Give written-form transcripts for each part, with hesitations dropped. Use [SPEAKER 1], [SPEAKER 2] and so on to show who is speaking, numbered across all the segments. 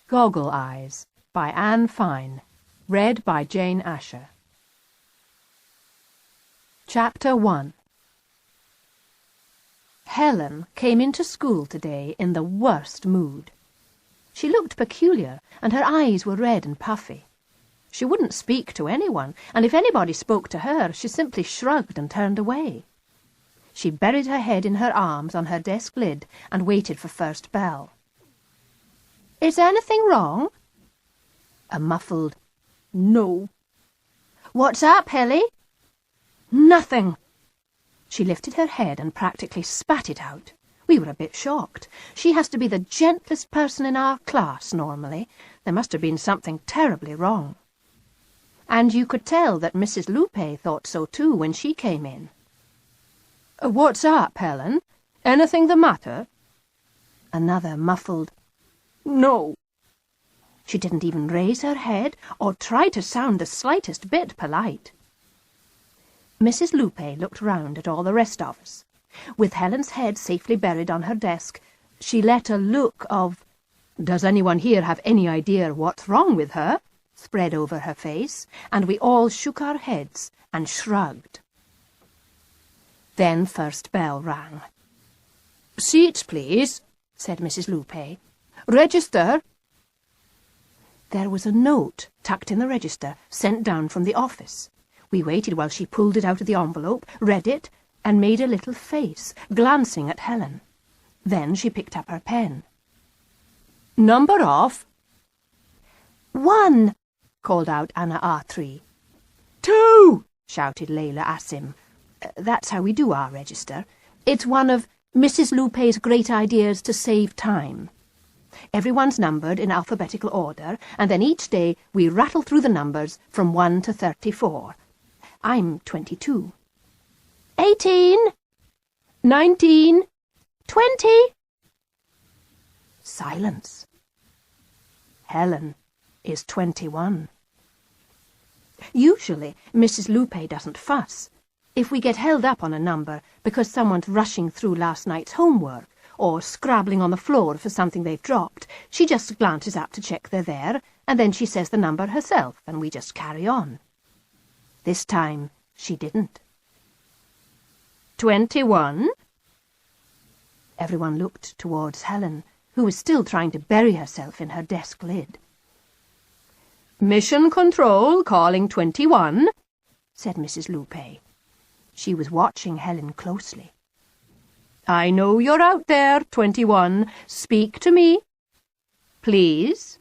[SPEAKER 1] Goggle-Eyes by Anne Fine. Read by Jane Asher. Chapter 1. Helen came into school today in the worst mood. She looked peculiar, and her eyes were red and puffy. She wouldn't speak to anyone, and if anybody spoke to her, she simply shrugged and turned away. She buried her head in her arms on her desk lid and waited for first bell. "Is anything wrong?" A muffled "No." "What's up, Helly?" "Nothing." She lifted her head and practically spat it out. We were a bit shocked. She has to be the gentlest person in our class normally. There must have been something terribly wrong. And you could tell that Mrs. Lupe thought so too when she came in. "What's up, Helen? Anything the matter?" Another muffled "No." She didn't even raise her head or try to sound the slightest bit polite. Mrs. Lupe looked round at all the rest of us. With Helen's head safely buried on her desk, she let a look of "Does anyone here have any idea what's wrong with her?" spread over her face, and we all shook our heads and shrugged. Then first bell rang. "Seats, please," said Mrs. Lupe. "Register." There was a note tucked in the register, sent down from the office. We waited while she pulled it out of the envelope, read it, and made a little face, glancing at Helen. Then she picked up her pen. "Number off." "1," called out Anna R3. "2," shouted Layla Asim. That's how we do our register. It's one of Mrs. Lupe's great ideas to save time. Everyone's numbered in alphabetical order, and then each day we rattle through the numbers from 1 to 34. I'm 22. 18. 19. 20. Silence. Helen is 21. Usually, Mrs. Lupe doesn't fuss. If we get held up on a number because someone's rushing through last night's homework or scrabbling on the floor for something they've dropped, she just glances up to check they're there, and then she says the number herself, and we just carry on. This time, she didn't. 21. Everyone looked towards Helen, who was still trying to bury herself in her desk lid. "Mission Control calling 21, said Mrs. Lupe. She was watching Helen closely. "I know you're out there, 21. Speak to me. Please."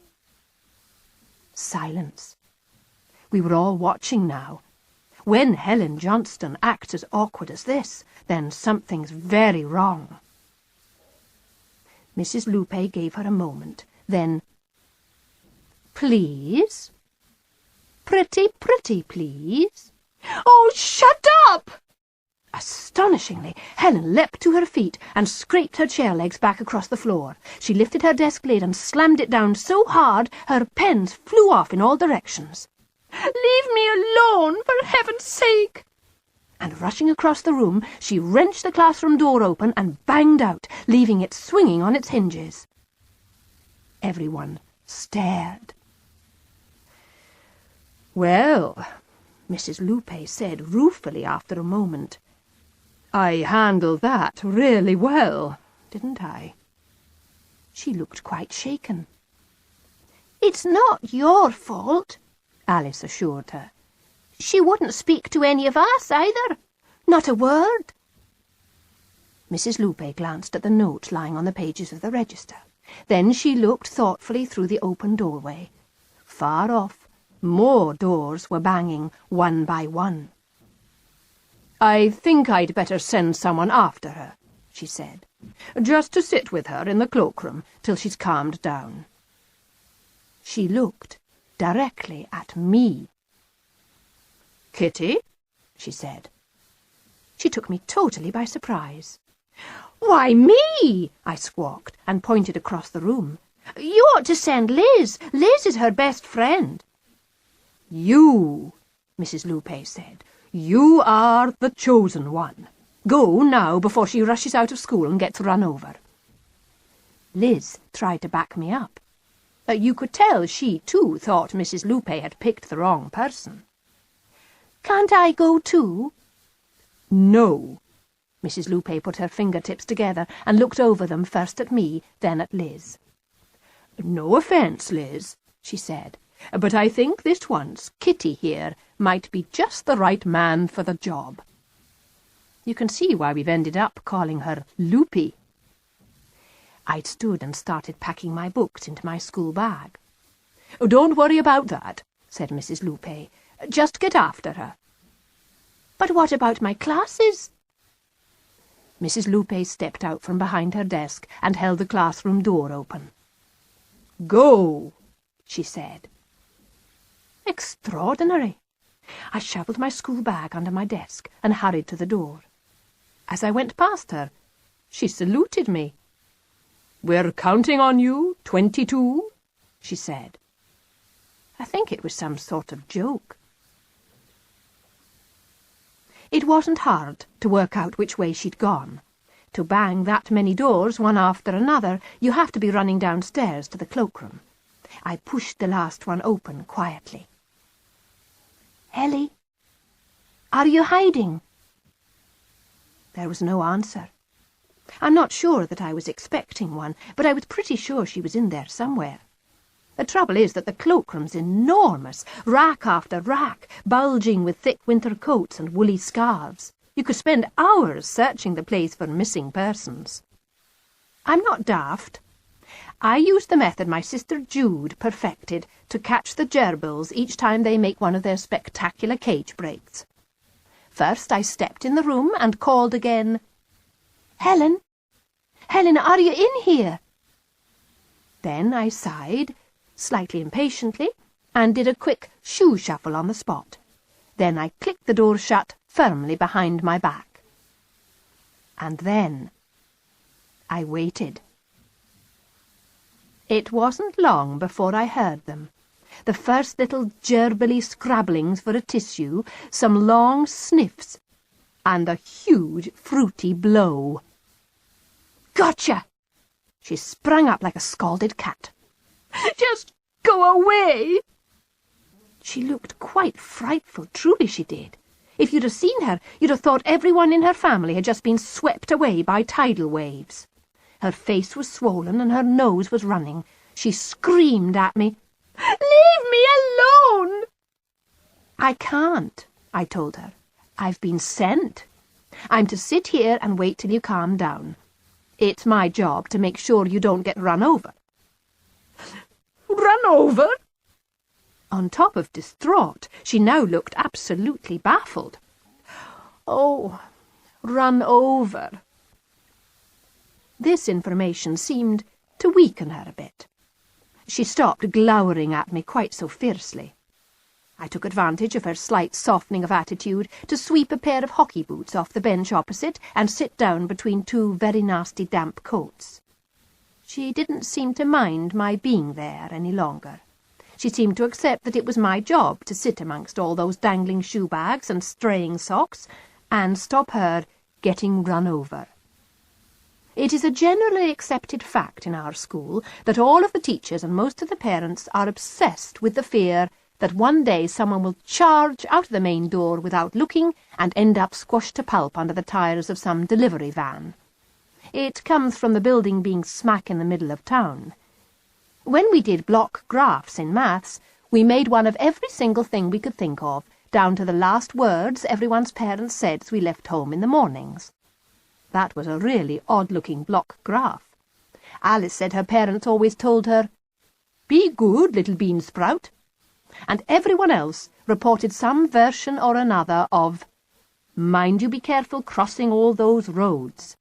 [SPEAKER 1] Silence. We were all watching now. When Helen Johnston acts as awkward as this, then something's very wrong. Mrs. Lupe gave her a moment, then, "Please? Pretty, please?" "Oh, shut up!" Astonishingly, Helen leapt to her feet and scraped her chair legs back across the floor. She lifted her desk lid and slammed it down so hard her pens flew off in all directions. "Leave me alone, for heaven's sake!" And rushing across the room, she wrenched the classroom door open and banged out, leaving it swinging on its hinges. Everyone stared. "Well," Mrs. Lupe said ruefully after a moment, "I handled that really well, didn't I?" She looked quite shaken. "It's not your fault," Alice assured her. "She wouldn't speak to any of us either. Not a word." Mrs. Lupe glanced at the note lying on the pages of the register. Then she looked thoughtfully through the open doorway. Far off, more doors were banging, one by one. "I think I'd better send someone after her," she said, "just to sit with her in the cloakroom till she's calmed down." She looked directly at me. "Kitty?" she said. She took me totally by surprise. "Why, me?" I squawked and pointed across the room. "You ought to send Liz. Liz is her best friend." "You," Mrs. Lupe said. "You are the chosen one. Go now before she rushes out of school and gets run over." Liz tried to back me up. You could tell she, too, thought Mrs. Lupe had picked the wrong person. "Can't I go too?" "No." Mrs. Lupe put her fingertips together and looked over them first at me, then at Liz. "No offence, Liz," she said, "but I think this once Kitty here might be just the right man for the job." You can see why we've ended up calling her Loopy. I'd stood and started packing my books into my school bag. "Don't worry about that," said Mrs. Lupe. "Just get after her." "But what about my classes?" Mrs. Lupe stepped out from behind her desk and held the classroom door open. "Go," she said. Extraordinary. I shovelled my school bag under my desk and hurried to the door. As I went past her, she saluted me. "We're counting on you, 22, she said. I think it was some sort of joke. It wasn't hard to work out which way she'd gone. To bang that many doors, one after another, you have to be running downstairs to the cloakroom. I pushed the last one open quietly. "Ellie, are you hiding?" There was no answer. I'm not sure that I was expecting one, but I was pretty sure she was in there somewhere. The trouble is that the cloakroom's enormous, rack after rack, bulging with thick winter coats and woolly scarves. You could spend hours searching the place for missing persons. I'm not daft. I use the method my sister Jude perfected to catch the gerbils each time they make one of their spectacular cage breaks. First I stepped in the room and called again, "Helen! Helen, are you in here?" Then I sighed, slightly impatiently, and did a quick shoe shuffle on the spot. Then I clicked the door shut firmly behind my back. And then I waited. It wasn't long before I heard them. The first little gerbily scrabblings for a tissue, some long sniffs, and a huge fruity blow. "Gotcha!" She sprang up like a scalded cat. "Just go away!" She looked quite frightful, truly she did. If you'd have seen her, you'd have thought everyone in her family had just been swept away by tidal waves. Her face was swollen and her nose was running. She screamed at me, "Leave me alone!" "I can't," I told her. "I've been sent. I'm to sit here and wait till you calm down. It's my job to make sure you don't get run over." "Run over?" On top of distraught, she now looked absolutely baffled. "Oh, run over." This information seemed to weaken her a bit. She stopped glowering at me quite so fiercely. I took advantage of her slight softening of attitude to sweep a pair of hockey boots off the bench opposite and sit down between two very nasty damp coats. She didn't seem to mind my being there any longer. She seemed to accept that it was my job to sit amongst all those dangling shoe bags and straying socks and stop her getting run over. It is a generally accepted fact in our school that all of the teachers and most of the parents are obsessed with the fear that one day someone will charge out of the main door without looking and end up squashed to pulp under the tires of some delivery van. It comes from the building being smack in the middle of town. When we did block graphs in maths, we made one of every single thing we could think of, down to the last words everyone's parents said as we left home in the mornings. That was a really odd-looking block graph. Alice said her parents always told her, "Be good, little bean sprout," and everyone else reported some version or another of, "Mind you be careful crossing all those roads."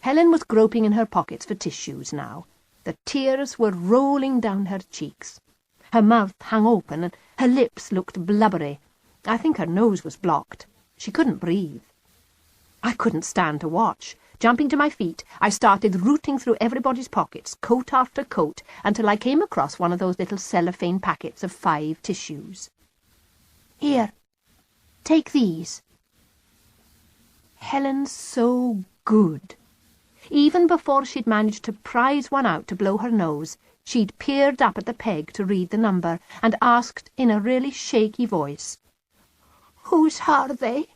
[SPEAKER 1] Helen was groping in her pockets for tissues now. The tears were rolling down her cheeks. Her mouth hung open and her lips looked blubbery. I think her nose was blocked. She couldn't breathe. I couldn't stand to watch. Jumping to my feet, I started rooting through everybody's pockets, coat after coat, until I came across one of those little cellophane packets of 5 tissues. "Here, take these." Helen's so good. Even before she'd managed to prize one out to blow her nose, she'd peered up at the peg to read the number and asked in a really shaky voice, "Whose are they?"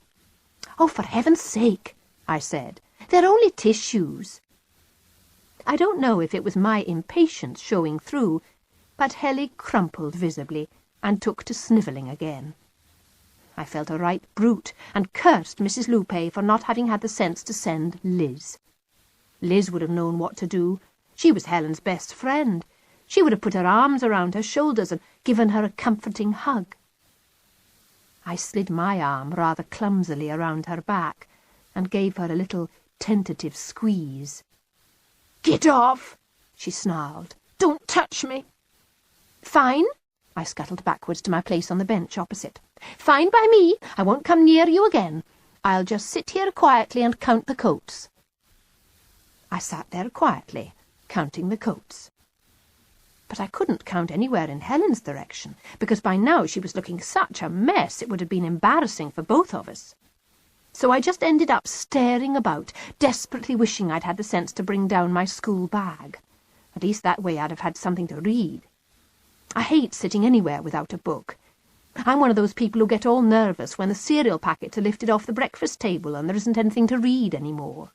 [SPEAKER 1] "Oh, for heaven's sake," I said. "They're only tissues." I don't know if it was my impatience showing through, but Helly crumpled visibly and took to snivelling again. I felt a right brute and cursed Mrs. Lupe for not having had the sense to send Liz. Liz would have known what to do. She was Helen's best friend. She would have put her arms around her shoulders and given her a comforting hug. I slid my arm rather clumsily around her back and gave her a little tentative squeeze. "Get off!" she snarled. "Don't touch me!" "Fine," I scuttled backwards to my place on the bench opposite. "Fine by me. I won't come near you again. I'll just sit here quietly and count the coats." I sat there quietly, counting the coats. But I couldn't count anywhere in Helen's direction, because by now she was looking such a mess it would have been embarrassing for both of us. So I just ended up staring about, desperately wishing I'd had the sense to bring down my school bag. At least that way I'd have had something to read. I hate sitting anywhere without a book. I'm one of those people who get all nervous when the cereal packets are lifted off the breakfast table and there isn't anything to read any more.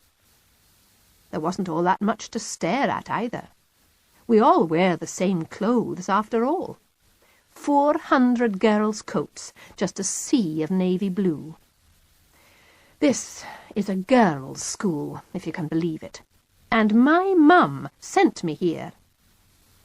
[SPEAKER 1] There wasn't all that much to stare at either. We all wear the same clothes after all. 400 girls' coats, just a sea of navy blue. This is a girls' school, if you can believe it. And my mum sent me here.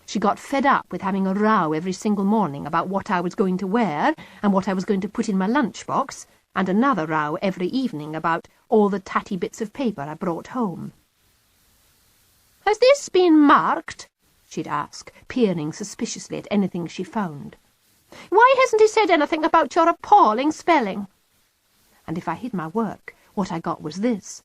[SPEAKER 1] She got fed up with having a row every single morning about what I was going to wear and what I was going to put in my lunchbox, and another row every evening about all the tatty bits of paper I brought home. "Has this been marked?" she'd ask, peering suspiciously at anything she found. "Why hasn't he said anything about your appalling spelling?" And if I hid my work, what I got was this.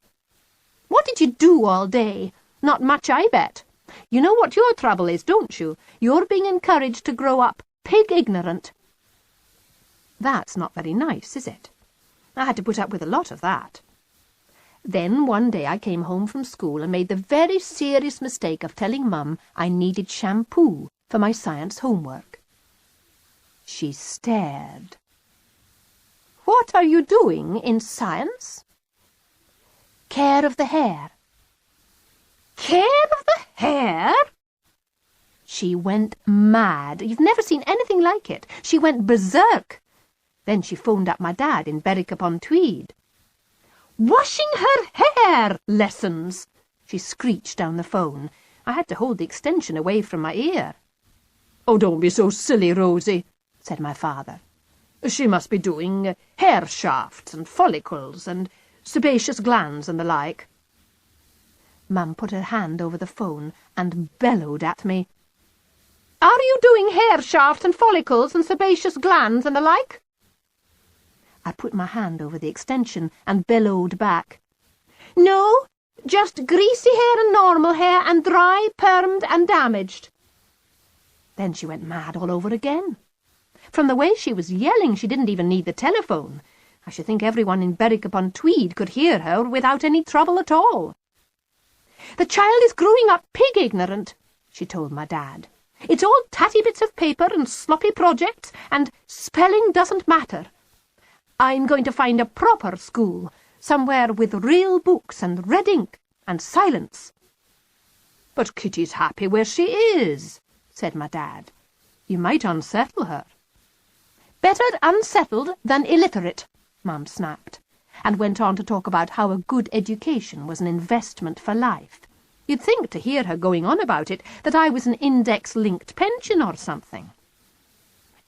[SPEAKER 1] "What did you do all day? Not much, I bet. You know what your trouble is, don't you? You're being encouraged to grow up pig-ignorant." That's not very nice, is it? I had to put up with a lot of that. Then one day I came home from school and made the very serious mistake of telling Mum I needed shampoo for my science homework. She stared. "What are you doing in science?" "Care of the hair." "Care of the hair?" She went mad. You've never seen anything like it. She went berserk. Then she phoned up my dad in Berwick-upon-Tweed. "Washing her hair lessons!" she screeched down the phone. I had to hold the extension away from my ear. "Oh, don't be so silly, Rosie," said my father. "She must be doing hair shafts and follicles and sebaceous glands and the like." Mum put her hand over the phone and bellowed at me. "Are you doing hair shafts and follicles and sebaceous glands and the like?" I put my hand over the extension and bellowed back. "No, just greasy hair and normal hair and dry, permed and damaged." Then she went mad all over again. From the way she was yelling, she didn't even need the telephone. I should think everyone in Berwick-upon-Tweed could hear her without any trouble at all. "The child is growing up pig-ignorant," she told my dad. "It's all tatty bits of paper and sloppy projects, and spelling doesn't matter. I'm going to find a proper school, somewhere with real books and red ink and silence." "But Kitty's happy where she is," said my dad. "You might unsettle her." "Better unsettled than illiterate," Mum snapped, and went on to talk about how a good education was an investment for life. You'd think, to hear her going on about it, that I was an index-linked pension or something.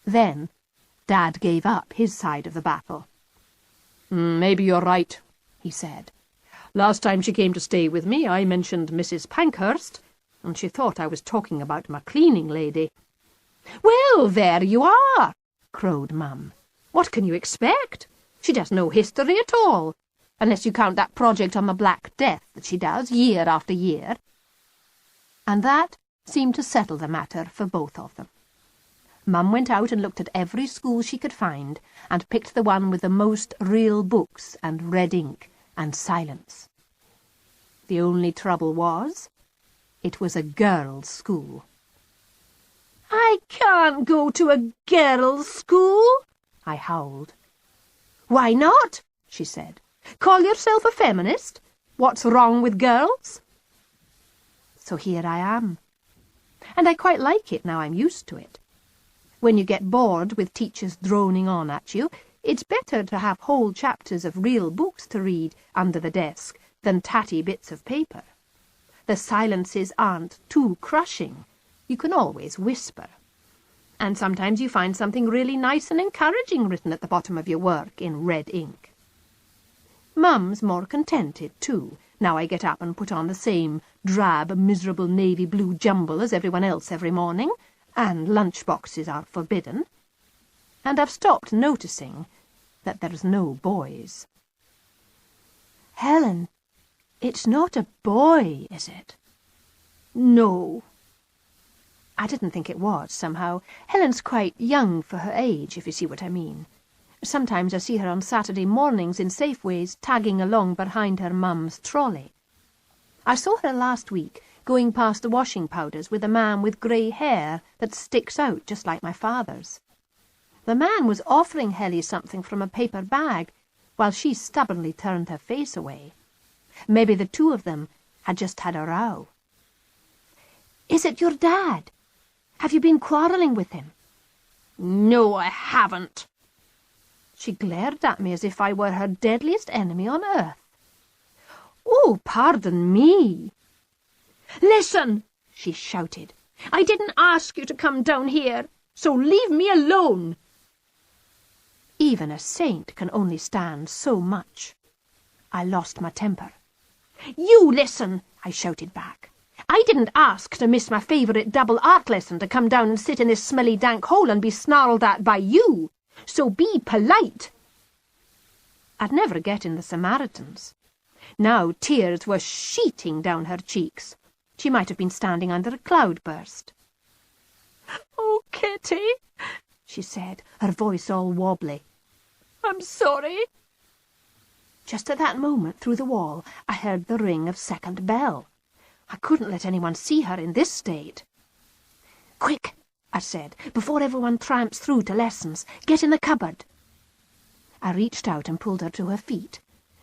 [SPEAKER 1] Then Dad gave up his side of the battle. "Maybe you're right," he said. "Last time she came to stay with me, I mentioned Mrs. Pankhurst, and she thought I was talking about my cleaning lady." "Well, there you are," crowed Mum. "What can you expect? She does no history at all, unless you count that project on the Black Death that she does year after year." And that seemed to settle the matter for both of them. Mum went out and looked at every school she could find, and picked the one with the most real books and red ink and silence. The only trouble was, it was a girls' school. "I can't go to a girls' school," I howled. "Why not?" she said. "Call yourself a feminist? What's wrong with girls?" So here I am. And I quite like it now I'm used to it. When you get bored with teachers droning on at you, it's better to have whole chapters of real books to read under the desk than tatty bits of paper. The silences aren't too crushing. You can always whisper. And sometimes you find something really nice and encouraging written at the bottom of your work in red ink. Mum's more contented, too, now I get up and put on the same drab, miserable navy blue jumble as everyone else every morning, and lunch boxes are forbidden. And I've stopped noticing that there's no boys. "Helen, it's not a boy, is it?" "No." I didn't think it was, somehow. Helen's quite young for her age, if you see what I mean. Sometimes I see her on Saturday mornings in Safeways, tagging along behind her mum's trolley. I saw her last week, going past the washing powders with a man with grey hair that sticks out just like my father's. The man was offering Helly something from a paper bag, while she stubbornly turned her face away. Maybe the two of them had just had a row. "Is it your dad? Have you been quarrelling with him?" "No, I haven't." She glared at me as if I were her deadliest enemy on earth. "Oh, pardon me." "Listen," she shouted. "I didn't ask you to come down here, so leave me alone." Even a saint can only stand so much. I lost my temper. "You listen," I shouted back. "I didn't ask to miss my favourite double art lesson to come down and sit in this smelly dank hole and be snarled at by you. So be polite." I'd never get in the Samaritans. Now tears were sheeting down her cheeks. She might have been standing under a cloudburst. "Oh, Kitty," she said, her voice all wobbly. "I'm sorry." Just at that moment, through the wall, I heard the ring of second bell. I couldn't let anyone see her in this state. "Quick," I said, "before everyone tramps through to lessons. Get in the cupboard." I reached out and pulled her to her feet.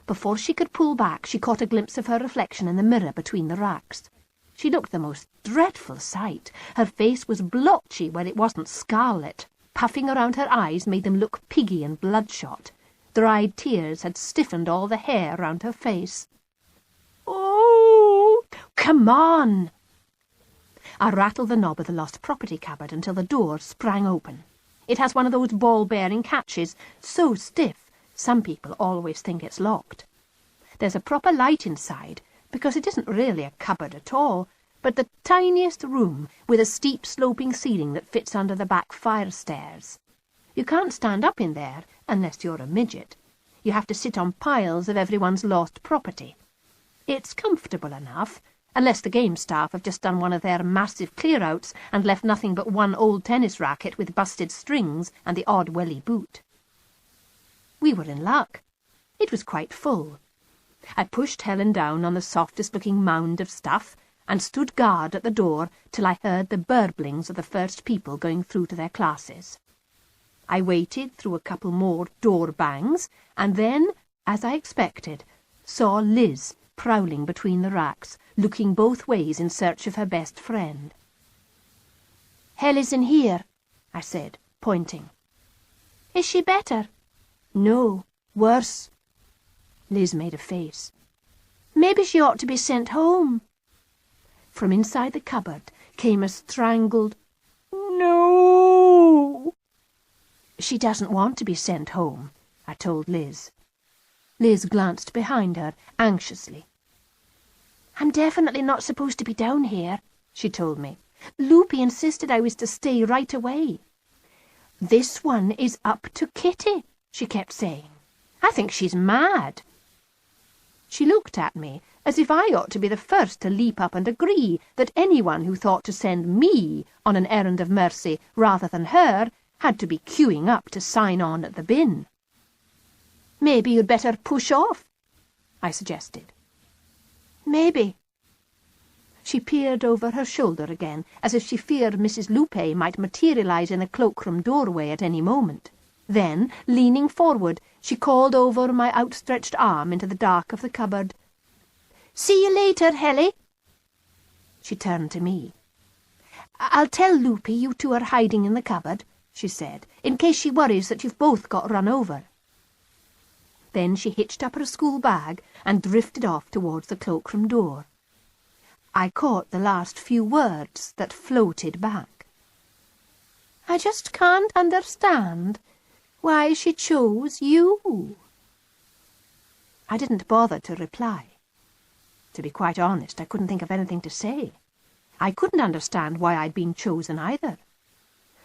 [SPEAKER 1] Before she could pull back, she caught a glimpse of her reflection in the mirror between the racks. She looked the most dreadful sight. Her face was blotchy where it wasn't scarlet. Puffing around her eyes made them look piggy and bloodshot. Dried tears had stiffened all the hair round her face. "Oh, come on!" I rattled the knob of the lost property cupboard until the door sprang open. It has one of those ball-bearing catches, so stiff some people always think it's locked. There's a proper light inside, because it isn't really a cupboard at all, but the tiniest room with a steep sloping ceiling that fits under the back fire stairs. You can't stand up in there unless you're a midget. You have to sit on piles of everyone's lost property. It's comfortable enough, unless the game staff have just done one of their massive clear-outs and left nothing but one old tennis racket with busted strings and the odd welly boot. We were in luck. It was quite full. I pushed Helen down on the softest-looking mound of stuff and stood guard at the door till I heard the burblings of the first people going through to their classes. I waited through a couple more door bangs, and then, as I expected, saw Liz prowling between the racks, looking both ways in search of her best friend. "Helly's in here," I said, pointing. "Is she better?" "No, worse." Liz made a face. "Maybe she ought to be sent home." From inside the cupboard came a strangled "No." "She doesn't want to be sent home," I told Liz. Liz glanced behind her anxiously. "I'm definitely not supposed to be down here," she told me. "Loopy insisted I was to stay right away." "This one is up to Kitty," she kept saying. "I think she's mad." She looked at me as if I ought to be the first to leap up and agree that anyone who thought to send me on an errand of mercy rather than her had to be queuing up to sign on at the bin. "Maybe you'd better push off," I suggested. Maybe. She peered over her shoulder again, as if she feared Mrs. Lupe might materialise in the cloakroom doorway at any moment. Then, leaning forward, she called over my outstretched arm into the dark of the cupboard. "See you later, Helly." She turned to me. "I'll tell Lupe you two are hiding in the cupboard," she said, "in case she worries that you've both got run over." Then she hitched up her school bag and drifted off towards the cloakroom door. I caught the last few words that floated back. "I just can't understand why she chose you." I didn't bother to reply. To be quite honest, I couldn't think of anything to say. I couldn't understand why I'd been chosen either.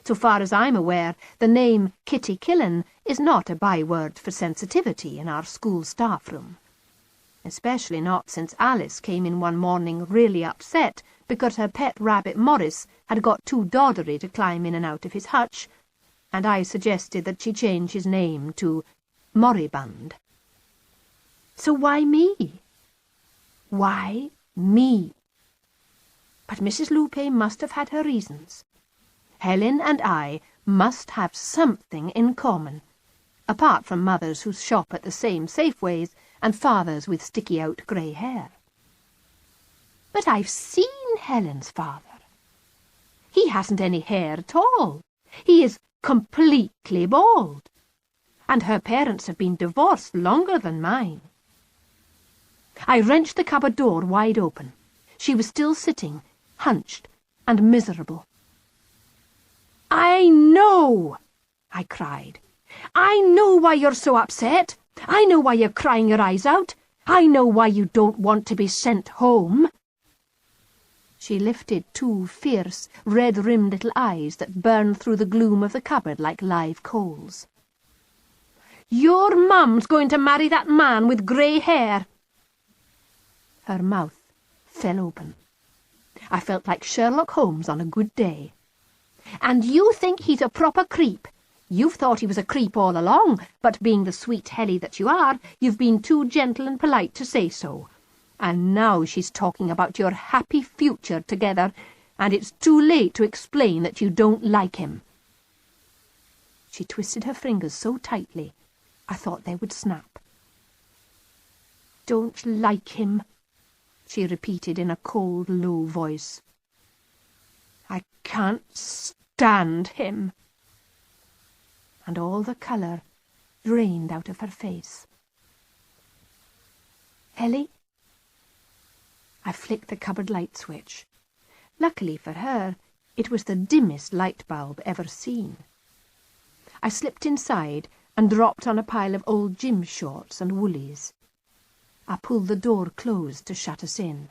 [SPEAKER 1] So far as I'm aware, the name Kitty Killin is not a byword for sensitivity in our school staff room. Especially not since Alice came in one morning really upset because her pet rabbit Morris had got too doddery to climb in and out of his hutch, and I suggested that she change his name to Moribund. So why me? Why me? But Mrs. Lupe must have had her reasons. Helen and I must have something in common, apart from mothers who shop at the same Safeways and fathers with sticky-out grey hair. But I've seen Helen's father. He hasn't any hair at all. He is completely bald. And her parents have been divorced longer than mine. I wrenched the cupboard door wide open. She was still sitting, hunched and miserable. "I know!" I cried. "I know why you're so upset. I know why you're crying your eyes out. I know why you don't want to be sent home." She lifted two fierce, red-rimmed little eyes that burned through the gloom of the cupboard like live coals. "Your mum's going to marry that man with grey hair." Her mouth fell open. I felt like Sherlock Holmes on a good day. "And you think he's a proper creep. You've thought he was a creep all along, but being the sweet Helly that you are, you've been too gentle and polite to say so. And now she's talking about your happy future together, and it's too late to explain that you don't like him." She twisted her fingers so tightly, I thought they would snap. "Don't like him," she repeated in a cold, low voice. "I can't stand him." And all the colour drained out of her face. "Helly?" I flicked the cupboard light switch. Luckily for her, it was the dimmest light bulb ever seen. I slipped inside and dropped on a pile of old gym shorts and woolies. I pulled the door closed to shut us in.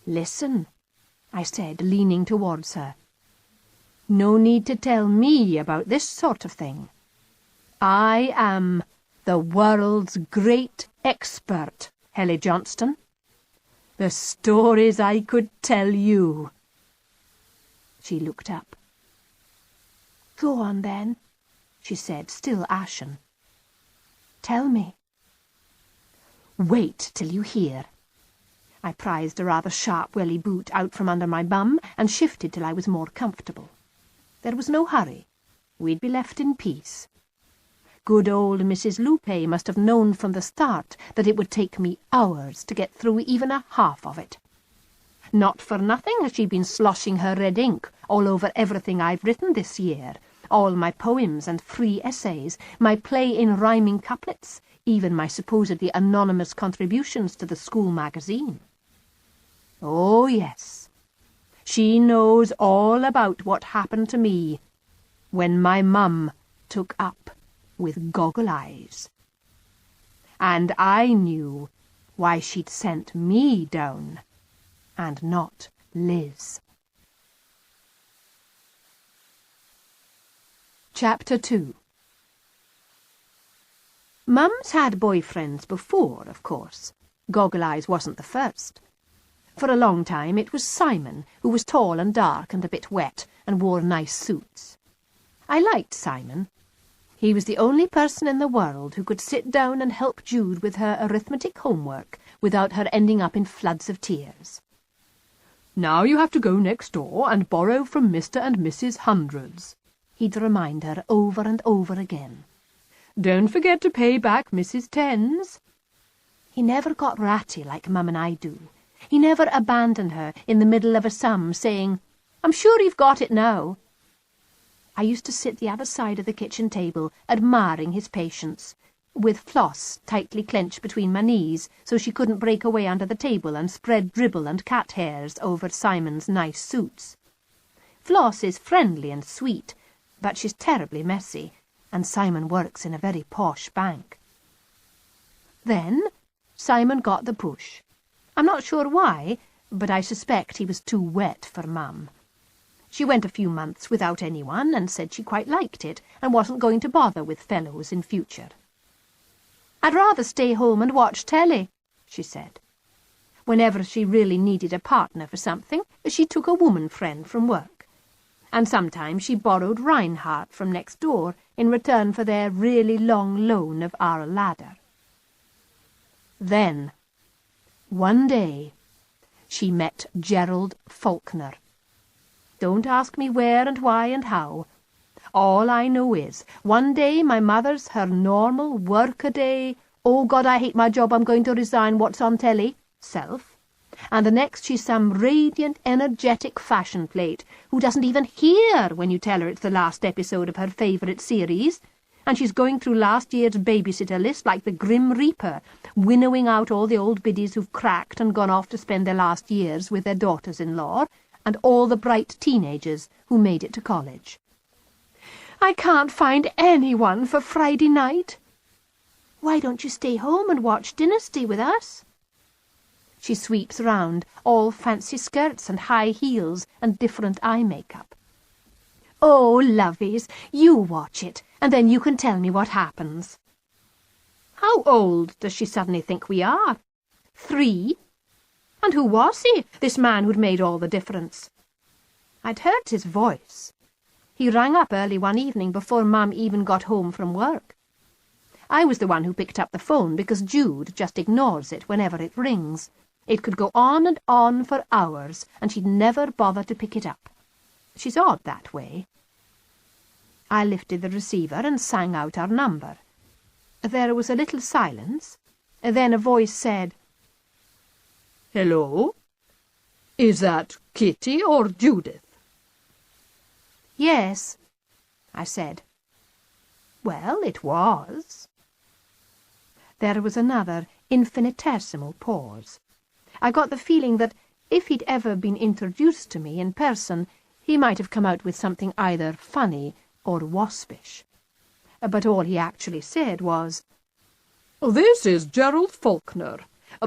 [SPEAKER 1] "Listen," I said, leaning towards her. "No need to tell me about this sort of thing. I am the world's great expert, Helly Johnston. The stories I could tell you." She looked up. "Go on, then," she said, still ashen. "Tell me." "Wait till you hear." I prized a rather sharp welly boot out from under my bum and shifted till I was more comfortable. There was no hurry. We'd be left in peace. Good old Mrs. Lupe must have known from the start that it would take me hours to get through even a half of it. Not for nothing has she been sloshing her red ink all over everything I've written this year, all my poems and free essays, my play in rhyming couplets, even my supposedly anonymous contributions to the school magazine. Oh, yes. She knows all about what happened to me when my mum took up with Goggle-Eyes. And I knew why she'd sent me down, and not Liz. Chapter 2. Mum's had boyfriends before, of course. Goggle-Eyes wasn't the first. For a long time it was Simon, who was tall and dark and a bit wet, and wore nice suits. I liked Simon. He was the only person in the world who could sit down and help Jude with her arithmetic homework without her ending up in floods of tears. "Now you have to go next door and borrow from Mr. and Mrs. Hundreds," he'd remind her over and over again. "Don't forget to pay back Mrs. Tens." He never got ratty like Mum and I do. He never abandoned her in the middle of a sum, saying, "I'm sure you've got it now." I used to sit the other side of the kitchen table, admiring his patience, with Floss tightly clenched between my knees so she couldn't break away under the table and spread dribble and cat hairs over Simon's nice suits. Floss is friendly and sweet, but she's terribly messy, and Simon works in a very posh bank. Then Simon got the push. I'm not sure why, but I suspect he was too wet for Mum. She went a few months without anyone and said she quite liked it and wasn't going to bother with fellows in future. "I'd rather stay home and watch telly," she said. Whenever she really needed a partner for something, she took a woman friend from work. And sometimes she borrowed Reinhardt from next door in return for their really long loan of our ladder. Then, one day, she met Gerald Falkner. Don't ask me where and why and how. All I know is, one day my mother's her normal work-a-day, "Oh God, I hate my job, I'm going to resign, what's on telly?" self, and the next she's some radiant, energetic fashion plate who doesn't even hear when you tell her it's the last episode of her favourite series, and she's going through last year's babysitter list like the Grim Reaper, winnowing out all the old biddies who've cracked and gone off to spend their last years with their daughters-in-law, and all the bright teenagers who made it to college. "I can't find anyone for Friday night." "Why don't you stay home and watch Dynasty with us?" She sweeps round, all fancy skirts and high heels and different eye makeup. "Oh, lovies, you watch it, and then you can tell me what happens." How old does she suddenly think we are? 3? And who was he, this man who'd made all the difference? I'd heard his voice. He rang up early one evening before Mum even got home from work. I was the one who picked up the phone because Jude just ignores it whenever it rings. It could go on and on for hours, and she'd never bother to pick it up. She's odd that way. I lifted the receiver and sang out our number. There was a little silence. Then a voice said, "Hello? Is that Kitty or Judith?" "Yes," I said. Well, it was. There was another infinitesimal pause. I got the feeling that if he'd ever been introduced to me in person, he might have come out with something either funny or waspish. But all he actually said was, "This is Gerald Falkner.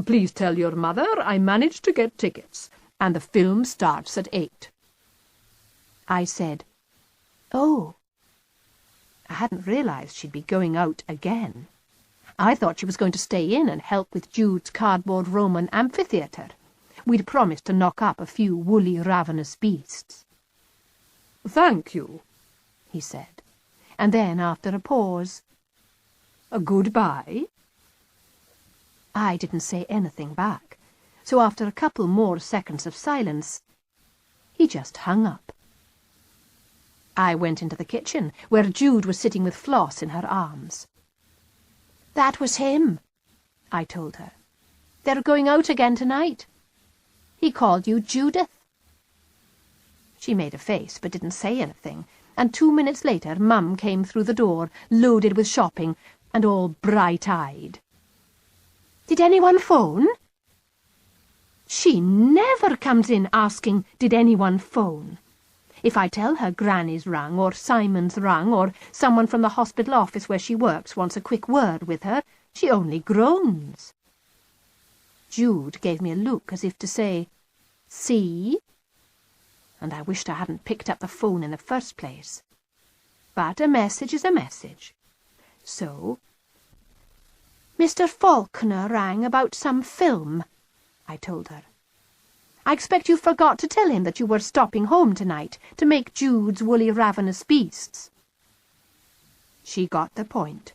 [SPEAKER 1] Please tell your mother I managed to get tickets, and the film starts at 8. I said, "Oh." I hadn't realised she'd be going out again. I thought she was going to stay in and help with Jude's cardboard Roman amphitheatre. We'd promised to knock up a few woolly, ravenous beasts. "Thank you," he said, and then, after a pause, "Goodbye." I didn't say anything back, so after a couple more seconds of silence, he just hung up. I went into the kitchen, where Jude was sitting with Floss in her arms. "That was him," I told her. "They're going out again tonight. He called you Judith." She made a face, but didn't say anything, and 2 minutes later Mum came through the door, loaded with shopping, and all bright-eyed. "Did anyone phone?" She never comes in asking, "Did anyone phone?" If I tell her Granny's rung, or Simon's rung, or someone from the hospital office where she works wants a quick word with her, she only groans. Jude gave me a look as if to say, "See?" And I wished I hadn't picked up the phone in the first place. But a message is a message. So, "Mr. Falkner rang about some film," I told her. "I expect you forgot to tell him that you were stopping home tonight to make Jude's woolly ravenous beasts." She got the point.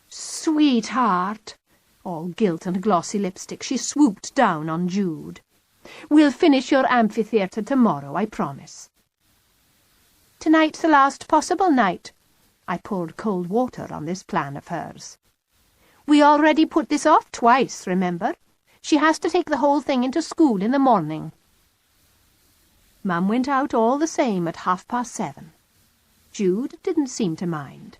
[SPEAKER 1] "Sweetheart," all gilt and glossy lipstick, she swooped down on Jude. "We'll finish your amphitheatre tomorrow, I promise." "Tonight's the last possible night." I poured cold water on this plan of hers. "We already put this off twice, remember? She has to take the whole thing into school in the morning." Mum went out all the same at 7:30. Jude didn't seem to mind.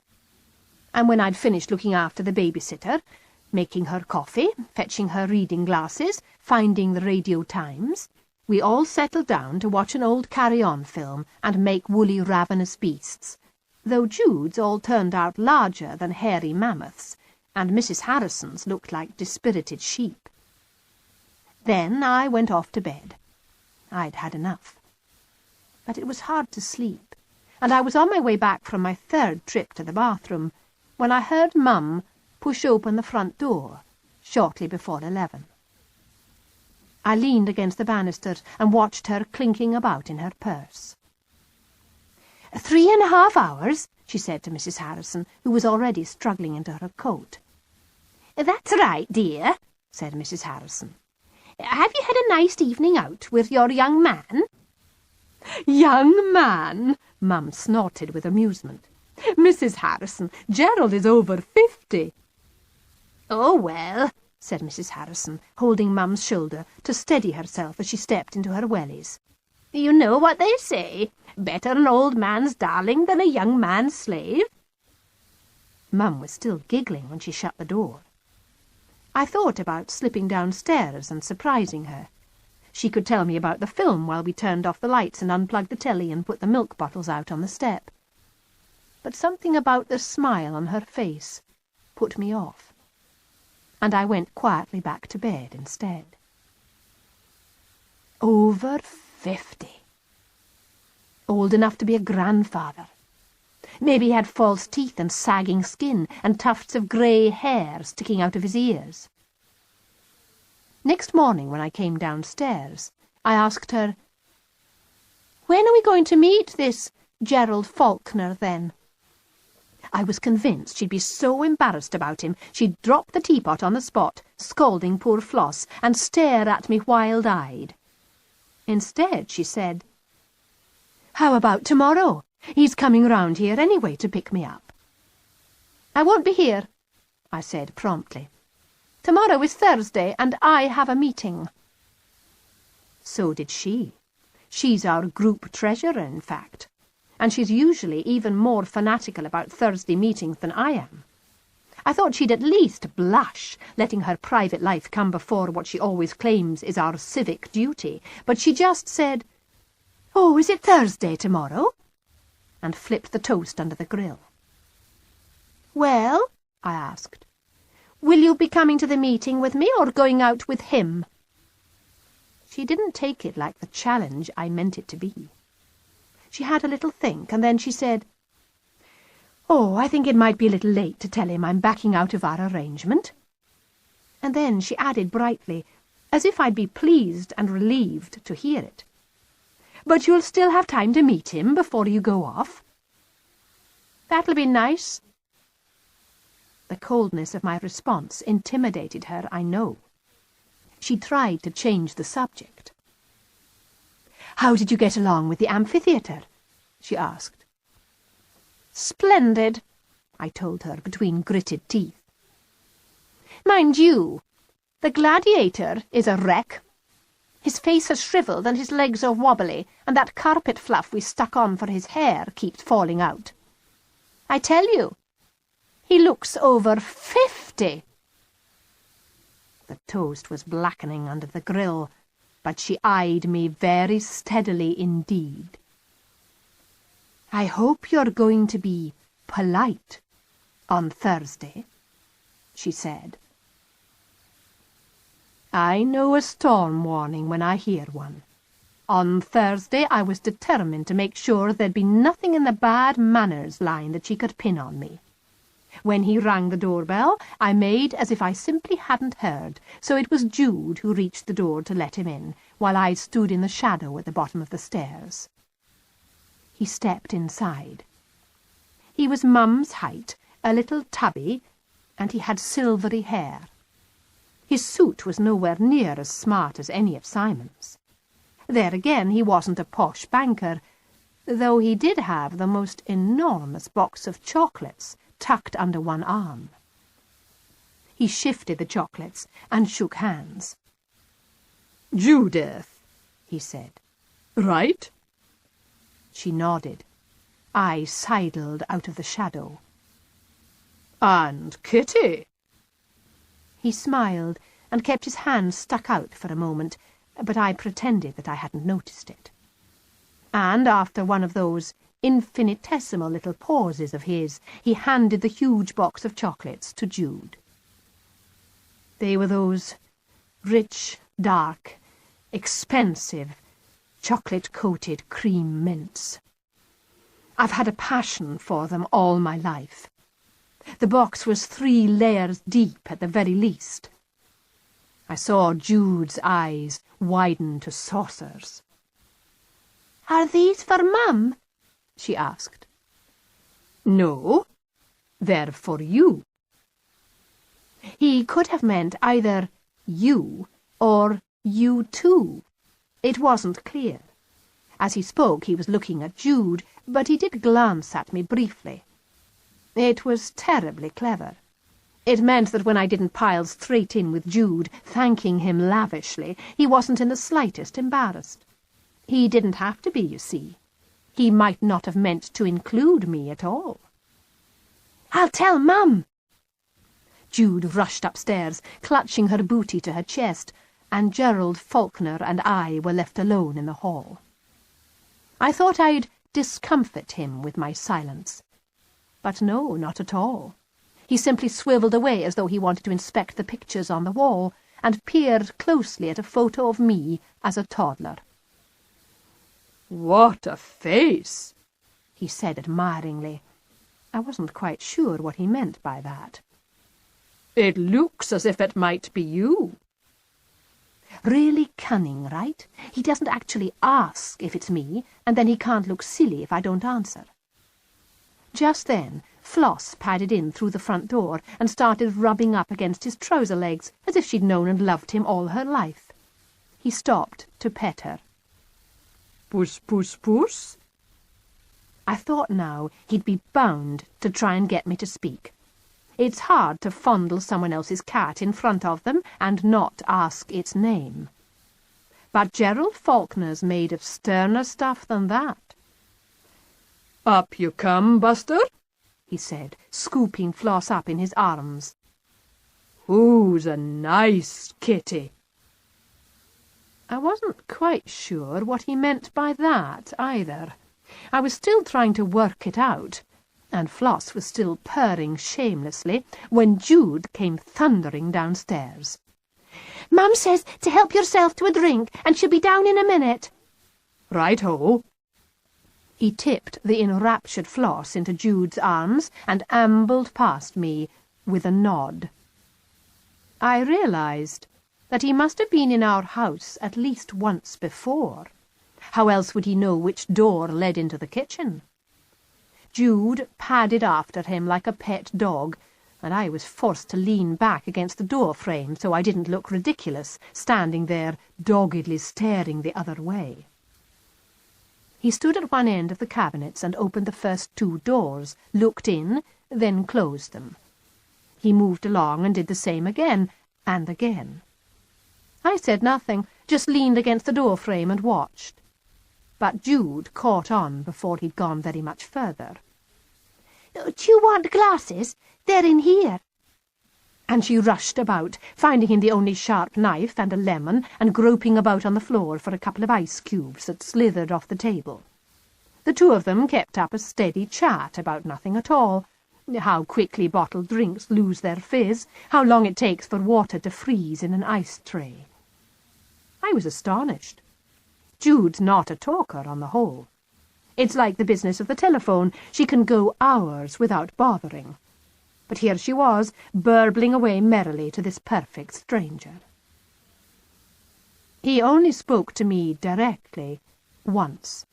[SPEAKER 1] And when I'd finished looking after the babysitter, making her coffee, fetching her reading glasses, finding the Radio Times, we all settled down to watch an old Carry-On film and make woolly ravenous beasts, though Jude's all turned out larger than hairy mammoths, and Mrs. Harrison's looked like dispirited sheep. Then I went off to bed. I'd had enough. But it was hard to sleep, and I was on my way back from my third trip to the bathroom when I heard Mum push open the front door shortly before 11. I leaned against the banisters and watched her clinking about in her purse. 3.5 hours, she said to Mrs. Harrison, who was already struggling into her coat. "That's right, dear," said Mrs. Harrison. "Have you had a nice evening out with your young man?" "Young man!" Mum snorted with amusement. "Mrs. Harrison, Gerald is over 50. "Oh, well," said Mrs. Harrison, holding Mum's shoulder to steady herself as she stepped into her wellies. "You know what they say, better an old man's darling than a young man's slave." Mum was still giggling when she shut the door. I thought about slipping downstairs and surprising her. She could tell me about the film while we turned off the lights and unplugged the telly and put the milk bottles out on the step. But something about the smile on her face put me off, and I went quietly back to bed instead. Over 50. Old enough to be a grandfather. Maybe he had false teeth and sagging skin and tufts of grey hair sticking out of his ears. Next morning when I came downstairs, I asked her, "When are we going to meet this Gerald Falkner, then?" I was convinced she'd be so embarrassed about him she'd drop the teapot on the spot, scolding poor Floss, and stare at me wild-eyed. Instead, she said, "How about tomorrow? He's coming round here anyway to pick me up." "I won't be here," I said promptly. "Tomorrow is Thursday, and I have a meeting." So did she. She's our group treasurer, in fact, and she's usually even more fanatical about Thursday meetings than I am. I thought she'd at least blush, letting her private life come before what she always claims is our civic duty, but she just said, "Oh, is it Thursday tomorrow?" and flipped the toast under the grill. "Well," I asked, "will you be coming to the meeting with me or going out with him?" She didn't take it like the challenge I meant it to be. She had a little think, and then she said, "Oh, I think it might be a little late to tell him I'm backing out of our arrangement." And then she added brightly, as if I'd be pleased and relieved to hear it, "But you'll still have time to meet him before you go off?" "That'll be nice." The coldness of my response intimidated her, I know. She tried to change the subject. "How did you get along with the amphitheatre?" she asked. "Splendid," I told her between gritted teeth. "Mind you, the gladiator is a wreck. His face has shriveled and his legs are wobbly, and that carpet fluff we stuck on for his hair keeps falling out. I tell you, he looks over 50. The toast was blackening under the grill, but she eyed me very steadily indeed. "I hope you're going to be polite on Thursday," she said. I know a storm warning when I hear one. On Thursday I was determined to make sure there'd be nothing in the bad manners line that she could pin on me. When he rang the doorbell, I made as if I simply hadn't heard, so it was Jude who reached the door to let him in, while I stood in the shadow at the bottom of the stairs. He stepped inside. He was Mum's height, a little tubby, and he had silvery hair. His suit was nowhere near as smart as any of Simon's. There again, he wasn't a posh banker, though he did have the most enormous box of chocolates tucked under one arm. He shifted the chocolates and shook hands.
[SPEAKER 2] "Judith,"
[SPEAKER 1] he said.
[SPEAKER 2] "Right?"
[SPEAKER 1] She nodded. I sidled out of the shadow.
[SPEAKER 2] "And Kitty?"
[SPEAKER 1] He smiled and kept his hand stuck out for a moment, but I pretended that I hadn't noticed it. And after one of those infinitesimal little pauses of his, he handed the huge box of chocolates to Jude. They were those rich, dark, expensive, chocolate-coated cream mints. I've had a passion for them all my life. The box was 3 layers deep at the very least. I saw Jude's eyes widen to saucers.
[SPEAKER 3] "Are these for Mum?" she asked.
[SPEAKER 1] "No, they're for you." He could have meant either you or you too. It wasn't clear. As he spoke, he was looking at Jude, but he did glance at me briefly. It was terribly clever. It meant that when I didn't pile straight in with Jude, thanking him lavishly, he wasn't in the slightest embarrassed. He didn't have to be, you see. He might not have meant to include me at all.
[SPEAKER 3] "I'll tell Mum."
[SPEAKER 1] Jude rushed upstairs, clutching her booty to her chest, and Gerald, Falkner, and I were left alone in the hall. I thought I'd discomfort him with my silence. But no, not at all. He simply swiveled away as though he wanted to inspect the pictures on the wall, and peered closely at a photo of me as a toddler.
[SPEAKER 2] "What a face!"
[SPEAKER 1] he said admiringly. I wasn't quite sure what he meant by that.
[SPEAKER 2] "It looks as if it might be you."
[SPEAKER 1] Really cunning, right? He doesn't actually ask if it's me, and then he can't look silly if I don't answer. Just then, Floss padded in through the front door and started rubbing up against his trouser legs as if she'd known and loved him all her life. He stopped to pet her.
[SPEAKER 2] "Puss, puss, puss?"
[SPEAKER 1] I thought now he'd be bound to try and get me to speak. It's hard to fondle someone else's cat in front of them and not ask its name. But Gerald Falkner's made of sterner stuff than that.
[SPEAKER 2] "Up you come, Buster,"
[SPEAKER 1] he said, scooping Floss up in his arms.
[SPEAKER 2] "Who's a nice kitty?"
[SPEAKER 1] I wasn't quite sure what he meant by that, either. I was still trying to work it out, and Floss was still purring shamelessly when Jude came thundering downstairs.
[SPEAKER 3] "Mum says to help yourself to a drink, and she'll be down in a minute."
[SPEAKER 2] "Right-ho."
[SPEAKER 1] He tipped the enraptured Floss into Jude's arms and ambled past me with a nod. I realized that he must have been in our house at least once before. How else would he know which door led into the kitchen? Jude padded after him like a pet dog, and I was forced to lean back against the door frame so I didn't look ridiculous, standing there doggedly staring the other way. He stood at one end of the cabinets and opened the first 2 doors, looked in, then closed them. He moved along and did the same again, and again. I said nothing, just leaned against the door frame and watched. But Jude caught on before he'd gone very much further.
[SPEAKER 3] "Do you want glasses? They're in here."
[SPEAKER 1] And she rushed about, finding him the only sharp knife and a lemon, and groping about on the floor for a couple of ice cubes that slithered off the table. The 2 of them kept up a steady chat about nothing at all. How quickly bottled drinks lose their fizz, how long it takes for water to freeze in an ice tray. I was astonished. Jude's not a talker on the whole. It's like the business of the telephone. She can go hours without bothering. But here she was, burbling away merrily to this perfect stranger. He only spoke to me directly once.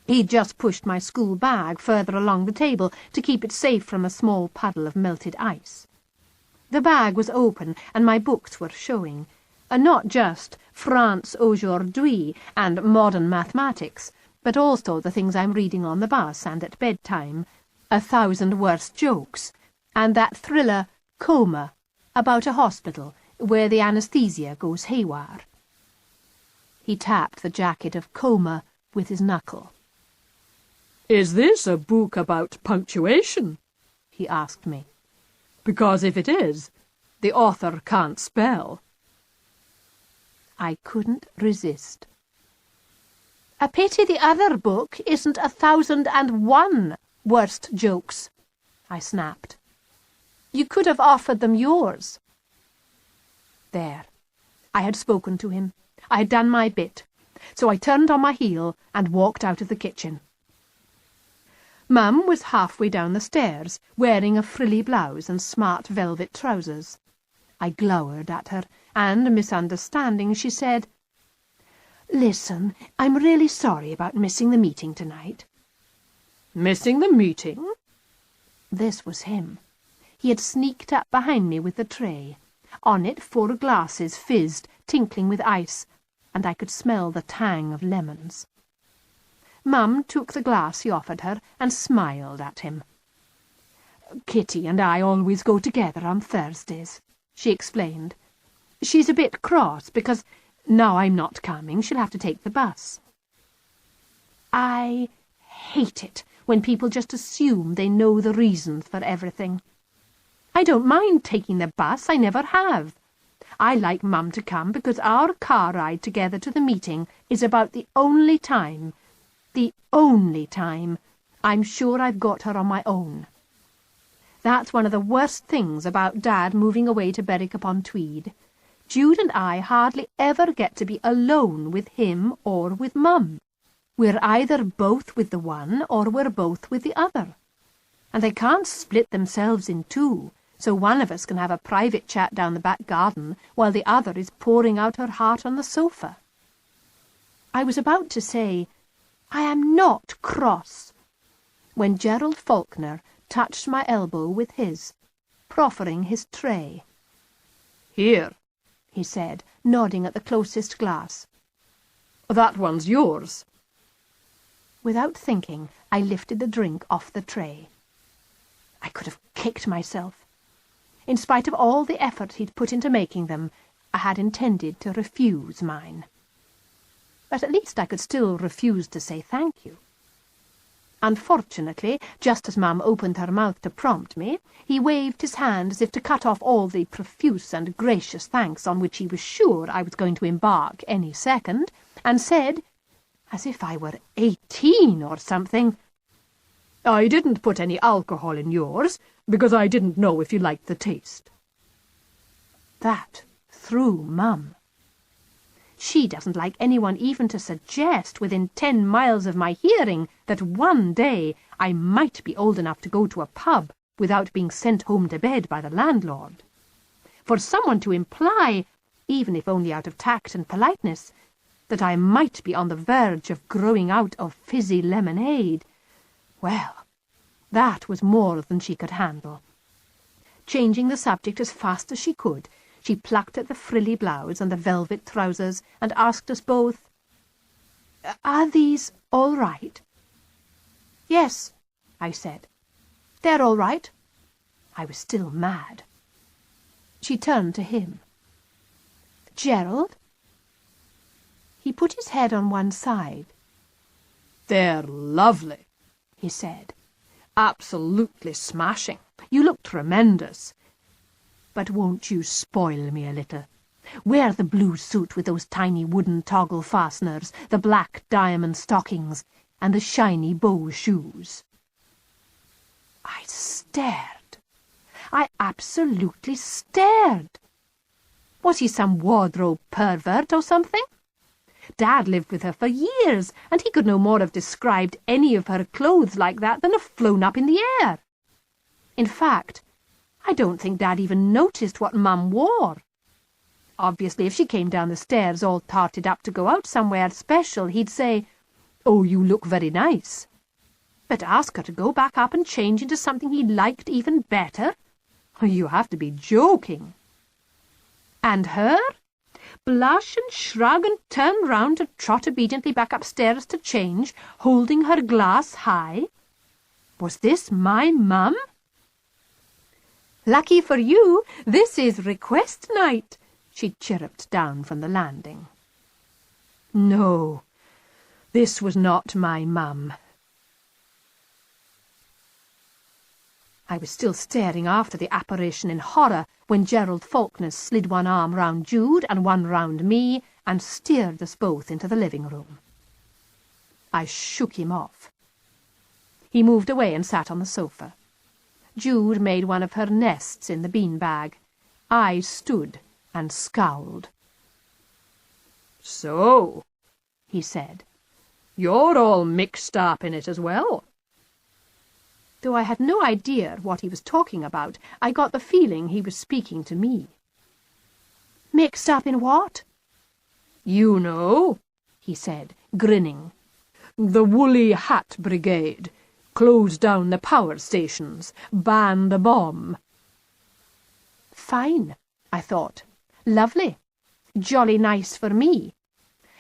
[SPEAKER 1] He'd just pushed my school bag further along the table to keep it safe from a small puddle of melted ice. The bag was open, and my books were showing. Not just France aujourd'hui and modern mathematics, but also the things I'm reading on the bus and at bedtime, 1,000 Worst Jokes, and that thriller Coma, about a hospital where the anaesthesia goes haywire. He tapped the jacket of Coma with his knuckle.
[SPEAKER 2] "Is this a book about punctuation?"
[SPEAKER 1] he asked me.
[SPEAKER 2] "Because if it is, the author can't spell."
[SPEAKER 1] I couldn't resist.
[SPEAKER 3] A pity the other book isn't 1,001 Worst Jokes,
[SPEAKER 1] I snapped.
[SPEAKER 3] You could have offered them yours.
[SPEAKER 1] There. I had spoken to him. I had done my bit. So I turned on my heel and walked out of the kitchen. Mum was halfway down the stairs, wearing a frilly blouse and smart velvet trousers. I glowered at her, and, misunderstanding, she said, "Listen, I'm really sorry about missing the meeting tonight."
[SPEAKER 2] "Missing the meeting?"
[SPEAKER 1] This was him. He had sneaked up behind me with the tray. On it 4 glasses fizzed, tinkling with ice, and I could smell the tang of lemons. Mum took the glass he offered her and smiled at him. "Kitty and I always go together on Thursdays," she explained. "She's a bit cross because, now I'm not coming, she'll have to take the bus." I hate it when people just assume they know the reasons for everything. I don't mind taking the bus, I never have. I like Mum to come because our car ride together to the meeting is about the only time I'm sure I've got her on my own. That's one of the worst things about Dad moving away to Berwick-upon-Tweed. Jude and I hardly ever get to be alone with him or with Mum. We're either both with the one or we're both with the other. And they can't split themselves in two, so one of us can have a private chat down the back garden while the other is pouring out her heart on the sofa. I was about to say, "I am not cross," when Gerald Falkner touched my elbow with his, proffering his tray.
[SPEAKER 2] "Here,"
[SPEAKER 1] he said, nodding at the closest glass.
[SPEAKER 2] "That one's yours."
[SPEAKER 1] Without thinking, I lifted the drink off the tray. I could have kicked myself. In spite of all the effort he'd put into making them, I had intended to refuse mine. But at least I could still refuse to say thank you. Unfortunately, just as Mum opened her mouth to prompt me, he waved his hand as if to cut off all the profuse and gracious thanks on which he was sure I was going to embark any second, and said, as if I were 18 or something,
[SPEAKER 2] "I didn't put any alcohol in yours, because I didn't know if you liked the taste."
[SPEAKER 1] That threw Mum. She doesn't like anyone even to suggest within 10 miles of my hearing that one day I might be old enough to go to a pub without being sent home to bed by the landlord. For someone to imply, even if only out of tact and politeness, that I might be on the verge of growing out of fizzy lemonade, well, that was more than she could handle. Changing the subject as fast as she could, she plucked at the frilly blouse and the velvet trousers and asked us both, "Are these all right?" "Yes," I said. "They're all right." I was still mad. She turned to him. "Gerald?" He put his head on one side.
[SPEAKER 2] "They're lovely,"
[SPEAKER 1] he said.
[SPEAKER 2] "Absolutely smashing. You look tremendous.
[SPEAKER 1] But won't you spoil me a little? Wear the blue suit with those tiny wooden toggle fasteners, the black diamond stockings, and the shiny bow shoes." I stared. I absolutely stared. Was he some wardrobe pervert or something? Dad lived with her for years, and he could no more have described any of her clothes like that than have flown up in the air. In fact, I don't think Dad even noticed what Mum wore. Obviously, if she came down the stairs all tarted up to go out somewhere special, he'd say,
[SPEAKER 2] Oh, you look very nice. But ask her to go back up and change into something he liked even better? You have to be joking. And her? Blush and shrug and turn round and trot obediently back upstairs to change, holding her glass high? Was this my mum? Lucky for you, this is request night, she chirruped down from the landing. No, this was not my mum. I was still staring after the apparition in horror when Gerald Falkner slid one arm round Jude and one round me and steered us both into the living room. I shook him off. He moved away and sat on the sofa. Jude made one of her nests in the bean-bag. I stood and scowled. "So," he said, "you're all mixed up in it as well." Though I had no idea what he was talking about, I got the feeling he was speaking to me. "Mixed up in what?" "You know," he said, grinning. "The Woolly Hat Brigade. Close down the power stations. Ban the bomb." Fine, I thought. Lovely. Jolly nice for me.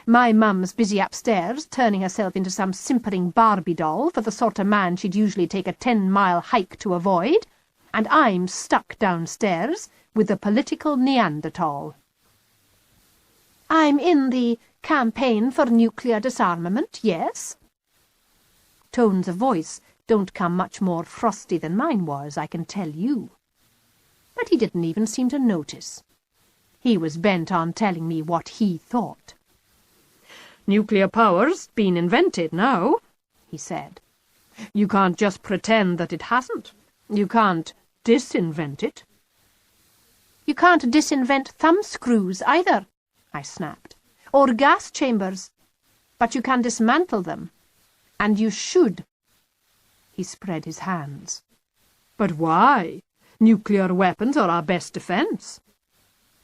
[SPEAKER 2] My mum's busy upstairs, turning herself into some simpering Barbie doll for the sort of man she'd usually take a 10-mile hike to avoid, and I'm stuck downstairs with the political Neanderthal. I'm in the campaign for nuclear disarmament, yes? Tones of voice don't come much more frosty than mine was, I can tell you. But he didn't even seem to notice. He was bent on telling me what he thought. "Nuclear power's been invented now," he said. "You can't just pretend that it hasn't. You can't disinvent it." "You can't disinvent thumbscrews either," I snapped, "or gas chambers. But you can dismantle them. And you should." He spread his hands. "But why? Nuclear weapons are our best defence."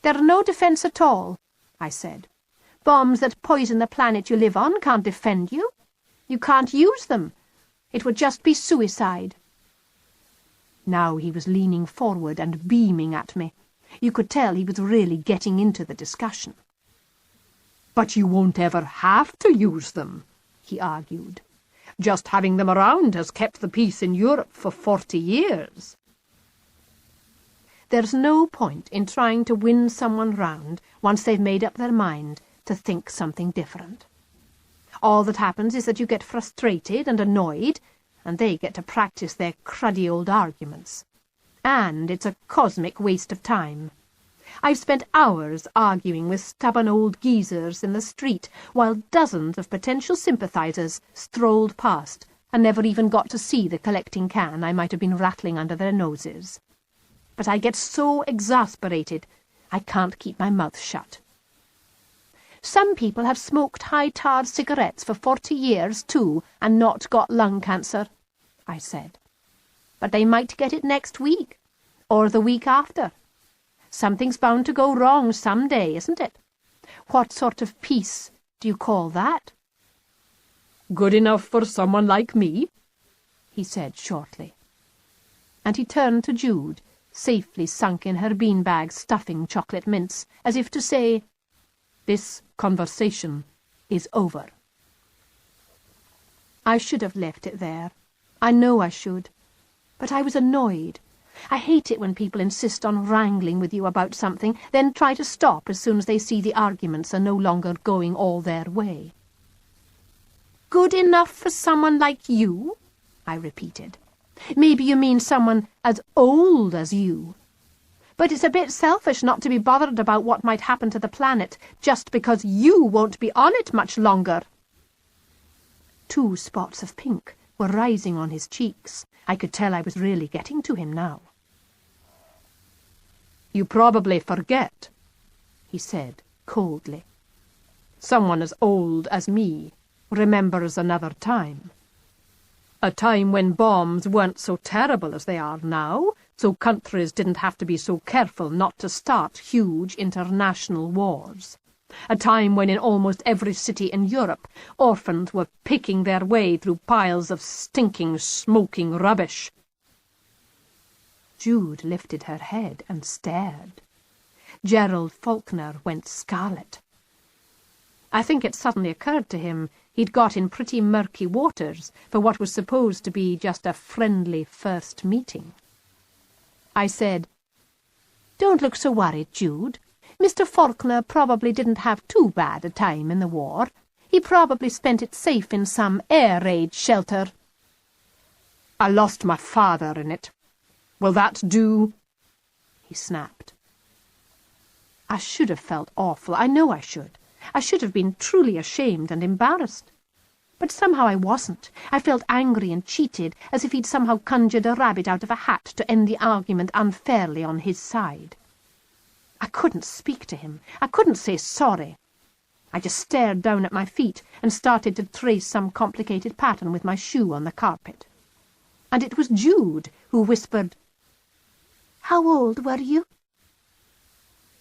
[SPEAKER 2] "They're no defence at all," I said. "Bombs that poison the planet you live on can't defend you. You can't use them. It would just be suicide." Now he was leaning forward and beaming at me. You could tell he was really getting into the discussion. "But you won't ever have to use them," he argued. "Just having them around has kept the peace in Europe for 40 years. There's no point in trying to win someone round once they've made up their mind to think something different. All that happens is that you get frustrated and annoyed, and they get to practice their cruddy old arguments. And it's a cosmic waste of time. I've spent hours arguing with stubborn old geezers in the street, while dozens of potential sympathizers strolled past and never even got to see the collecting can I might have been rattling under their noses. But I get so exasperated, I can't keep my mouth shut. Some people have smoked high-tar cigarettes for 40 years, too, and not got lung cancer, I said. But they might get it next week, or the week after. Something's bound to go wrong some day, isn't it? What sort of peace do you call that? "Good enough for someone like me," he said shortly. And he turned to Jude, safely sunk in her beanbag stuffing chocolate mints, as if to say, "This conversation is over." I should have left it there. I know I should. But I was annoyed. I hate it when people insist on wrangling with you about something, then try to stop as soon as they see the arguments are no longer going all their way. "Good enough for someone like you?" I repeated. "Maybe you mean someone as old as you. But it's a bit selfish not to be bothered about what might happen to the planet just because you won't be on it much longer." 2 spots of pink were rising on his cheeks. I could tell I was really getting to him now. "You probably forget," he said coldly. "Someone as old as me remembers another time. A time when bombs weren't so terrible as they are now, so countries didn't have to be so careful not to start huge international wars. A time when in almost every city in Europe orphans were picking their way through piles of stinking, smoking rubbish. Jude lifted her head and stared. Gerald Falkner went scarlet. I think it suddenly occurred to him he'd got in pretty murky waters for what was supposed to be just a friendly first meeting. I said, "Don't look so worried, Jude. Mr. Falkner probably didn't have too bad a time in the war. He probably spent it safe in some air raid shelter." "I lost my father in it. Will that do?" he snapped. I should have felt awful. I know I should. I should have been truly ashamed and embarrassed. But somehow I wasn't. I felt angry and cheated, as if he'd somehow conjured a rabbit out of a hat to end the argument unfairly on his side. I couldn't speak to him. I couldn't say sorry. I just stared down at my feet and started to trace some complicated pattern with my shoe on the carpet. And it was Jude who whispered,
[SPEAKER 3] "How old were you?"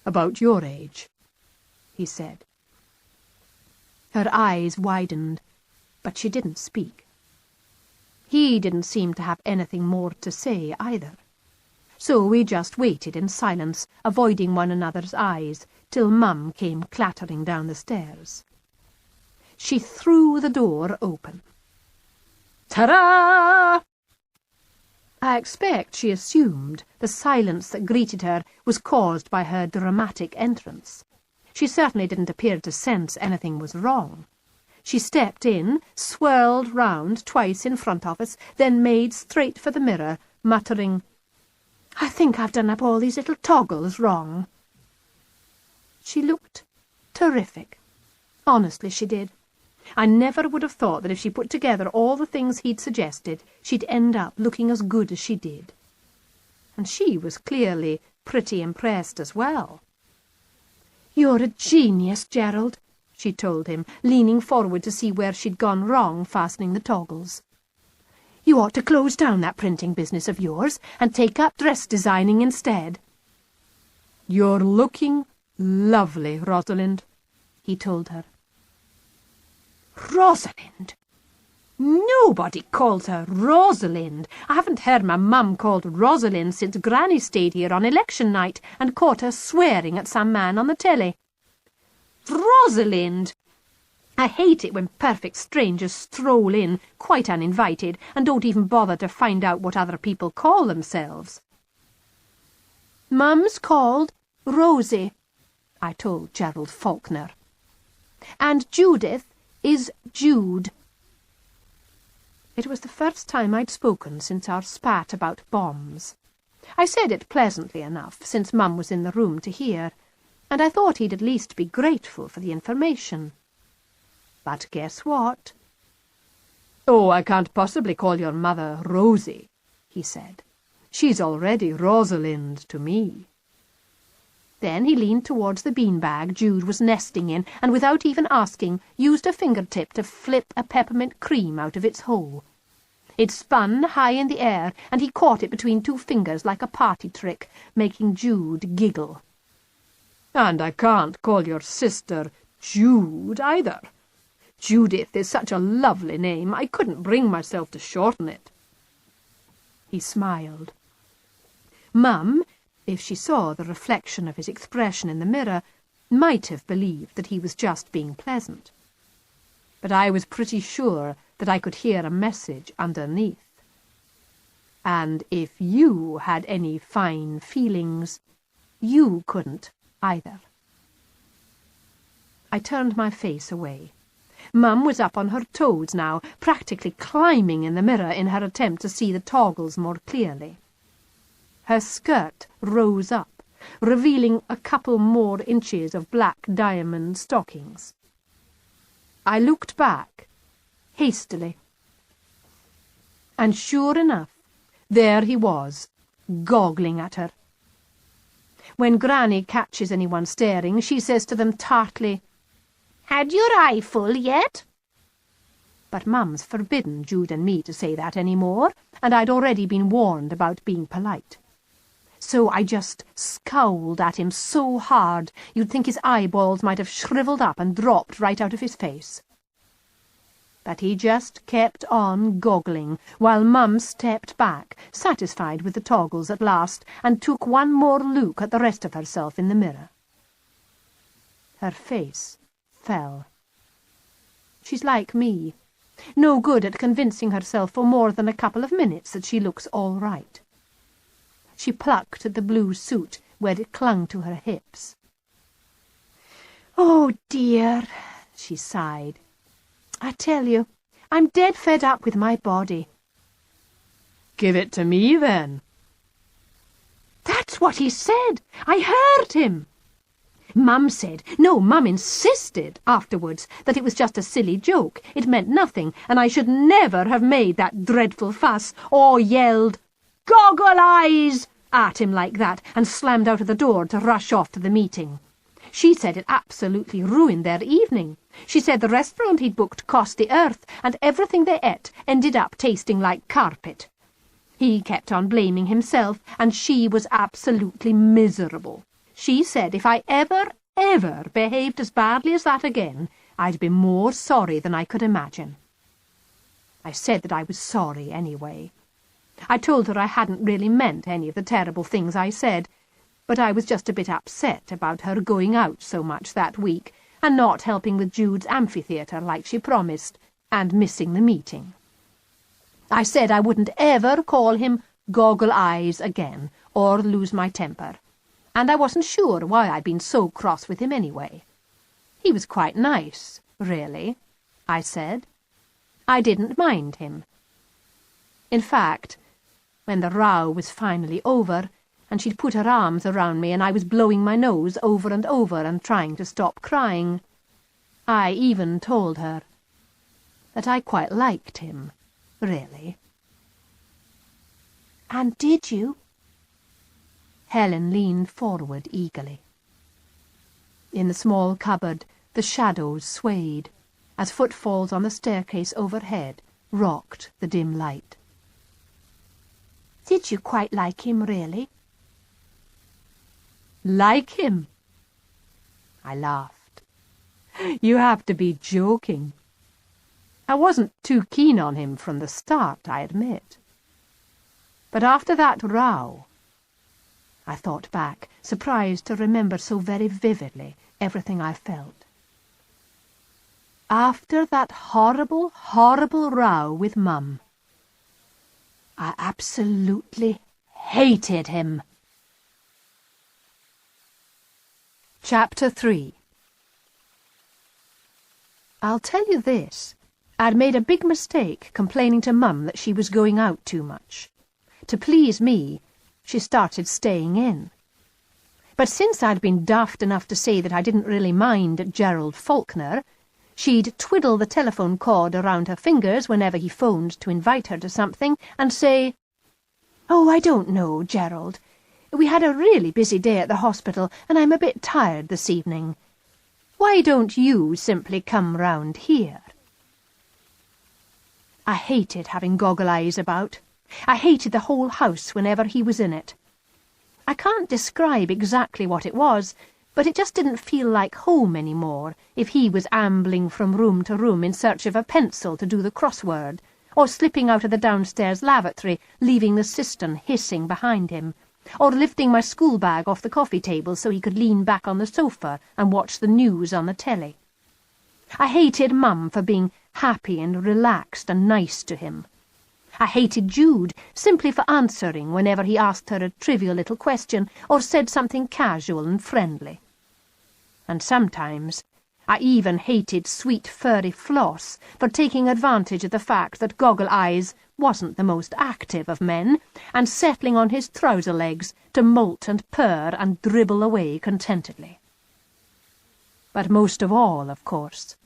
[SPEAKER 2] "About your age," he said. Her eyes widened, but she didn't speak. He didn't seem to have anything more to say either. So we just waited in silence, avoiding one another's eyes, till Mum came clattering down the stairs. She threw the door open. Ta-da! I expect she assumed the silence that greeted her was caused by her dramatic entrance. She certainly didn't appear to sense anything was wrong. She stepped in, swirled round twice in front of us, then made straight for the mirror, muttering, "I think I've done up all these little toggles wrong." She looked terrific. Honestly, she did. I never would have thought that if she put together all the things he'd suggested, she'd end up looking as good as she did. And she was clearly pretty impressed as well. "You're a genius, Gerald," she told him, leaning forward to see where she'd gone wrong fastening the toggles. "You ought to close down that printing business of yours and take up dress designing instead." "You're looking lovely, Rosalind," he told her. Rosalind? Nobody calls her Rosalind. I haven't heard my mum called Rosalind since Granny stayed here on election night and caught her swearing at some man on the telly. Rosalind! I hate it when perfect strangers stroll in, quite uninvited, and don't even bother to find out what other people call themselves. "Mum's called Rosie," I told Gerald Falkner. "And Judith is Jude." It was the first time I'd spoken since our spat about bombs. I said it pleasantly enough, since Mum was in the room to hear, and I thought he'd at least be grateful for the information. But guess what? "Oh, I can't possibly call your mother Rosie," he said. "She's already Rosalind to me." Then he leaned towards the beanbag Jude was nesting in, and without even asking, used a fingertip to flip a peppermint cream out of its hole. It spun high in the air, and he caught it between two fingers like a party trick, making Jude giggle. "And I can't call your sister Jude either. Judith is such a lovely name, I couldn't bring myself to shorten it." He smiled. Mum, if she saw the reflection of his expression in the mirror, might have believed that he was just being pleasant. But I was pretty sure that I could hear a message underneath. And if you had any fine feelings, you couldn't either. I turned my face away. Mum was up on her toes now, practically climbing in the mirror in her attempt to see the toggles more clearly. Her skirt rose up, revealing a couple more inches of black diamond stockings. I looked back, hastily, and sure enough, there he was, goggling at her. When Granny catches anyone staring, she says to them tartly, "Had your eye full yet?" But Mum's forbidden Jude and me to say that any more, and I'd already been warned about being polite. So I just scowled at him so hard you'd think his eyeballs might have shriveled up and dropped right out of his face. But he just kept on goggling, while Mum stepped back, satisfied with the toggles at last, and took one more look at the rest of herself in the mirror. Her face fell. She's like me, no good at convincing herself for more than a couple of minutes that she looks all right. She plucked at the blue suit where it clung to her hips. "Oh, dear," she sighed. "I tell you, I'm dead fed up with my body."
[SPEAKER 1] "Give it to me, then."
[SPEAKER 2] "That's what he said. I heard him." Mum insisted afterwards that it was just a silly joke. It meant nothing, and I should never have made that dreadful fuss or yelled, "Goggle-Eyes!" at him like that, and slammed out of the door to rush off to the meeting. She said it absolutely ruined their evening. She said the restaurant he'd booked cost the earth, and everything they ate ended up tasting like carpet. He kept on blaming himself, and she was absolutely miserable. She said if I ever behaved as badly as that again, I'd be more sorry than I could imagine. I said that I was sorry anyway. I told her I hadn't really meant any of the terrible things I said, but I was just a bit upset about her going out so much that week and not helping with Jude's amphitheatre like she promised, and missing the meeting. I said I wouldn't ever call him Goggle-Eyes again, or lose my temper, and I wasn't sure why I'd been so cross with him anyway. He was quite nice, really, I said. I didn't mind him. In fact, when the row was finally over, and she'd put her arms around me and I was blowing my nose over and over and trying to stop crying, I even told her that I quite liked him, really.
[SPEAKER 3] "And did you?"
[SPEAKER 2] Helen leaned forward eagerly. In the small cupboard, the shadows swayed, as footfalls on the staircase overhead rocked the dim light.
[SPEAKER 3] "Did you quite like him, really?"
[SPEAKER 1] "Like him?" I laughed. "You have to be joking. I wasn't too keen on him from the start, I admit. But after that row..." I thought back, surprised to remember so very vividly everything I felt. After that horrible, horrible row with Mum, I absolutely hated him. Chapter 3. I'll tell you this. I'd made a big mistake complaining to Mum that she was going out too much. To please me, she started staying in. But since I'd been daft enough to say that I didn't really mind Gerald Falkner, she'd twiddle the telephone cord around her fingers whenever he phoned to invite her to something, and say, "Oh, I don't know, Gerald. We had a really busy day at the hospital, and I'm a bit tired this evening. Why don't you simply come round here?" I hated having Goggle-Eyes about. I hated the whole house whenever he was in it. I can't describe exactly what it was, but it just didn't feel like home any more if he was ambling from room to room in search of a pencil to do the crossword, or slipping out of the downstairs lavatory, leaving the cistern hissing behind him, or lifting my school bag off the coffee table so he could lean back on the sofa and watch the news on the telly. I hated Mum for being happy and relaxed and nice to him. I hated Jude simply for answering whenever he asked her a trivial little question or said something casual and friendly. And sometimes I even hated sweet furry Floss for taking advantage of the fact that Goggle-Eyes wasn't the most active of men, and settling on his trouser legs to moult and purr and dribble away contentedly. But most of all, of course,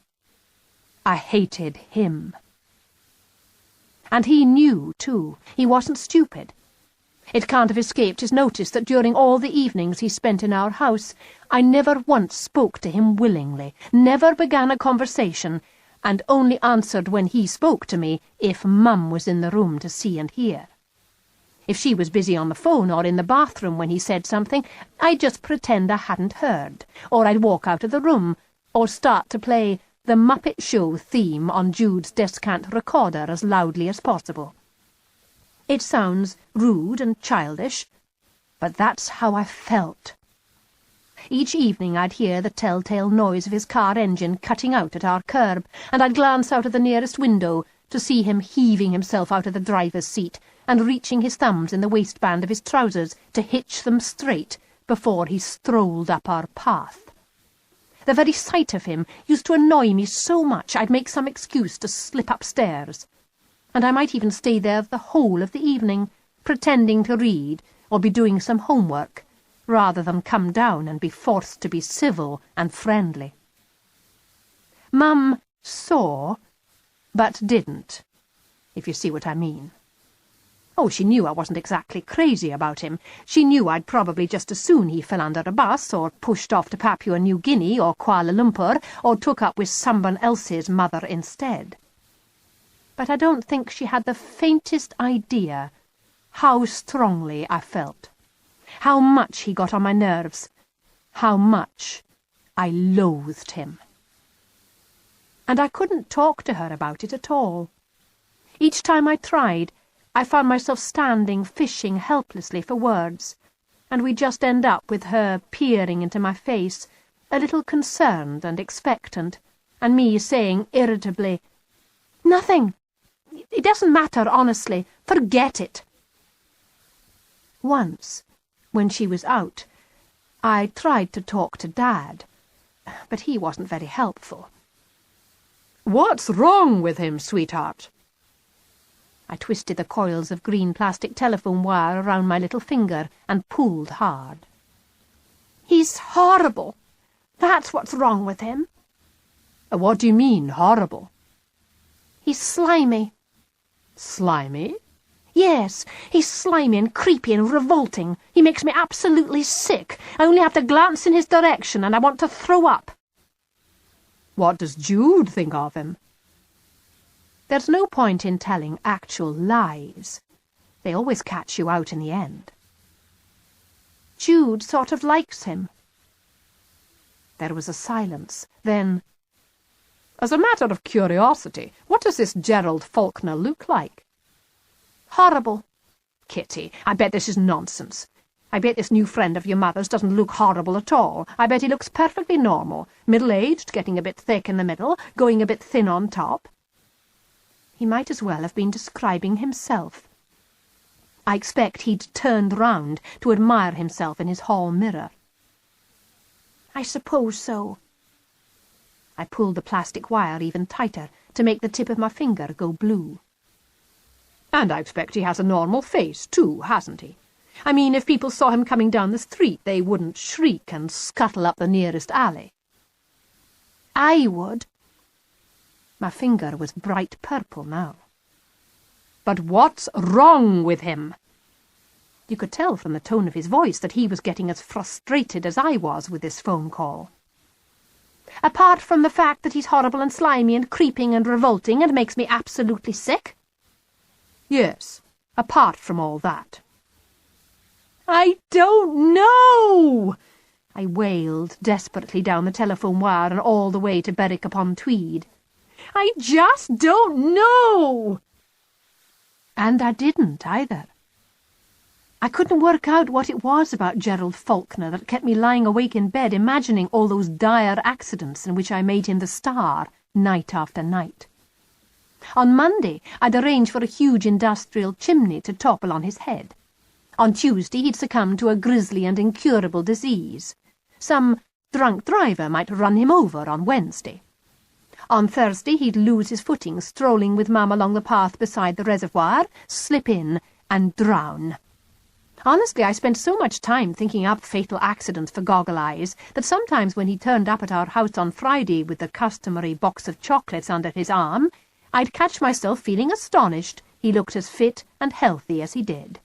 [SPEAKER 1] I hated him. And he knew, too. He wasn't stupid. It can't have escaped his notice that during all the evenings he spent in our house, I never once spoke to him willingly, never began a conversation, and only answered when he spoke to me if Mum was in the room to see and hear.
[SPEAKER 2] If she was busy on the phone or in the bathroom when he said something, I'd just pretend I hadn't heard, or I'd walk out of the room, or start to play the Muppet Show theme on Jude's descant recorder as loudly as possible. It sounds rude and childish, but that's how I felt. Each evening I'd hear the telltale noise of his car engine cutting out at our curb, and I'd glance out of the nearest window to see him heaving himself out of the driver's seat and reaching his thumbs in the waistband of his trousers to hitch them straight before he strolled up our path. The very sight of him used to annoy me so much I'd make some excuse to slip upstairs, and I might even stay there the whole of the evening, pretending to read or be doing some homework, rather than come down and be forced to be civil and friendly. Mum saw, but didn't, if you see what I mean. Oh, she knew I wasn't exactly crazy about him. She knew I'd probably just as soon he fell under a bus, or pushed off to Papua New Guinea or Kuala Lumpur, or took up with someone else's mother instead. But I don't think she had the faintest idea how strongly I felt, how much he got on my nerves, how much I loathed him. And I couldn't talk to her about it at all. Each time I tried, I found myself standing, fishing helplessly for words, and we'd just end up with her peering into my face, a little concerned and expectant, and me saying irritably, "Nothing. It doesn't matter, honestly. Forget it." Once, when she was out, I tried to talk to Dad, but he wasn't very helpful. "What's wrong with him, sweetheart?" I twisted the coils of green plastic telephone wire around my little finger and pulled hard. "He's horrible. That's what's wrong with him." "What do you mean, horrible?" "He's slimy." "Slimy?" "Yes, he's slimy and creepy and revolting. He makes me absolutely sick. I only have to glance in his direction and I want to throw up." "What does Jude think of him?" There's no point in telling actual lies. They always catch you out in the end. "Jude sort of likes him." There was a silence. Then, "As a matter of curiosity, what does this Gerald Falkner look like?" "Horrible." "Kitty, I bet this is nonsense. I bet this new friend of your mother's doesn't look horrible at all. I bet he looks perfectly normal, middle-aged, getting a bit thick in the middle, going a bit thin on top." He might as well have been describing himself. I expect he'd turned round to admire himself in his hall mirror. "I suppose so." I pulled the plastic wire even tighter to make the tip of my finger go blue. "And I expect he has a normal face, too, hasn't he? I mean, if people saw him coming down the street, they wouldn't shriek and scuttle up the nearest alley." "I would." My finger was bright purple now. "But what's wrong with him?" You could tell from the tone of his voice that he was getting as frustrated as I was with this phone call. "Apart from the fact that he's horrible and slimy and creeping and revolting and makes me absolutely sick?" "Yes, apart from all that." "I don't know!" I wailed desperately down the telephone wire and all the way to Berwick-upon-Tweed. "I just don't know!" And I didn't either. I couldn't work out what it was about Gerald Falkner that kept me lying awake in bed imagining all those dire accidents in which I made him the star night after night. On Monday, I'd arranged for a huge industrial chimney to topple on his head. On Tuesday, he'd succumb to a grisly and incurable disease. Some drunk driver might run him over on Wednesday. On Thursday, he'd lose his footing strolling with Mum along the path beside the reservoir, slip in, and drown. Honestly, I spent so much time thinking up fatal accidents for Goggle-Eyes that sometimes when he turned up at our house on Friday with the customary box of chocolates under his arm, I'd catch myself feeling astonished he looked as fit and healthy as he did.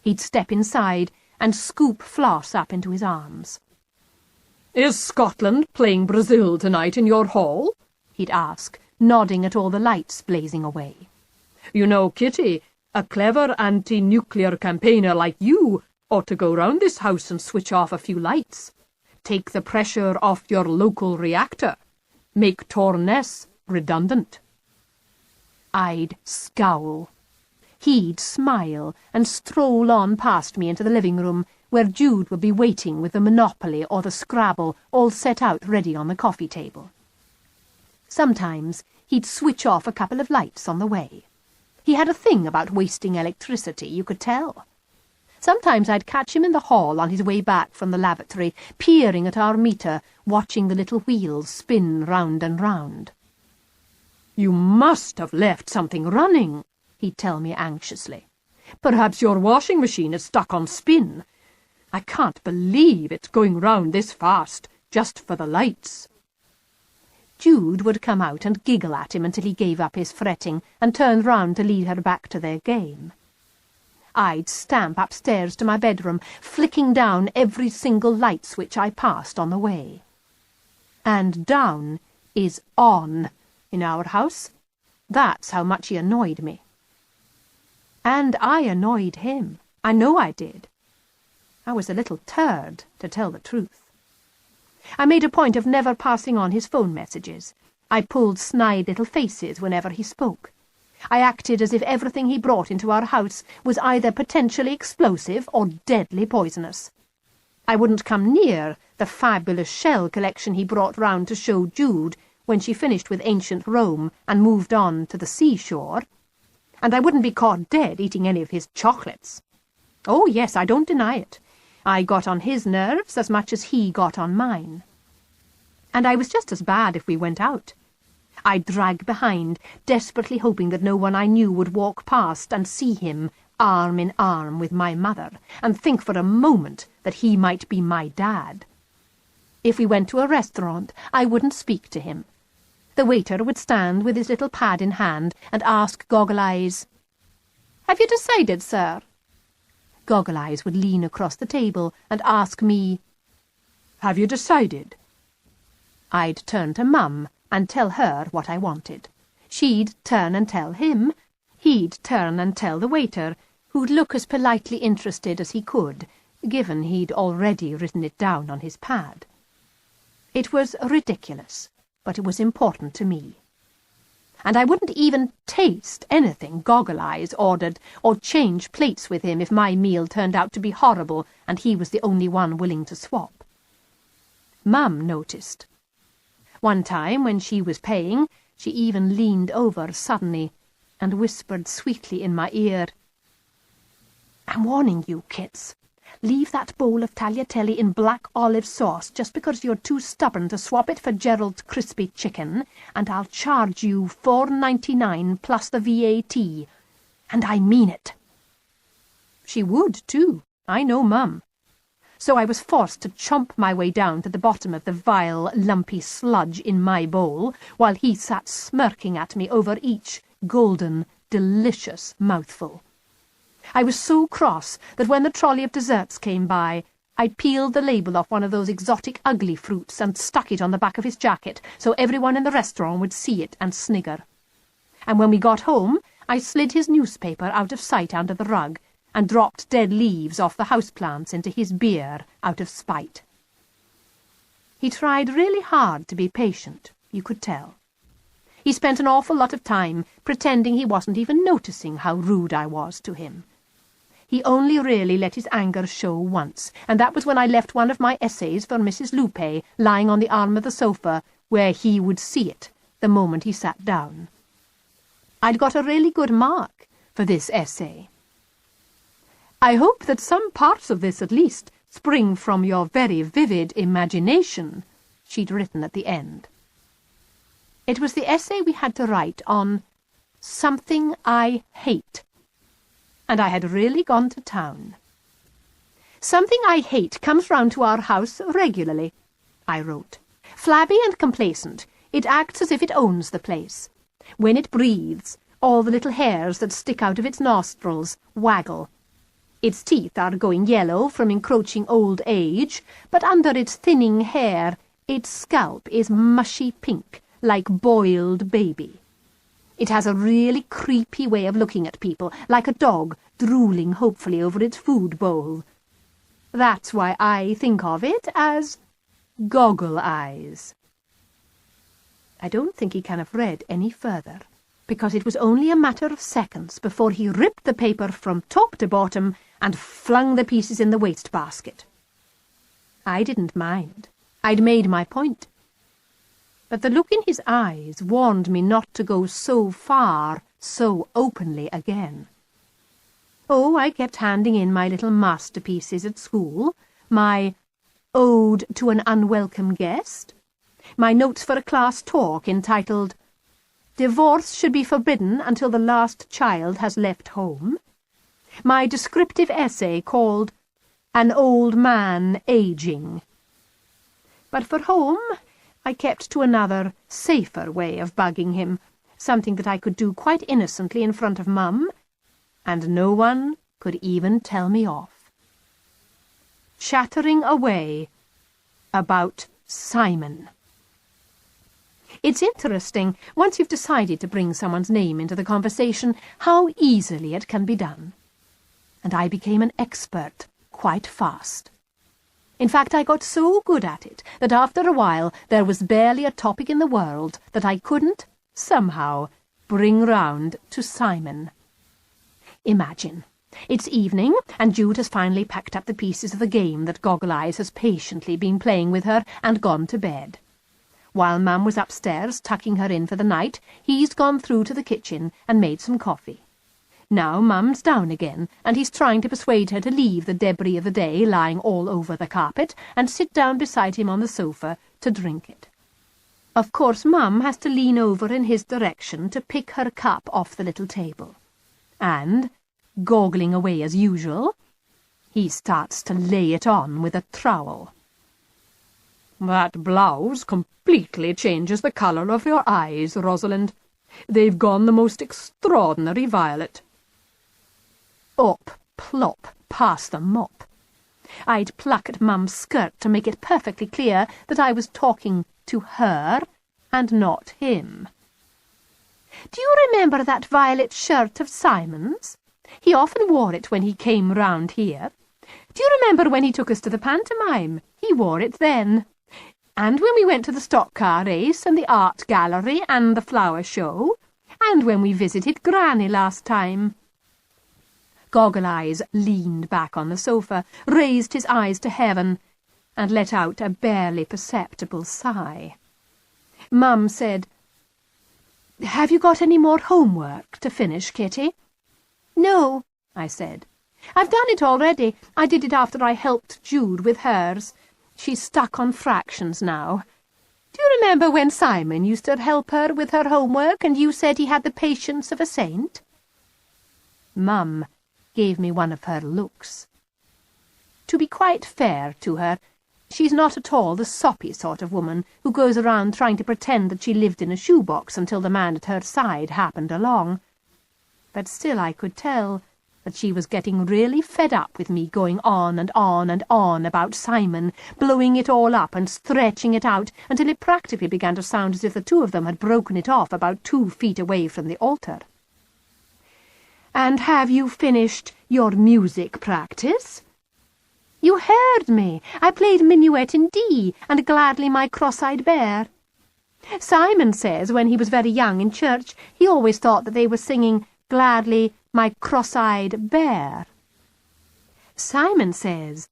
[SPEAKER 2] He'd step inside and scoop Floss up into his arms. "Is Scotland playing Brazil tonight in your hall?" he'd ask, nodding at all the lights blazing away. "You know, Kitty, A clever anti-nuclear campaigner like you ought to go round this house and switch off a few lights. Take the pressure off your local reactor. Make Torness redundant." I'd scowl. He'd smile and stroll on past me into the living room, where Jude would be waiting with the Monopoly or the Scrabble all set out ready on the coffee table. Sometimes he'd switch off a couple of lights on the way. He had a thing about wasting electricity, you could tell. Sometimes I'd catch him in the hall on his way back from the lavatory, peering at our meter, watching the little wheels spin round and round. "You must have left something running," he'd tell me anxiously. "Perhaps your washing machine is stuck on spin. I can't believe it's going round this fast, just for the lights." Jude would come out and giggle at him until he gave up his fretting and turned round to lead her back to their game. I'd stamp upstairs to my bedroom, flicking down every single light switch I passed on the way. And down is on in our house. That's how much he annoyed me. And I annoyed him. I know I did. I was a little turd, to tell the truth. I made a point of never passing on his phone messages. I pulled snide little faces whenever he spoke. I acted as if everything he brought into our house was either potentially explosive or deadly poisonous. I wouldn't come near the fabulous shell collection he brought round to show Jude when she finished with ancient Rome and moved on to the seashore. And I wouldn't be caught dead eating any of his chocolates. Oh, yes, I don't deny it. I got on his nerves as much as he got on mine. And I was just as bad if we went out. I'd drag behind, desperately hoping that no one I knew would walk past and see him arm in arm with my mother, and think for a moment that he might be my dad. If we went to a restaurant, I wouldn't speak to him. The waiter would stand with his little pad in hand and ask Goggle-Eyes, "Have you decided, sir?" Goggle-Eyes would lean across the table and ask me, "Have you decided?" I'd turn to Mum and tell her what I wanted. She'd turn and tell him. He'd turn and tell the waiter, who'd look as politely interested as he could, given he'd already written it down on his pad. It was ridiculous, but it was important to me. And I wouldn't even taste anything Goggle-Eyes ordered, or change plates with him if my meal turned out to be horrible and he was the only one willing to swap. Mum noticed. One time, when she was paying, she even leaned over suddenly and whispered sweetly in my ear, "I'm warning you, kits. Leave that bowl of tagliatelle in black olive sauce just because you're too stubborn to swap it for Gerald's crispy chicken, and I'll charge you $4.99 plus the VAT. And I mean it." She would, too. I know Mum. So I was forced to chomp my way down to the bottom of the vile, lumpy sludge in my bowl, while he sat smirking at me over each golden, delicious mouthful. I was so cross that when the trolley of desserts came by, I peeled the label off one of those exotic ugly fruits and stuck it on the back of his jacket so everyone in the restaurant would see it and snigger. And when we got home, I slid his newspaper out of sight under the rug and dropped dead leaves off the houseplants into his beer out of spite. He tried really hard to be patient, you could tell. He spent an awful lot of time pretending he wasn't even noticing how rude I was to him. He only really let his anger show once, and that was when I left one of my essays for Mrs. Lupe lying on the arm of the sofa, where he would see it the moment he sat down. I'd got a really good mark for this essay. "I hope that some parts of this, at least, spring from your very vivid imagination," she'd written at the end. It was the essay we had to write on Something I Hate, and I had really gone to town. "Something I hate comes round to our house regularly," I wrote. "Flabby and complacent, it acts as if it owns the place. When it breathes, all the little hairs that stick out of its nostrils waggle. Its teeth are going yellow from encroaching old age, but under its thinning hair, its scalp is mushy pink, like boiled baby. It has a really creepy way of looking at people, like a dog drooling hopefully over its food bowl. That's why I think of it as Goggle-Eyes." I don't think he can have read any further, because it was only a matter of seconds before he ripped the paper from top to bottom and flung the pieces in the wastebasket. I didn't mind. I'd made my point. But the look in his eyes warned me not to go so far, so openly again. Oh, I kept handing in my little masterpieces at school, my Ode to an Unwelcome Guest, my notes for a class talk entitled "Divorce should be forbidden until the last child has left home," my descriptive essay called "An Old Man Aging." But for home, I kept to another, safer way of bugging him, something that I could do quite innocently in front of Mum, and no one could even tell me off. Chattering away about Simon. It's interesting, once you've decided to bring someone's name into the conversation, how easily it can be done. And I became an expert quite fast. In fact, I got so good at it that after a while there was barely a topic in the world that I couldn't, somehow, bring round to Simon. Imagine. It's evening, and Jude has finally packed up the pieces of the game that Goggle-Eyes has patiently been playing with her and gone to bed. While Mum was upstairs tucking her in for the night, he's gone through to the kitchen and made some coffee. Now Mum's down again, and he's trying to persuade her to leave the debris of the day lying all over the carpet and sit down beside him on the sofa to drink it. Of course, Mum has to lean over in his direction to pick her cup off the little table. And, goggling away as usual, he starts to lay it on with a trowel. "That blouse completely changes the colour of your eyes, Rosalind. They've gone the most extraordinary violet." Up, plop, past the mop. I'd pluck at Mum's skirt to make it perfectly clear that I was talking to her and not him. "Do you remember that violet shirt of Simon's? He often wore it when he came round here. Do you remember when he took us to the pantomime? He wore it then. And when we went to the stock car race and the art gallery and the flower show, and when we visited Granny last time." Goggle-Eyes leaned back on the sofa, raised his eyes to heaven, and let out a barely perceptible sigh. Mum said, "Have you got any more homework to finish, Kitty?" "No," I said. "I've done it already. I did it after I helped Jude with hers. She's stuck on fractions now. Do you remember when Simon used to help her with her homework and you said he had the patience of a saint?" Mum gave me one of her looks. To be quite fair to her, she's not at all the soppy sort of woman who goes around trying to pretend that she lived in a shoebox until the man at her side happened along. But still I could tell that she was getting really fed up with me going on and on and on about Simon, blowing it all up and stretching it out until it practically began to sound as if the two of them had broken it off about 2 feet away from the altar. "And have you finished your music practice?" "You heard me. I played Minuet in D and Gladly My Cross-Eyed Bear. Simon says when he was very young in church he always thought that they were singing Gladly My Cross-Eyed Bear. Simon says...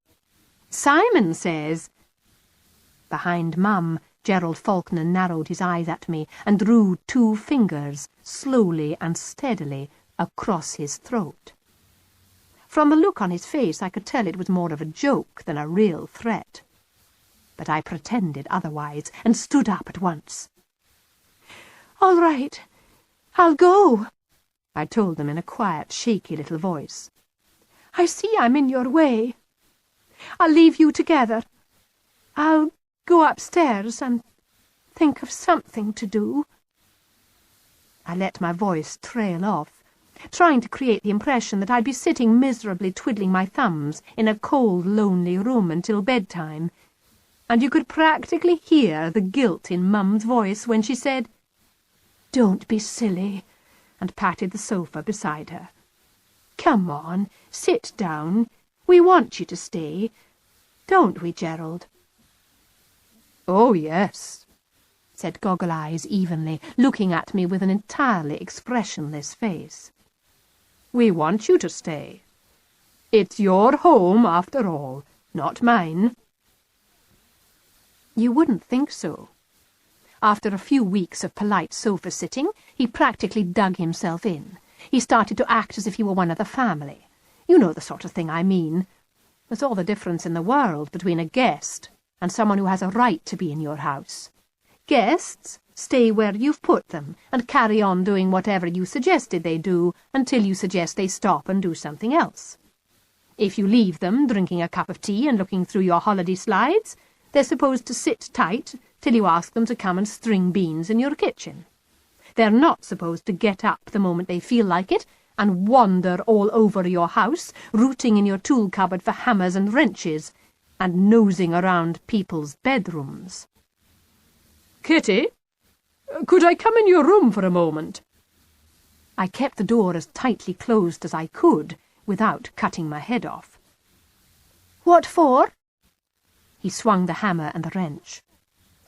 [SPEAKER 2] Behind Mum, Gerald Falkner narrowed his eyes at me and drew 2 fingers, slowly and steadily, across his throat. From the look on his face, I could tell it was more of a joke than a real threat. But I pretended otherwise and stood up at once. "All right, I'll go," I told them in a quiet, shaky little voice. "I see I'm in your way. I'll leave you together. I'll go upstairs and think of something to do." I let my voice trail off, trying to create the impression that I'd be sitting miserably twiddling my thumbs in a cold, lonely room until bedtime, and you could practically hear the guilt in Mum's voice when she said, "Don't be silly. and patted the sofa beside her. "Come on, sit down. We want you to stay. Don't we, Gerald?"
[SPEAKER 1] "Oh, yes,"
[SPEAKER 2] said Goggle-Eyes evenly, looking at me with an entirely expressionless face.
[SPEAKER 1] "We want you to stay. It's your home, after all, not mine."
[SPEAKER 2] You wouldn't think so. After a few weeks of polite sofa-sitting, he practically dug himself in. He started to act as if he were one of the family. You know the sort of thing I mean. There's all the difference in the world between a guest and someone who has a right to be in your house. Guests stay where you've put them and carry on doing whatever you suggested they do until you suggest they stop and do something else. If you leave them drinking a cup of tea and looking through your holiday slides, they're supposed to sit tight till you ask them to come and string beans in your kitchen. They're not supposed to get up the moment they feel like it and wander all over your house, rooting in your tool cupboard for hammers and wrenches, and nosing around people's bedrooms.
[SPEAKER 1] "Kitty, could I come in your room for a moment?"
[SPEAKER 2] I kept the door as tightly closed as I could without cutting my head off. "What for?" He swung the hammer and the wrench.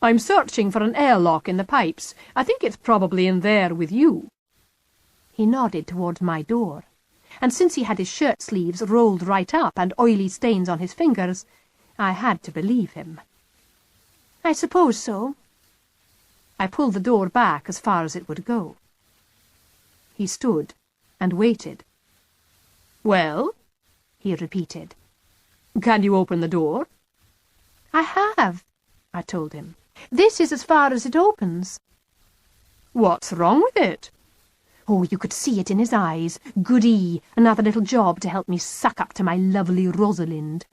[SPEAKER 1] "I'm searching for an airlock in the pipes. I think it's probably in there with you."
[SPEAKER 2] He nodded towards my door, and since he had his shirt sleeves rolled right up and oily stains on his fingers, I had to believe him. "I suppose so." I pulled the door back as far as it would go. He stood and waited.
[SPEAKER 1] "Well?"
[SPEAKER 2] he repeated.
[SPEAKER 1] "Can you open the door?"
[SPEAKER 2] "I have," I told him. "This is as far as it opens."
[SPEAKER 1] "What's wrong with it?"
[SPEAKER 2] Oh, you could see it in his eyes. Goody, another little job to help me suck up to my lovely Rosalind.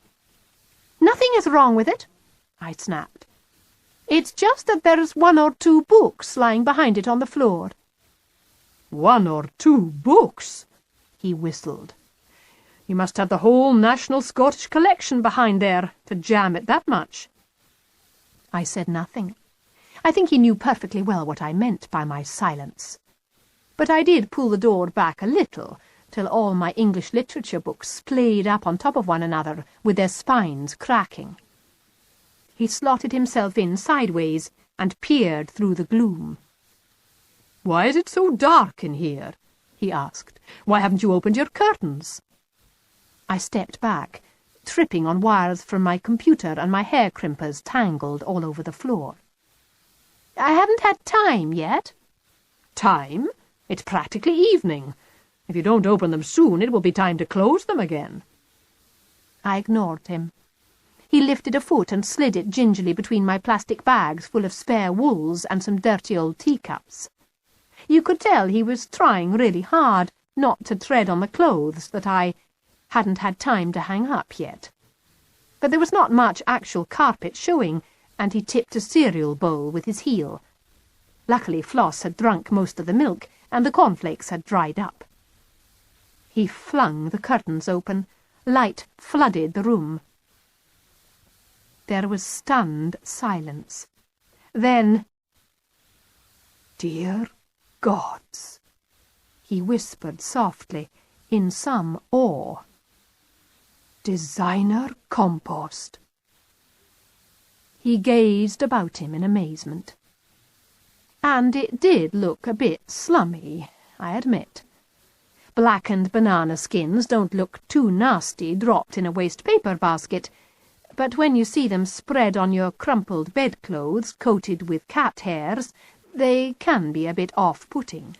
[SPEAKER 2] "Nothing is wrong with it," I snapped. "It's just that there's 1 or 2 books lying behind it on the floor."
[SPEAKER 1] 1 or 2 books? He whistled. "You must have the whole National Scottish collection behind there to jam it that much."
[SPEAKER 2] I said nothing. I think he knew perfectly well what I meant by my silence. But I did pull the door back a little, till all my English literature books splayed up on top of one another, with their spines cracking. He slotted himself in sideways and peered through the gloom.
[SPEAKER 1] "Why is it so dark in here?" he asked. "Why haven't you opened your curtains?"
[SPEAKER 2] I stepped back, tripping on wires from my computer and my hair crimpers tangled all over the floor. "I haven't had time yet."
[SPEAKER 1] "Time? It's practically evening. If you don't open them soon, it will be time to close them again."
[SPEAKER 2] I ignored him. He lifted a foot and slid it gingerly between my plastic bags full of spare wools and some dirty old teacups. You could tell he was trying really hard not to tread on the clothes that I hadn't had time to hang up yet. But there was not much actual carpet showing, and he tipped a cereal bowl with his heel. Luckily Floss had drunk most of the milk, and the cornflakes had dried up. He flung the curtains open. Light flooded the room. There was stunned silence. Then, "Dear gods," he whispered softly, in some awe. "Designer compost." He gazed about him in amazement. And it did look a bit slummy, I admit. Blackened banana skins don't look too nasty dropped in a waste paper basket, but when you see them spread on your crumpled bedclothes coated with cat hairs, they can be a bit off-putting.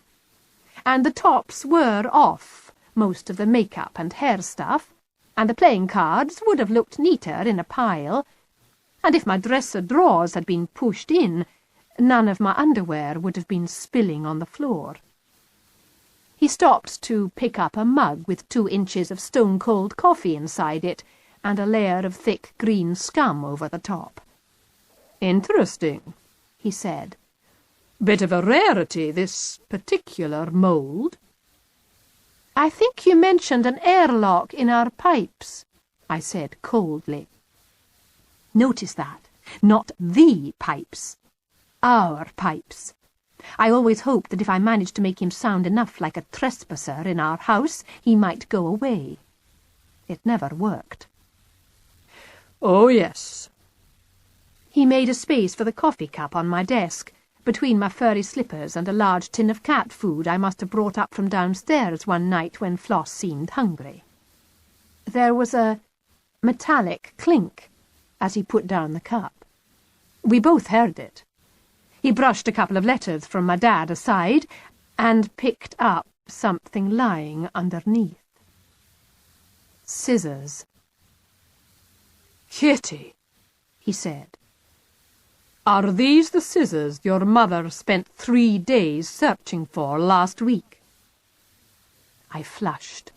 [SPEAKER 2] And the tops were off, most of the makeup and hair stuff, and the playing cards would have looked neater in a pile, and if my dresser drawers had been pushed in, none of my underwear would have been spilling on the floor. He stopped to pick up a mug with 2 inches of stone-cold coffee inside it, and a layer of thick green scum over the top.
[SPEAKER 1] "Interesting," he said. "Bit of a rarity, this particular mould."
[SPEAKER 2] "I think you mentioned an airlock in our pipes," I said coldly. Notice that. Not the pipes. Our pipes. I always hoped that if I managed to make him sound enough like a trespasser in our house, he might go away. It never worked.
[SPEAKER 1] "Oh, yes."
[SPEAKER 2] He made a space for the coffee cup on my desk, between my furry slippers and a large tin of cat food I must have brought up from downstairs one night when Floss seemed hungry. There was a metallic clink as he put down the cup. We both heard it. He brushed a couple of letters from my dad aside and picked up something lying underneath. Scissors.
[SPEAKER 1] "Kitty,"
[SPEAKER 2] he said.
[SPEAKER 1] "Are these the scissors your mother spent 3 days searching for last week?"
[SPEAKER 2] I flushed.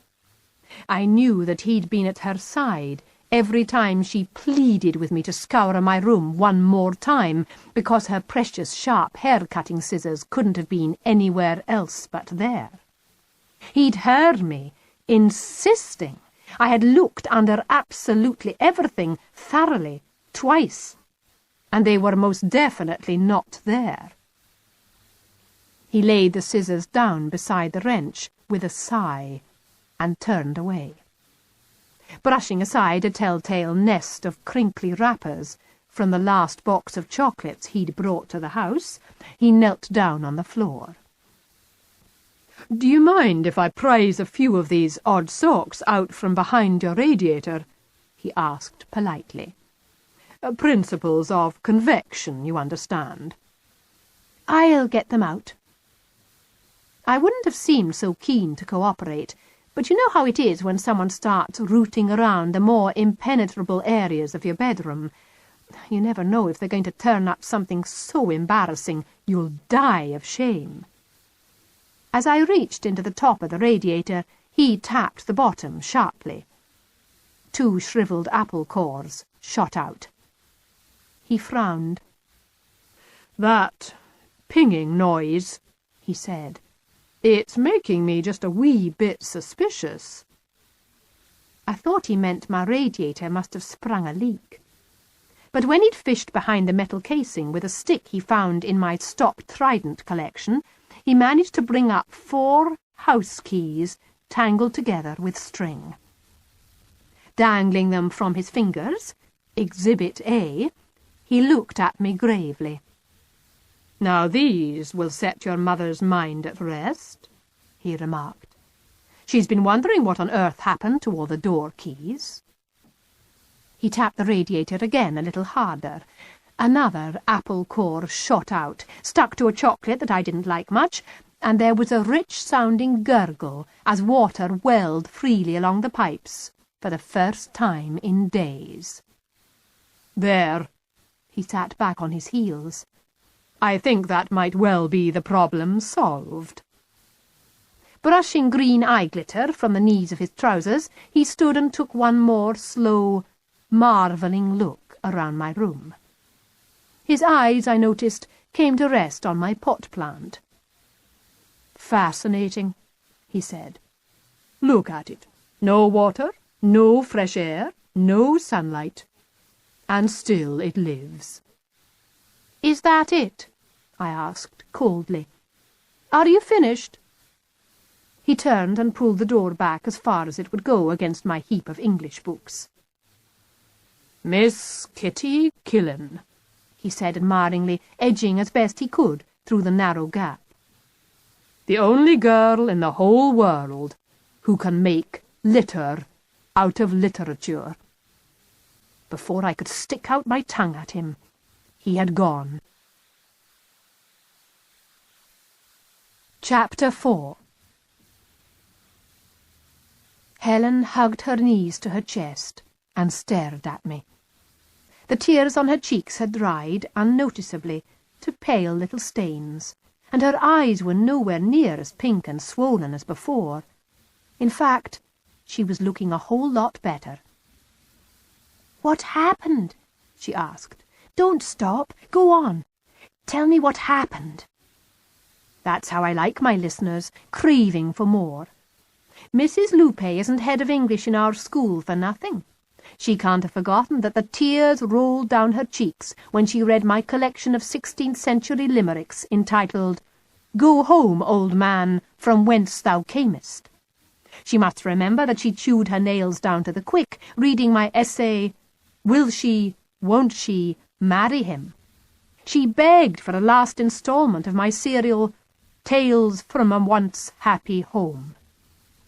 [SPEAKER 2] I knew that he'd been at her side every time she pleaded with me to scour my room one more time, because her precious sharp hair-cutting scissors couldn't have been anywhere else but there. He'd heard me insisting I had looked under absolutely everything thoroughly, twice, and they were most definitely not there. He laid the scissors down beside the wrench with a sigh and turned away. Brushing aside a telltale nest of crinkly wrappers from the last box of chocolates he'd brought to the house, he knelt down on the floor.
[SPEAKER 1] "Do you mind if I prise a few of these odd socks out from behind your radiator?" he asked politely. "Principles of convection, you understand."
[SPEAKER 2] "I'll get them out." I wouldn't have seemed so keen to cooperate, but you know how it is when someone starts rooting around the more impenetrable areas of your bedroom. You never know if they're going to turn up something so embarrassing you'll die of shame. As I reached into the top of the radiator, he tapped the bottom sharply. 2 shriveled apple cores shot out. He frowned.
[SPEAKER 1] "That pinging noise," he said. "It's making me just a wee bit suspicious."
[SPEAKER 2] I thought he meant my radiator must have sprung a leak. But when he'd fished behind the metal casing with a stick he found in my stop trident collection, he managed to bring up 4 house keys tangled together with string. Dangling them from his fingers, Exhibit A, he looked at me gravely.
[SPEAKER 1] "Now these will set your mother's mind at rest," he remarked.
[SPEAKER 2] "She's been wondering what on earth happened to all the door keys." He tapped the radiator again a little harder. Another apple core shot out, stuck to a chocolate that I didn't like much, and there was a rich-sounding gurgle as water welled freely along the pipes for the first time in days.
[SPEAKER 1] "There."
[SPEAKER 2] He sat back on his heels.
[SPEAKER 1] "I think that might well be the problem solved."
[SPEAKER 2] Brushing green eye glitter from the knees of his trousers, he stood and took one more slow, marvelling look around my room. His eyes, I noticed, came to rest on my pot plant.
[SPEAKER 1] "Fascinating," he said. "Look at it. No water, no fresh air, no sunlight. And still it lives."
[SPEAKER 2] "Is that it?" I asked coldly. "Are you finished?" He turned and pulled the door back as far as it would go against my heap of English books.
[SPEAKER 1] "Miss Kitty Killin,"
[SPEAKER 2] he said admiringly, edging as best he could through the narrow gap.
[SPEAKER 1] "The only girl in the whole world who can make litter out of literature." Before I could stick out my tongue at him, he had gone. Chapter 4. Helen hugged her knees to her chest and stared at me. The tears on her cheeks had dried unnoticeably to pale little stains, and her eyes were nowhere near as pink and swollen as before. In fact, she was looking a whole lot better. "What happened?" she asked. "Don't stop. Go on. Tell me what happened." That's how I like my listeners, craving for more. Mrs. Lupe isn't head of English in our school for nothing. She can't have forgotten that the tears rolled down her cheeks when she read my collection of 16th-century limericks entitled
[SPEAKER 2] Go home, old man, from whence thou camest. She must remember that she chewed her nails down to the quick, reading my essay, Will she, won't she, marry him? She begged for a last instalment of my serial, Tales from a Once Happy Home.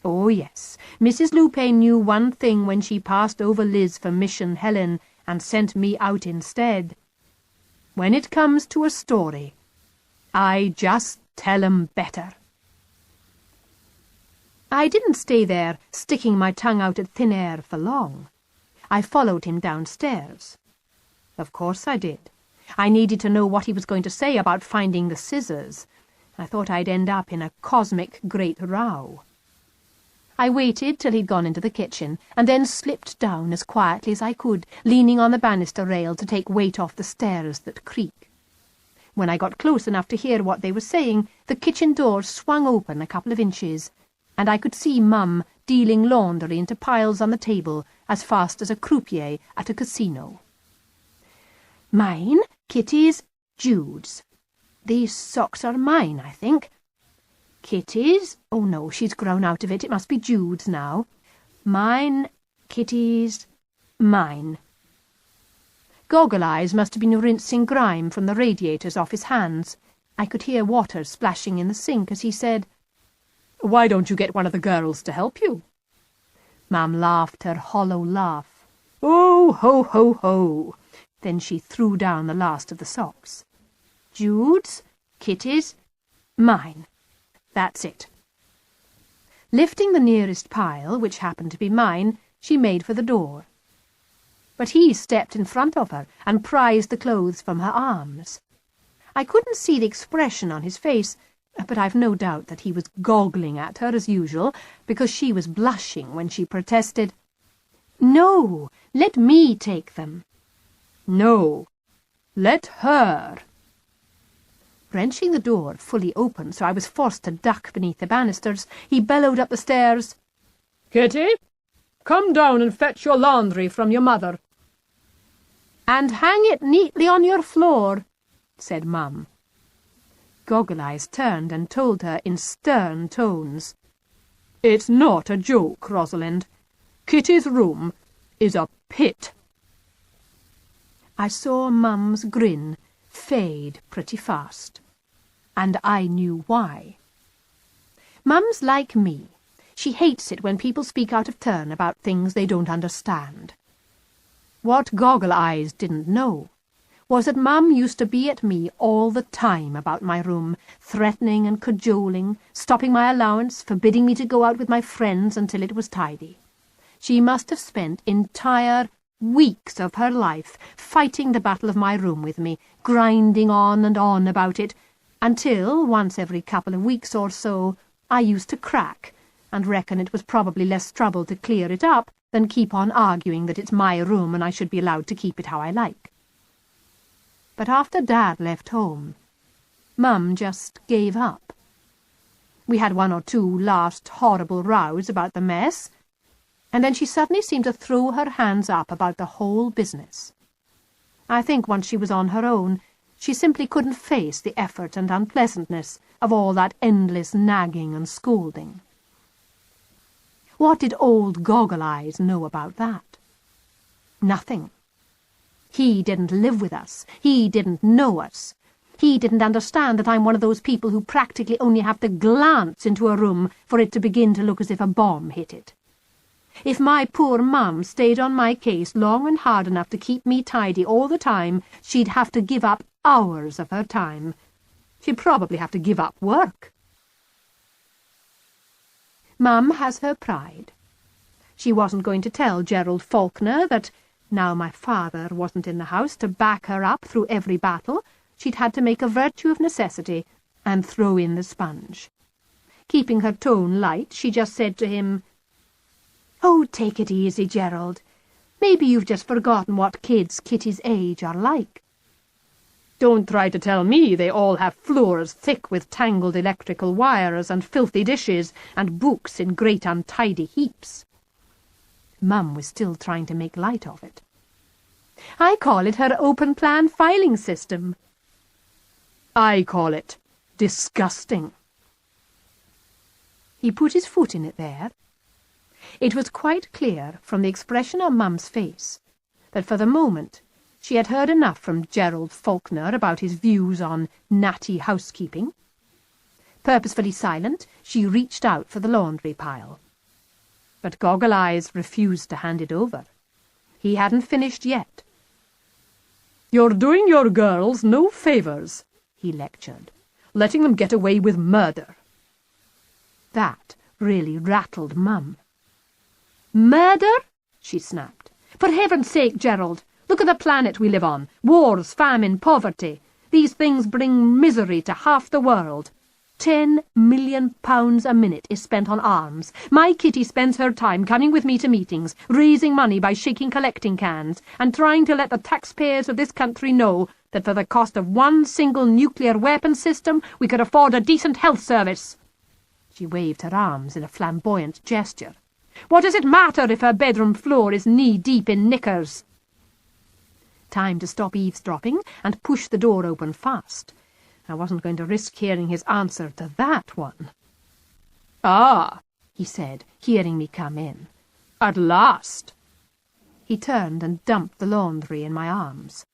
[SPEAKER 2] Oh, yes, Mrs. Lupe knew one thing when she passed over Liz for Mission Helen and sent me out instead. When it comes to a story, I just tell 'em better. I didn't stay there, sticking my tongue out at thin air for long. I followed him downstairs. Of course I did. I needed to know what he was going to say about finding the scissors. I thought I'd end up in a cosmic great row. I waited till he'd gone into the kitchen, and then slipped down as quietly as I could, leaning on the banister rail to take weight off the stairs that creak. When I got close enough to hear what they were saying, the kitchen door swung open a couple of inches, and I could see Mum dealing laundry into piles on the table as fast as a croupier at a casino. Mine, Kitty's, Jude's. These socks are mine, I think. Kitty's? Oh no, she's grown out of it. It must be Jude's now. Mine, Kitty's, mine. Goggle-Eyes must have been rinsing grime from the radiators off his hands. I could hear water splashing in the sink as he said, Why don't you get one of the girls to help you? Mum laughed her hollow laugh. Oh, ho, ho, ho. Then she threw down the last of the socks. Jude's, Kitty's, mine. That's it. Lifting the nearest pile, which happened to be mine, she made for the door. But he stepped in front of her and prized the clothes from her arms. I couldn't see the expression on his face, but I've no doubt that he was goggling at her as usual, because she was blushing when she protested, No, let me take them. No, let her. Wrenching the door fully open so I was forced to duck beneath the banisters, he bellowed up the stairs, Kitty, come down and fetch your laundry from your mother. And hang it neatly on your floor, said Mum. Goggle-Eyes turned and told her in stern tones, It's not a joke, Rosalind. Kitty's room is a pit. I saw Mum's grin fade pretty fast, and I knew why. Mum's like me. She hates it when people speak out of turn about things they don't understand. What Goggle-Eyes didn't know was that Mum used to be at me all the time about my room, threatening and cajoling, stopping my allowance, forbidding me to go out with my friends until it was tidy. She must have spent entire weeks of her life fighting the battle of my room with me, grinding on and on about it, until, once every couple of weeks or so, I used to crack, and reckon it was probably less trouble to clear it up than keep on arguing that it's my room and I should be allowed to keep it how I like. But after Dad left home, Mum just gave up. We had one or two last horrible rows about the mess, and then she suddenly seemed to throw her hands up about the whole business. I think once she was on her own, she simply couldn't face the effort and unpleasantness of all that endless nagging and scolding. What did old Goggle-Eyes know about that? Nothing. He didn't live with us. He didn't know us. He didn't understand that I'm one of those people who practically only have to glance into a room for it to begin to look as if a bomb hit it. If my poor Mum stayed on my case long and hard enough to keep me tidy all the time, she'd have to give up hours of her time. She'd probably have to give up work. Mum has her pride. She wasn't going to tell Gerald Falkner that, now my father wasn't in the house to back her up through every battle, she'd had to make a virtue of necessity and throw in the sponge. Keeping her tone light, she just said to him, "Oh, take it easy, Gerald. Maybe you've just forgotten what kids Kitty's age are like. Don't try to tell me they all have floors thick with tangled electrical wires and filthy dishes and books in great untidy heaps." Mum was still trying to make light of it. "I call it her open-plan filing system." "I call it Disgusting." He put his foot in it there. It was quite clear from the expression on Mum's face that for the moment she had heard enough from Gerald Falkner about his views on natty housekeeping. Purposefully silent, she reached out for the laundry pile. But Goggle-Eyes refused to hand it over. He hadn't finished yet. "You're doing your girls no favours," he lectured, "letting them get away with murder." That really rattled Mum.
[SPEAKER 1] "Murder?" she snapped. "For heaven's sake, Gerald, look at the planet we live on. Wars, famine, poverty. These things bring misery to half the world. £10 million a minute is spent on arms. My Kitty spends her time coming with me to meetings, raising money by shaking collecting cans, and trying to let the taxpayers of this country know that for the cost of one single nuclear weapon system we could afford a decent health service." She waved her arms in a flamboyant gesture. "What does it matter if her bedroom floor is knee-deep in knickers?" Time to stop eavesdropping and push the door open fast. I wasn't going to risk hearing his answer to that one. "Ah," he said, hearing me come in. "At last." He turned and dumped the laundry in my arms.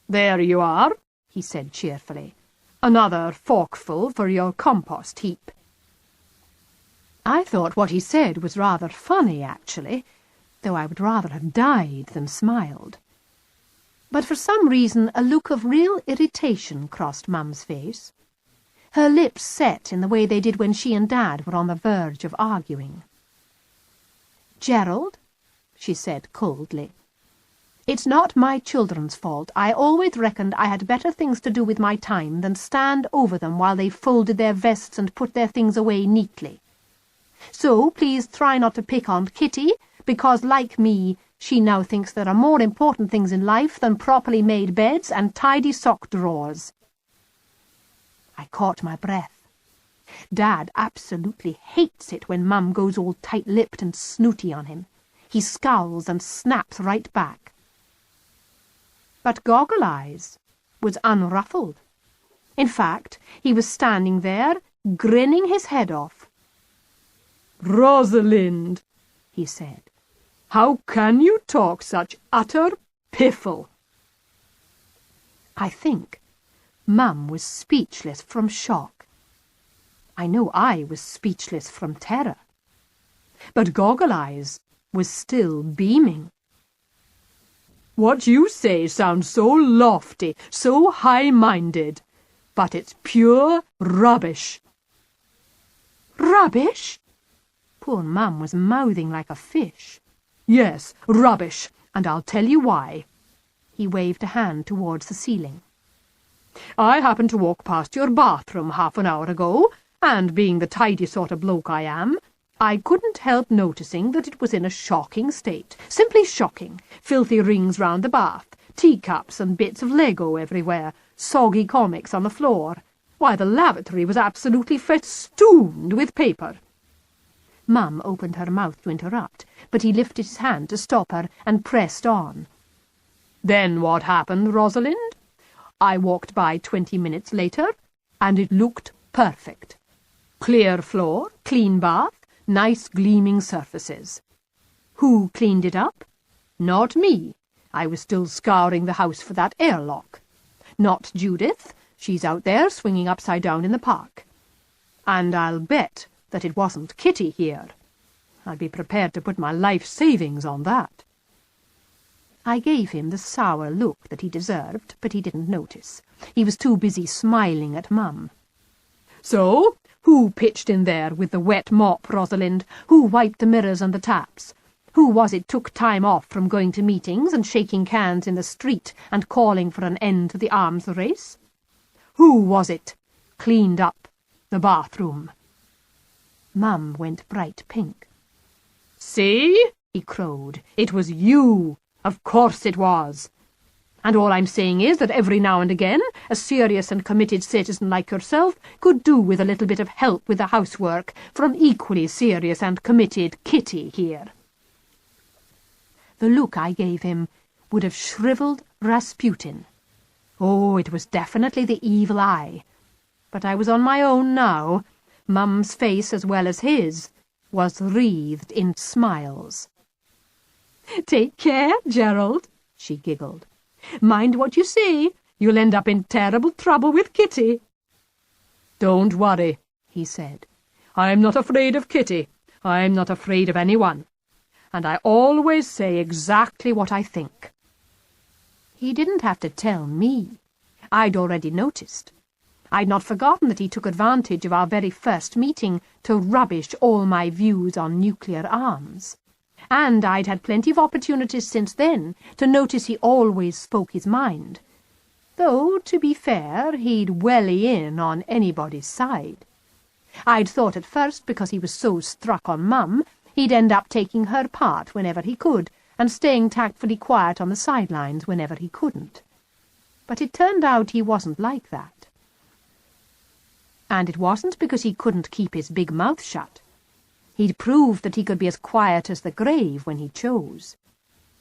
[SPEAKER 1] "There you are," he said cheerfully. "Another forkful for your compost heap." I thought what he said was rather funny, actually, though I would rather have died than smiled. But for some reason a look of real irritation crossed Mum's face. Her lips set in the way they did when she and Dad were on the verge of arguing. "Gerald," she said coldly, "it's not my children's fault. I always reckoned I had better things to do with my time than stand over them while they folded their vests and put their things away neatly. So please try not to pick on Kitty, because, like me, she now thinks there are more important things in life than properly made beds and tidy sock drawers." I caught my breath. Dad absolutely hates it when Mum goes all tight-lipped and snooty on him. He scowls and snaps right back. But Goggle-Eyes was unruffled. In fact, he was standing there, grinning his head off. "Rosalind," he said, "how can you talk such utter piffle?" I think Mum was speechless from shock. I know I was speechless from terror. But Goggle-Eyes was still beaming. "What you say sounds so lofty, so high-minded, but it's pure rubbish." "Rubbish?" Poor Mum was mouthing like a fish. "Yes, rubbish, and I'll tell you why." He waved a hand towards the ceiling. "I happened to walk past your bathroom half an hour ago, and being the tidy sort of bloke I am, I couldn't help noticing that it was in a shocking state. Simply shocking. Filthy rings round the bath, teacups and bits of Lego everywhere, soggy comics on the floor. Why, the lavatory was absolutely festooned with paper." Mum opened her mouth to interrupt, but he lifted his hand to stop her and pressed on. "Then what happened, Rosalind? I walked by 20 minutes later, and it looked perfect. Clear floor, clean bath, nice gleaming surfaces. Who cleaned it up? Not me. I was still scouring the house for that airlock. Not Judith. She's out there swinging upside down in the park. And I'll bet that it wasn't Kitty here. I'd be prepared to put my life savings on that." I gave him the sour look that he deserved, but he didn't notice. He was too busy smiling at Mum. "So, who pitched in there with the wet mop, Rosalind? Who wiped the mirrors and the taps? Who was it took time off from going to meetings and shaking cans in the street and calling for an end to the arms race? Who was it cleaned up the bathroom?" Mum went bright pink. "See?" he crowed. "It was you. Of course it was. And all I'm saying is that every now and again a serious and committed citizen like yourself could do with a little bit of help with the housework from equally serious and committed Kitty here." The look I gave him would have shriveled Rasputin. Oh, it was definitely the evil eye.
[SPEAKER 2] But I was on my own now. Mum's face, as well as his, was wreathed in smiles. "Take care, Gerald," she giggled. "Mind what you say. You'll end up in terrible trouble with Kitty." "Don't worry," he said. "I'm not afraid of Kitty. I'm not afraid of anyone. And I always say exactly what I think." He didn't have to tell me. I'd already noticed. I'd not forgotten that he took advantage of our very first meeting to rubbish all my views on nuclear arms. And I'd had plenty of opportunities since then to notice he always spoke his mind. Though, to be fair, he'd welly in on anybody's side. I'd thought at first, because he was so struck on Mum, he'd end up taking her part whenever he could, and staying tactfully quiet on the sidelines whenever he couldn't. But it turned out he wasn't like that. And it wasn't because he couldn't keep his big mouth shut. He'd proved that he could be as quiet as the grave when he chose.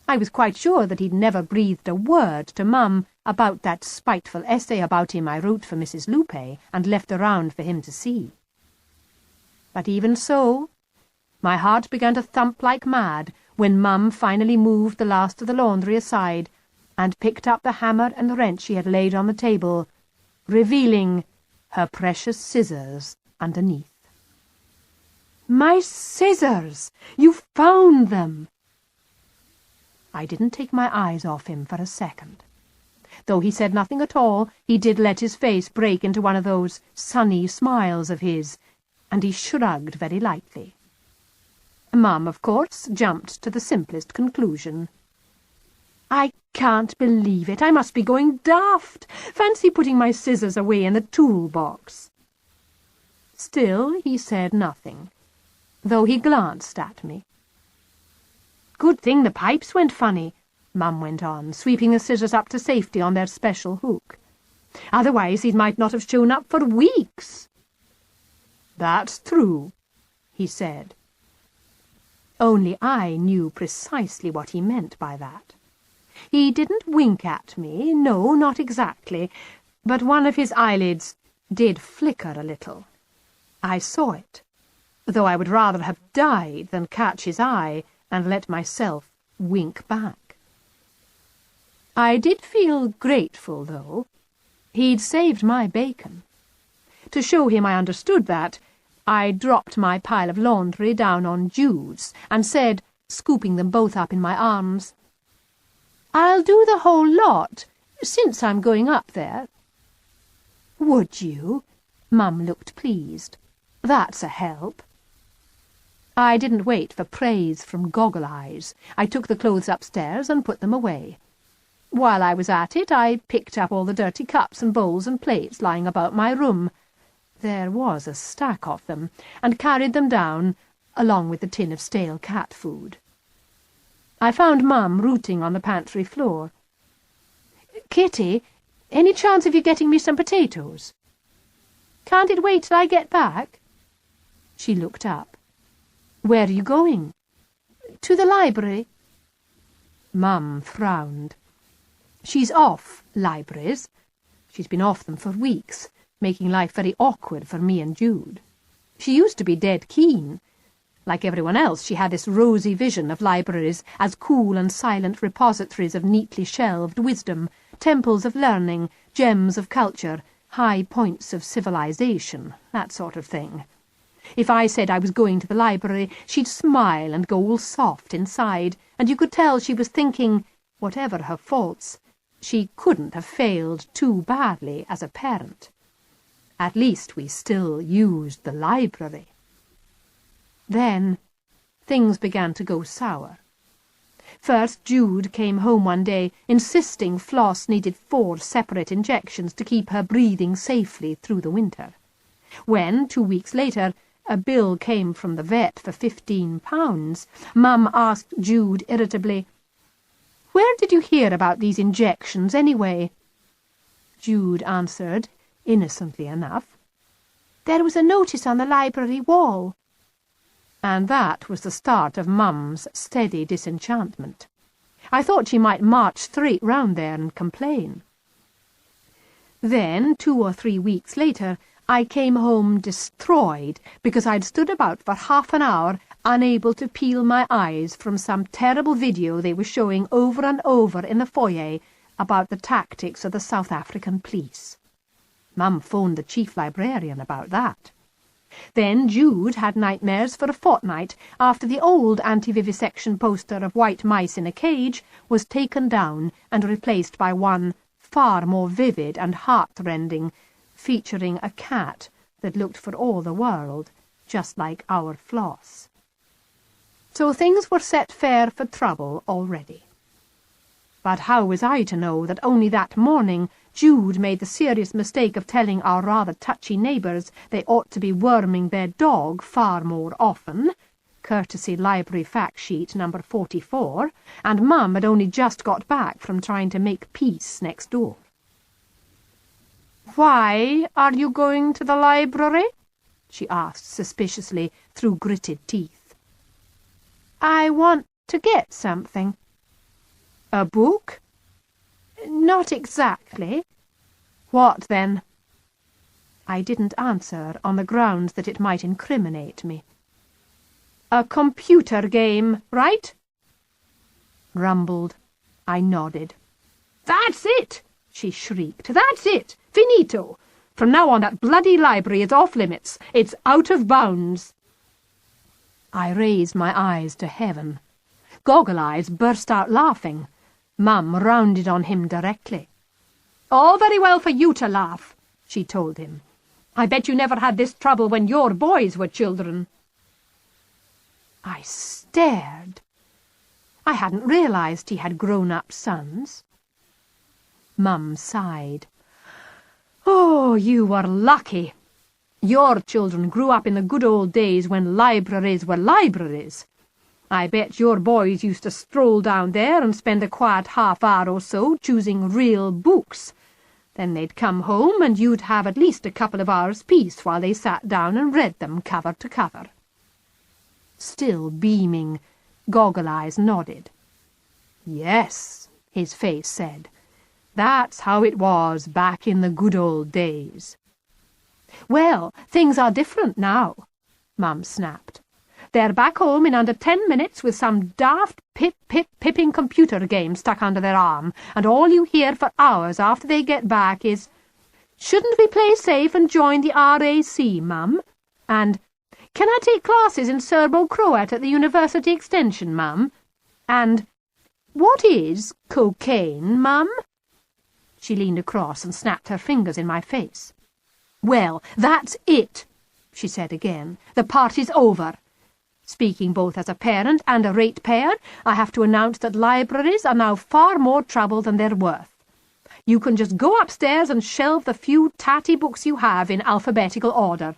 [SPEAKER 2] I was quite sure that he'd never breathed a word to Mum about that spiteful essay about him I wrote for Mrs. Lupe and left around for him to see. But even so, my heart began to thump like mad when Mum finally moved the last of the laundry aside and picked up the hammer and wrench she had laid on the table, revealing her precious scissors underneath. "My scissors! You found them!" I didn't take my eyes off him for a second. Though he said nothing at all, he did let his face break into one of those sunny smiles of his, and he shrugged very lightly. Mum, of course, jumped to the simplest conclusion. "I can't believe it. I must be going daft. Fancy putting my scissors away in the toolbox." Still he said nothing, though he glanced at me. "Good thing the pipes went funny," Mum went on, sweeping the scissors up to safety on their special hook. "Otherwise these might not have shown up for weeks." "That's true," he said. Only I knew precisely what he meant by that. He didn't wink at me, no, not exactly, but one of his eyelids did flicker a little. I saw it, though I would rather have died than catch his eye and let myself wink back. I did feel grateful, though. He'd saved my bacon. To show him I understood that, I dropped my pile of laundry down on Jude's and said, scooping them both up in my arms, "I'll do the whole lot, since I'm going up there." "Would you?" Mum looked pleased. "That's a help." I didn't wait for praise from Goggle-Eyes. I took the clothes upstairs and put them away. While I was at it, I picked up all the dirty cups and bowls and plates lying about my room. There was a stack of them, and carried them down, along with the tin of stale cat food. I found Mum rooting on the pantry floor. "Kitty, any chance of you getting me some potatoes?" "Can't it wait till I get back?" She looked up. "Where are you going?" "To the library." Mum frowned. She's off libraries. She's been off them for weeks, making life very awkward for me and Jude. She used to be dead keen. Like everyone else, she had this rosy vision of libraries as cool and silent repositories of neatly shelved wisdom, temples of learning, gems of culture, high points of civilization, that sort of thing. If I said I was going to the library, she'd smile and go all soft inside, and you could tell she was thinking, whatever her faults, she couldn't have failed too badly as a parent. At least we still used the library. Then things began to go sour. First, Jude came home one day, insisting Floss needed 4 separate injections to keep her breathing safely through the winter. When, 2 weeks later, a bill came from the vet for £15, Mum asked Jude irritably, "Where did you hear about these injections, anyway?" Jude answered, innocently enough, "There was a notice on the library wall." And that was the start of Mum's steady disenchantment. I thought she might march straight round there and complain. Then, 2 or 3 weeks later, I came home destroyed because I'd stood about for half an hour unable to peel my eyes from some terrible video they were showing over and over in the foyer about the tactics of the South African police. Mum phoned the chief librarian about that. Then Jude had nightmares for a fortnight after the old anti-vivisection poster of white mice in a cage was taken down and replaced by one far more vivid and heart-rending, featuring a cat that looked for all the world just like our Floss. So things were set fair for trouble already. But how was I to know that only that morning Jude made the serious mistake of telling our rather touchy neighbours they ought to be worming their dog far more often, courtesy library fact sheet number 44, and Mum had only just got back from trying to make peace next door. "Why are you going to the library?" she asked suspiciously through gritted teeth. "I want to get something." "A book?" "Not exactly." "What then?" I didn't answer on the grounds that it might incriminate me. "A computer game, right?" Rumbled. I nodded. "That's it!" she shrieked. "That's it! Finito! From now on that bloody library is off limits. It's out of bounds." I raised my eyes to heaven. Goggle-Eyes burst out laughing. Mum rounded on him directly. "All very well for you to laugh," she told him. "I bet you never had this trouble when your boys were children." I stared. I hadn't realised he had grown-up sons. Mum sighed. "Oh, you were lucky. Your children grew up in the good old days when libraries were libraries. I bet your boys used to stroll down there and spend a quiet half-hour or so choosing real books. Then they'd come home and you'd have at least a couple of hours' peace while they sat down and read them cover to cover." Still beaming, Goggle-Eyes nodded. "Yes," his face said. "That's how it was back in the good old days." "Well, things are different now," Mum snapped. "They're back home in under 10 minutes with some daft pipping computer game stuck under their arm, and all you hear for hours after they get back is, 'Shouldn't we play safe and join the RAC, Mum?' and 'Can I take classes in Serbo-Croat at the University Extension, Mum?' and 'What is cocaine, Mum?'" She leaned across and snapped her fingers in my face. "Well, that's it," she said again. "The party's over. Speaking both as a parent and a ratepayer, I have to announce that libraries are now far more trouble than they're worth. You can just go upstairs and shelve the few tatty books you have in alphabetical order."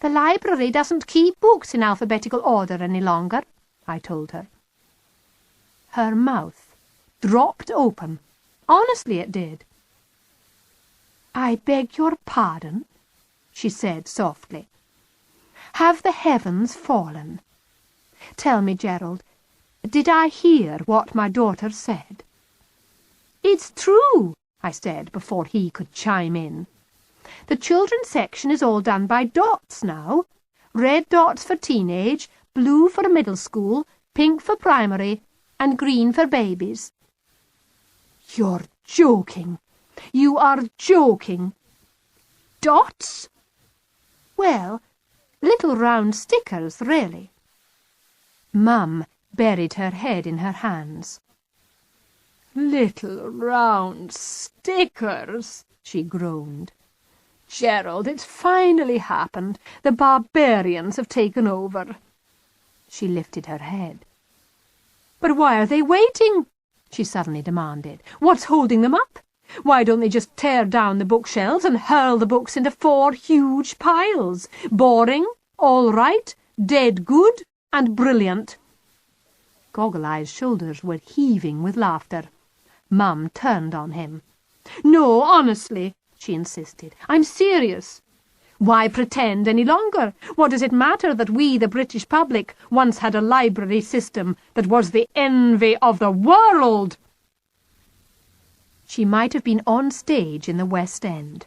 [SPEAKER 2] "The library doesn't keep books in alphabetical order any longer," I told her. Her mouth dropped open. Honestly, it did. "I beg your pardon," she said softly. "Have the heavens fallen? Tell me, Gerald, did I hear what my daughter said?" "It's true," I said before he could chime in. "The children's section is all done by dots now. Red dots for teenage, blue for middle school, pink for primary, and green for babies." "You're joking. You are joking." "Dots?" "Well, little round stickers, really." Mum buried her head in her hands. "Little round stickers," she groaned. "Gerald, it's finally happened. The barbarians have taken over." She lifted her head. "But why are they waiting?" she suddenly demanded. "What's holding them up? Why don't they just tear down the bookshelves and hurl the books into 4 huge piles? Boring, all right, dead good, and brilliant." Goggle-Eyes' shoulders were heaving with laughter. Mum turned on him. "No, honestly," she insisted. "I'm serious. Why pretend any longer? What does it matter that we, the British public, once had a library system that was the envy of the world?" She might have been on stage in the West End.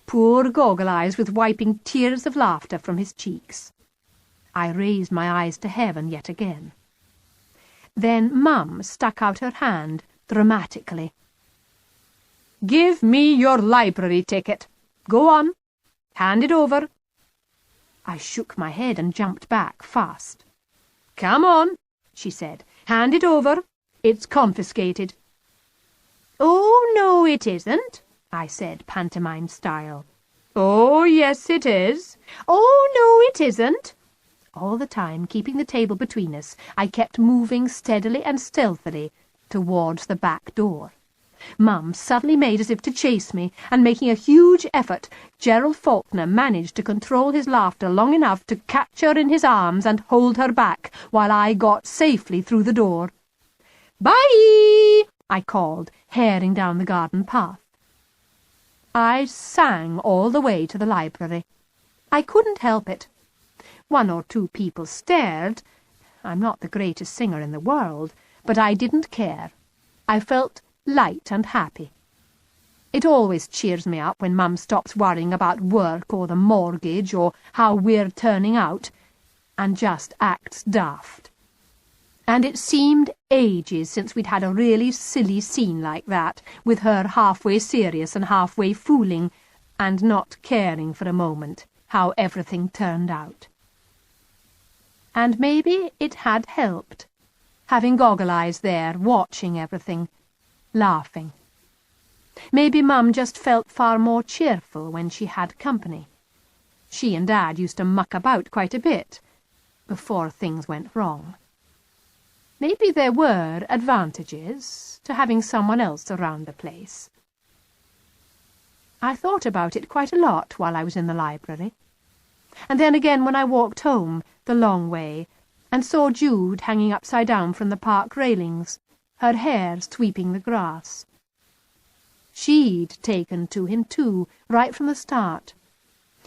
[SPEAKER 2] poor Goggle-Eyes with wiping tears of laughter from his cheeks. I raised my eyes to heaven yet again. Then Mum stuck out her hand dramatically. "Give me your library ticket. Go on. Hand it over." I shook my head and jumped back fast. "Come on," she said. "Hand it over. It's confiscated."
[SPEAKER 3] "Oh, no, it isn't,"
[SPEAKER 2] I said, pantomime style.
[SPEAKER 3] "Oh, yes, it is." "Oh, no, it isn't."
[SPEAKER 2] All the time, keeping the table between us, I kept moving steadily and stealthily towards the back door. Mum suddenly made as if to chase me, and making a huge effort, Gerald Falkner managed to control his laughter long enough to catch her in his arms and hold her back, while I got safely through the door. "Bye!" I called, haring down the garden path. I sang all the way to the library. I couldn't help it. One or two people stared. I'm not the greatest singer in the world, but I didn't care. I felt light and happy. It always cheers me up when Mum stops worrying about work or the mortgage or how we're turning out, and just acts daft. And it seemed ages since we'd had a really silly scene like that, with her halfway serious and halfway fooling, and not caring for a moment how everything turned out. And maybe it had helped, having Goggle-Eyes there, watching everything, laughing. Maybe Mum just felt far more cheerful when she had company. She and Dad used to muck about quite a bit, before things went wrong. Maybe there were advantages to having someone else around the place. I thought about it quite a lot while I was in the library. And then again when I walked home the long way and saw Jude hanging upside down from the park railings, her hair sweeping the grass. She'd taken to him too, right from the start.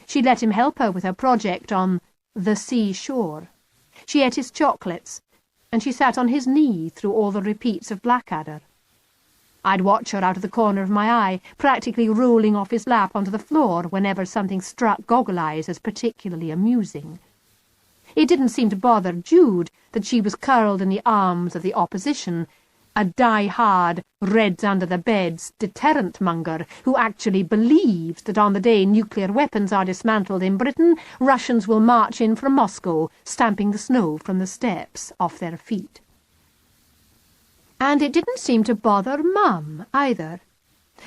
[SPEAKER 2] She'd let him help her with her project on the seashore. She ate his chocolates, and she sat on his knee through all the repeats of Blackadder. I'd watch her out of the corner of my eye, practically rolling off his lap onto the floor whenever something struck Goggle-Eyes as particularly amusing. It didn't seem to bother Jude that she was curled in the arms of the opposition, a die-hard, reds-under-the-beds deterrent monger who actually believes that on the day nuclear weapons are dismantled in Britain, Russians will march in from Moscow, stamping the snow from the steps off their feet. And it didn't seem to bother Mum, either,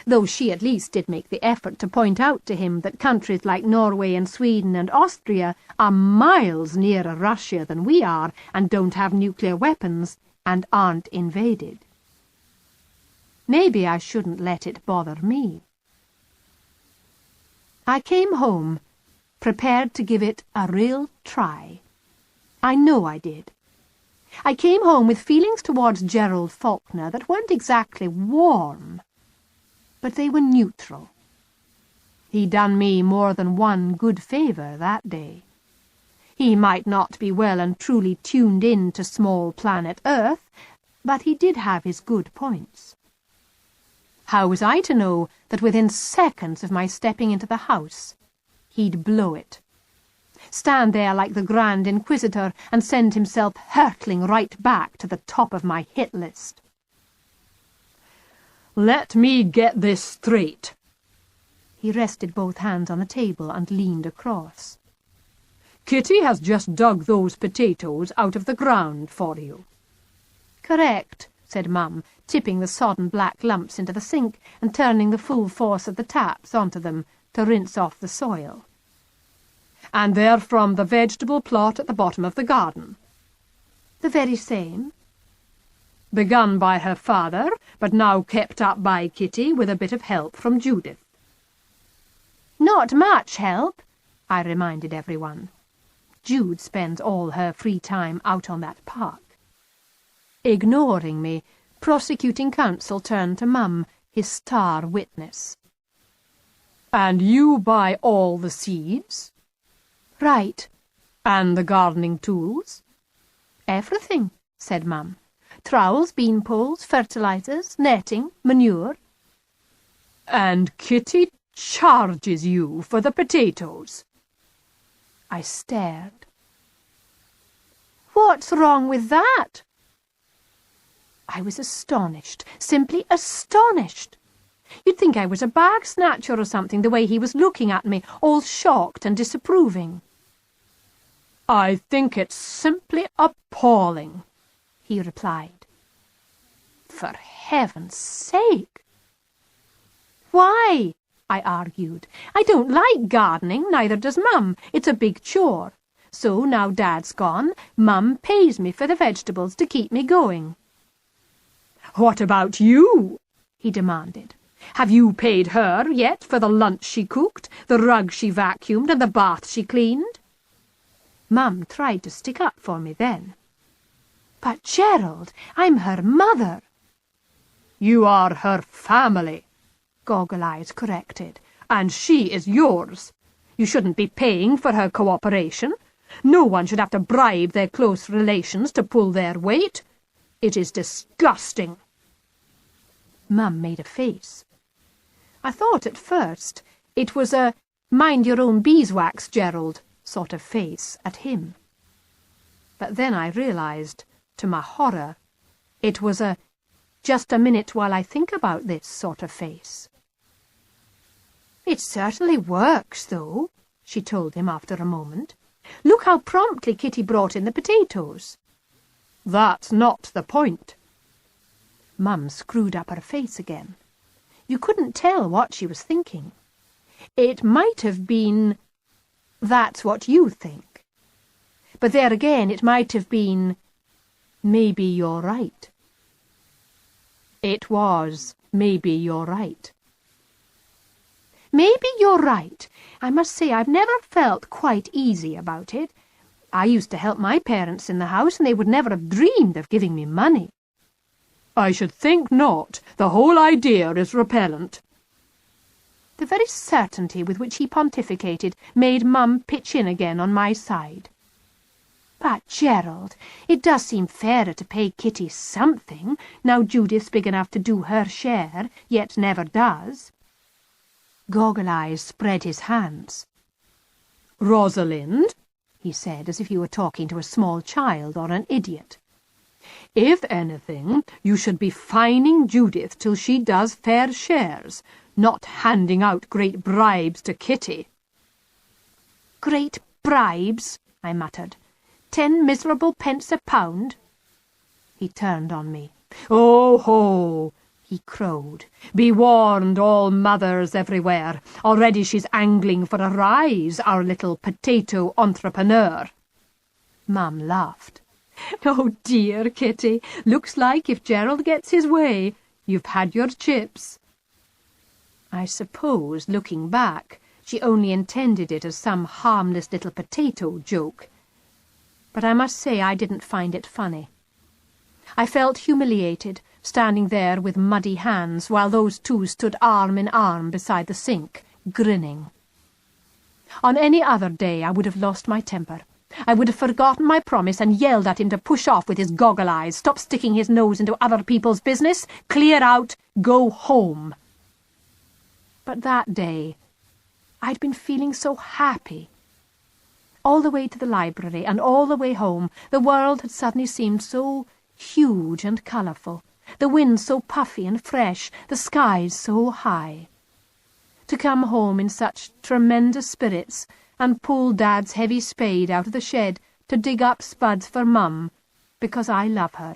[SPEAKER 2] though she at least did make the effort to point out to him that countries like Norway and Sweden and Austria are miles nearer Russia than we are, and don't have nuclear weapons, and aren't invaded. Maybe I shouldn't let it bother me. I came home, prepared to give it a real try. I know I did. I came home with feelings towards Gerald Falkner that weren't exactly warm, but they were neutral. He'd done me more than one good favour that day. He might not be well and truly tuned in to small planet Earth, but he did have his good points. How was I to know that within seconds of my stepping into the house, he'd blow it? Stand there like the Grand Inquisitor and send himself hurtling right back to the top of my hit list. "Let me get this straight." He rested both hands on the table and leaned across. "Kitty has just dug those potatoes out of the ground for you." "Correct," said Mum, tipping the sodden black lumps into the sink and turning the full force of the taps onto them to rinse off the soil. "And they're from the vegetable plot at the bottom of the garden." "The very same." "Begun by her father, but now kept up by Kitty with a bit of help from Judith." "Not much help," I reminded everyone. Jude spends all her free time out on that park. Ignoring me, prosecuting counsel turned to Mum, his star witness. "And you buy all the seeds?" "Right." "And the gardening tools?" "Everything," said Mum. "Trowels, bean poles, fertilizers, netting, manure." "And Kitty charges you for the potatoes." I stared.
[SPEAKER 1] "What's wrong with that?"
[SPEAKER 2] I was astonished, simply astonished. You'd think I was a bag snatcher or something, the way he was looking at me, all shocked and disapproving. "I think it's simply appalling," he replied. "For heaven's sake!"
[SPEAKER 1] "Why?"
[SPEAKER 2] I argued. "I don't like gardening, neither does Mum. It's a big chore. So now Dad's gone, Mum pays me for the vegetables to keep me going." "What about you?" he demanded. "Have you paid her yet for the lunch she cooked, the rug she vacuumed, and the bath she cleaned?" Mum tried to stick up for me then.
[SPEAKER 1] "But, Gerald, I'm her mother."
[SPEAKER 2] "You are her family," Goggle-Eyes corrected, "and she is yours. You shouldn't be paying for her cooperation. No one should have to bribe their close relations to pull their weight. It is disgusting." Mum made a face. I thought at first it was a mind-your-own-beeswax, Gerald sort of face at him. But then I realised, to my horror, it was a just a minute while I think about this sort of face.
[SPEAKER 1] "It certainly works, though," she told him after a moment.
[SPEAKER 2] "Look how promptly Kitty brought in the potatoes." "That's not the point." Mum screwed up her face again. You couldn't tell what she was thinking. It might have been, "That's what you think." But there again, it might have been, "Maybe you're right." It was, "Maybe you're right."
[SPEAKER 1] "Maybe you're right. I must say I've never felt quite easy about it.
[SPEAKER 2] I used to help my parents in the house, and they would never have dreamed of giving me money." "I should think not. The whole idea is repellent." The very certainty with which he pontificated made Mum pitch in again on my side.
[SPEAKER 1] "But, Gerald, it does seem fairer to pay Kitty something, now Judith's big enough to do her share, yet never does."
[SPEAKER 2] Goggle-Eyes spread his hands. "Rosalind," he said, as if he were talking to a small child or an idiot, "if anything, you should be fining Judith till she does fair shares, not handing out great bribes to Kitty."
[SPEAKER 1] "Great bribes," I muttered. 10 miserable pence a pound."
[SPEAKER 2] He turned on me. "Oh ho!" he crowed. "Be warned, all mothers everywhere. Already she's angling for a rise, our little potato entrepreneur." Mum laughed. "Oh dear, Kitty, looks like if Gerald gets his way, you've had your chips." I suppose, looking back, she only intended it as some harmless little potato joke. But I must say I didn't find it funny. I felt humiliated, standing there with muddy hands, while those two stood arm in arm beside the sink, grinning. On any other day I would have lost my temper. I would have forgotten my promise and yelled at him to push off with his goggle-eyes, stop sticking his nose into other people's business, clear out, go home. But that day, I'd been feeling so happy. All the way to the library and all the way home, the world had suddenly seemed so huge and colourful, the wind so puffy and fresh, the skies so high. To come home in such tremendous spirits and pull Dad's heavy spade out of the shed to dig up spuds for Mum, because I love her,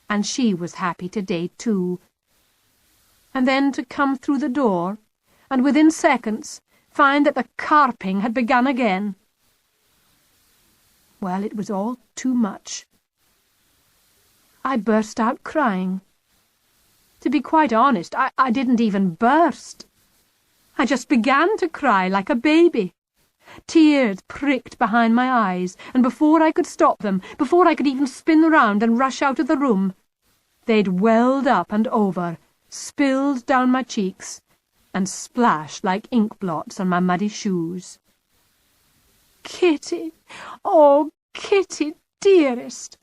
[SPEAKER 2] and she was happy today too. And then to come through the door, and within seconds find that the carping had begun again. Well, it was all too much. I burst out crying. To be quite honest, I didn't even burst. I just began to cry like a baby. Tears pricked behind my eyes, and before I could stop them, before I could even spin round and rush out of the room, they'd welled up and over, spilled down my cheeks, and splashed like ink blots on my muddy shoes. "Kitty! Oh, Kitty, dearest!"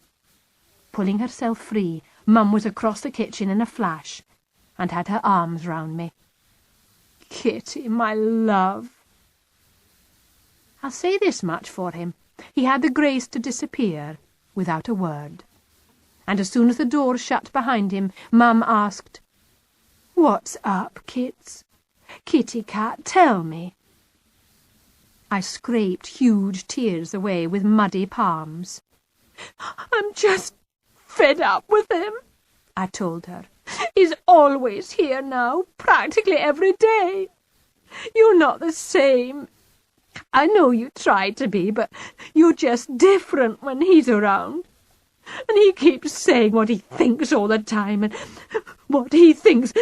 [SPEAKER 2] Pulling herself free, Mum was across the kitchen in a flash, and had her arms round me. Kitty, my love." I'll say this much for him. He had the grace to disappear without a word. And as soon as the door shut behind him, Mum asked, "What's up, Kits? Kitty cat, tell me." I scraped huge tears away with muddy palms. "I'm just fed up with him," I told her. "He's always here now, practically every day. You're not the same. I know you try to be, but you're just different when he's around. And he keeps saying what he thinks all the time, and what he thinks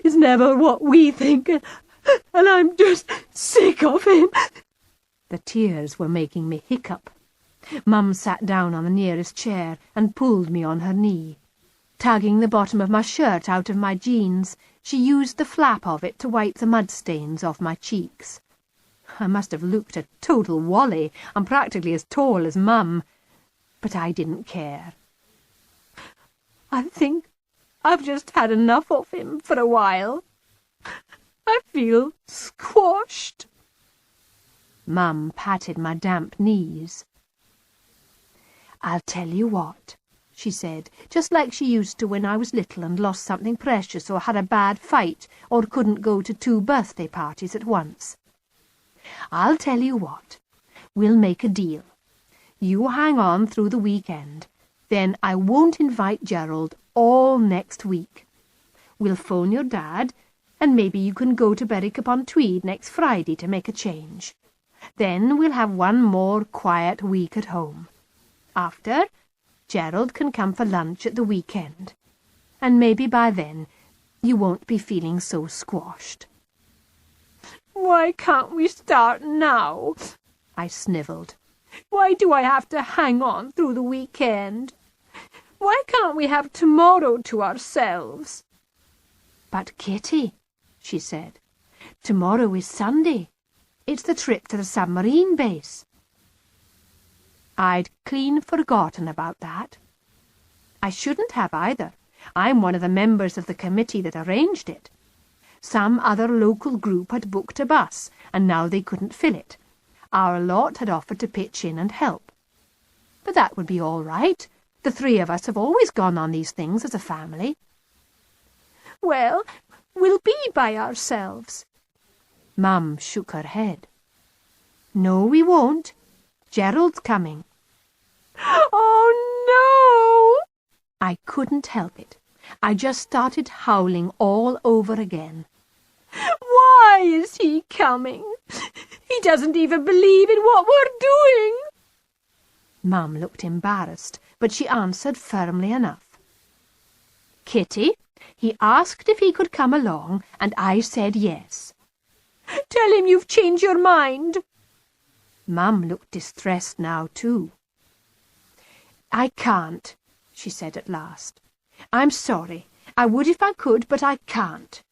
[SPEAKER 2] is never what we think, and I'm just sick of him." The tears were making me hiccup. Mum sat down on the nearest chair and pulled me on her knee. Tugging the bottom of my shirt out of my jeans, she used the flap of it to wipe the mud stains off my cheeks. I must have looked a total wally. I'm practically as tall as Mum, but I didn't care. "I think I've just had enough of him for a while. I feel squashed." Mum patted my damp knees. "I'll tell you what," she said, just like she used to when I was little and lost something precious or had a bad fight or couldn't go to 2 birthday parties at once. "I'll tell you what. We'll make a deal. You hang on through the weekend. Then I won't invite Gerald all next week. We'll phone your dad, and maybe you can go to Berwick-upon-Tweed next Friday to make a change. Then we'll have one more quiet week at home. After, Gerald can come for lunch at the weekend. And maybe by then you won't be feeling so squashed." "Why can't we start now?" I snivelled. "Why do I have to hang on through the weekend? Why can't we have tomorrow to ourselves?" "But, Kitty," she said, "tomorrow is Sunday. It's the trip to the submarine base." I'd clean forgotten about that. I shouldn't have either. I'm one of the members of the committee that arranged it. Some other local group had booked a bus, and now they couldn't fill it. Our lot had offered to pitch in and help. But that would be all right. The 3 of us have always gone on these things as a family. "Well, we'll be by ourselves." Mum shook her head. "No, we won't. Gerald's coming." "Oh, no!" I couldn't help it. I just started howling all over again. "Why is he coming? He doesn't even believe in what we're doing." Mum looked embarrassed, but she answered firmly enough. "Kitty, he asked if he could come along, and I said yes." "Tell him you've changed your mind." Mum looked distressed now, too. "I can't," she said at last. "I'm sorry. I would if I could, but I can't.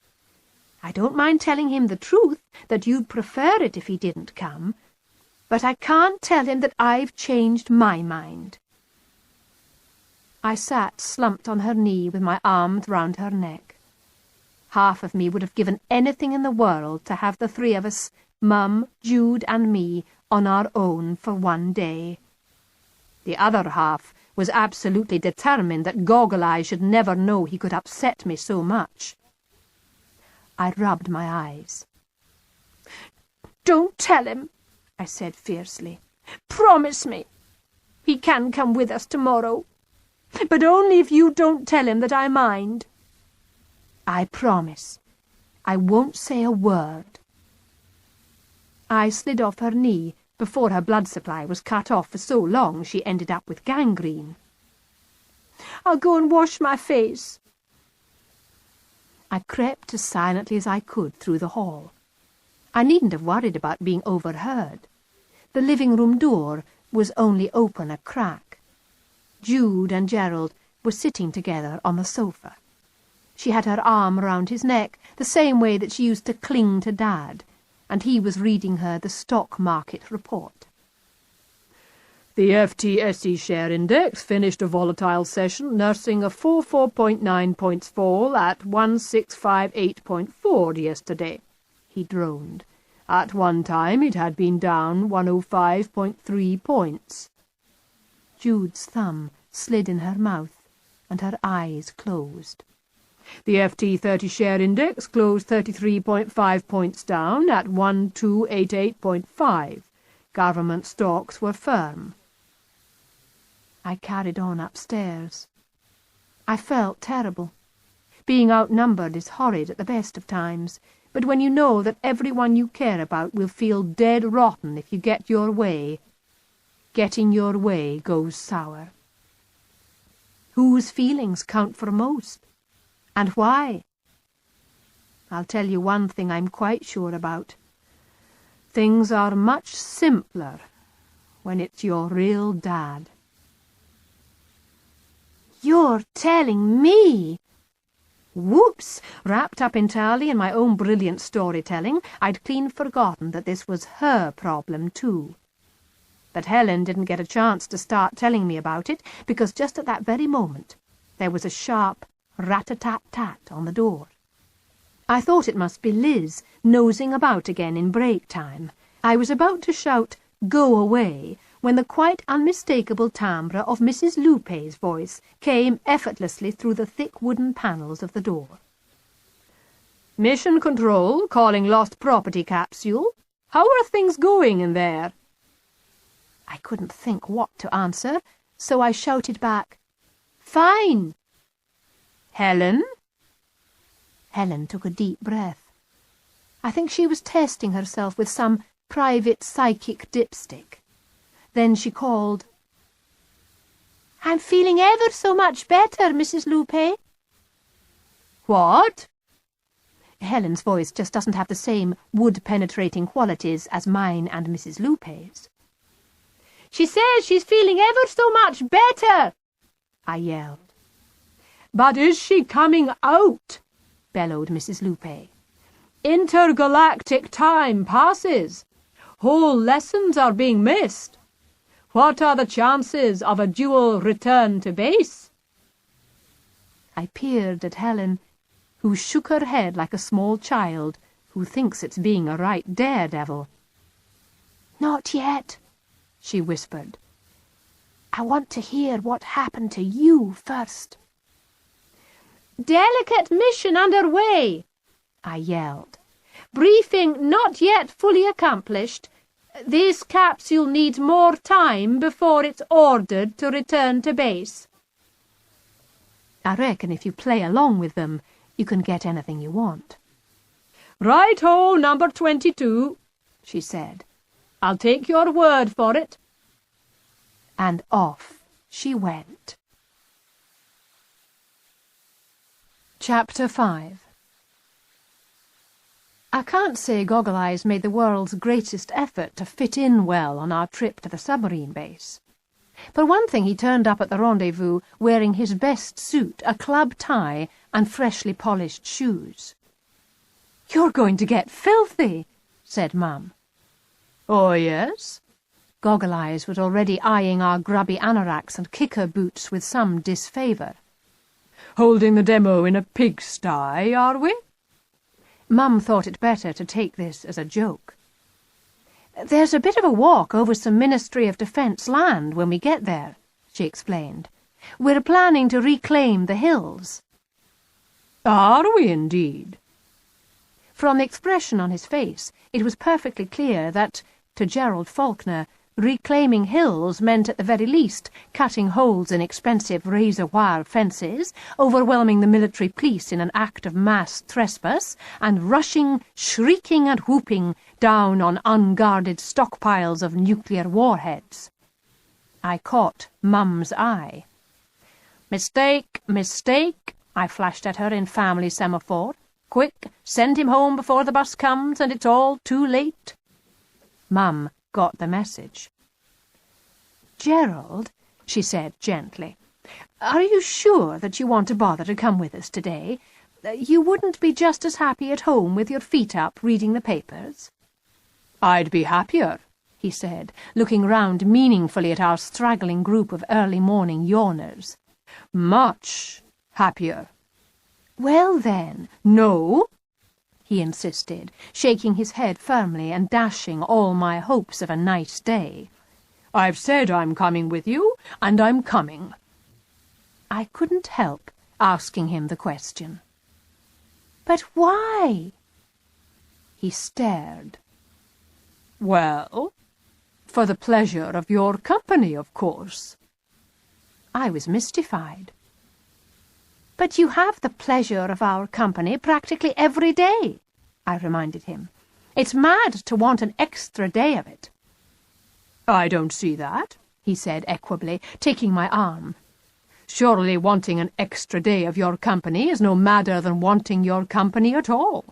[SPEAKER 2] I don't mind telling him the truth, that you'd prefer it if he didn't come, but I can't tell him that I've changed my mind." I sat slumped on her knee with my arms round her neck. Half of me would have given anything in the world to have the 3 of us, Mum, Jude and me, on our own for one day. The other half was absolutely determined that Goggle-Eyes should never know he could upset me so much. I rubbed my eyes. "Don't tell him," I said fiercely. "Promise me. He can come with us tomorrow, but only if you don't tell him that I mind." "I promise. I won't say a word." I slid off her knee before her blood supply was cut off for so long she ended up with gangrene. "I'll go and wash my face." I crept as silently as I could through the hall. I needn't have worried about being overheard. The living-room door was only open a crack. Jude and Gerald were sitting together on the sofa. She had her arm round his neck, the same way that she used to cling to Dad, and he was reading her the stock market report. "The FTSE share index finished a volatile session, nursing a 44.9 points fall at 1658.4 yesterday. he droned. "At one time it had been down 105.3 points.
[SPEAKER 1] Jude's thumb slid in her mouth, and her eyes closed.
[SPEAKER 2] The FT 30 share index closed 33.5 points down at 1288.5. Government stocks were firm."
[SPEAKER 1] I carried on upstairs. I felt terrible. Being outnumbered is horrid at the best of times, but when you know that everyone you care about will feel dead rotten if you get your way, getting your way goes sour. Whose feelings count for most? And why? I'll tell you one thing I'm quite sure about. Things are much simpler when it's your real dad.
[SPEAKER 3] You're telling me?
[SPEAKER 1] Whoops! Wrapped up entirely in my own brilliant storytelling, I'd clean forgotten that this was her problem too. But Helen didn't get a chance to start telling me about it, because just at that very moment there was a sharp rat-a-tat-tat on the door. I thought it must be Liz, nosing about again in break time. I was about to shout, "Go away," when the quite unmistakable timbre of Mrs. Lupe's voice came effortlessly through the thick wooden panels of the door.
[SPEAKER 2] "Mission Control, calling lost property capsule. How are things going in there?"
[SPEAKER 1] I couldn't think what to answer, so I shouted back,
[SPEAKER 3] "Fine."
[SPEAKER 2] "Helen?"
[SPEAKER 1] Helen took a deep breath. I think she was testing herself with some private psychic dipstick. Then she called,
[SPEAKER 3] "I'm feeling ever so much better, Mrs. Lupe."
[SPEAKER 2] "What?"
[SPEAKER 1] Helen's voice just doesn't have the same wood-penetrating qualities as mine and Mrs. Lupe's.
[SPEAKER 3] "She says she's feeling ever so much better,"
[SPEAKER 1] I yelled.
[SPEAKER 2] "But is she coming out?"
[SPEAKER 1] bellowed Mrs. Lupe.
[SPEAKER 2] "Intergalactic time passes. Whole lessons are being missed. What are the chances of a dual return to base?"
[SPEAKER 1] I peered at Helen, who shook her head like a small child who thinks it's being a right daredevil.
[SPEAKER 3] "Not yet,"
[SPEAKER 1] she whispered.
[SPEAKER 3] "I want to hear what happened to you first."
[SPEAKER 2] "Delicate mission underway,"
[SPEAKER 1] I yelled.
[SPEAKER 2] "Briefing not yet fully accomplished. This capsule needs more time before it's ordered to return to base."
[SPEAKER 1] I reckon if you play along with them, you can get anything you want.
[SPEAKER 2] "Right-ho, number 22, she said. "I'll take your word for it."
[SPEAKER 1] And off she went. Chapter 5. I can't say Goggle-Eyes made the world's greatest effort to fit in well on our trip to the submarine base. For one thing, he turned up at the rendezvous wearing his best suit, a club tie, and freshly polished shoes. "You're going to get filthy," said Mum.
[SPEAKER 2] "Oh, yes?"
[SPEAKER 1] Goggle-Eyes was already eyeing our grubby anoraks and kicker boots with some disfavour.
[SPEAKER 2] "Holding the demo in a pigsty, are we?"
[SPEAKER 1] Mum thought it better to take this as a joke. "There's a bit of a walk over some Ministry of Defence land when we get there," she explained. "We're planning to reclaim the hills."
[SPEAKER 2] "Are we indeed?"
[SPEAKER 1] From the expression on his face, it was perfectly clear that, to Gerald Falkner, reclaiming hills meant at the very least cutting holes in expensive razor-wire fences, overwhelming the military police in an act of mass trespass, and rushing, shrieking and whooping, down on unguarded stockpiles of nuclear warheads. I caught Mum's eye. "Mistake, mistake," I flashed at her in family semaphore. "Quick, send him home before the bus comes and it's all too late." Mum got the message. "Gerald," she said gently, "are you sure that you want to bother to come with us today? You wouldn't be just as happy at home with your feet up reading the papers?"
[SPEAKER 2] "I'd be happier,"
[SPEAKER 1] he said, looking round meaningfully at our straggling group of early-morning yawners.
[SPEAKER 2] "Much happier."
[SPEAKER 1] "Well then,
[SPEAKER 2] "No,"
[SPEAKER 1] he insisted, shaking his head firmly and dashing all my hopes of a nice day. "I've said I'm coming with you, and I'm coming." I couldn't help asking him the question. "But why?" He stared. "Well, for the pleasure of your company, of course." I was mystified. "But you have the pleasure of our company practically every day," I reminded him. "It's mad to want an extra day of it." "I don't see that," he said equably, taking my arm. "Surely wanting an extra day of your company is no madder than wanting your company at all."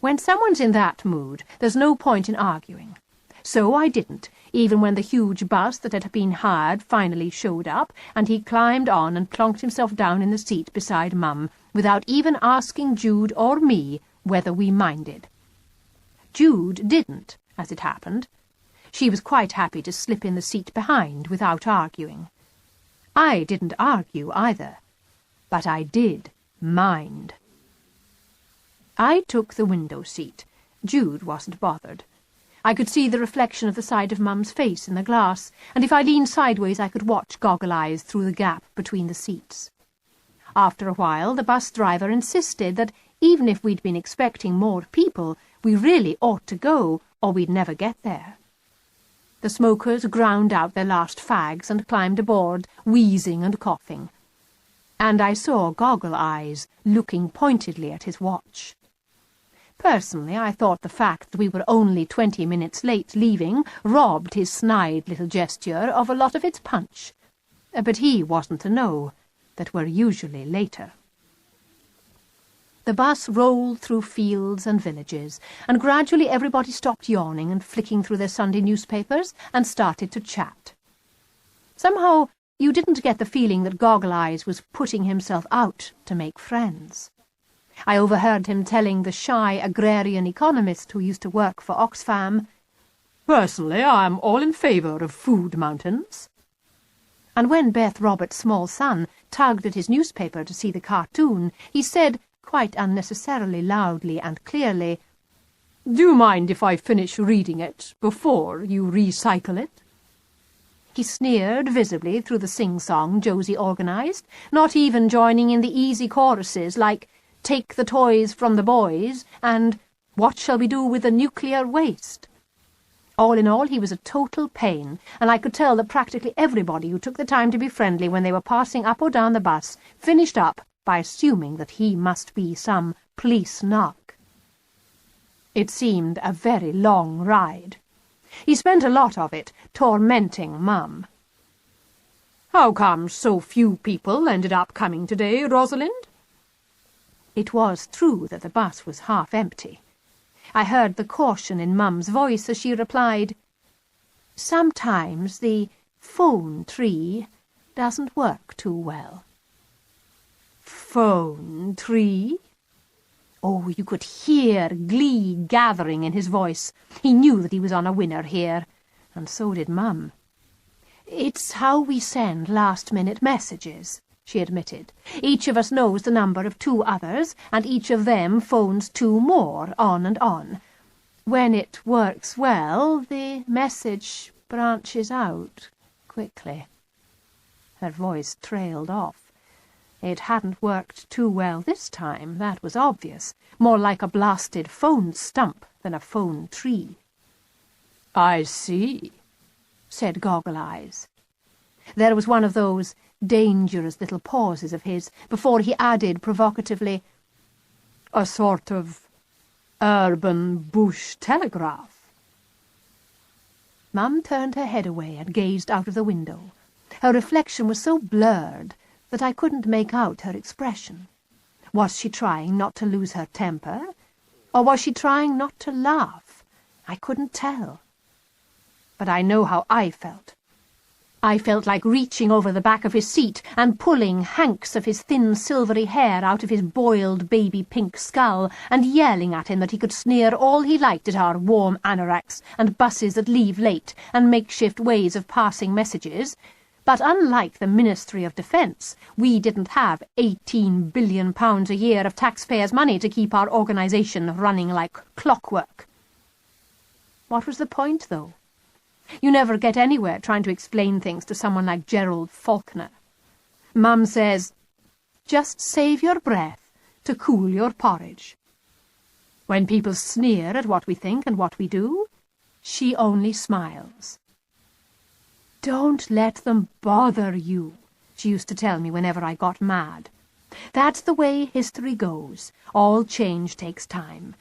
[SPEAKER 1] When someone's in that mood, there's no point in arguing. So I didn't, even when the huge bus that had been hired finally showed up, and he climbed on and plonked himself down in the seat beside Mum, without even asking Jude or me whether we minded. Jude didn't, as it happened. She was quite happy to slip in the seat behind without arguing. I didn't argue either, but I did mind. I took the window seat. Jude wasn't bothered. I could see the reflection of the side of Mum's face in the glass, and if I leaned sideways I could watch Goggle-Eyes through the gap between the seats. After a while the bus driver insisted that even if we'd been expecting more people, we really ought to go, or we'd never get there. The smokers ground out their last fags and climbed aboard, wheezing and coughing. And I saw Goggle-Eyes looking pointedly at his watch. Personally, I thought the fact that we were only 20 minutes late leaving robbed his snide little gesture of a lot of its punch. But he wasn't to know that we're usually later. The bus rolled through fields and villages, and gradually everybody stopped yawning and flicking through their Sunday newspapers and started to chat. Somehow you didn't get the feeling that Goggle-Eyes was putting himself out to make friends. I overheard him telling the shy agrarian economist who used to work for Oxfam, "Personally, I'm all in favour of food mountains." And when Beth Roberts' small son tugged at his newspaper to see the cartoon, he said, quite unnecessarily loudly and clearly, "Do you mind if I finish reading it before you recycle it?" He sneered visibly through the sing-song Josie organised, not even joining in the easy choruses like "Take the toys from the boys" and "What shall we do with the nuclear waste?" All in all, he was a total pain, and I could tell that practically everybody who took the time to be friendly when they were passing up or down the bus finished up by assuming that he must be some police narc. It seemed a very long ride. He spent a lot of it tormenting Mum. "How come so few people ended up coming today, Rosalind?" It was true that the bus was half empty. I heard the caution in Mum's voice as she replied, "Sometimes the phone tree doesn't work too well." Phone tree? Oh, you could hear glee gathering in his voice. He knew that he was on a winner here, and so did Mum. "It's how we send last-minute messages," she admitted. "Each of us knows the number of 2 others, and each of them phones 2 more, on and on. When it works well, the message branches out quickly." Her voice trailed off. It hadn't worked too well this time, that was obvious. More like a blasted phone stump than a phone tree. "I see," said Goggle-Eyes. There was one of those dangerous little pauses of his before he added provocatively, "A sort of urban bush telegraph." Mum turned her head away and gazed out of the window. Her reflection was so blurred that I couldn't make out her expression. Was she trying not to lose her temper? Or was she trying not to laugh? I couldn't tell. But I know how I felt. I felt like reaching over the back of his seat and pulling hanks of his thin silvery hair out of his boiled baby-pink skull and yelling at him that he could sneer all he liked at our warm anoraks and buses that leave late and makeshift ways of passing messages,
[SPEAKER 2] But unlike the Ministry of Defence, we didn't have £18 billion a year of taxpayers' money to keep our organisation running like clockwork. What was the point, though? You never get anywhere trying to explain things to someone like Gerald Falkner. Mum says, just save your breath to cool your porridge. When people sneer at what we think and what we do, she only smiles. Don't let them bother you, she used to tell me whenever I got mad. That's the way history goes. All change takes time.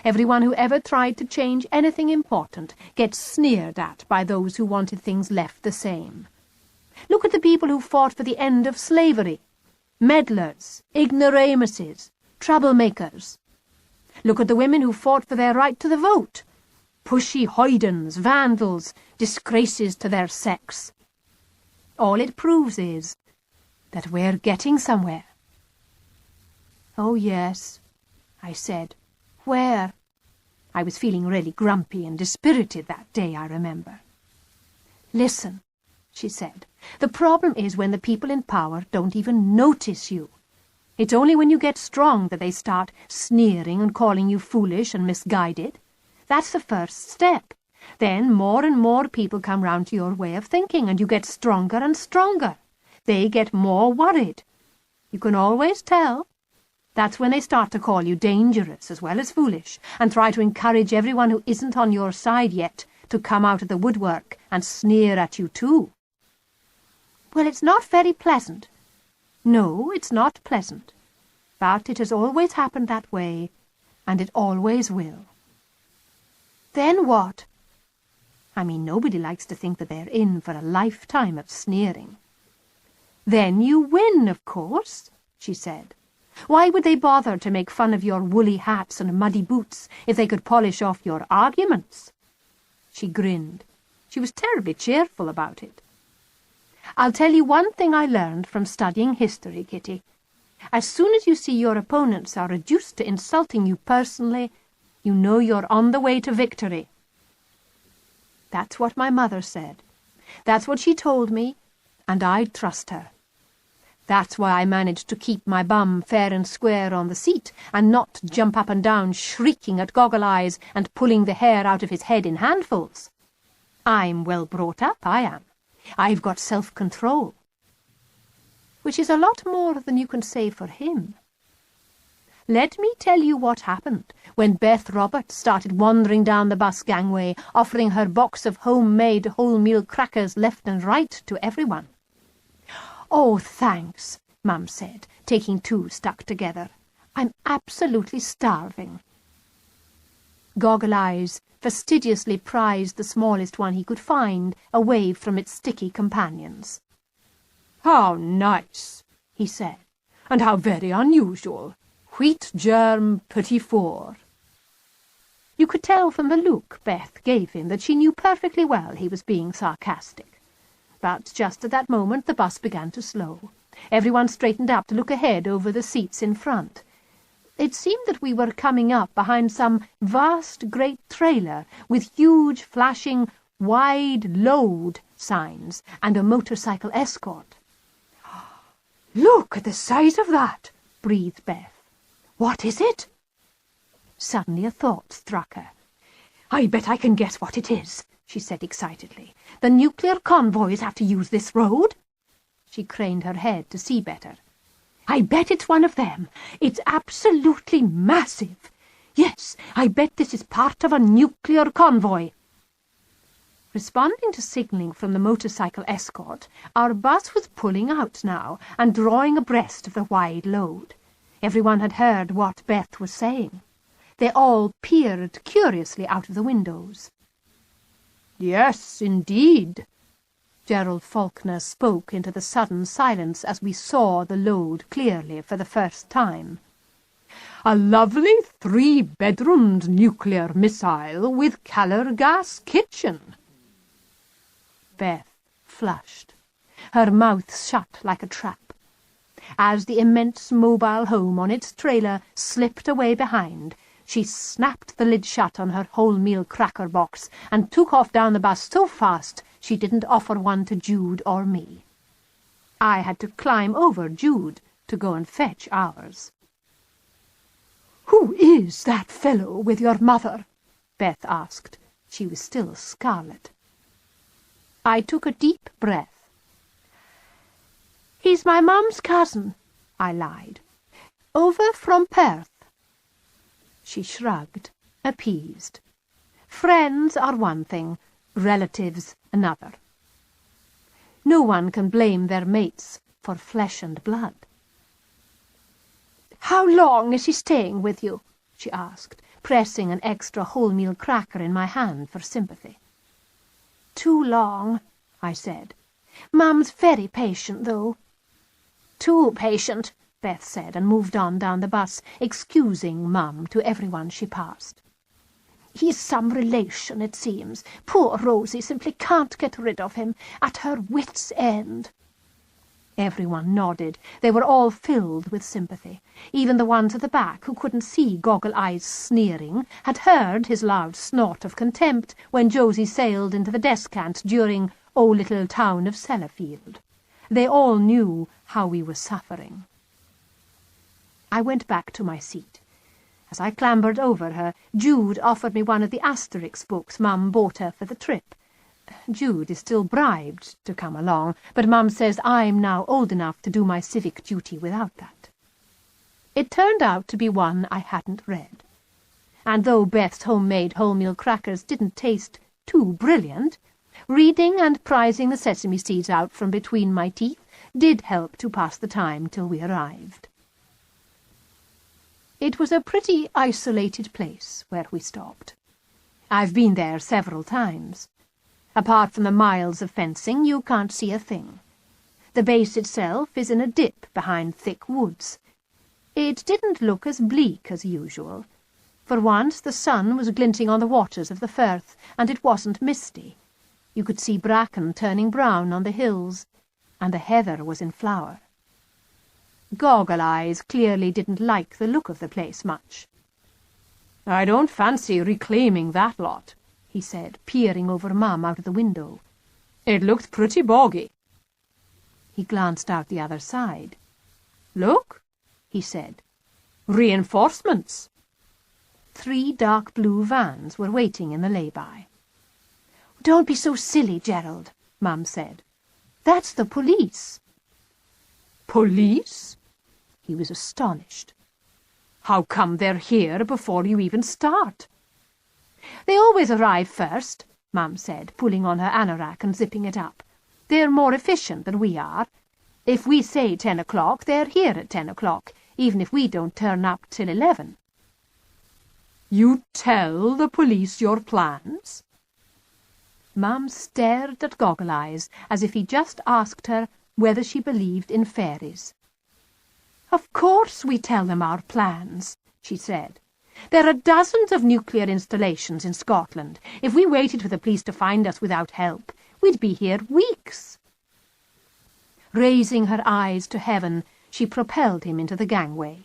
[SPEAKER 2] Everyone who ever tried to change anything important gets sneered at by those who wanted things left the same. Look at the people who fought for the end of slavery. Meddlers, ignoramuses, troublemakers. Look at the women who fought for their right to the vote. Pushy hoydens, vandals, disgraces to their sex. All it proves is that we're getting somewhere. Oh, yes, I said. Where? I was feeling really grumpy and dispirited that day, I remember. Listen, she said. The problem is when the people in power don't even notice you. It's only when you get strong that they start sneering and calling you foolish and misguided. That's the first step. Then more and more people come round to your way of thinking, and you get stronger and stronger. They get more worried. You can always tell. That's when they start to call you dangerous as well as foolish, and try to encourage everyone who isn't on your side yet to come out of the woodwork and sneer at you too. Well, it's not very pleasant. No, it's not pleasant. But it has always happened that way, and it always will. Then what? I mean, nobody likes to think that they're in for a lifetime of sneering. Then you win, of course, she said. Why would they bother to make fun of your woolly hats and muddy boots if they could polish off your arguments? She grinned. She was terribly cheerful about it. I'll tell you one thing I learned from studying history, Kitty. As soon as you see your opponents are reduced to insulting you personally, you know you're on the way to victory. That's what my mother said. That's what she told me, and I'd trust her. That's why I managed to keep my bum fair and square on the seat and not jump up and down shrieking at Goggle-Eyes and pulling the hair out of his head in handfuls. I'm well brought up, I am. I've got self-control. Which is a lot more than you can say for him. Let me tell you what happened when Beth Roberts started wandering down the bus gangway, offering her box of homemade wholemeal crackers left and right to everyone. Oh, thanks, Mum said, taking two stuck together. I'm absolutely starving. Goggle-Eyes fastidiously prized the smallest one he could find away from its sticky companions. How nice, he said, and how very unusual. Wheat germ petit four. You could tell from the look Beth gave him that she knew perfectly well he was being sarcastic. But just at that moment the bus began to slow. Everyone straightened up to look ahead over the seats in front. It seemed that we were coming up behind some vast great trailer with huge flashing wide load signs and a motorcycle escort. Look at the size of that, breathed Beth. What is it? Suddenly a thought struck her. I bet I can guess what it is, she said excitedly. The nuclear convoys have to use this road. She craned her head to see better. I bet it's one of them. It's absolutely massive. Yes, I bet this is part of a nuclear convoy. Responding to signalling from the motorcycle escort, our bus was pulling out now and drawing abreast of the wide load. Everyone had heard what Beth was saying. They all peered curiously out of the windows. Yes, indeed. Gerald Falkner spoke into the sudden silence as we saw the load clearly for the first time. A lovely 3-bedroomed nuclear missile with Keller gas kitchen. Beth flushed, her mouth shut like a trap. As the immense mobile home on its trailer slipped away behind, she snapped the lid shut on her wholemeal cracker box and took off down the bus so fast she didn't offer one to Jude or me. I had to climb over Jude to go and fetch ours. "Who is that fellow with your mother?" Beth asked. She was still scarlet. I took a deep breath. "He's my mum's cousin," I lied. "Over from Perth." She shrugged, appeased. Friends are one thing, relatives another. No one can blame their mates for flesh and blood. "How long is he staying with you?" she asked, pressing an extra wholemeal cracker in my hand for sympathy. "Too long," I said. "Mum's very patient, though." "Too patient," Beth said, and moved on down the bus, excusing Mum to everyone she passed. "He's some relation, it seems. Poor Rosie simply can't get rid of him, at her wit's end." Everyone nodded. They were all filled with sympathy. Even the ones at the back, who couldn't see Goggle-Eyes sneering, had heard his loud snort of contempt when Josie sailed into the descant during "O Little Town of Sellafield." They all knew how we were suffering. I went back to my seat. As I clambered over her, Jude offered me one of the Asterix books Mum bought her for the trip. Jude is still bribed to come along, but Mum says I'm now old enough to do my civic duty without that. It turned out to be one I hadn't read. And though Beth's homemade wholemeal crackers didn't taste too brilliant, reading and prizing the sesame seeds out from between my teeth did help to pass the time till we arrived. It was a pretty isolated place where we stopped. I've been there several times. Apart from the miles of fencing, you can't see a thing. The base itself is in a dip behind thick woods. It didn't look as bleak as usual. For once the sun was glinting on the waters of the Firth, and it wasn't misty. You could see bracken turning brown on the hills, and the heather was in flower. Goggle-Eyes clearly didn't like the look of the place much. "I don't fancy reclaiming that lot," he said, peering over Mum out of the window. "It looked pretty boggy." He glanced out the other side. "Look," he said. "Reinforcements." 3 dark blue vans were waiting in the lay-by. "Don't be so silly, Gerald," Mum said. "That's the police." "Police?" He was astonished. "How come they're here before you even start?" "They always arrive first," Mum said, pulling on her anorak and zipping it up. "They're more efficient than we are. If we say 10 o'clock, they're here at 10 o'clock, even if we don't turn up till 11. "You tell the police your plans?" Mum stared at Goggle-Eyes as if he just asked her whether she believed in fairies. "Of course we tell them our plans," she said. "There are dozens of nuclear installations in Scotland. If we waited for the police to find us without help, we'd be here weeks." Raising her eyes to heaven, she propelled him into the gangway.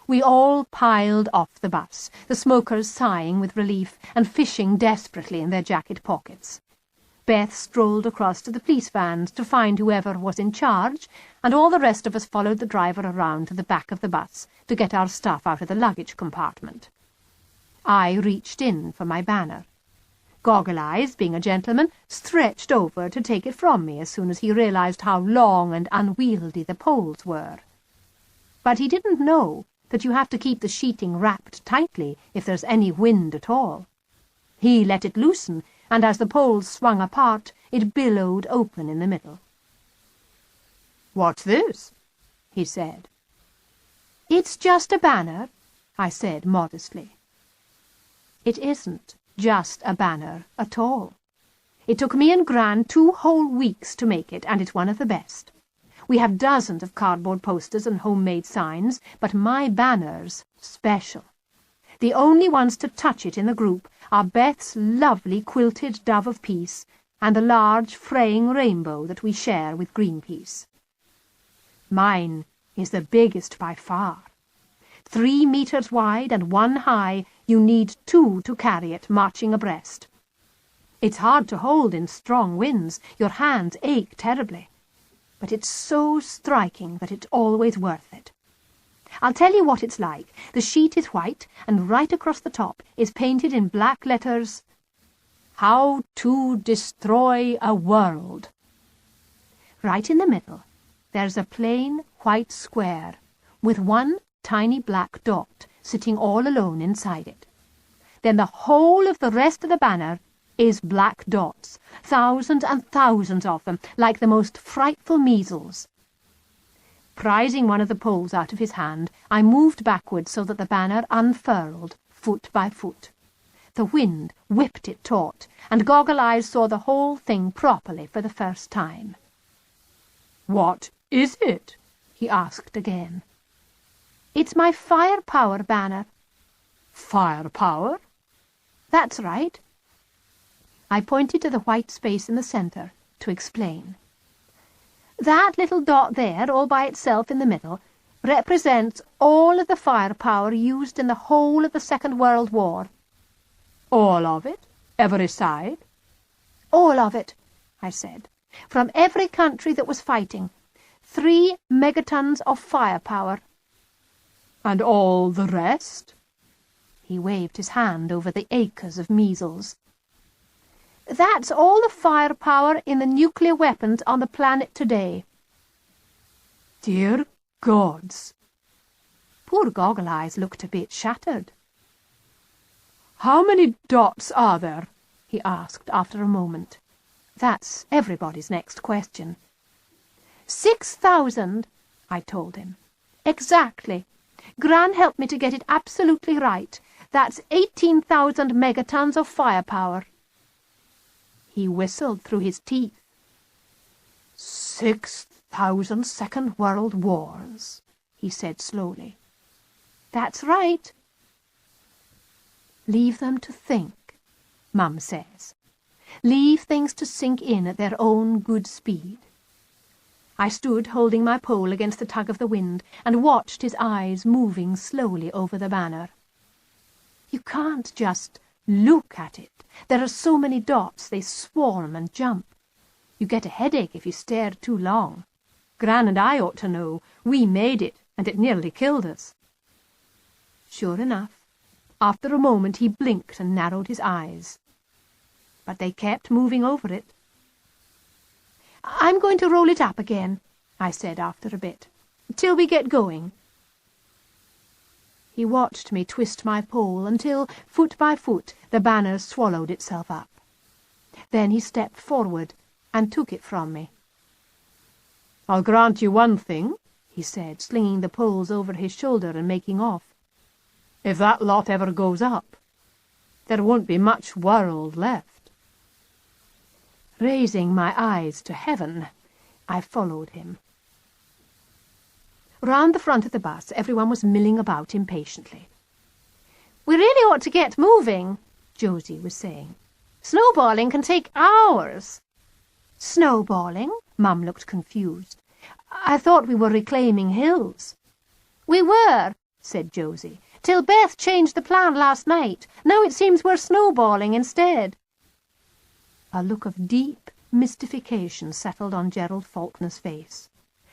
[SPEAKER 2] We all piled off the bus, the smokers sighing with relief and fishing desperately in their jacket pockets. Beth strolled across to the police vans to find whoever was in charge, and all the rest of us followed the driver around to the back of the bus to get our stuff out of the luggage compartment. I reached in for my banner. Goggle-Eyes, being a gentleman, stretched over to take it from me as soon as he realized how long and unwieldy the poles were. But he didn't know that you have to keep the sheeting wrapped tightly if there's any wind at all. He let it loosen, and as the poles swung apart, it billowed open in the middle. "What's this?" he said. "It's just a banner," I said modestly. It isn't just a banner at all. It took me and Gran 2 whole weeks to make it, and it's one of the best. We have dozens of cardboard posters and homemade signs, but my banner's special. The only ones to touch it in the group are Beth's lovely quilted dove of peace and the large fraying rainbow that we share with Greenpeace. Mine is the biggest by far. 3 meters wide and 1 high, you need 2 to carry it marching abreast. It's hard to hold in strong winds. Your hands ache terribly. but it's so striking that it's always worth it. I'll tell you what it's like. The sheet is white, and right across the top is painted in black letters, "How to Destroy a World." Right in the middle, there's a plain white square with one tiny black dot sitting all alone inside it. Then the whole of the rest of the banner is black dots, thousands and thousands of them, like the most frightful measles. Prizing one of the poles out of his hand, I moved backwards so that the banner unfurled foot by foot. The wind whipped it taut, and Goggle-Eyes saw the whole thing properly for the first time.
[SPEAKER 1] "What is it?" he asked again.
[SPEAKER 2] "It's my firepower banner."
[SPEAKER 1] "Firepower?"
[SPEAKER 2] "That's right." I pointed to the white space in the centre to explain. "That little dot there, all by itself in the middle, represents all of the firepower used in the whole of the Second World War."
[SPEAKER 1] "All of it? Every side?"
[SPEAKER 2] "All of it," I said. "From every country that was fighting. 3 megatons of firepower."
[SPEAKER 1] "And all the rest?"
[SPEAKER 2] He waved his hand over the acres of measles. "That's all the firepower in the nuclear weapons on the planet today."
[SPEAKER 1] "Dear gods!"
[SPEAKER 2] Poor Goggle-Eyes looked a bit shattered.
[SPEAKER 1] "How many dots are there?" he asked after a moment.
[SPEAKER 2] That's everybody's next question. 6,000, I told him. Exactly. Gran helped me to get it absolutely right. That's 18,000 megatons of firepower. He whistled through his teeth.
[SPEAKER 1] 6,000 Second World Wars, he said slowly.
[SPEAKER 2] That's right.
[SPEAKER 1] Leave them to think, Mum says.
[SPEAKER 2] Leave things to sink in at their own good speed. I stood holding my pole against the tug of the wind and watched his eyes moving slowly over the banner. You can't just look at it. There are so many dots, they swarm and jump. You get a headache if you stare too long. Gran and I ought to know. We made it, and it nearly killed us. Sure enough, after a moment he blinked and narrowed his eyes. But they kept moving over it. I'm going to roll it up again, I said after a bit, till we get going. He watched me twist my pole until, foot by foot, the banner swallowed itself up. Then he stepped forward and took it from me.
[SPEAKER 1] I'll grant you one thing, he said, slinging the poles over his shoulder and making off. If that lot ever goes up, there won't be much world left.
[SPEAKER 2] Raising my eyes to heaven, I followed him. Round the front of the bus, everyone was milling about impatiently. We really ought to get moving, Josie was saying. Snowballing can take hours. Snowballing? Mum looked confused. I thought we were reclaiming hills. We were, said Josie, till Beth changed the plan last night. Now it seems we're snowballing instead. A look of deep mystification settled on Gerald Falkner's face.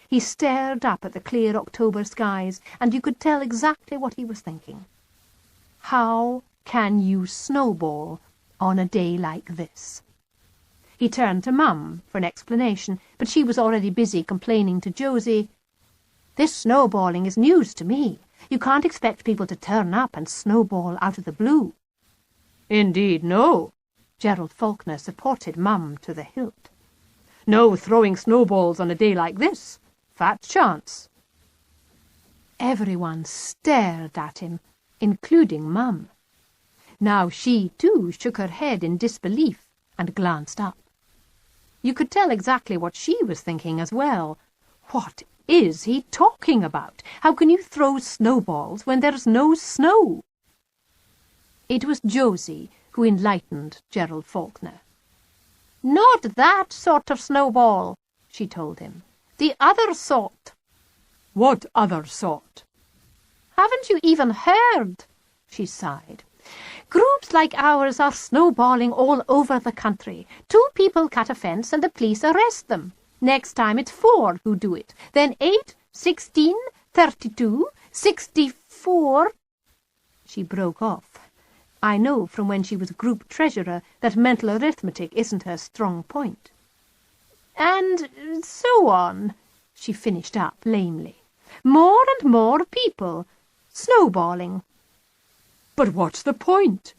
[SPEAKER 2] He stared up at the clear October skies, and you could tell exactly what he was thinking. How can you snowball on a day like this? He turned to Mum for an explanation, but she was already busy complaining to Josie. This snowballing is news to me. You can't expect people to turn up and snowball out of the blue.
[SPEAKER 1] Indeed, no. Gerald Falkner supported Mum to the hilt. No throwing snowballs on a day like this. Fat chance.
[SPEAKER 2] Everyone stared at him, including Mum. Now she, too, shook her head in disbelief and glanced up. You could tell exactly what she was thinking as well. What is he talking about? How can you throw snowballs when there's no snow? It was Josie who enlightened Gerald Falkner. Not that sort of snowball, she told him. The other sort.
[SPEAKER 1] What other sort?
[SPEAKER 2] Haven't you even heard? She sighed. Groups like ours are snowballing all over the country. 2 people cut a fence and the police arrest them. Next time it's 4 who do it. Then 8, 16, 32, 64... She broke off. I know from when she was group treasurer that mental arithmetic isn't her strong point. And so on, she finished up lamely. More and more people. Snowballing.
[SPEAKER 1] But what's the point?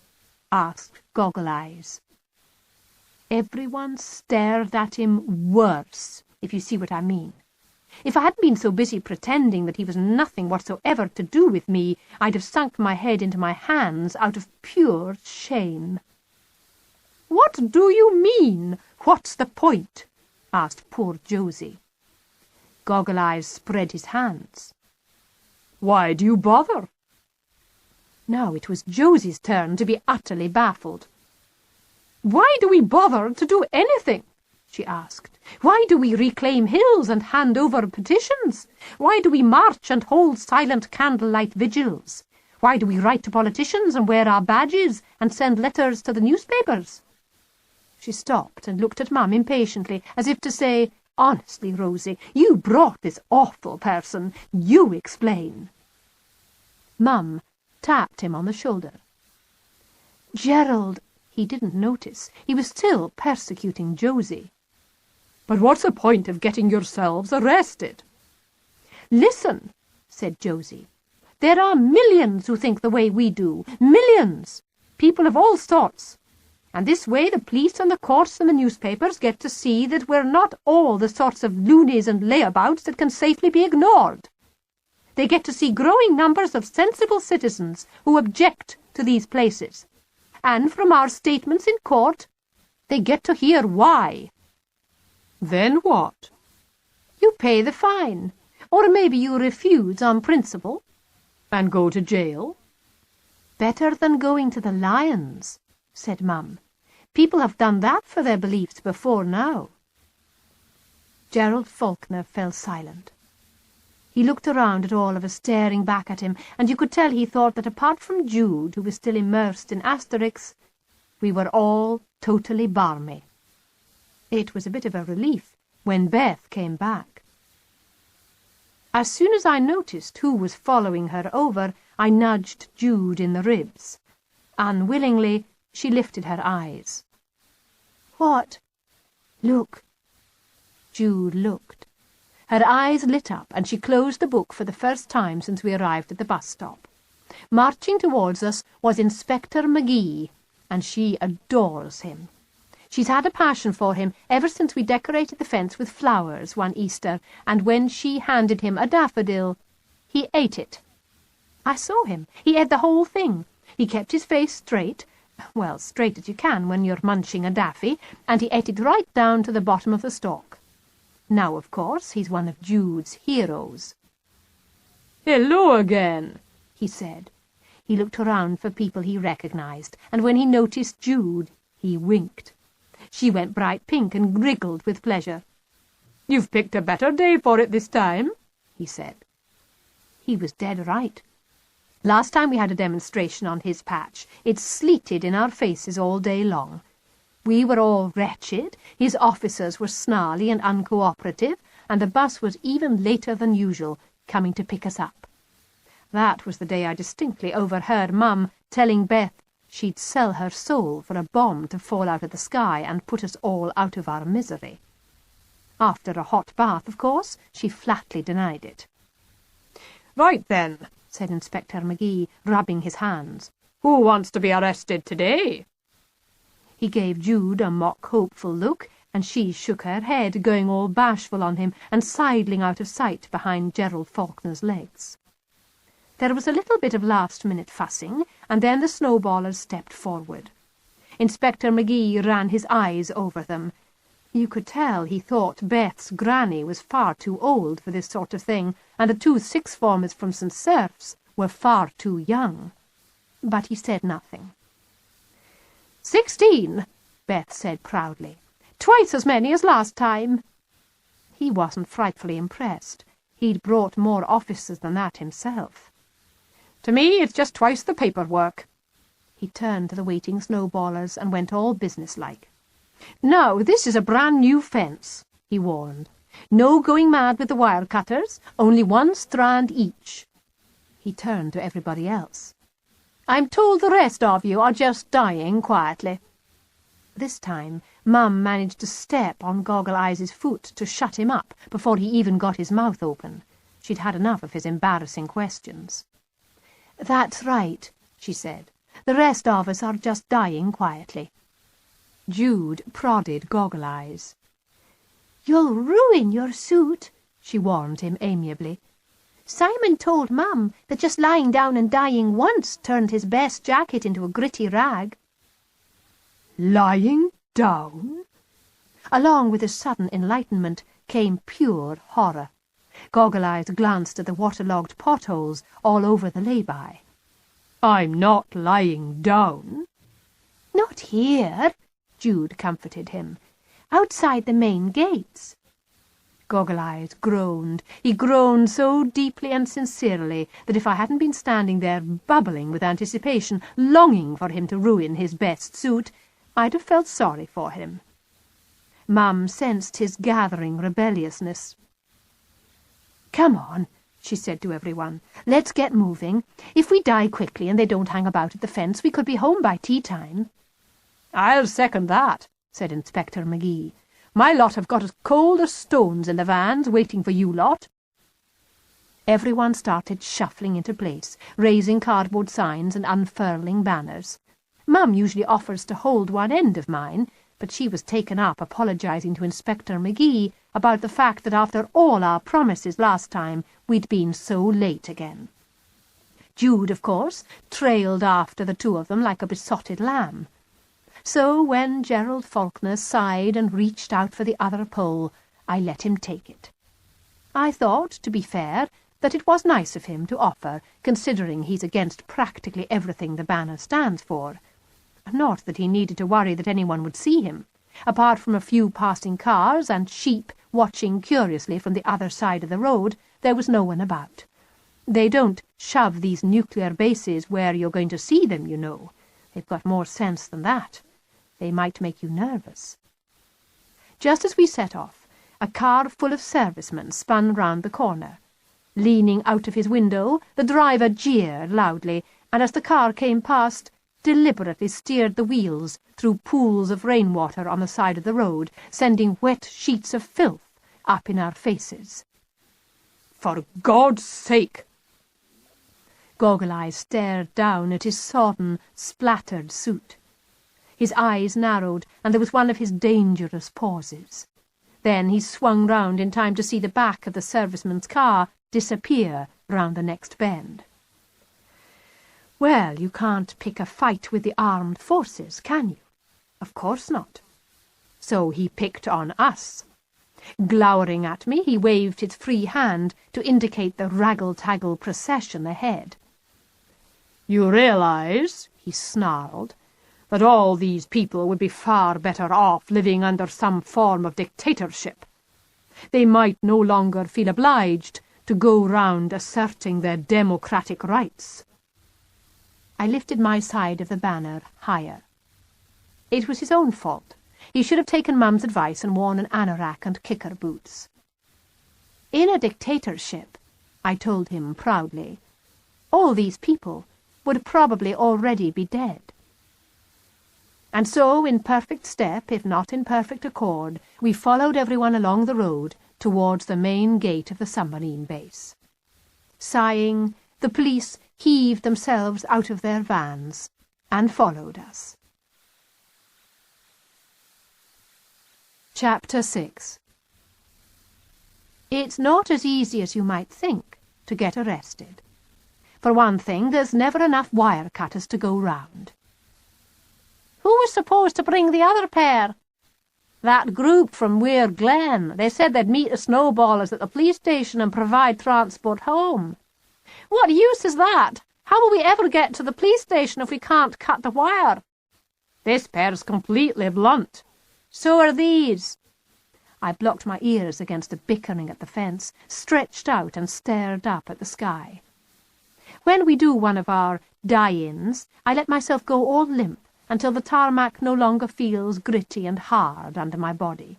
[SPEAKER 2] Asked Goggle-Eyes. Everyone stared at him worse, if you see what I mean. If I hadn't been so busy pretending that he was nothing whatsoever to do with me, I'd have sunk my head into my hands out of pure shame. "What do you mean? What's the point?" asked poor Josie. Goggle-Eyes spread his hands.
[SPEAKER 1] Why do you bother?
[SPEAKER 2] Now it was Josie's turn to be utterly baffled. "Why do we bother to do anything?" she asked. "Why do we reclaim hills and hand over petitions? Why do we march and hold silent candlelight vigils? Why do we write to politicians and wear our badges and send letters to the newspapers?" She stopped and looked at Mum impatiently, as if to say, "Honestly, Rosie, you brought this awful person. You explain." Mum tapped him on the shoulder. "Gerald," he didn't notice. He was still persecuting Josie.
[SPEAKER 1] But what's the point of getting yourselves arrested?
[SPEAKER 2] "Listen," said Josie. "There are millions who think the way we do. Millions. People of all sorts. And this way the police and the courts and the newspapers get to see that we're not all the sorts of loonies and layabouts that can safely be ignored. They get to see growing numbers of sensible citizens who object to these places. And from our statements in court, they get to hear why."
[SPEAKER 1] Then what?
[SPEAKER 2] "You pay the fine. Or maybe you refuse on principle."
[SPEAKER 1] And go to jail?
[SPEAKER 2] "Better than going to the lions," said Mum. "People have done that for their beliefs before now." Gerald Falkner fell silent. He looked around at all of us staring back at him, and you could tell he thought that apart from Jude, who was still immersed in Asterix, we were all totally barmy. It was a bit of a relief when Beth came back. As soon as I noticed who was following her over, I nudged Jude in the ribs. Unwillingly, she lifted her eyes. "What?" "Look." Jude looked. Her eyes lit up, and she closed the book for the first time since we arrived at the bus stop. Marching towards us was Inspector McGee, and she adores him. She's had a passion for him ever since we decorated the fence with flowers one Easter, and when she handed him a daffodil, he ate it. I saw him. He ate the whole thing. He kept his face straight, well, straight as you can when you're munching a daffy, and he ate it right down to the bottom of the stalk. Now, of course, he's one of Jude's heroes.
[SPEAKER 1] "Hello again,"
[SPEAKER 2] he said. He looked around for people he recognized, and when he noticed Jude, he winked. She went bright pink and wriggled with pleasure.
[SPEAKER 1] "You've picked a better day for it this time,"
[SPEAKER 2] he said. He was dead right. Last time we had a demonstration on his patch, it sleeted in our faces all day long. We were all wretched, his officers were snarly and uncooperative, and the bus was even later than usual, coming to pick us up. That was the day I distinctly overheard Mum telling Beth she'd sell her soul for a bomb to fall out of the sky and put us all out of our misery. After a hot bath, of course, she flatly denied it.
[SPEAKER 1] "Right then,"
[SPEAKER 2] said Inspector McGee, rubbing his hands.
[SPEAKER 1] "Who wants to be arrested today?"
[SPEAKER 2] He gave Jude a mock hopeful look, and she shook her head, going all bashful on him and sidling out of sight behind Gerald Falkner's legs. There was a little bit of last-minute fussing, and then the snowballers stepped forward. Inspector McGee ran his eyes over them. You could tell he thought Beth's granny was far too old for this sort of thing, and the 2 sixth-formers from St. Cerf's were far too young. But he said nothing. 16, Beth said proudly. "Twice as many as last time." He wasn't frightfully impressed. He'd brought more officers than that himself.
[SPEAKER 1] "To me, it's just twice the paperwork."
[SPEAKER 2] He turned to the waiting snowballers and went all businesslike. "Now, this is a brand-new fence," he warned. "No going mad with the wire cutters, only one strand each." He turned to everybody else. "I'm told the rest of you are just dying quietly." This time Mum managed to step on Goggle-Eyes' foot to shut him up before he even got his mouth open. She'd had enough of his embarrassing questions. "That's right," she said. "The rest of us are just dying quietly." Jude prodded Goggle-Eyes.
[SPEAKER 3] "You'll ruin your suit," she warned him amiably. "Simon told Mum that just lying down and dying once turned his best jacket into a gritty rag."
[SPEAKER 2] "Lying down?" Along with his sudden enlightenment came pure horror. Goggle-Eyes glanced at the waterlogged potholes all over the lay-by. "I'm not lying down."
[SPEAKER 3] "Not here," Jude comforted him. "Outside the main gates."
[SPEAKER 2] Goggle-Eyes groaned. He groaned so deeply and sincerely that if I hadn't been standing there bubbling with anticipation, longing for him to ruin his best suit, I'd have felt sorry for him. Mum sensed his gathering rebelliousness. "Come on," she said to everyone. "Let's get moving. If we die quickly and they don't hang about at the fence, we could be home by tea-time." "I'll second that," said Inspector McGee. "My lot have got as cold as stones in the vans, waiting for you lot." Everyone started shuffling into place, raising cardboard signs and unfurling banners. Mum usually offers to hold one end of mine, but she was taken up apologizing to Inspector McGee about the fact that after all our promises last time, we'd been so late again. Jude, of course, trailed after the two of them like a besotted lamb. So when Gerald Falkner sighed and reached out for the other pole, I let him take it. I thought, to be fair, that it was nice of him to offer, considering he's against practically everything the banner stands for. Not that he needed to worry that anyone would see him. Apart from a few passing cars and sheep watching curiously from the other side of the road, there was no one about. They don't shove these nuclear bases where you're going to see them, you know. They've got more sense than that. They might make you nervous. Just as we set off, a car full of servicemen spun round the corner. Leaning out of his window, the driver jeered loudly, and as the car came past, deliberately steered the wheels through pools of rainwater on the side of the road, sending wet sheets of filth up in our faces. "For God's sake!" Goggle-Eyes stared down at his sodden, splattered suit. His eyes narrowed, and there was one of his dangerous pauses. Then he swung round in time to see the back of the serviceman's car disappear round the next bend. Well, you can't pick a fight with the armed forces, can you? Of course not. So he picked on us. Glowering at me, he waved his free hand to indicate the raggle-taggle procession ahead. "You realize," he snarled, "that all these people would be far better off living under some form of dictatorship. They might no longer feel obliged to go round asserting their democratic rights." I lifted my side of the banner higher. It was his own fault. He should have taken Mum's advice and worn an anorak and kicker boots. "In a dictatorship," I told him proudly, "all these people would probably already be dead." And so, in perfect step, if not in perfect accord, we followed everyone along the road towards the main gate of the submarine base. Sighing, the police heaved themselves out of their vans and followed us. Chapter 6. It's not as easy as you might think to get arrested. For one thing, there's never enough wire cutters to go round. "Who was supposed to bring the other pair?" "That group from Weir Glen. They said they'd meet the snowballers at the police station and provide transport home." "What use is that? How will we ever get to the police station if we can't cut the wire?" "This pair's completely blunt." "So are these." I blocked my ears against the bickering at the fence, stretched out and stared up at the sky. When we do one of our die-ins, I let myself go all limp until the tarmac no longer feels gritty and hard under my body.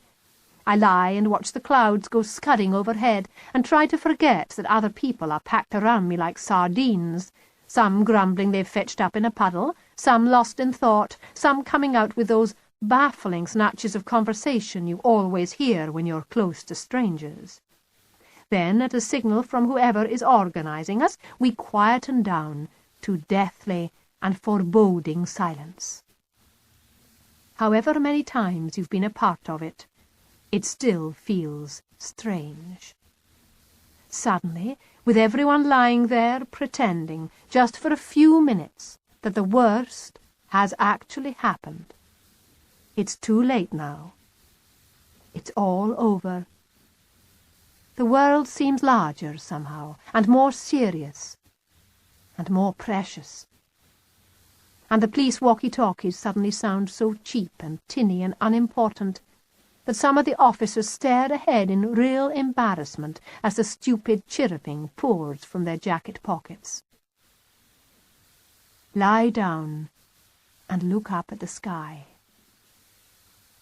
[SPEAKER 2] I lie and watch the clouds go scudding overhead and try to forget that other people are packed around me like sardines, some grumbling they've fetched up in a puddle, some lost in thought, some coming out with those baffling snatches of conversation you always hear when you're close to strangers. Then, at a signal from whoever is organising us, we quieten down to deathly and foreboding silence. However many times you've been a part of it, it still feels strange. Suddenly, with everyone lying there pretending, just for a few minutes, that the worst has actually happened, it's too late now. It's all over. The world seems larger somehow, and more serious, and more precious. And the police walkie-talkies suddenly sound so cheap and tinny and unimportant that some of the officers stare ahead in real embarrassment as the stupid chirruping pours from their jacket pockets. Lie down and look up at the sky.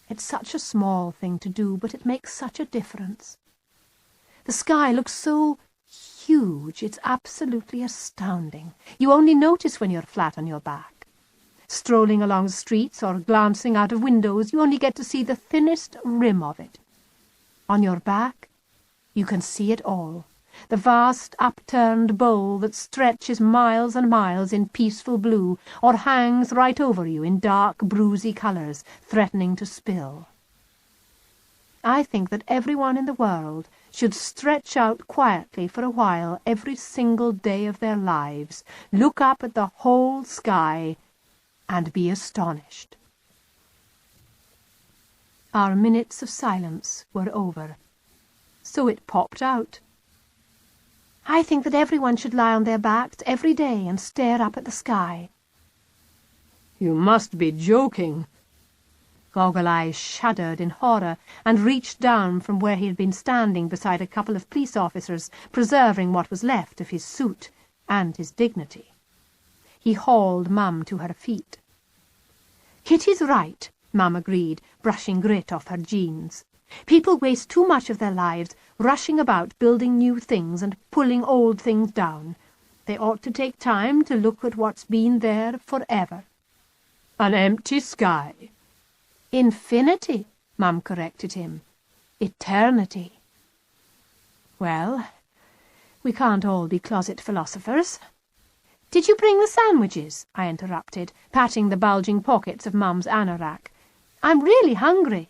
[SPEAKER 2] It's such a small thing to do, but it makes such a difference. The sky looks so huge, it's absolutely astounding. You only notice when you're flat on your back. Strolling along the streets or glancing out of windows, you only get to see the thinnest rim of it. On your back, you can see it all. The vast upturned bowl that stretches miles and miles in peaceful blue, or hangs right over you in dark, bruisey colours, threatening to spill. I think that everyone in the world should stretch out quietly for a while every single day of their lives, look up at the whole sky, and be astonished. Our minutes of silence were over, so it popped out. I think that everyone should lie on their backs every day and stare up at the sky.
[SPEAKER 1] You must be joking.
[SPEAKER 2] Goggle-Eyes shuddered in horror and reached down from where he had been standing beside a couple of police officers, preserving what was left of his suit and his dignity. He hauled Mum to her feet. "Kitty's right," Mum agreed, brushing grit off her jeans. "People waste too much of their lives rushing about building new things and pulling old things down. They ought to take time to look at what's been there forever."
[SPEAKER 1] An empty sky.
[SPEAKER 2] "Infinity," Mum corrected him. "Eternity." "Well, we can't all be closet philosophers." "Did you bring the sandwiches?" I interrupted, patting the bulging pockets of Mum's anorak. "I'm really hungry."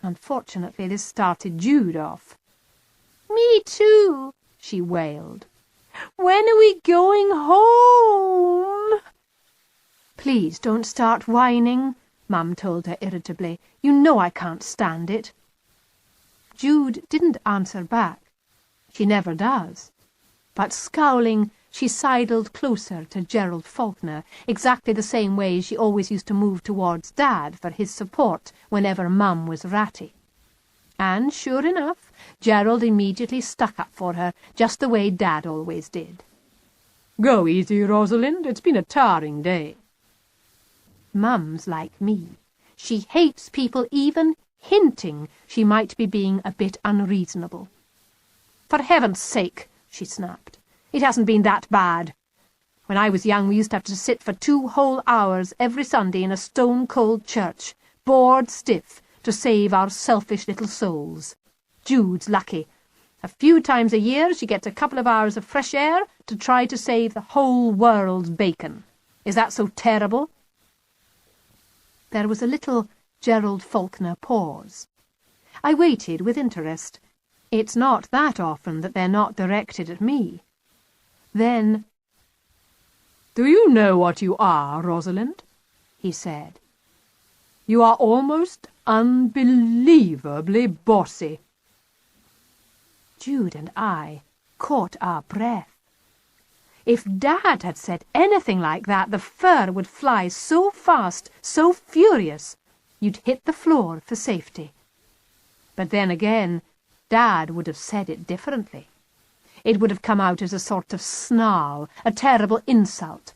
[SPEAKER 2] Unfortunately, this started Jude off. "Me too," she wailed. "When are we going home?" "Please don't start whining," Mum told her irritably. "You know I can't stand it." Jude didn't answer back. She never does. But scowling, she sidled closer to Gerald Falkner, exactly the same way she always used to move towards Dad for his support whenever Mum was ratty. And, sure enough, Gerald immediately stuck up for her, just the way Dad always did.
[SPEAKER 1] Go easy, Rosalind. It's been a tiring day.
[SPEAKER 2] Mum's like me. She hates people even hinting she might be being a bit unreasonable. "For heaven's sake," she snapped. "It hasn't been that bad. When I was young, we used to have to sit for 2 whole hours every Sunday in a stone-cold church, bored stiff, to save our selfish little souls. Jude's lucky. A few times a year she gets a couple of hours of fresh air to try to save the whole world's bacon. Is that so terrible?" There was a little Gerald Falkner pause. I waited with interest. It's not that often that they're not directed at me. Then,
[SPEAKER 1] "Do you know what you are, Rosalind?" he said. "You are almost unbelievably bossy."
[SPEAKER 2] Jude and I caught our breath. If Dad had said anything like that, the fur would fly so fast, so furious, you'd hit the floor for safety. But then again, Dad would have said it differently. It would have come out as a sort of snarl, a terrible insult.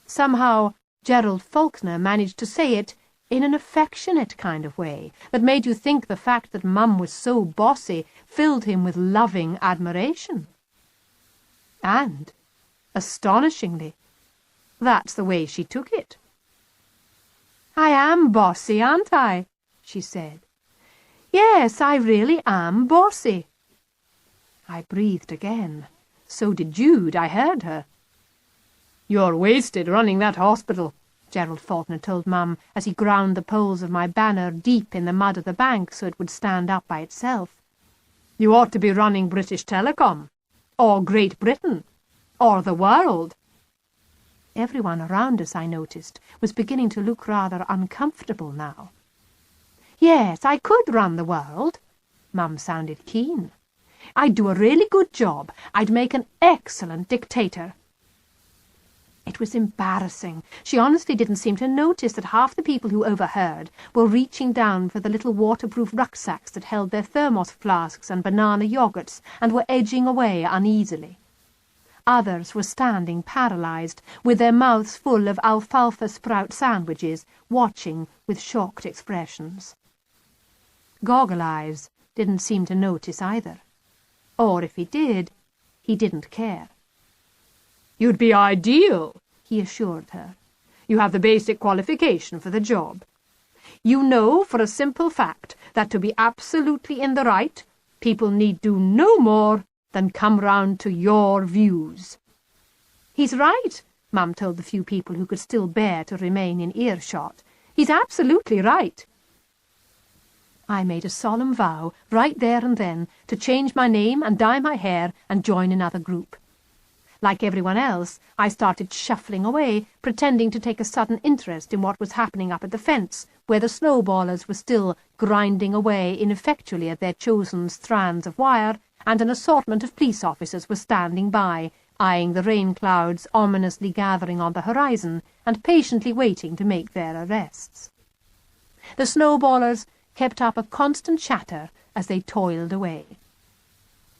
[SPEAKER 2] Somehow, Gerald Falkner managed to say it in an affectionate kind of way that made you think the fact that Mum was so bossy filled him with loving admiration. And, astonishingly, that's the way she took it. "I am bossy, aren't I?" she said. "Yes, I really am bossy." I breathed again. So did Jude, I heard her. "You're wasted running that hospital," Gerald Falkner told Mum as he ground the poles of my banner deep in the mud of the bank so it would stand up by itself. "You ought to be running British Telecom, or Great Britain, or the world." Everyone around us, I noticed, was beginning to look rather uncomfortable now. "Yes, I could run the world." Mum sounded keen. "I'd do a really good job. I'd make an excellent dictator." It was embarrassing. She honestly didn't seem to notice that half the people who overheard were reaching down for the little waterproof rucksacks that held their thermos flasks and banana yogurts and were edging away uneasily. Others were standing paralysed, with their mouths full of alfalfa sprout sandwiches, watching with shocked expressions. Goggle-Eyes didn't seem to notice either. Or if he did, he didn't care. "You'd be ideal," he assured her. "You have the basic qualification for the job. You know for a simple fact that to be absolutely in the right, people need do no more than come round to your views." "He's right," Mum told the few people who could still bear to remain in earshot. "He's absolutely right." I made a solemn vow, right there and then, to change my name and dye my hair and join another group. Like everyone else, I started shuffling away, pretending to take a sudden interest in what was happening up at the fence, where the snowballers were still grinding away ineffectually at their chosen strands of wire, and an assortment of police officers were standing by, eyeing the rain clouds ominously gathering on the horizon, and patiently waiting to make their arrests. The snowballers kept up a constant chatter as they toiled away.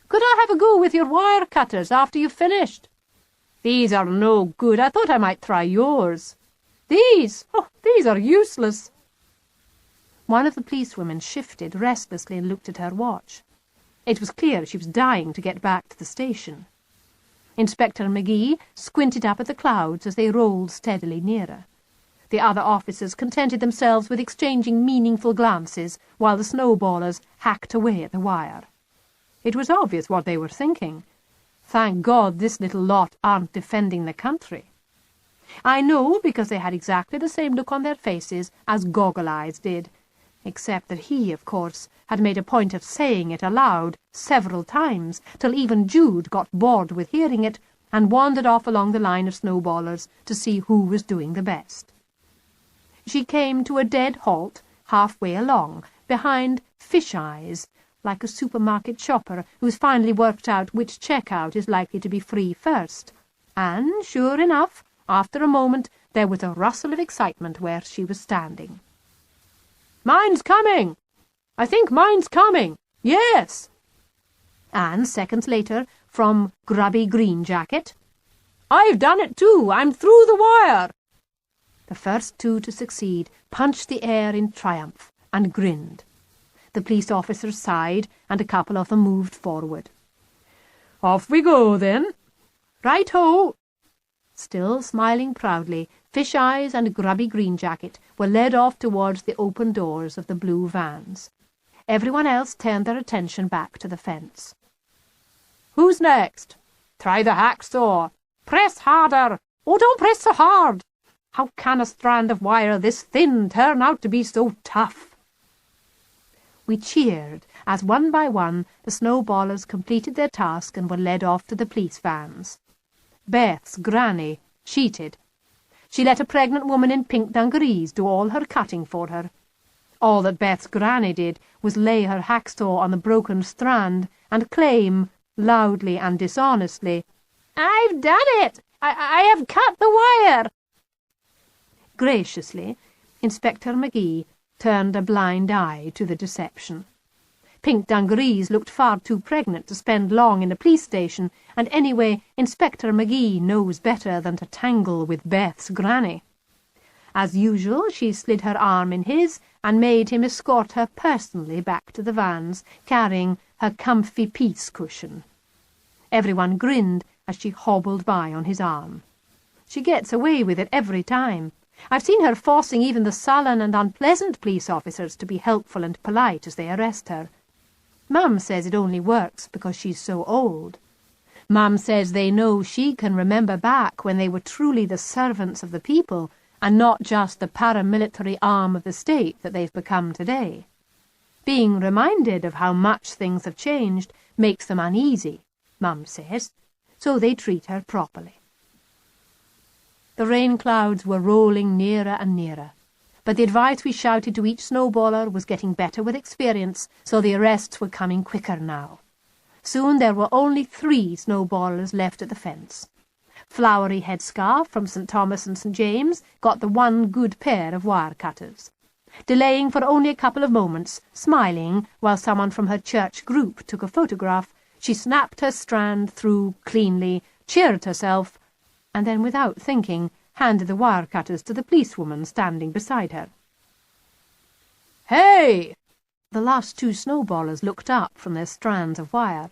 [SPEAKER 2] "Could I have a go with your wire cutters after you've finished?" "These are no good. I thought I might try yours." "These? Oh, these are useless." One of the policewomen shifted restlessly and looked at her watch. It was clear she was dying to get back to the station. Inspector McGee squinted up at the clouds as they rolled steadily nearer. The other officers contented themselves with exchanging meaningful glances while the snowballers hacked away at the wire. It was obvious what they were thinking. Thank God this little lot aren't defending the country. I know because they had exactly the same look on their faces as Goggle-Eyes did, except that he, of course, had made a point of saying it aloud several times, till even Jude got bored with hearing it and wandered off along the line of snowballers to see who was doing the best. She came to a dead halt halfway along, behind Fish-Eyes, like a supermarket shopper who's finally worked out which checkout is likely to be free first. And, sure enough, after a moment there was a rustle of excitement where she was standing. "Mine's coming! I think mine's coming! Yes!" And seconds later, from Grubby Green Jacket, "I've done it too! I'm through the wire!" The first two to succeed punched the air in triumph and grinned. The police officers sighed, and a couple of them moved forward. "Off we go, then." "Right-ho!" Still smiling proudly, Fish-Eyes and Grubby Green Jacket were led off towards the open doors of the blue vans. Everyone else turned their attention back to the fence. "Who's next? Try the hacksaw. Press harder. Oh, don't press so hard. How can a strand of wire this thin turn out to be so tough?" We cheered as one by one the snowballers completed their task and were led off to the police vans. Beth's granny cheated. She let a pregnant woman in pink dungarees do all her cutting for her. All that Beth's granny did was lay her hacksaw on the broken strand and claim, loudly and dishonestly, "I've done it! I have cut the wire!" Graciously, Inspector McGee turned a blind eye to the deception. Pink dungarees looked far too pregnant to spend long in a police station, and anyway, Inspector McGee knows better than to tangle with Beth's granny. As usual, she slid her arm in his and made him escort her personally back to the vans, carrying her comfy peace cushion. Everyone grinned as she hobbled by on his arm. She gets away with it every time. I've seen her forcing even the sullen and unpleasant police officers to be helpful and polite as they arrest her. Mum says it only works because she's so old. Mum says they know she can remember back when they were truly the servants of the people and not just the paramilitary arm of the state that they've become today. Being reminded of how much things have changed makes them uneasy, Mum says, so they treat her properly. The rain clouds were rolling nearer and nearer, but the advice we shouted to each snowballer was getting better with experience, so the arrests were coming quicker now. Soon there were only 3 snowballers left at the fence. Flowery Headscarf from St. Thomas and St. James got the one good pair of wire cutters. Delaying for only a couple of moments, smiling while someone from her church group took a photograph, she snapped her strand through cleanly, cheered herself, and then, without thinking, handed the wire cutters to the policewoman standing beside her. "Hey!" The last 2 snowballers looked up from their strands of wire.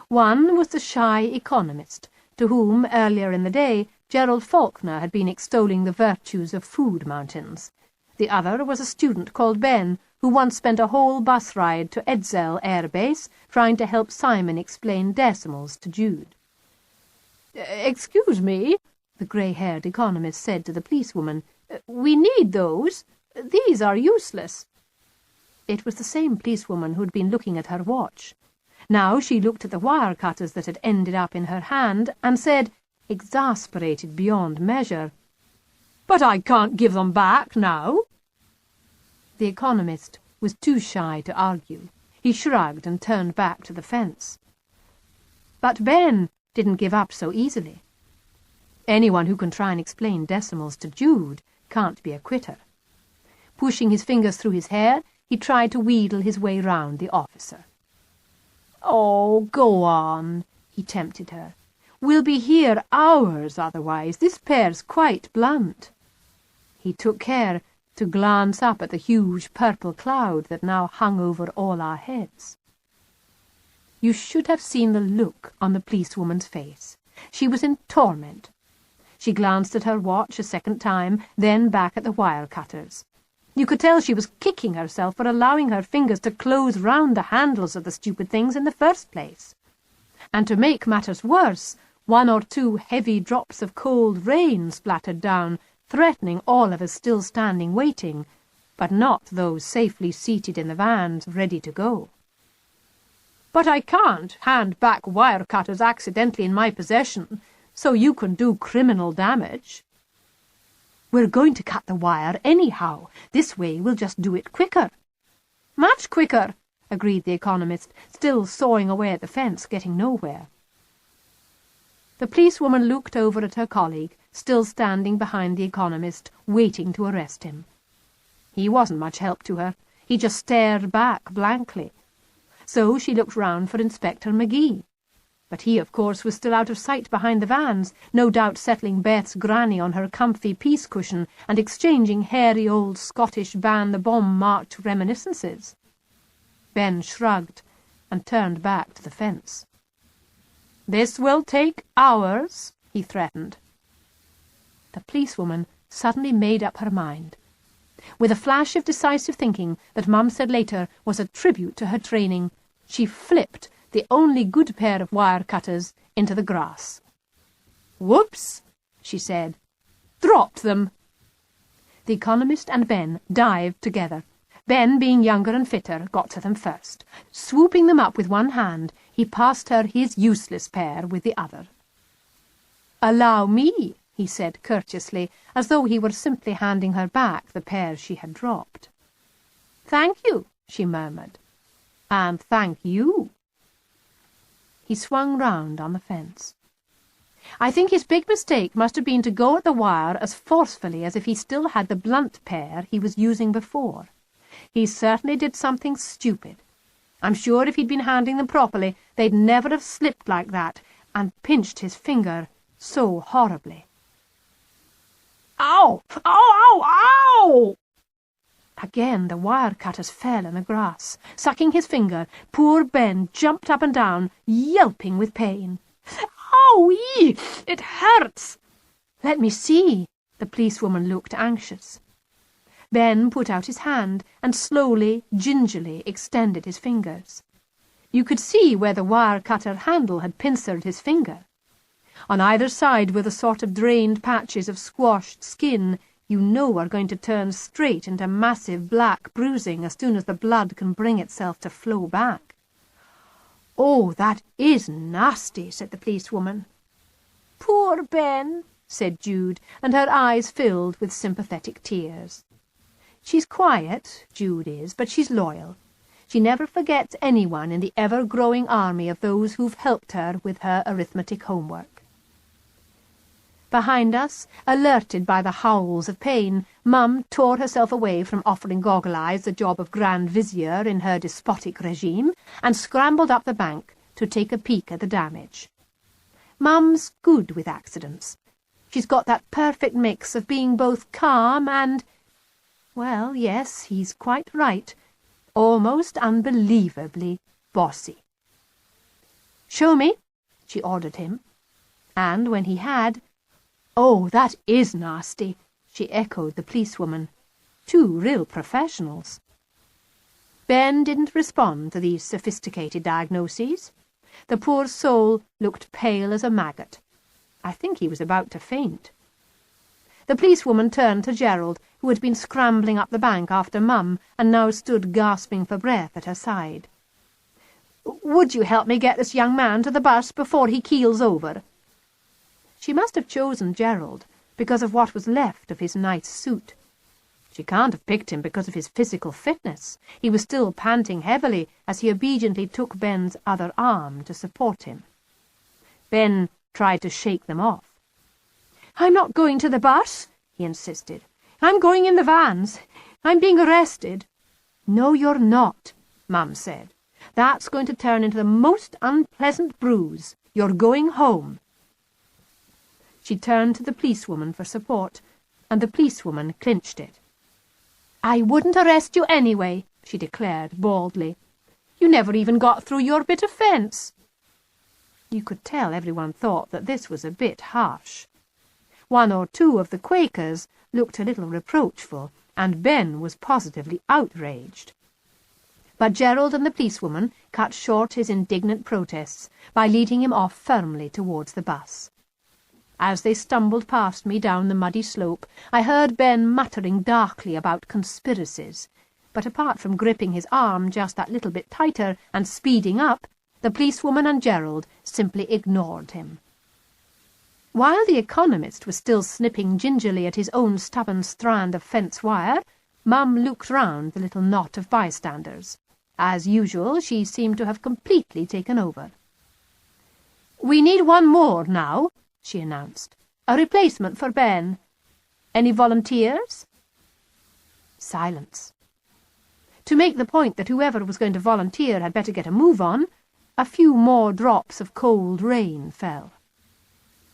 [SPEAKER 2] One was the shy economist, to whom, earlier in the day, Gerald Falkner had been extolling the virtues of food mountains. The other was a student called Ben, who once spent a whole bus ride to Edzell Air Base trying to help Simon explain decimals to Jude. "Excuse me," the grey-haired economist said to the policewoman. "We need those. These are useless." It was the same policewoman who had been looking at her watch. Now she looked at the wire cutters that had ended up in her hand and said, exasperated beyond measure, "But I can't give them back now." The economist was too shy to argue. He shrugged and turned back to the fence. But Ben didn't give up so easily. Anyone who can try and explain decimals to Jude can't be a quitter. Pushing his fingers through his hair, he tried to wheedle his way round the officer. "Oh, go on," he tempted her. "We'll be here hours otherwise. This pair's quite blunt." He took care to glance up at the huge purple cloud that now hung over all our heads. You should have seen the look on the policewoman's face. She was in torment. She glanced at her watch a second time, then back at the wire cutters. You could tell she was kicking herself for allowing her fingers to close round the handles of the stupid things in the first place. And to make matters worse, 1 or 2 heavy drops of cold rain splattered down, threatening all of us still standing waiting, but not those safely seated in the vans ready to go. "But I can't hand back wire cutters accidentally in my possession, so you can do criminal damage." "We're going to cut the wire anyhow. This way we'll just do it quicker." "Much quicker," agreed the economist, still sawing away at the fence, getting nowhere. The policewoman looked over at her colleague, still standing behind the economist, waiting to arrest him. He wasn't much help to her. He just stared back blankly. So she looked round for Inspector McGee. But he, of course, was still out of sight behind the vans, no doubt settling Beth's granny on her comfy peace cushion and exchanging hairy old Scottish ban-the-bomb-marked reminiscences. Ben shrugged and turned back to the fence. "This will take hours," he threatened. The policewoman suddenly made up her mind. With a flash of decisive thinking that Mum said later was a tribute to her training, she flipped the only good pair of wire cutters into the grass. "Whoops," she said. "Dropped them." The economist and Ben dived together. Ben, being younger and fitter, got to them first. Swooping them up with one hand, he passed her his useless pair with the other. "Allow me," he said courteously, as though he were simply handing her back the pair she had dropped. "Thank you," she murmured. "And thank you." He swung round on the fence. I think his big mistake must have been to go at the wire as forcefully as if he still had the blunt pair he was using before. He certainly did something stupid. I'm sure if he'd been handling them properly, they'd never have slipped like that and pinched his finger so horribly. Ow! Ow! Ow! Ow!
[SPEAKER 1] Again the wire cutters fell in the grass. Sucking his finger, poor Ben jumped up and down, yelping with pain.
[SPEAKER 2] Owie! It hurts!
[SPEAKER 1] Let me see. The policewoman looked anxious. Ben put out his hand and slowly, gingerly extended his fingers. You could see where the wire-cutter handle had pincered his finger. On either side were the sort of drained patches of squashed skin you know are going to turn straight into massive black bruising as soon as the blood can bring itself to flow back.
[SPEAKER 2] "Oh, that is nasty," said the policewoman.
[SPEAKER 1] "Poor Ben," said Jude, and her eyes filled with sympathetic tears. She's quiet, Jude is, but she's loyal. She never forgets anyone in the ever-growing army of those who've helped her with her arithmetic homework. Behind us, alerted by the howls of pain, Mum tore herself away from offering Goggle-Eyes the job of Grand Vizier in her despotic regime, and scrambled up the bank to take a peek at the damage. Mum's good with accidents. She's got that perfect mix of being both calm and, well, yes, he's quite right, almost unbelievably bossy. "Show me," she ordered him. And when he had, "Oh, that is nasty," she echoed the policewoman. Two real professionals. Ben didn't respond to these sophisticated diagnoses. The poor soul looked pale as a maggot. I think he was about to faint. The policewoman turned to Gerald, who had been scrambling up the bank after Mum and now stood gasping for breath at her side. "Would you help me get this young man to the bus before he keels over?" She must have chosen Gerald because of what was left of his nice suit. She can't have picked him because of his physical fitness. He was still panting heavily as he obediently took Ben's other arm to support him. Ben tried to shake them off. "I'm not going to the bus," he insisted. "I'm going in the vans. I'm being arrested." "No, you're not," Mum said. "That's going to turn into the most unpleasant bruise. You're going home." She turned to the policewoman for support, and the policewoman clinched it. "I wouldn't arrest you anyway," she declared baldly. "You never even got through your bit of fence." You could tell everyone thought that this was a bit harsh. One or two of the Quakers looked a little reproachful, and Ben was positively outraged. But Gerald and the policewoman cut short his indignant protests by leading him off firmly towards the bus. As they stumbled past me down the muddy slope, I heard Ben muttering darkly about conspiracies, but apart from gripping his arm just that little bit tighter and speeding up, the policewoman and Gerald simply ignored him. While the economist was still snipping gingerly at his own stubborn strand of fence wire, Mum looked round the little knot of bystanders. As usual, she seemed to have completely taken over. "We need one more now," she announced. "A replacement for Ben. Any volunteers?" Silence. To make the point that whoever was going to volunteer had better get a move on, a few more drops of cold rain fell.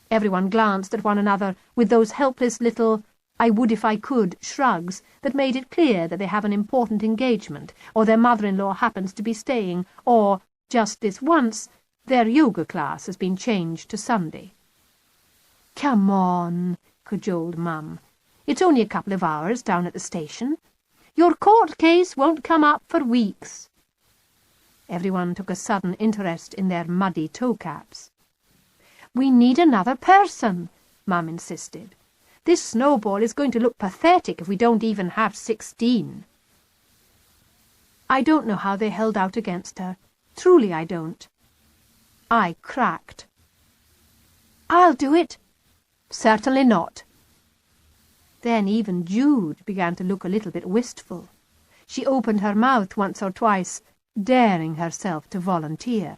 [SPEAKER 1] Everyone glanced at one another with those helpless little I-would-if-I-could shrugs that made it clear that they have an important engagement, or their mother-in-law happens to be staying, or, just this once, their yoga class has been changed to Sunday. "Come on," cajoled Mum. "It's only a couple of hours down at the station. Your court case won't come up for weeks." Everyone took a sudden interest in their muddy toe-caps. "We need another person," Mum insisted. "This snowball is going to look pathetic if we don't even have 16. I don't know how they held out against her. Truly I don't. I cracked. "I'll do it." "Certainly not." Then even Jude began to look a little bit wistful. She opened her mouth once or twice, daring herself to volunteer.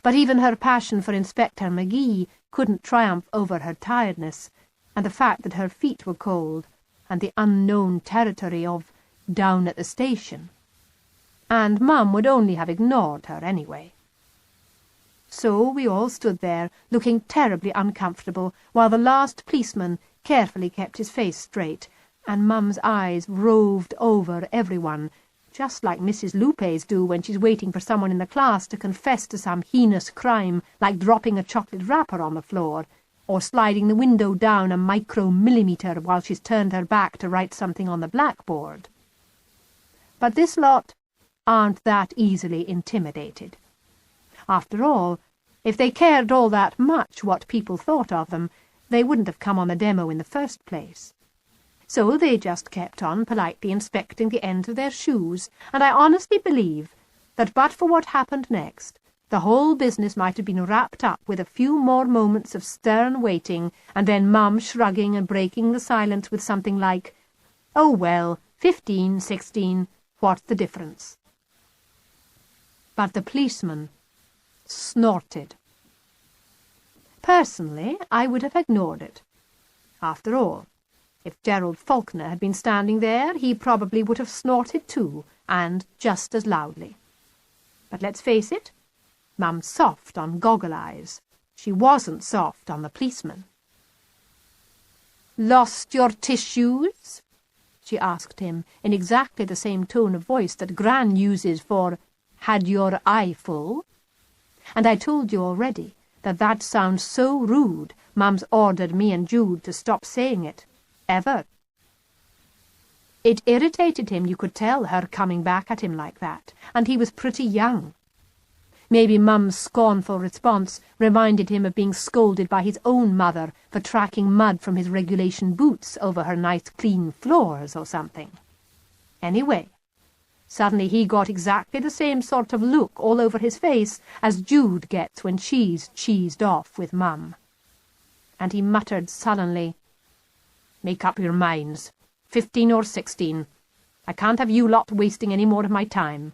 [SPEAKER 1] But even her passion for Inspector McGee couldn't triumph over her tiredness, and the fact that her feet were cold, and the unknown territory of down at the station. And Mum would only have ignored her anyway. So we all stood there, looking terribly uncomfortable, while the last policeman
[SPEAKER 2] carefully kept his face straight, and Mum's eyes roved over everyone, just like Mrs. Lupe's do when she's waiting for someone in the class to confess to some heinous crime, like dropping a chocolate wrapper on the floor, or sliding the window down a micromillimetre while she's turned her back to write something on the blackboard. But this lot aren't that easily intimidated. After all, if they cared all that much what people thought of them, they wouldn't have come on the demo in the first place. So they just kept on politely inspecting the ends of their shoes, and I honestly believe that but for what happened next, the whole business might have been wrapped up with a few more moments of stern waiting, and then Mum shrugging and breaking the silence with something like, "Oh well, 15, 16, what's the difference?" But the policeman snorted. Personally, I would have ignored it. After all, if Gerald Falkner had been standing there, he probably would have snorted too, and just as loudly. But let's face it, Mum's soft on Goggle-Eyes. She wasn't soft on the policeman. "Lost your tissues?" she asked him, in exactly the same tone of voice that Gran uses for "had your eye full?" And I told you already that sounds so rude, Mum's ordered me and Jude to stop saying it. Ever. It irritated him, you could tell, her coming back at him like that, and he was pretty young. Maybe Mum's scornful response reminded him of being scolded by his own mother for tracking mud from his regulation boots over her nice clean floors or something. Anyway, suddenly he got exactly the same sort of look all over his face as Jude gets when she's cheesed off with Mum. And he muttered sullenly, "Make up your minds. 15 or 16. I can't have you lot wasting any more of my time."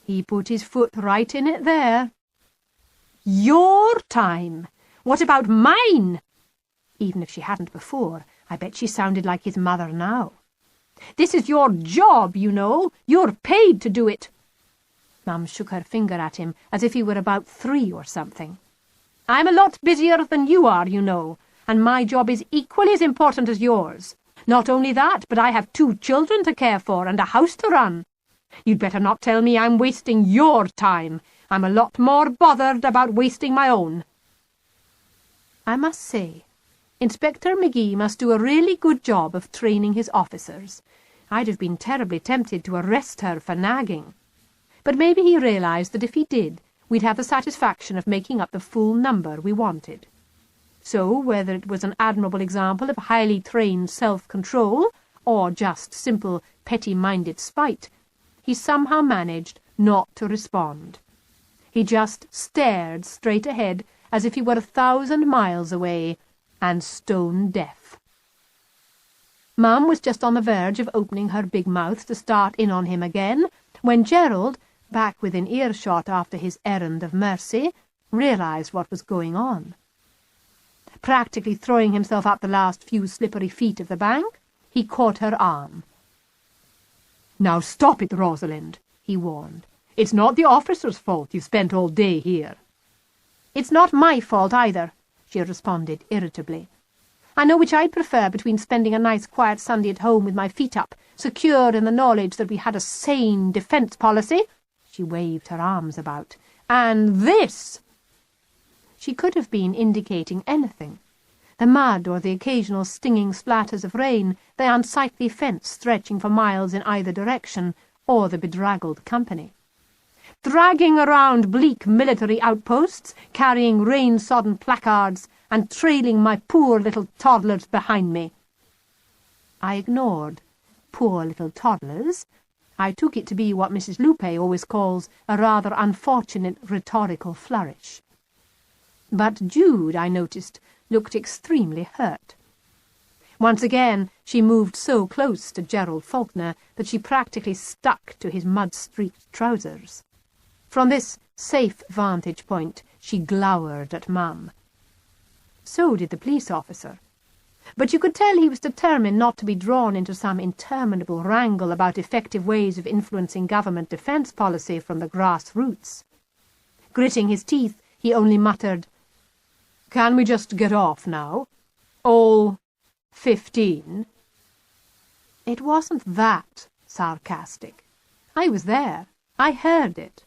[SPEAKER 2] He put his foot right in it there. "Your time? What about mine?" Even if she hadn't before, I bet she sounded like his mother now. "This is your job, you know. You're paid to do it." Mum shook her finger at him as if he were about 3 or something. "I'm a lot busier than you are, you know, and my job is equally as important as yours. Not only that, but I have 2 children to care for and a house to run. You'd better not tell me I'm wasting your time. I'm a lot more bothered about wasting my own." I must say, Inspector McGee must do a really good job of training his officers. I'd have been terribly tempted to arrest her for nagging. But maybe he realised that if he did, we'd have the satisfaction of making up the full number we wanted. So, whether it was an admirable example of highly trained self-control, or just simple petty-minded spite, he somehow managed not to respond. He just stared straight ahead as if he were 1,000 miles away, and stone-deaf. Mum was just on the verge of opening her big mouth to start in on him again, when Gerald, back within earshot after his errand of mercy, realised what was going on. Practically throwing himself up the last few slippery feet of the bank, he caught her arm. "Now stop it, Rosalind," he warned. "It's not the officer's fault you've spent all day here." "It's not my fault either," she responded irritably. "I know which I'd prefer between spending a nice quiet Sunday at home with my feet up, secure in the knowledge that we had a sane defence policy," she waved her arms about, "and this." She could have been indicating anything. The mud or the occasional stinging splatters of rain, the unsightly fence stretching for miles in either direction, or the bedraggled company. "Dragging around bleak military outposts, carrying rain-sodden placards, and trailing my poor little toddlers behind me." I ignored "poor little toddlers." I took it to be what Mrs. Lupe always calls a rather unfortunate rhetorical flourish. But Jude, I noticed, looked extremely hurt. Once again she moved so close to Gerald Falkner that she practically stuck to his mud-streaked trousers. From this safe vantage point she glowered at Mum. So did the police officer. But you could tell he was determined not to be drawn into some interminable wrangle about effective ways of influencing government defence policy from the grassroots. Gritting his teeth, he only muttered, "Can we just get off now? All 15?
[SPEAKER 3] It wasn't that sarcastic. I was there. I heard it.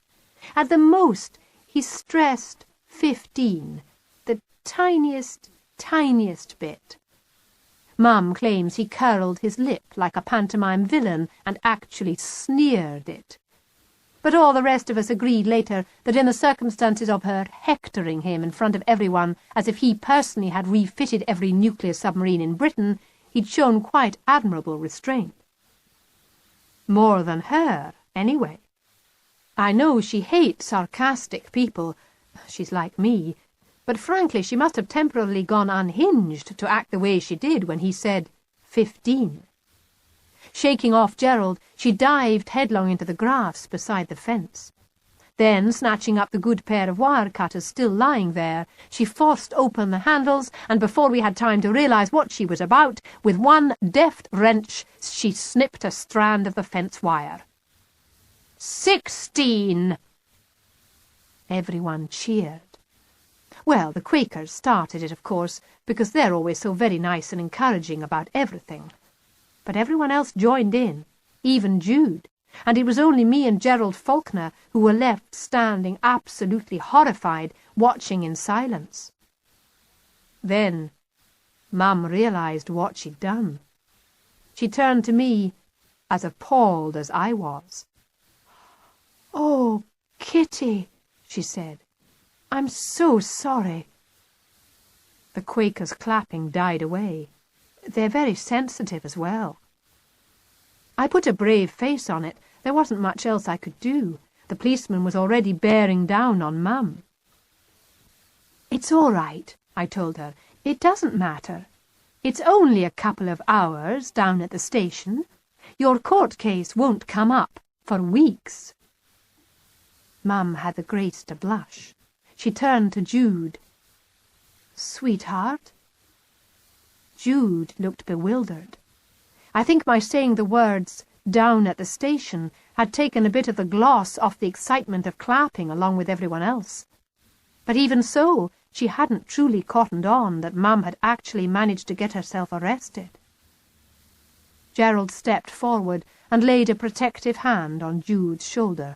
[SPEAKER 3] At the most, he stressed 15, the tiniest bit.
[SPEAKER 2] Mum claims he curled his lip like a pantomime villain and actually sneered it. But all the rest of us agreed later that in the circumstances of her hectoring him in front of everyone as if he personally had refitted every nuclear submarine in Britain, he'd shown quite admirable restraint. More than her, anyway. I know she hates sarcastic people. She's like me. But frankly, she must have temporarily gone unhinged to act the way she did when he said 15. Shaking off Gerald, she dived headlong into the grass beside the fence. Then, snatching up the good pair of wire cutters still lying there, she forced open the handles, and before we had time to realise what she was about, with one deft wrench, she snipped a strand of the fence wire. 16! Everyone cheered. Well, the Quakers started it, of course, because they're always so very nice and encouraging about everything. But everyone else joined in, even Jude, and it was only me and Gerald Falkner who were left standing absolutely horrified, watching in silence. Then Mum realised what she'd done. She turned to me, as appalled as I was.
[SPEAKER 3] "Oh, Kitty," she said. "I'm so sorry."
[SPEAKER 2] The Quaker's clapping died away. They're very sensitive as well. I put a brave face on it. There wasn't much else I could do. The policeman was already bearing down on Mum.
[SPEAKER 3] "It's all right," I told her. "It doesn't matter. It's only a couple of hours down at the station. Your court case won't come up for weeks."
[SPEAKER 2] Mum had the grace to blush. She turned to Jude.
[SPEAKER 3] "Sweetheart?"
[SPEAKER 2] Jude looked bewildered. I think my saying the words, "down at the station," had taken a bit of the gloss off the excitement of clapping along with everyone else. But even so, she hadn't truly cottoned on that Mum had actually managed to get herself arrested. Gerald stepped forward and laid a protective hand on Jude's shoulder.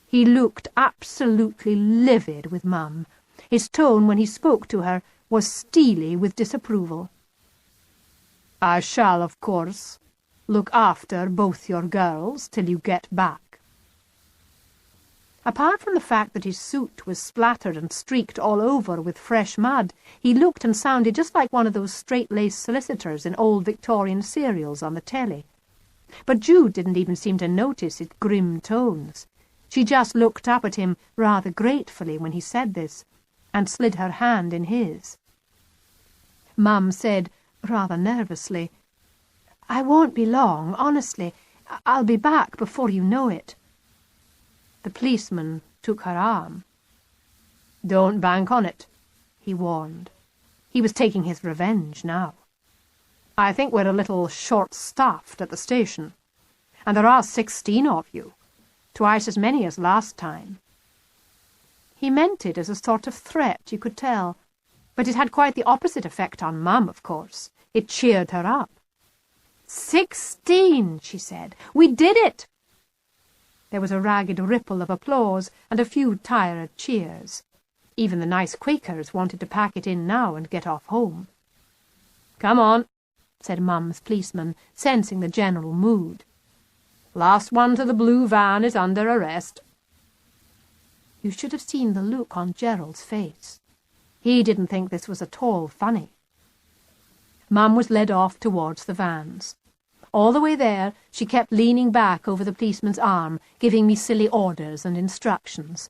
[SPEAKER 2] He looked absolutely livid with Mum. His tone when he spoke to her was steely with disapproval. "I shall, of course, look after both your girls till you get back." Apart from the fact that his suit was splattered and streaked all over with fresh mud, he looked and sounded just like one of those straight-laced solicitors in old Victorian serials on the telly. But Jude didn't even seem to notice his grim tones. She just looked up at him rather gratefully when he said this, and slid her hand in his. Mum said, rather nervously, "I won't be long, honestly. I'll be back before you know it." The policeman took her arm. "Don't bank on it," he warned. He was taking his revenge now. "I think we're a little short-staffed at the station, and there are 16 of you. Twice as many as last time." He meant it as a sort of threat, you could tell, but it had quite the opposite effect on Mum, of course. It cheered her up. 16, she said. "We did it!" There was a ragged ripple of applause and a few tired cheers. Even the nice Quakers wanted to pack it in now and get off home. "Come on," said Mum's policeman, sensing the general mood. "Last one to the blue van is under arrest." You should have seen the look on Gerald's face. He didn't think this was at all funny. Mum was led off towards the vans. All the way there, she kept leaning back over the policeman's arm, giving me silly orders and instructions.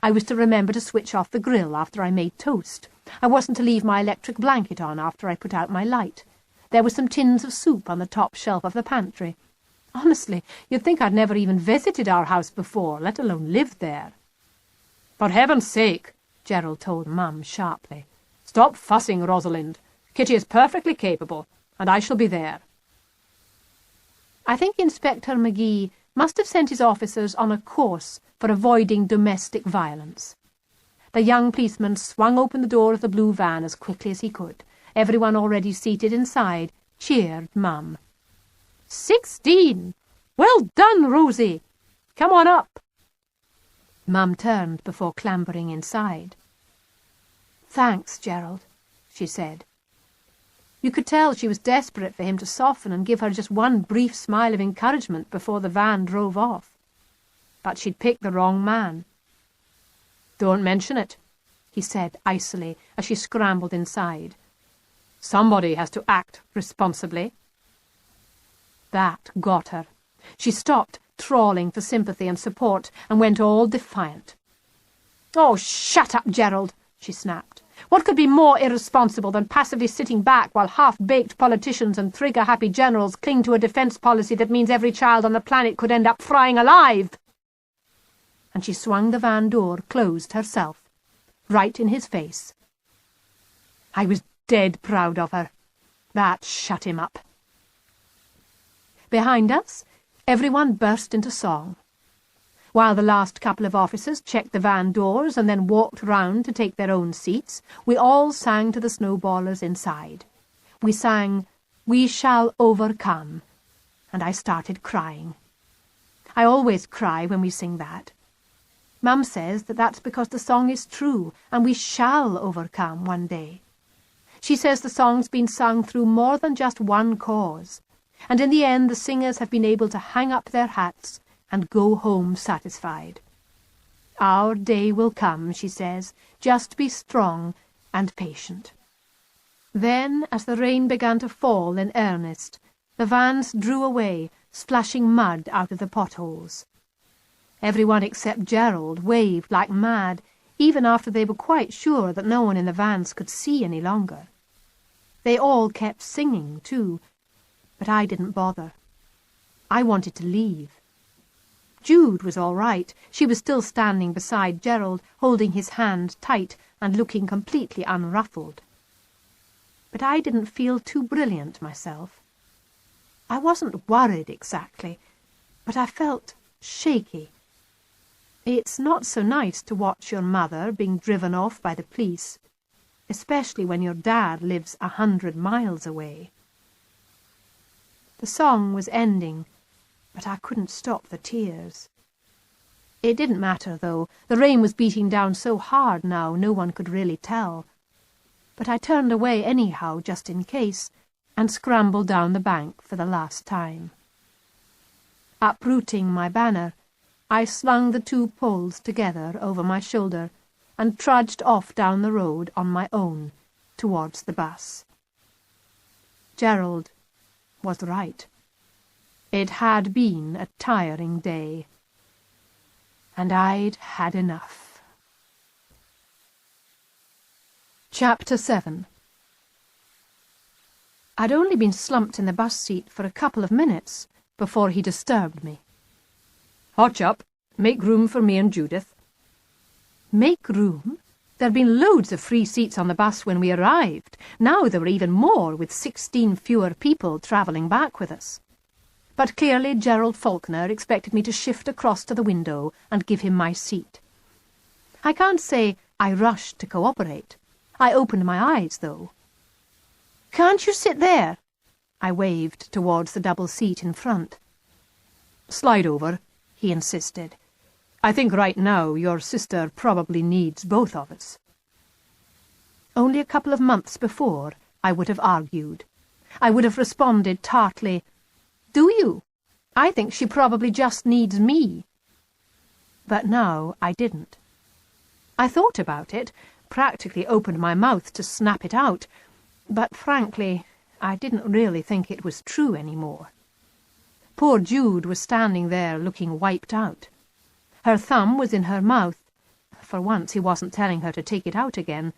[SPEAKER 2] I was to remember to switch off the grill after I made toast. I wasn't to leave my electric blanket on after I put out my light. There were some tins of soup on the top shelf of the pantry. Honestly, you'd think I'd never even visited our house before, let alone lived there. "For heaven's sake," Gerald told Mum sharply. "Stop fussing, Rosalind. Kitty is perfectly capable, and I shall be there." I think Inspector McGee must have sent his officers on a course for avoiding domestic violence. The young policeman swung open the door of the blue van as quickly as he could. everyone already seated inside cheered Mum. 16! Well done, Rosie! Come on up! Mum turned before clambering inside. Thanks, Gerald, she said. You could tell she was desperate for him to soften and give her just one brief smile of encouragement before the van drove off. But she'd picked the wrong man. Don't mention it, he said icily as she scrambled inside. Somebody has to act responsibly. That got her. She stopped trawling for sympathy and support and went all defiant. Oh, shut up, Gerald, she snapped. What could be more irresponsible than passively sitting back while half-baked politicians and trigger-happy generals cling to a defence policy that means every child on the planet could end up frying alive? And she swung the van door closed herself, right in his face. I was dead proud of her. That shut him up. Behind us, everyone burst into song. While the last couple of officers checked the van doors and then walked round to take their own seats, we all sang to the snowballers inside. We sang, "We Shall Overcome," and I started crying. I always cry when we sing that. Mum says that that's because the song is true, and we shall overcome one day. She says the song's been sung through more than just one cause, and in the end the singers have been able to hang up their hats and go home satisfied. Our day will come, she says, just be strong and patient. Then, as the rain began to fall in earnest, the vans drew away, splashing mud out of the potholes. Everyone except Gerald waved like mad, even after they were quite sure that no one in the vans could see any longer. They all kept singing, too, but I didn't bother. I wanted to leave. Jude was all right. She was still standing beside Gerald, holding his hand tight and looking completely unruffled. But I didn't feel too brilliant myself. I wasn't worried exactly, but I felt shaky. It's not so nice to watch your mother being driven off by the police, especially when your dad lives 100 miles away. The song was ending, but I couldn't stop the tears. It didn't matter, though. The rain was beating down so hard now no one could really tell. But I turned away anyhow, just in case, and scrambled down the bank for the last time. Uprooting my banner, I slung the 2 poles together over my shoulder and trudged off down the road on my own towards the bus. Gerald was right. It had been a tiring day, and I'd had enough. Chapter 7. I'd only been slumped in the bus seat for a couple of minutes before he disturbed me. "Hotch up. Make room for me and Judith." Make room? There'd been loads of free seats on the bus when we arrived. Now there were even more, with 16 fewer people travelling back with us. But clearly Gerald Falkner expected me to shift across to the window and give him my seat. I can't say I rushed to cooperate. I opened my eyes, though. "Can't you sit there?" I waved towards the double seat in front. "Slide over," he insisted. "I think right now your sister probably needs both of us." Only a couple of months before, I would have argued. I would have responded tartly, "Do you? I think she probably just needs me." But now I didn't. I thought about it, practically opened my mouth to snap it out, but frankly, I didn't really think it was true anymore. Poor Jude was standing there looking wiped out. Her thumb was in her mouth. For once he wasn't telling her to take it out again,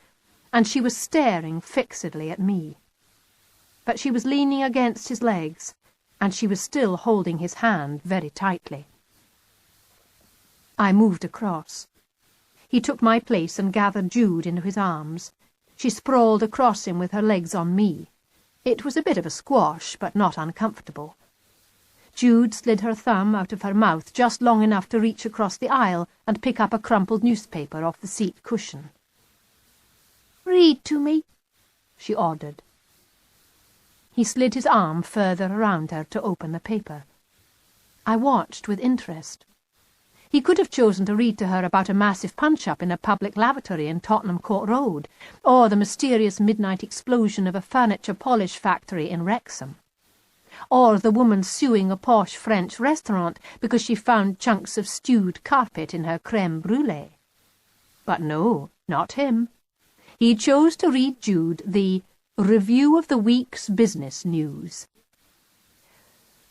[SPEAKER 2] and she was staring fixedly at me. But she was leaning against his legs, and she was still holding his hand very tightly. I moved across. He took my place and gathered Jude into his arms. She sprawled across him with her legs on me. It was a bit of a squash, but not uncomfortable. Jude slid her thumb out of her mouth just long enough to reach across the aisle and pick up a crumpled newspaper off the seat cushion. "Read to me," she ordered, He slid his arm further around her to open the paper. I watched with interest. He could have chosen to read to her about a massive punch-up in a public lavatory in Tottenham Court Road, or the mysterious midnight explosion of a furniture polish factory in Wrexham, or the woman suing a posh French restaurant because she found chunks of stewed carpet in her crème brûlée. But no, not him. He chose to read Jude the Review of the Week's Business News.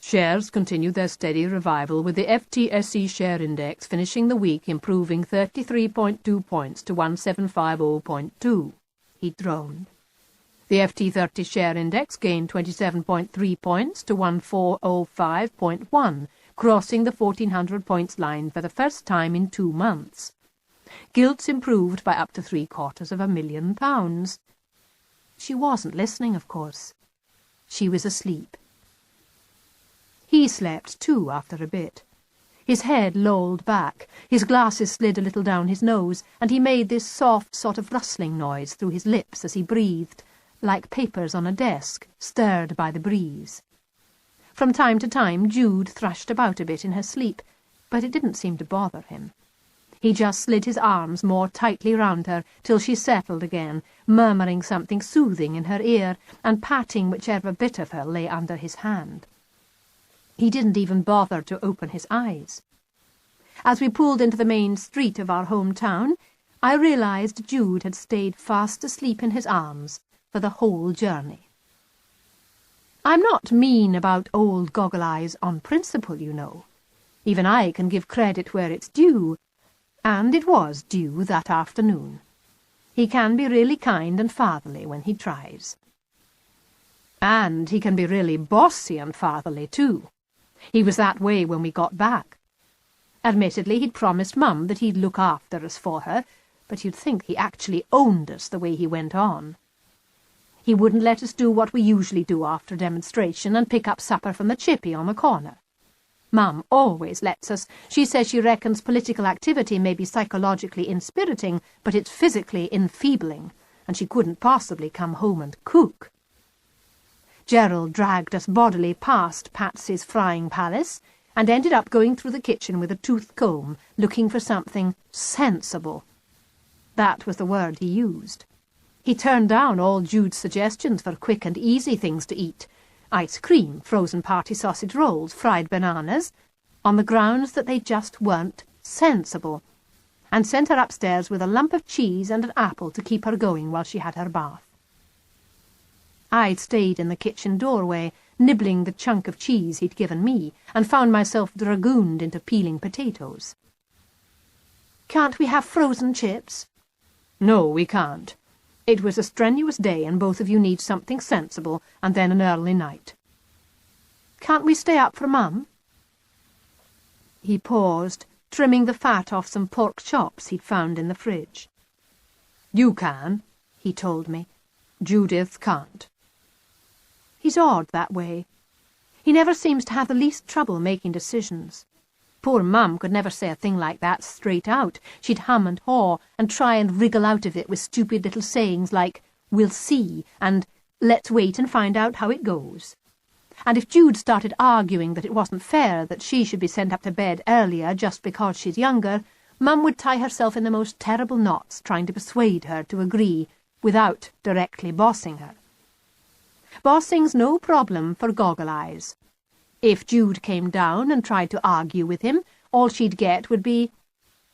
[SPEAKER 2] Shares continued their steady revival, with the FTSE share index finishing the week improving 33.2 points to 1750.2, he droned. The FT30 share index gained 27.3 points to 1405.1, crossing the 1400 points line for the first time in 2 months. Gilts improved by up to £750,000. She wasn't listening, of course. She was asleep. He slept too after a bit. His head lolled back, his glasses slid a little down his nose, and he made this soft sort of rustling noise through his lips as he breathed, like papers on a desk, stirred by the breeze. From time to time Jude thrashed about a bit in her sleep, but it didn't seem to bother him. He just slid his arms more tightly round her till she settled again, murmuring something soothing in her ear and patting whichever bit of her lay under his hand. He didn't even bother to open his eyes. As we pulled into the main street of our hometown, I realized Jude had stayed fast asleep in his arms for the whole journey. I'm not mean about old Goggle-Eyes on principle, you know. Even I can give credit where it's due, and it was due that afternoon. He can be really kind and fatherly when he tries. And he can be really bossy and fatherly too. He was that way when we got back. Admittedly, he'd promised Mum that he'd look after us for her, but you'd think he actually owned us the way he went on. He wouldn't let us do what we usually do after demonstration and pick up supper from the chippy on the corner. Mum always lets us. She says she reckons political activity may be psychologically inspiriting, but it's physically enfeebling, and she couldn't possibly come home and cook. Gerald dragged us bodily past Patsy's frying palace and ended up going through the kitchen with a tooth comb, looking for something sensible. That was the word he used. He turned down all Jude's suggestions for quick and easy things to eat, ice cream, frozen party sausage rolls, fried bananas, on the grounds that they just weren't sensible, and sent her upstairs with a lump of cheese and an apple to keep her going while she had her bath. I'd stayed in the kitchen doorway, nibbling the chunk of cheese he'd given me, and found myself dragooned into peeling potatoes. "Can't we have frozen chips?" "No, we can't. It was a strenuous day, and both of you need something sensible, and then an early night." "Can't we stay up for Mum?" He paused, trimming the fat off some pork chops he'd found in the fridge. "You can," he told me. "Judith can't." He's odd that way. He never seems to have the least trouble making decisions. Poor Mum could never say a thing like that straight out. She'd hum and haw and try and wriggle out of it with stupid little sayings like, "We'll see," and "Let's wait and find out how it goes." And if Jude started arguing that it wasn't fair that she should be sent up to bed earlier just because she's younger, Mum would tie herself in the most terrible knots trying to persuade her to agree without directly bossing her. Bossing's no problem for Goggle-Eyes. If Jude came down and tried to argue with him, all she'd get would be,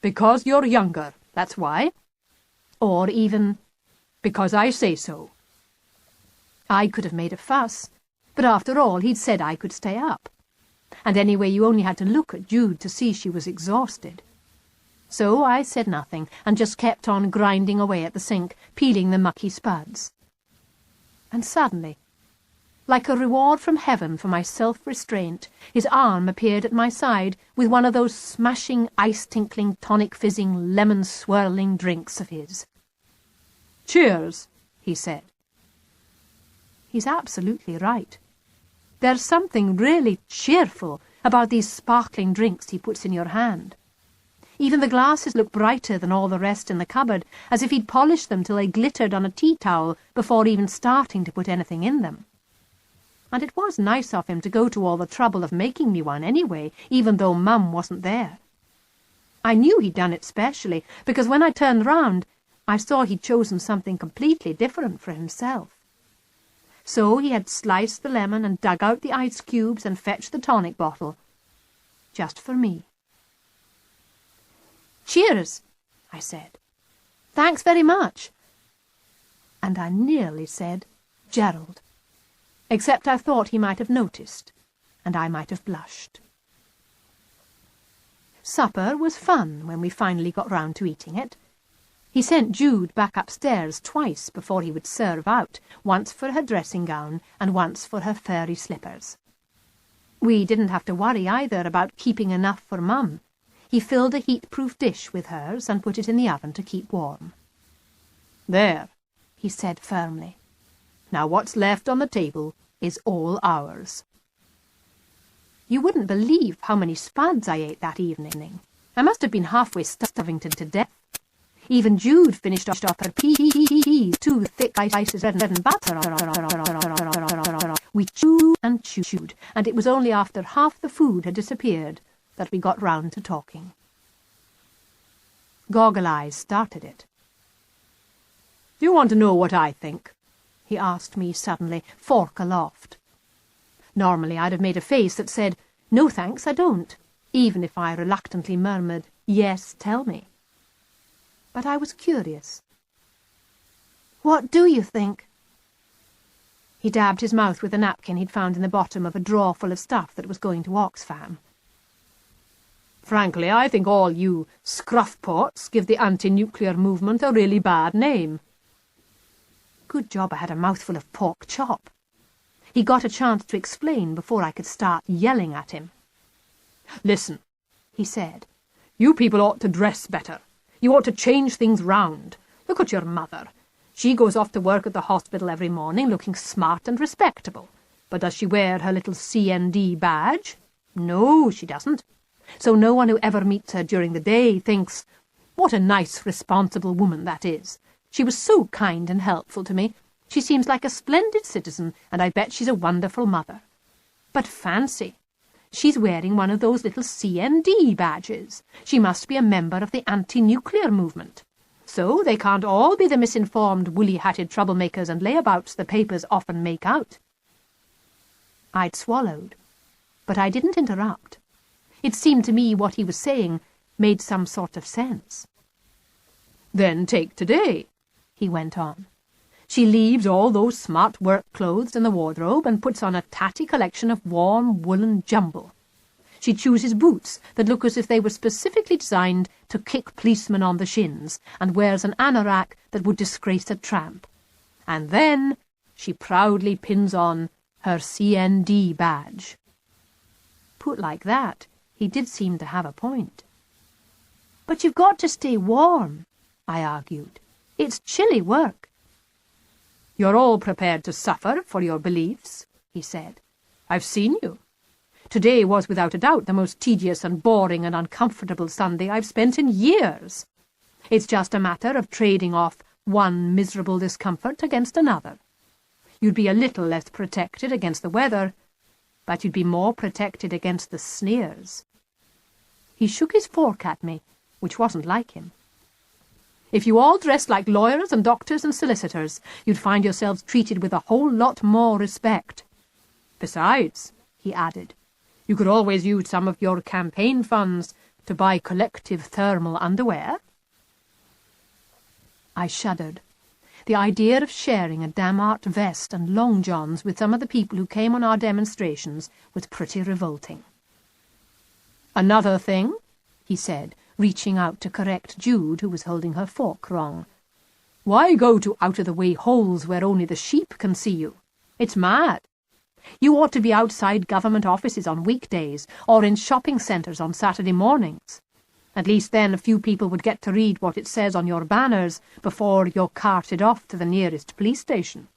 [SPEAKER 2] "Because you're younger, that's why." Or even, "Because I say so." I could have made a fuss, but after all he'd said I could stay up. And anyway, you only had to look at Jude to see she was exhausted. So I said nothing, and just kept on grinding away at the sink, peeling the mucky spuds. And suddenly, like a reward from heaven for my self-restraint, his arm appeared at my side with one of those smashing, ice-tinkling, tonic-fizzing, lemon-swirling drinks of his. "Cheers," he said. He's absolutely right. There's something really cheerful about these sparkling drinks he puts in your hand. Even the glasses look brighter than all the rest in the cupboard, as if he'd polished them till they glittered on a tea towel before even starting to put anything in them. and it was nice of him to go to all the trouble of making me one anyway, even though Mum wasn't there. I knew he'd done it specially, because when I turned round, I saw he'd chosen something completely different for himself. So he had sliced the lemon and dug out the ice cubes and fetched the tonic bottle. Just for me. "Cheers," I said. "Thanks very much." And I nearly said Gerald, except I thought he might have noticed, and I might have blushed. Supper was fun when we finally got round to eating it. He sent Jude back upstairs twice before he would serve out, once for her dressing gown and once for her furry slippers. We didn't have to worry either about keeping enough for Mum. He filled a heat-proof dish with hers and put it in the oven to keep warm. "There," he said firmly. "Now what's left on the table is all ours." You wouldn't believe how many spuds I ate that evening. I must have been halfway starving to death. Even Jude finished off her peas, 2 thick slices of bread and butter. We chewed and chewed, and it was only after half the food had disappeared that we got round to talking. Goggle-Eyes started it. "Do you want to know what I think?" he asked me suddenly, fork aloft. Normally I'd have made a face that said, "No thanks, I don't," even if I reluctantly murmured, "Yes, tell me." But I was curious. "What do you think?" He dabbed his mouth with a napkin he'd found in the bottom of a drawer full of stuff that was going to Oxfam. "Frankly, I think all you scruffpots give the anti-nuclear movement a really bad name." Good job I had a mouthful of pork chop. He got a chance to explain before I could start yelling at him. "Listen," he said, "you people ought to dress better. You ought to change things round. Look at your mother. She goes off to work at the hospital every morning looking smart and respectable. But does she wear her little CND badge? No, she doesn't. So no one who ever meets her during the day thinks, 'What a nice, responsible woman that is. She was so kind and helpful to me. She seems like a splendid citizen, and I bet she's a wonderful mother.' But fancy! She's wearing one of those little CND badges. She must be a member of the anti-nuclear movement. So they can't all be the misinformed, woolly-hatted troublemakers and layabouts the papers often make out." I'd swallowed, but I didn't interrupt. It seemed to me what he was saying made some sort of sense. "Then take today," he went on. "She leaves all those smart work clothes in the wardrobe and puts on a tatty collection of warm woolen jumble. She chooses boots that look as if they were specifically designed to kick policemen on the shins, and wears an anorak that would disgrace a tramp. And then she proudly pins on her CND badge." Put like that, he did seem to have a point. "But you've got to stay warm," I argued. "It's chilly work." "You're all prepared to suffer for your beliefs," he said. "I've seen you. Today was without a doubt the most tedious and boring and uncomfortable Sunday I've spent in years. It's just a matter of trading off one miserable discomfort against another. You'd be a little less protected against the weather, but you'd be more protected against the sneers." He shook his fork at me, which wasn't like him. "If you all dressed like lawyers and doctors and solicitors, you'd find yourselves treated with a whole lot more respect. Besides," he added, "you could always use some of your campaign funds to buy collective thermal underwear." I shuddered. The idea of sharing a damart vest and long johns with some of the people who came on our demonstrations was pretty revolting. "Another thing," he said, reaching out to correct Jude, who was holding her fork wrong. "Why go to out-of-the-way holes where only the sheep can see you? It's mad. You ought to be outside government offices on weekdays, or in shopping centres on Saturday mornings. At least then a few people would get to read what it says on your banners before you're carted off to the nearest police station."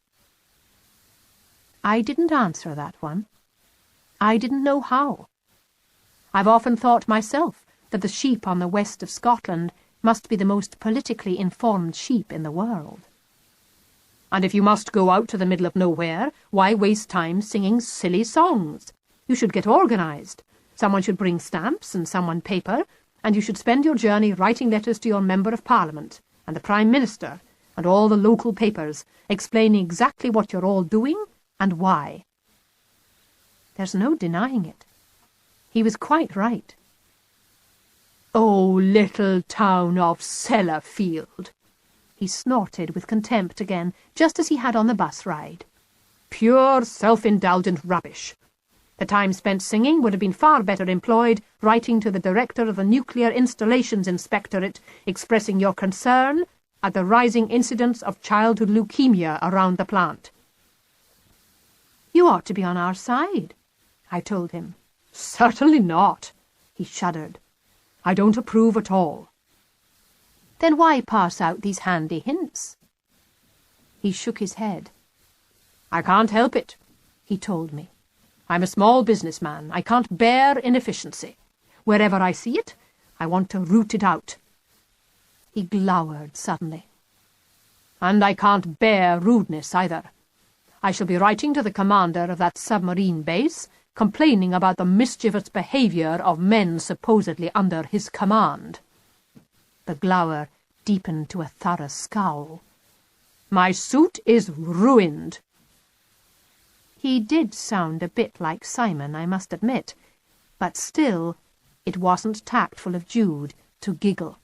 [SPEAKER 2] I didn't answer that one. I didn't know how. I've often thought myself that the sheep on the west of Scotland must be the most politically informed sheep in the world. And if you must go out to the middle of nowhere, why waste time singing silly songs? You should get organised. Someone should bring stamps and someone paper, and you should spend your journey writing letters to your Member of Parliament and the Prime Minister and all the local papers, explaining exactly what you're all doing and why. There's no denying it. He was quite right. Oh, little town of Sellafield! He snorted with contempt again, just as he had on the bus ride. Pure self-indulgent rubbish. The time spent singing would have been far better employed writing to the director of the Nuclear Installations Inspectorate, expressing your concern at the rising incidence of childhood leukemia around the plant.
[SPEAKER 3] You ought to be on our side, I told him.
[SPEAKER 2] Certainly not, he shuddered. I don't approve at all.
[SPEAKER 3] Then why pass out these handy hints?
[SPEAKER 2] He shook his head. I can't help it, he told me. I'm a small businessman. I can't bear inefficiency. Wherever I see it, I want to root it out.
[SPEAKER 3] He glowered suddenly.
[SPEAKER 2] And I can't bear rudeness either. I shall be writing to the commander of that submarine base, complaining about the mischievous behaviour of men supposedly under his command.
[SPEAKER 3] The glower deepened to a thorough scowl.
[SPEAKER 2] My suit is ruined.
[SPEAKER 3] He did sound a bit like Simon, I must admit, but still it wasn't tactful of Jude to giggle.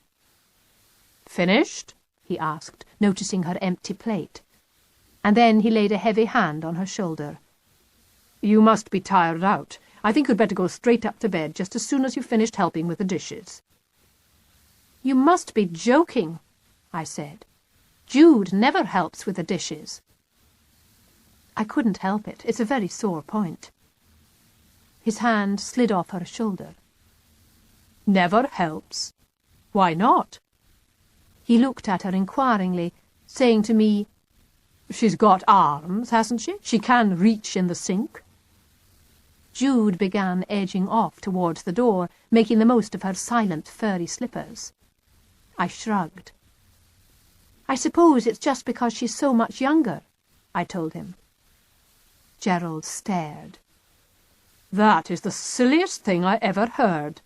[SPEAKER 2] Finished?
[SPEAKER 3] He asked, noticing her empty plate. And then he laid a heavy hand on her shoulder.
[SPEAKER 2] You must be tired out. I think you'd better go straight up to bed just as soon as you've finished helping with the dishes.
[SPEAKER 3] You must be joking, I said. Jude never helps with the dishes. I couldn't help it. It's a very sore point. His hand slid off her shoulder.
[SPEAKER 2] Never helps? Why not?
[SPEAKER 3] He looked at her inquiringly, saying to me,
[SPEAKER 2] She's got arms, hasn't she? She can reach in the sink.
[SPEAKER 3] Jude began edging off towards the door, making the most of her silent, furry slippers. I shrugged. I suppose it's just because she's so much younger, I told him.
[SPEAKER 2] Gerald stared. That is the silliest thing I ever heard.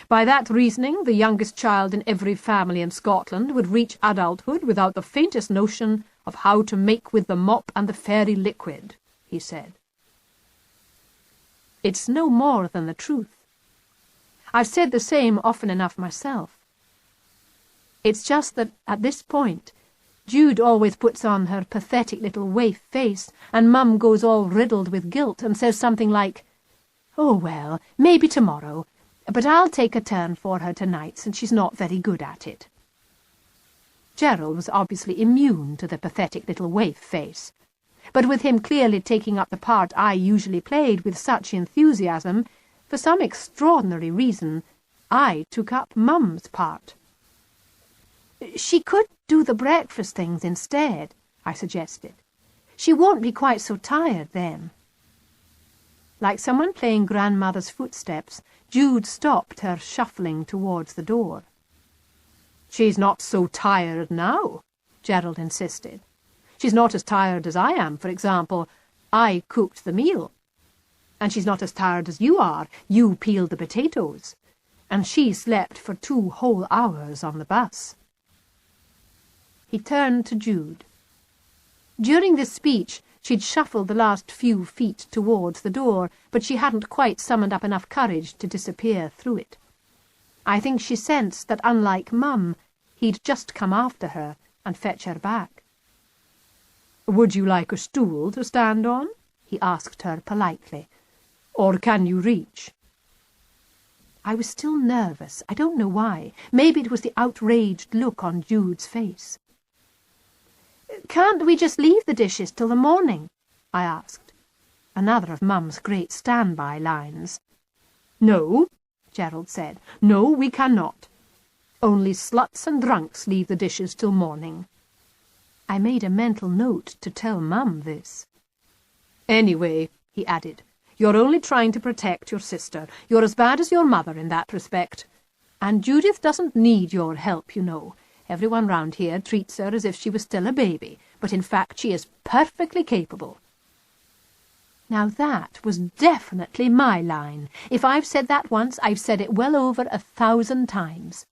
[SPEAKER 2] By that reasoning, the youngest child in every family in Scotland would reach adulthood without the faintest notion of how to make with the mop and the fairy liquid, he said.
[SPEAKER 3] It's no more than the truth. I've said the same often enough myself. It's just that, at this point, Jude always puts on her pathetic little waif face, and Mum goes all riddled with guilt and says something like, "Oh, well, maybe tomorrow, but I'll take a turn for her tonight since she's not very good at it." Gerald was obviously immune to the pathetic little waif face, but with him clearly taking up the part I usually played with such enthusiasm, for some extraordinary reason, I took up Mum's part. "She could do the breakfast things instead," I suggested. "She won't be quite so tired then." Like someone playing grandmother's footsteps, Jude stopped her shuffling towards the door.
[SPEAKER 2] "She's not so tired now," Gerald insisted. "She's not as tired as I am, for example. I cooked the meal. And she's not as tired as you are. You peeled the potatoes. And she slept for 2 whole hours on the bus." He turned to Jude. During this speech, she'd shuffled the last few feet towards the door, but she hadn't quite summoned up enough courage to disappear through it. I think she sensed that, unlike Mum, he'd just come after her and fetch her back. "Would you like a stool to stand on?" he asked her politely. "Or can you reach?" I was still nervous. I don't know why. Maybe it was the outraged look on Jude's face. "Can't we just leave the dishes till the morning?" I asked. Another of Mum's great standby lines. "No," Gerald said. "No, we cannot. Only sluts and drunks leave the dishes till morning." I made a mental note to tell Mum this. "Anyway," he added, "you're only trying to protect your sister. You're as bad as your mother in that respect. And Judith doesn't need your help, you know. Everyone round here treats her as if she was still a baby, but in fact she is perfectly capable." Now that was definitely my line. If I've said that once, I've said it well over 1,000 times.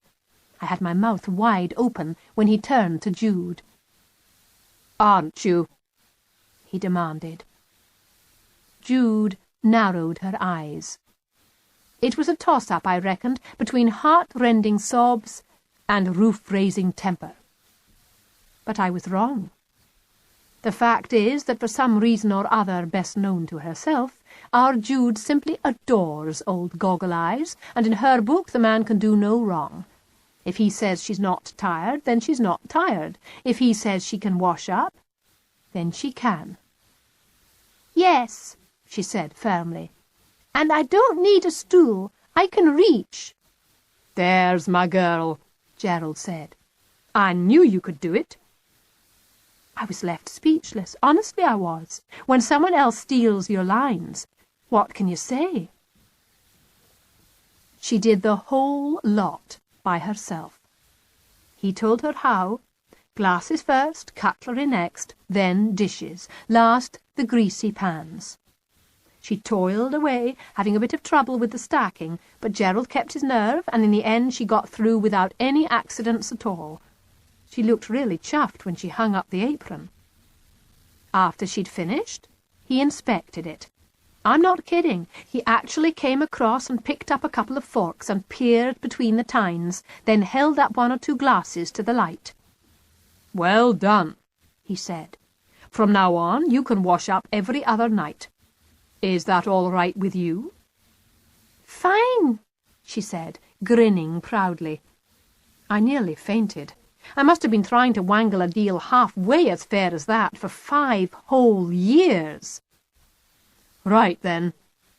[SPEAKER 2] I had my mouth wide open when he turned to Jude. "Aren't you?" he demanded. Jude narrowed her eyes. It was a toss-up, I reckoned, between heart-rending sobs and roof-raising temper. But I was wrong. The fact is that for some reason or other best known to herself, our Jude simply adores old Goggle-Eyes, and in her book the man can do no wrong. If he says she's not tired, then she's not tired. If he says she can wash up, then she can. "Yes," she said firmly. "And I don't need a stool. I can reach." "There's my girl," Gerald said. "I knew you could do it." I was left speechless. Honestly, I was. When someone else steals your lines, what can you say? She did the whole lot by herself. He told her how. Glasses first, cutlery next, then dishes, last the greasy pans. She toiled away, having a bit of trouble with the stacking, but Gerald kept his nerve, and in the end she got through without any accidents at all. She looked really chuffed when she hung up the apron. After she'd finished, he inspected it. I'm not kidding. He actually came across and picked up a couple of forks and peered between the tines, then held up 1 or 2 glasses to the light. "Well done," he said. "From now on you can wash up every other night. Is that all right with you?" "Fine," she said, grinning proudly. I nearly fainted. I must have been trying to wangle a deal halfway as fair as that for 5 whole years. "Right then,"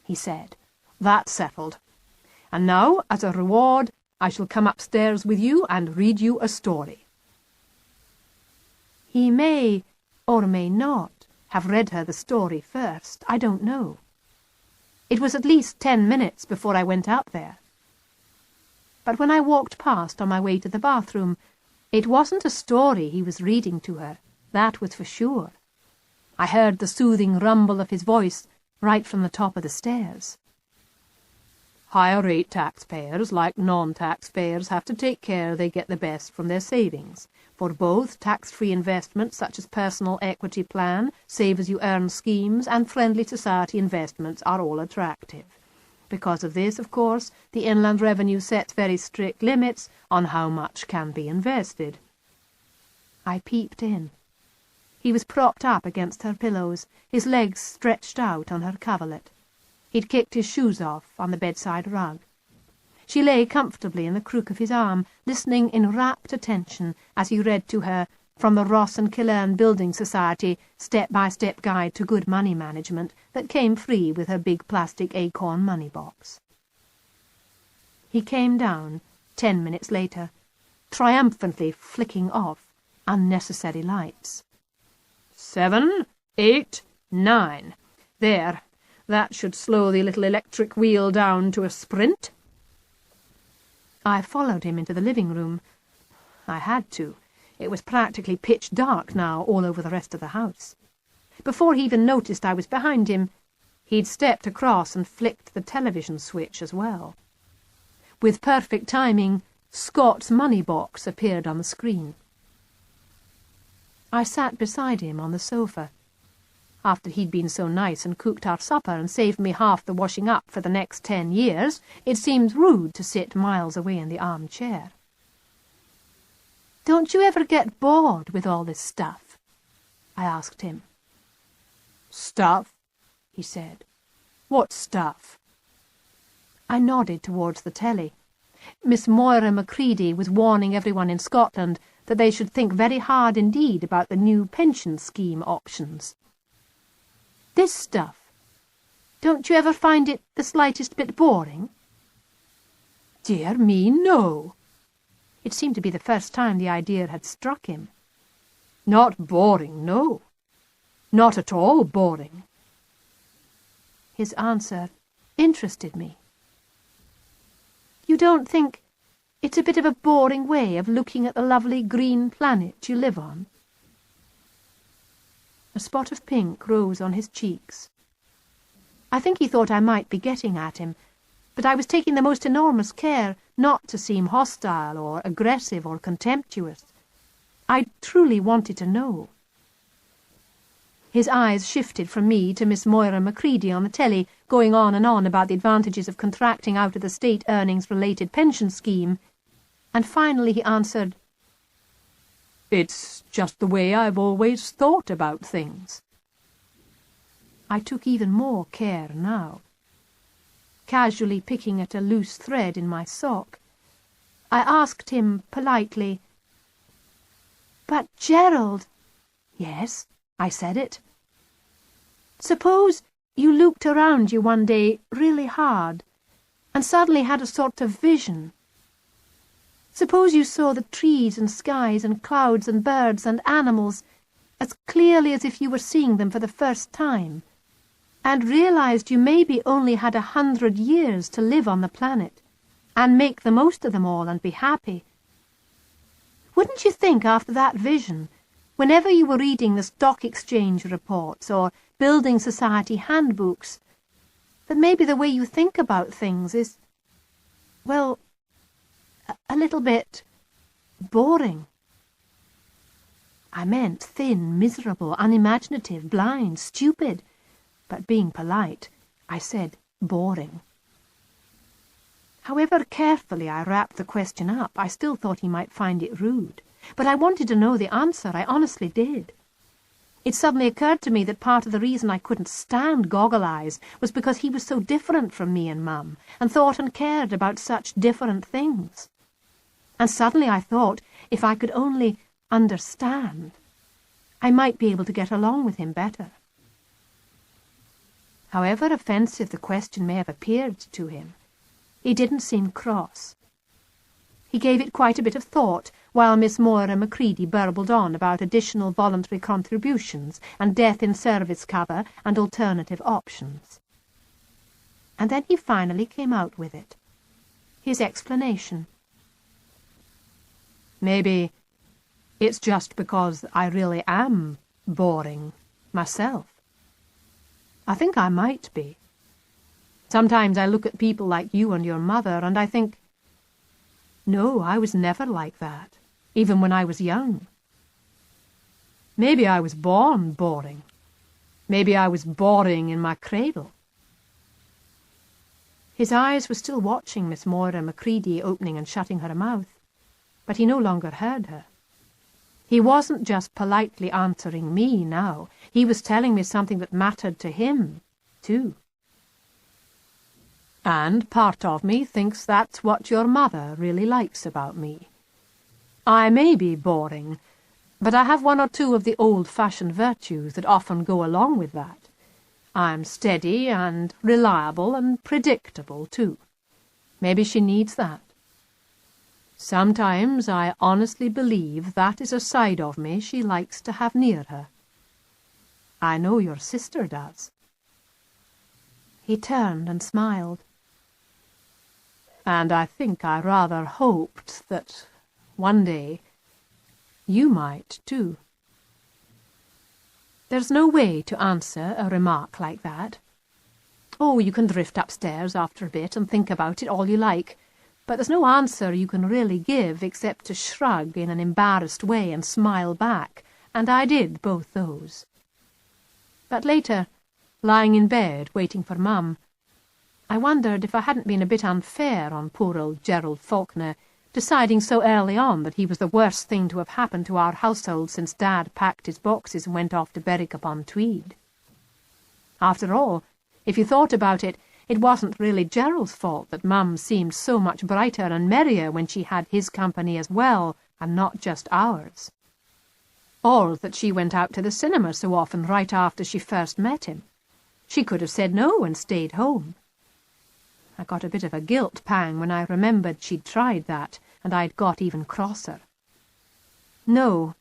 [SPEAKER 2] he said. "That's settled. And now, as a reward, I shall come upstairs with you and read you a story." He may, or may not, have read her the story first. I don't know. It was at least 10 minutes before I went out there. But when I walked past on my way to the bathroom, it wasn't a story he was reading to her, that was for sure. I heard the soothing rumble of his voice right from the top of the stairs. "Higher-rate taxpayers, like non-taxpayers, have to take care they get the best from their savings. For both tax-free investments such as personal equity plan, save-as-you-earn schemes, and friendly society investments are all attractive. Because of this, of course, the Inland Revenue sets very strict limits on how much can be invested." I peeped in. He was propped up against her pillows, his legs stretched out on her coverlet. He'd kicked his shoes off on the bedside rug. She lay comfortably in the crook of his arm, listening in rapt attention as he read to her from the Ross and Killin Building Society step-by-step guide to good money management that came free with her big plastic acorn money box. He came down 10 minutes later, triumphantly flicking off unnecessary lights. 7, 8, 9. There, that should slow the little electric wheel down to a sprint. I followed him into the living room. I had to. It was practically pitch dark now all over the rest of the house. Before he even noticed I was behind him, he'd stepped across and flicked the television switch as well. With perfect timing, Scott's money box appeared on the screen. I sat beside him on the sofa. After he'd been so nice and cooked our supper and saved me half the washing up for the next 10 years, it seemed rude to sit miles away in the armchair. "Don't you ever get bored with all this stuff?" I asked him. "Stuff?" he said. "What stuff?" I nodded towards the telly. Miss Moira Macready was warning everyone in Scotland that they should think very hard indeed about the new pension scheme options. "This stuff. Don't you ever find it the slightest bit boring?" "Dear me, no." It seemed to be the first time the idea had struck him. "Not boring, no. Not at all boring." His answer interested me. "You don't think it's a bit of a boring way of looking at the lovely green planet you live on?"
[SPEAKER 3] A spot of pink rose on his cheeks. I think he thought I might be getting at him, but I was taking the most enormous care not to seem hostile or aggressive or contemptuous. I truly wanted to know. His eyes shifted from me to Miss Moira Macready on the telly, going on and on about the advantages of contracting out of the state earnings-related pension scheme, and finally he answered, "It's just the way I've always thought about things." I took even more care now. Casually picking at a loose thread in my sock, I asked him politely, "But, Gerald—" "Yes," I said it. "Suppose you looked around you one day really hard and suddenly had a sort of vision. Suppose you saw the trees and skies and clouds and birds and animals as clearly as if you were seeing them for the first time, and realized you maybe only had 100 years to live on the planet, and make the most of them all and be happy. Wouldn't you think after that vision, whenever you were reading the stock exchange reports or building society handbooks, that maybe the way you think about things is, well, a little bit boring?" I meant thin, miserable, unimaginative, blind, stupid, but being polite, I said boring. However carefully I wrapped the question up, I still thought he might find it rude. But I wanted to know the answer, I honestly did. It suddenly occurred to me that part of the reason I couldn't stand Goggle-Eyes was because he was so different from me and Mum, and thought and cared about such different things. And suddenly I thought, if I could only understand, I might be able to get along with him better. However offensive the question may have appeared to him, he didn't seem cross. He gave it quite a bit of thought while Miss Moira Macready burbled on about additional voluntary contributions and death in service cover and alternative options. And then he finally came out with it. His explanation. "Maybe it's just because I really am boring myself. I think I might be. Sometimes I look at people like you and your mother, and I think, no, I was never like that, even when I was young. Maybe I was born boring. Maybe I was boring in my cradle." His eyes were still watching Miss Moira Macready opening and shutting her mouth, but he no longer heard her. He wasn't just politely answering me now. He was telling me something that mattered to him, too. "And part of me thinks that's what your mother really likes about me. I may be boring, but I have one or two of the old-fashioned virtues that often go along with that. I'm steady and reliable and predictable, too. Maybe she needs that. Sometimes I honestly believe that is a side of me she likes to have near her. I know your sister does." He turned and smiled. "And I think I rather hoped that one day you might, too." There's no way to answer a remark like that. Oh, you can drift upstairs after a bit and think about it all you like, but there's no answer you can really give except to shrug in an embarrassed way and smile back, and I did both those. But later, lying in bed waiting for Mum, I wondered if I hadn't been a bit unfair on poor old Gerald Falkner, deciding so early on that he was the worst thing to have happened to our household since Dad packed his boxes and went off to Berwick-upon-Tweed. After all, if you thought about it, it wasn't really Gerald's fault that Mum seemed so much brighter and merrier when she had his company as well, and not just ours. Or that she went out to the cinema so often right after she first met him. She could have said no and stayed home. I got a bit of a guilt pang when I remembered she'd tried that, and I'd got even crosser. No,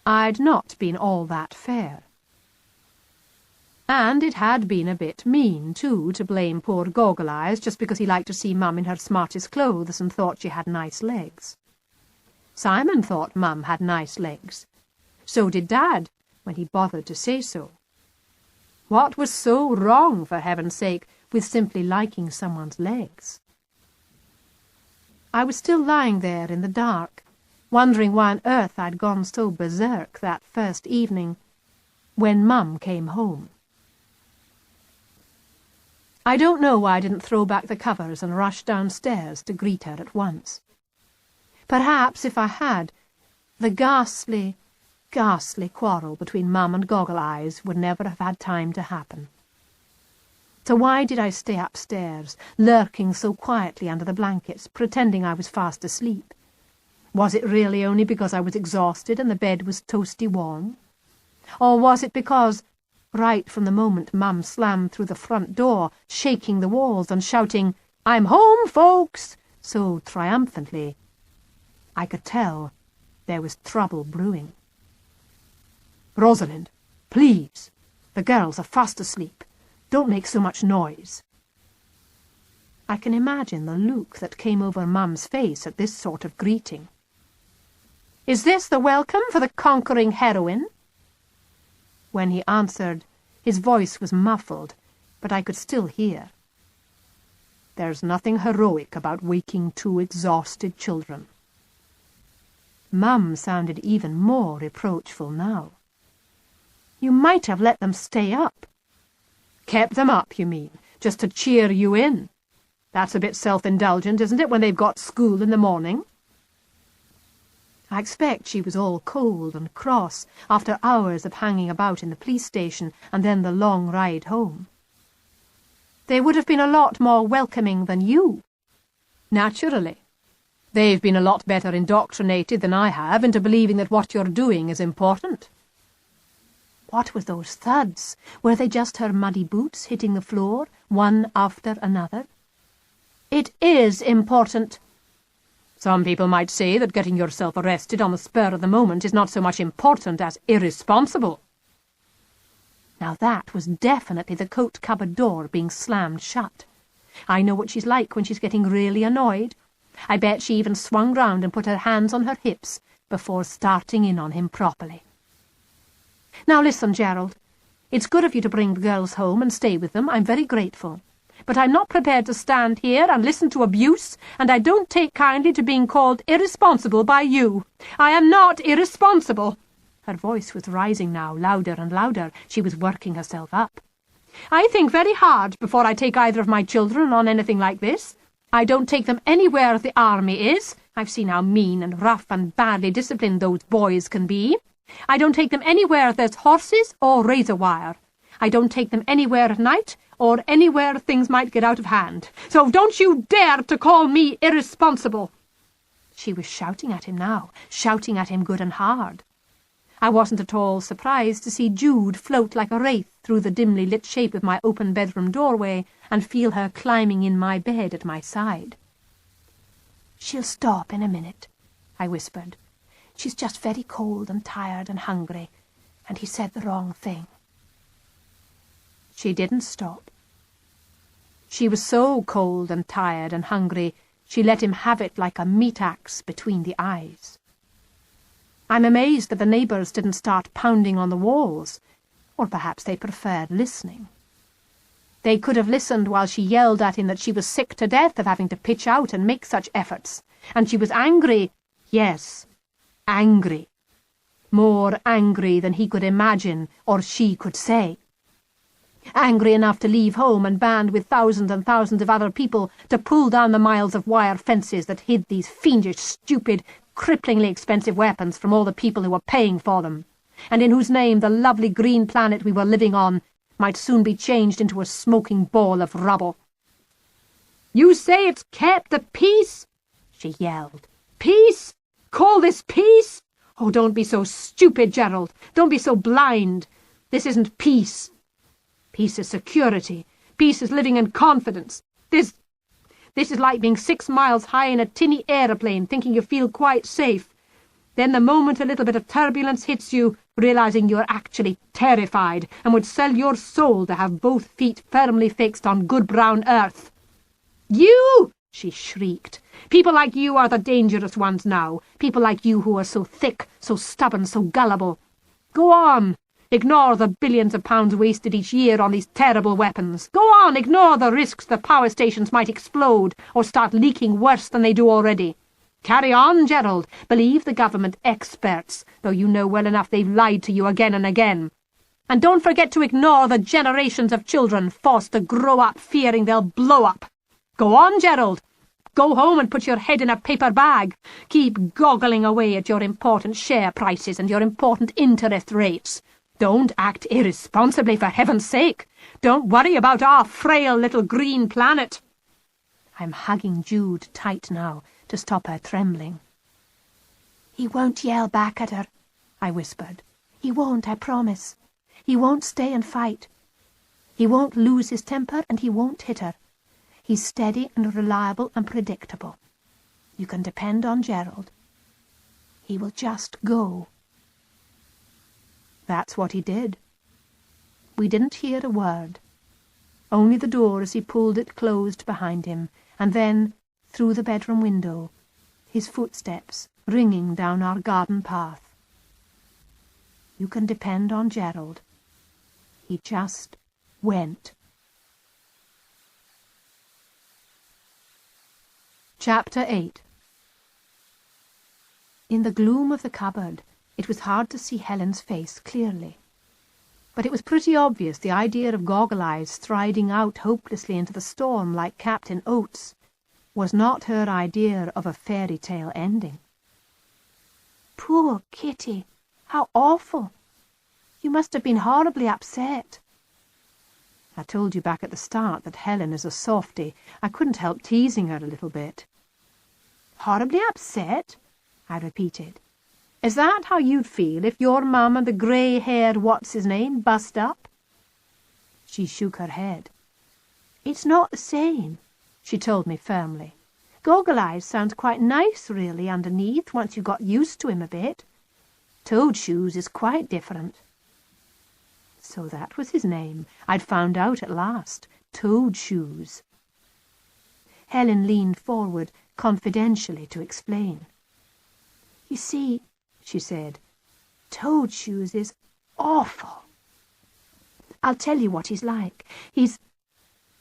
[SPEAKER 3] I'd not been all that fair. And it had been a bit mean, too, to blame poor Goggle-Eyes just because he liked to see Mum in her smartest clothes and thought she had nice legs. Simon thought Mum had nice legs. So did Dad,
[SPEAKER 2] when he bothered to say so. What was so wrong, for heaven's sake, with simply liking someone's legs? I was still lying there in the dark, wondering why on earth I'd gone so berserk that first evening, when Mum came home. I don't know why I didn't throw back the covers and rush downstairs to greet her at once. Perhaps if I had, the ghastly quarrel between Mum and Goggle-Eyes would never have had time to happen. So why did I stay upstairs, lurking so quietly under the blankets, pretending I was fast asleep? Was it really only because I was exhausted and the bed was toasty warm? Or was it because, right from the moment Mum slammed through the front door, shaking the walls and shouting, "I'm home, folks!" so triumphantly, I could tell there was trouble brewing. "Rosalind, please, the girls are fast asleep. Don't make so much noise." I can imagine the look that came over Mum's face at this sort of greeting. "Is this the welcome for the conquering heroine?" When he answered, his voice was muffled, but I could still hear. "There's nothing heroic about waking two exhausted children." Mum sounded even more reproachful now. "You might have let them stay up." "Kept them up, you mean, just to cheer you in? That's a bit self-indulgent, isn't it, when they've got school in the morning?" I expect she was all cold and cross after hours of hanging about in the police station and then the long ride home. "They would have been a lot more welcoming than you." "Naturally. They've been a lot better indoctrinated than I have into believing that what you're doing is important." What were those thuds? Were they just her muddy boots hitting the floor, one after another? "It is important." "Some people might say that getting yourself arrested on the spur of the moment is not so much important as irresponsible." Now that was definitely the coat cupboard door being slammed shut. I know what she's like when she's getting really annoyed. I bet she even swung round and put her hands on her hips before starting in on him properly. "Now listen, Gerald. It's good of you to bring the girls home and stay with them. I'm very grateful. But I'm not prepared to stand here and listen to abuse, and I don't take kindly to being called irresponsible by you. I am not irresponsible." Her voice was rising now, louder and louder. She was working herself up. "I think very hard before I take either of my children on anything like this. I don't take them anywhere the army is. I've seen how mean and rough and badly disciplined those boys can be. I don't take them anywhere there's horses or razor wire. I don't take them anywhere at night, or anywhere things might get out of hand. So don't you dare to call me irresponsible." She was shouting at him now, shouting at him good and hard. I wasn't at all surprised to see Jude float like a wraith through the dimly lit shape of my open bedroom doorway and feel her climbing in my bed at my side. "She'll stop in a minute," I whispered. "She's just very cold and tired and hungry, and he said the wrong thing." She didn't stop. She was so cold and tired and hungry, she let him have it like a meat-axe between the eyes. I'm amazed that the neighbours didn't start pounding on the walls, or perhaps they preferred listening. They could have listened while she yelled at him that she was sick to death of having to pitch out and make such efforts, and she was angry, yes, angry. More angry than he could imagine or she could say. Angry enough to leave home and band with thousands and thousands of other people to pull down the miles of wire fences that hid these fiendish, stupid, cripplingly expensive weapons from all the people who were paying for them, and in whose name the lovely green planet we were living on might soon be changed into a smoking ball of rubble. "You say it's kept the peace?" she yelled. "Peace? Call this peace? Oh, don't be so stupid, Gerald. Don't be so blind. This isn't peace. Peace is security. Peace is living in confidence. This is like being 6 miles high in a tinny aeroplane, thinking you feel quite safe. Then the moment a little bit of turbulence hits you, realizing you're actually terrified and would sell your soul to have both feet firmly fixed on good brown earth. You!" she shrieked. "People like you are the dangerous ones now. People like you who are so thick, so stubborn, so gullible. Go on. Ignore the billions of pounds wasted each year on these terrible weapons. Go on, ignore the risks the power stations might explode or start leaking worse than they do already. Carry on, Gerald. Believe the government experts, though you know well enough they've lied to you again and again. And don't forget to ignore the generations of children forced to grow up fearing they'll blow up. Go on, Gerald. Go home and put your head in a paper bag. Keep goggling away at your important share prices and your important interest rates. Don't act irresponsibly, for heaven's sake. Don't worry about our frail little green planet.
[SPEAKER 1] I'm hugging Jude tight now to stop her trembling.
[SPEAKER 3] He won't yell back at her, I whispered. He won't, I promise. He won't stay and fight. He won't lose his temper and he won't hit her. He's steady and reliable and predictable. You can depend on Gerald. He will just go.
[SPEAKER 1] That's what he did. We didn't hear a word. Only the door as he pulled it closed behind him, and then, through the bedroom window, his footsteps ringing down our garden path. You can depend on Gerald. He just went. Chapter 8. In the gloom of the cupboard, it was hard to see Helen's face clearly. But it was pretty obvious the idea of Goggle-Eyes striding out hopelessly into the storm like Captain Oates was not her idea of a fairy tale ending.
[SPEAKER 3] Poor Kitty! How awful! You must have been horribly upset.
[SPEAKER 1] I told you back at the start that Helen is a softie. I couldn't help teasing her a little bit.
[SPEAKER 3] Horribly upset?
[SPEAKER 1] I repeated. Is that how you'd feel if your mum and the grey-haired what's-his-name bust up? She shook her head.
[SPEAKER 3] It's not the same, she told me firmly. Goggle-Eyes sounds quite nice, really, underneath, once you got used to him a bit. Toad-Shoes is quite different.
[SPEAKER 1] So that was his name. I'd found out at last. Toad-Shoes. Helen leaned forward confidentially to explain.
[SPEAKER 3] You see, she said, Toad-Shoes is awful. I'll tell you what he's like. He's...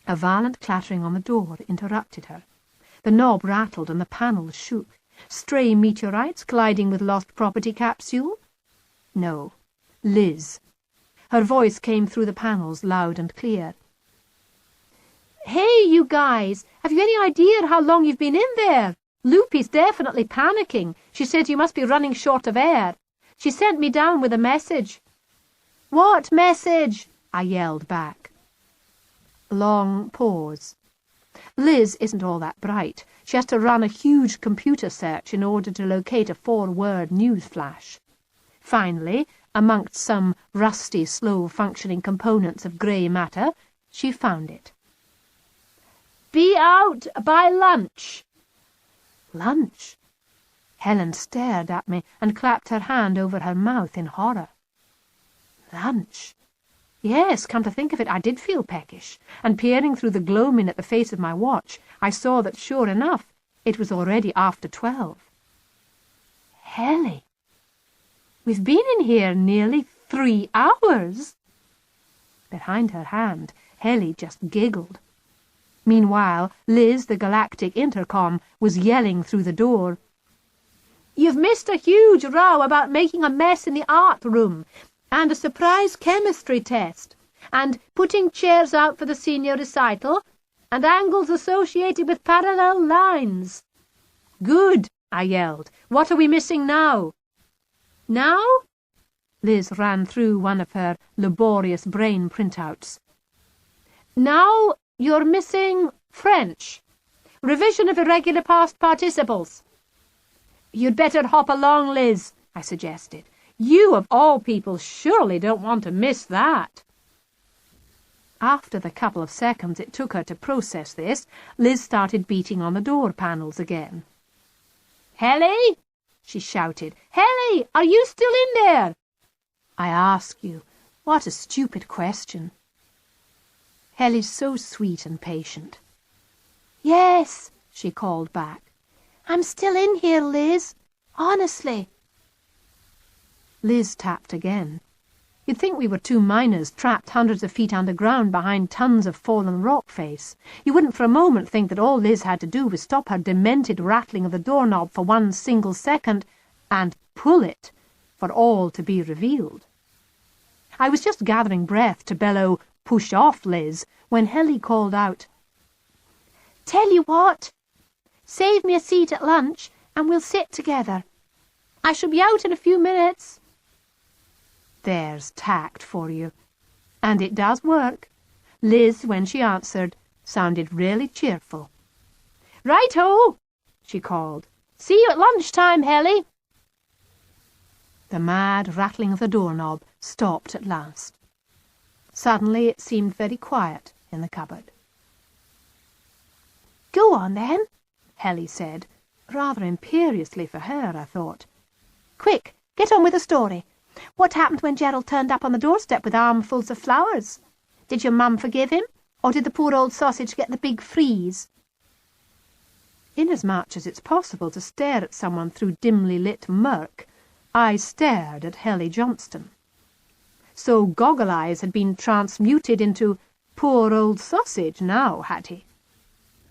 [SPEAKER 1] A violent clattering on the door interrupted her. The knob rattled and the panels shook. Stray meteorites colliding with lost property capsule? No, Liz. Her voice came through the panels loud and clear.
[SPEAKER 3] Hey, you guys! Have you any idea how long you've been in there? Loopy's definitely panicking. She said you must be running short of air. She sent me down with a message. What message? I yelled back.
[SPEAKER 1] Long pause. Liz isn't all that bright. She has to run a huge computer search in order to locate a 4-word news flash. Finally, amongst some rusty, slow-functioning components of grey matter, she found it.
[SPEAKER 3] Be out by lunch.
[SPEAKER 1] Lunch? Helen stared at me and clapped her hand over her mouth in horror. Lunch? Yes, come to think of it, I did feel peckish, and peering through the gloaming at the face of my watch, I saw that, sure enough, it was already after 12.
[SPEAKER 3] Helly, we've been in here nearly 3 hours.
[SPEAKER 1] Behind her hand, Helly just giggled. Meanwhile, Liz, the galactic intercom, was yelling through the door.
[SPEAKER 3] You've missed a huge row about making a mess in the art room, and a surprise chemistry test, and putting chairs out for the senior recital, and angles associated with parallel lines.
[SPEAKER 1] Good, I yelled. What are we missing now?
[SPEAKER 3] Now?
[SPEAKER 1] Liz ran through one of her laborious brain printouts.
[SPEAKER 3] Now you're missing French. Revision of irregular past participles.
[SPEAKER 1] You'd better hop along, Liz, I suggested. You, of all people, surely don't want to miss that. After the couple of seconds it took her to process this, Liz started beating on the door panels again.
[SPEAKER 3] Helly, she shouted. Helly, are you still in there?
[SPEAKER 1] I ask you, what a stupid question. Helly's so sweet and patient.
[SPEAKER 3] Yes, she called back. I'm still in here, Liz. Honestly.
[SPEAKER 1] Liz tapped again.
[SPEAKER 2] You'd think we were two miners trapped hundreds of feet underground behind tons of fallen rock face. You wouldn't for a moment think that all Liz had to do was stop her demented rattling of the doorknob for one single second and pull it for all to be revealed. I was just gathering breath to bellow, "Push off, Liz," when Helly called out, "Tell you what, save me a seat at lunch and we'll sit together. I shall be out in a few minutes." There's tact for you. And it does work. Liz, when she answered, sounded really cheerful. "Right-ho," she called. "See you at lunchtime, Helly." The mad rattling of the doorknob stopped at last. Suddenly it seemed very quiet in the cupboard. "Go on, then," Helly said, rather imperiously for her, I thought. "Quick, get on with the story. What happened when Gerald turned up on the doorstep with armfuls of flowers? Did your mum forgive him, or did the poor old sausage get the big freeze?" Inasmuch as it's possible to stare at someone through dimly lit murk, I stared at Helly Johnston. So Goggle-Eyes had been transmuted into poor old sausage now, had he?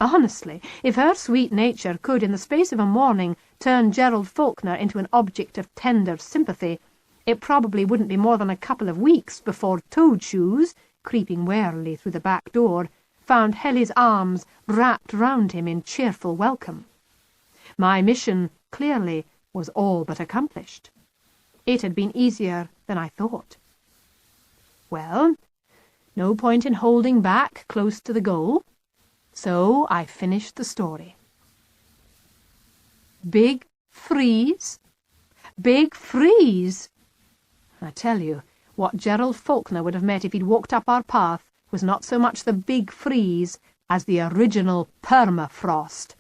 [SPEAKER 2] Honestly, if her sweet nature could, in the space of a morning, turn Gerald Falkner into an object of tender sympathy, it probably wouldn't be more than a couple of weeks before Toad-Shoes, creeping warily through the back door, found Helly's arms wrapped round him in cheerful welcome. My mission, clearly, was all but accomplished. It had been easier than I thought. Well, no point in holding back close to the goal, so I finished the story. Big freeze? Big freeze! I tell you, what Gerald Falkner would have met if he'd walked up our path was not so much the big freeze as the original permafrost.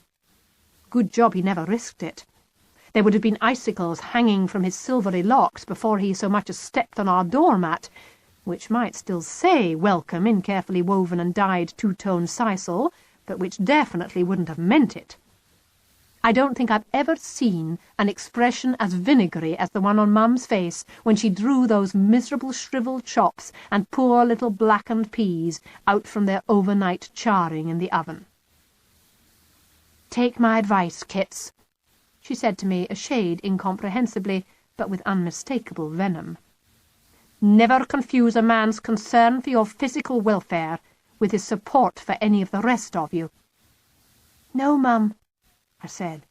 [SPEAKER 2] Good job he never risked it. There would have been icicles hanging from his silvery locks before he so much as stepped on our doormat, which might still say "Welcome" in carefully woven and dyed two-tone sisal, but which definitely wouldn't have meant it. I don't think I've ever seen an expression as vinegary as the one on Mum's face when she drew those miserable shriveled chops and poor little blackened peas out from their overnight charring in the oven. "Take my advice, Kits," she said to me a shade incomprehensibly, but with unmistakable venom. "Never confuse a man's concern for your physical welfare with his support for any of the rest of you." "No, Mum," I said.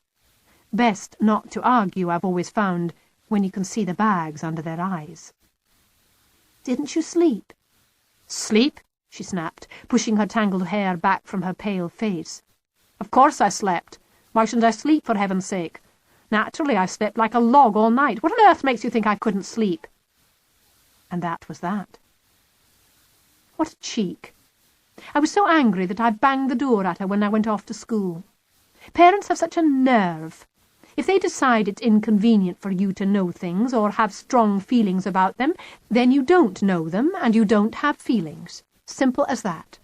[SPEAKER 2] Best not to argue, I've always found, when you can see the bags under their eyes. "Didn't you sleep?" "Sleep?" she snapped, pushing her tangled hair back from her pale face. "Of course I slept. Why shouldn't I sleep, for heaven's sake? Naturally, I slept like a log all night. What on earth makes you think I couldn't sleep?" And that was that. What a cheek. I was so angry that I banged the door at her when I went off to school. Parents have such a nerve. If they decide it's inconvenient for you to know things or have strong feelings about them, then you don't know them and you don't have feelings. Simple as that.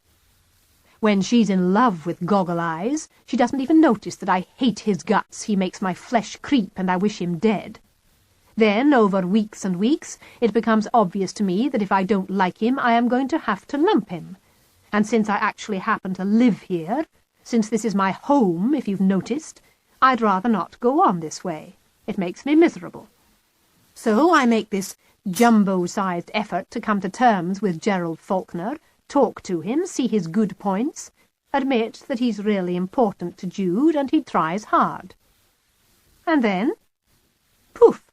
[SPEAKER 2] When she's in love with Goggle-Eyes, she doesn't even notice that I hate his guts, he makes my flesh creep, and I wish him dead. Then, over weeks and weeks, it becomes obvious to me that if I don't like him, I am going to have to lump him. And since I actually happen to live here, since this is my home, if you've noticed, I'd rather not go on this way. It makes me miserable. So I make this jumbo-sized effort to come to terms with Gerald Falkner, talk to him, see his good points, admit that he's really important to Jude, and he tries hard. And then, poof!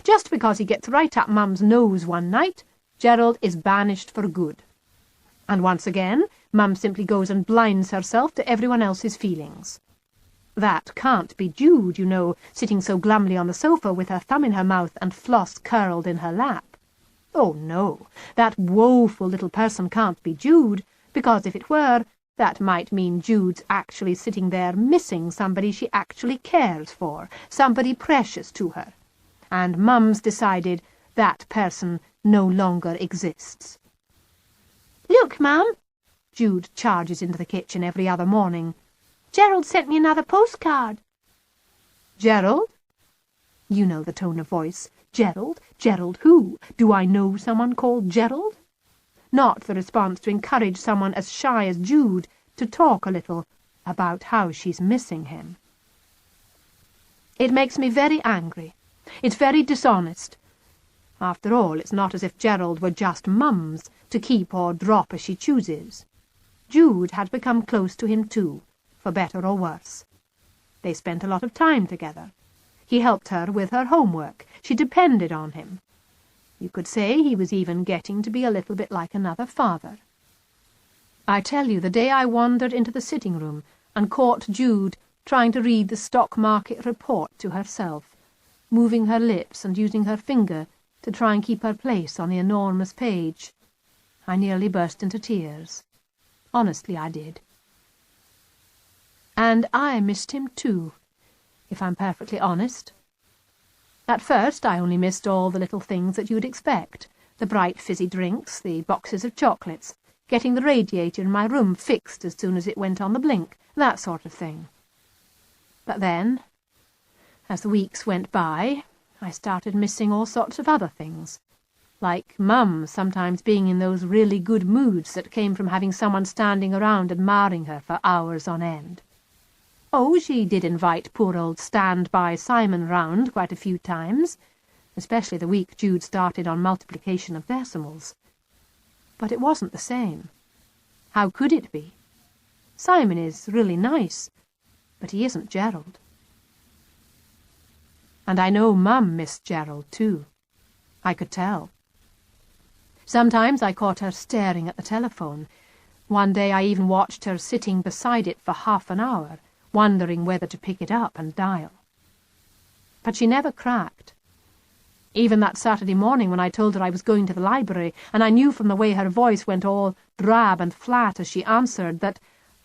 [SPEAKER 2] Just because he gets right up Mum's nose one night, Gerald is banished for good. And once again, Mum simply goes and blinds herself to everyone else's feelings. That can't be Jude, you know, sitting so glumly on the sofa with her thumb in her mouth and Floss curled in her lap. Oh, no, that woeful little person can't be Jude, because if it were, that might mean Jude's actually sitting there missing somebody she actually cares for, somebody precious to her. And Mum's decided that person no longer exists. "Look, Mum," Jude charges into the kitchen every other morning. "Gerald sent me another postcard." "Gerald?" You know the tone of voice. Gerald? Gerald who? Do I know someone called Gerald? Not the response to encourage someone as shy as Jude to talk a little about how she's missing him. It makes me very angry. It's very dishonest. After all, it's not as if Gerald were just Mum's, to keep or drop as she chooses. Jude had become close to him too, for better or worse. They spent a lot of time together. He helped her with her homework. She depended on him. You could say he was even getting to be a little bit like another father. I tell you, the day I wandered into the sitting room and caught Jude trying to read the stock market report to herself, moving her lips and using her finger to try and keep her place on the enormous page, I nearly burst into tears. Honestly, I did. And I missed him too, if I'm perfectly honest. At first I only missed all the little things that you'd expect, the bright fizzy drinks, the boxes of chocolates, getting the radiator in my room fixed as soon as it went on the blink, that sort of thing. But then, as the weeks went by, I started missing all sorts of other things, like Mum sometimes being in those really good moods that came from having someone standing around admiring her for hours on end. Oh, she did invite poor old stand-by Simon round quite a few times, especially the week Jude started on multiplication of decimals. But it wasn't the same. How could it be? Simon is really nice, but he isn't Gerald. And I know Mum missed Gerald too. I could tell. Sometimes I caught her staring at the telephone. One day I even watched her sitting beside it for half an hour, wondering whether to pick it up and dial. But she never cracked. Even that Saturday morning when I told her I was going to the library, and I knew from the way her voice went all drab and flat as she answered that,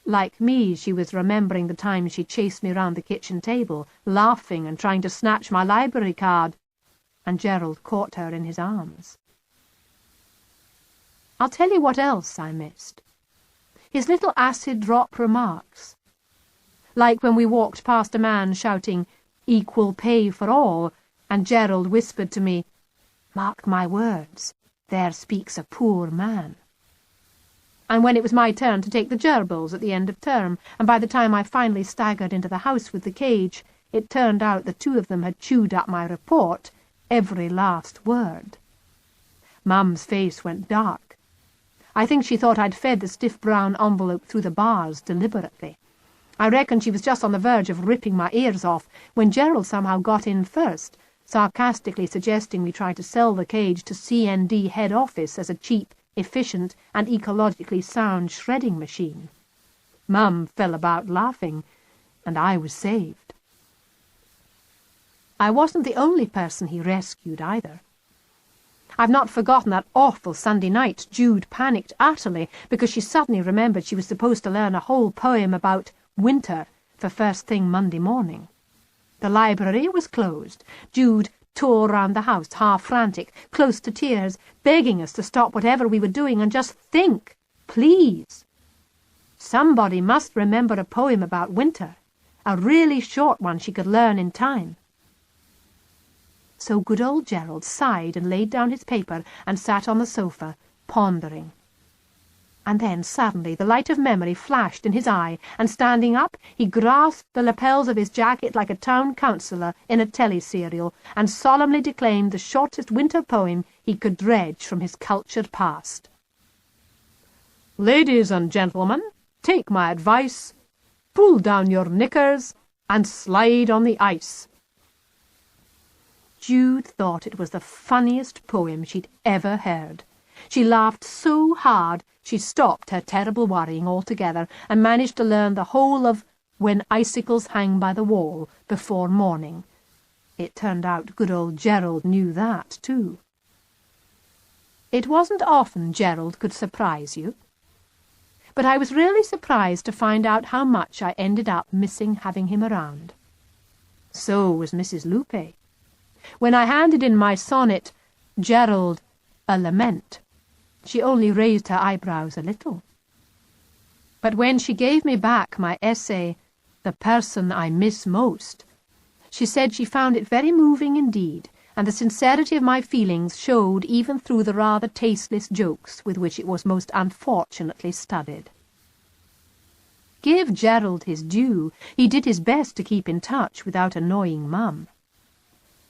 [SPEAKER 2] like me, she was remembering the time she chased me round the kitchen table, laughing and trying to snatch my library card, and Gerald caught her in his arms. I'll tell you what else I missed. His little acid drop remarks. Like when we walked past a man shouting, "Equal pay for all," and Gerald whispered to me, "Mark my words, there speaks a poor man." And when it was my turn to take the gerbils at the end of term, and by the time I finally staggered into the house with the cage, it turned out the two of them had chewed up my report, every last word. Mum's face went dark. I think she thought I'd fed the stiff brown envelope through the bars deliberately. I reckon she was just on the verge of ripping my ears off when Gerald somehow got in first, sarcastically suggesting we try to sell the cage to CND head office as a cheap, efficient, and ecologically sound shredding machine. Mum fell about laughing, and I was saved. I wasn't the only person he rescued either. I've not forgotten that awful Sunday night Jude panicked utterly because she suddenly remembered she was supposed to learn a whole poem about winter for first thing Monday morning. The library was closed. Jude tore round the house, half frantic, close to tears, begging us to stop whatever we were doing and just think, please. Somebody must remember a poem about winter, a really short one she could learn in time. So good old Gerald sighed and laid down his paper and sat on the sofa, pondering. And then suddenly the light of memory flashed in his eye, and standing up, he grasped the lapels of his jacket like a town councillor in a teleserial, and solemnly declaimed the shortest winter poem he could dredge from his cultured past. "Ladies and gentlemen, take my advice, pull down your knickers and slide on the ice." Jude thought it was the funniest poem she'd ever heard. She laughed so hard she stopped her terrible worrying altogether and managed to learn the whole of "When Icicles Hang by the Wall" before morning. It turned out good old Gerald knew that too. It wasn't often Gerald could surprise you. But I was really surprised to find out how much I ended up missing having him around. So was Mrs. Lupe. When I handed in my sonnet, "Gerald, a Lament," she only raised her eyebrows a little. But when she gave me back my essay, "The Person I Miss Most," she said she found it very moving indeed, and the sincerity of my feelings showed even through the rather tasteless jokes with which it was most unfortunately studded. Give Gerald his due, he did his best to keep in touch without annoying Mum.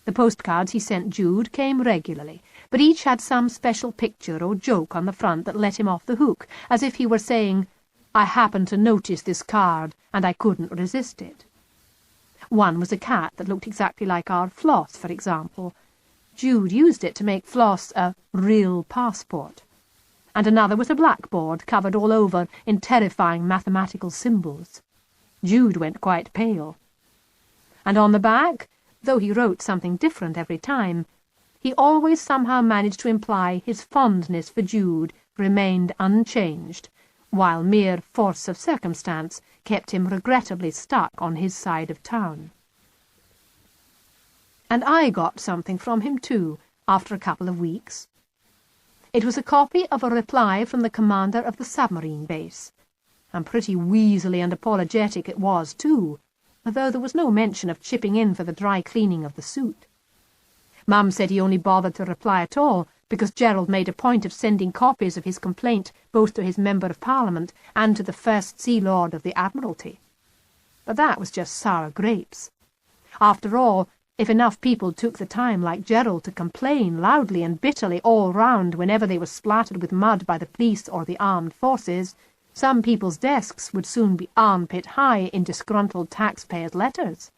[SPEAKER 2] The postcards he sent Jude came regularly, but each had some special picture or joke on the front that let him off the hook, as if he were saying, "I happened to notice this card, and I couldn't resist it." One was a cat that looked exactly like our Floss, for example. Jude used it to make Floss a real passport. And another was a blackboard covered all over in terrifying mathematical symbols. Jude went quite pale. And on the back, though he wrote something different every time, he always somehow managed to imply his fondness for Jude remained unchanged, while mere force of circumstance kept him regrettably stuck on his side of town. And I got something from him too, after a couple of weeks. It was a copy of a reply from the commander of the submarine base, and pretty weaselly and apologetic it was too, although there was no mention of chipping in for the dry cleaning of the suit. Mum said he only bothered to reply at all because Gerald made a point of sending copies of his complaint both to his Member of Parliament and to the First Sea Lord of the Admiralty. But that was just sour grapes. After all, if enough people took the time like Gerald to complain loudly and bitterly all round whenever they were splattered with mud by the police or the armed forces, some people's desks would soon be armpit high in disgruntled taxpayers' letters,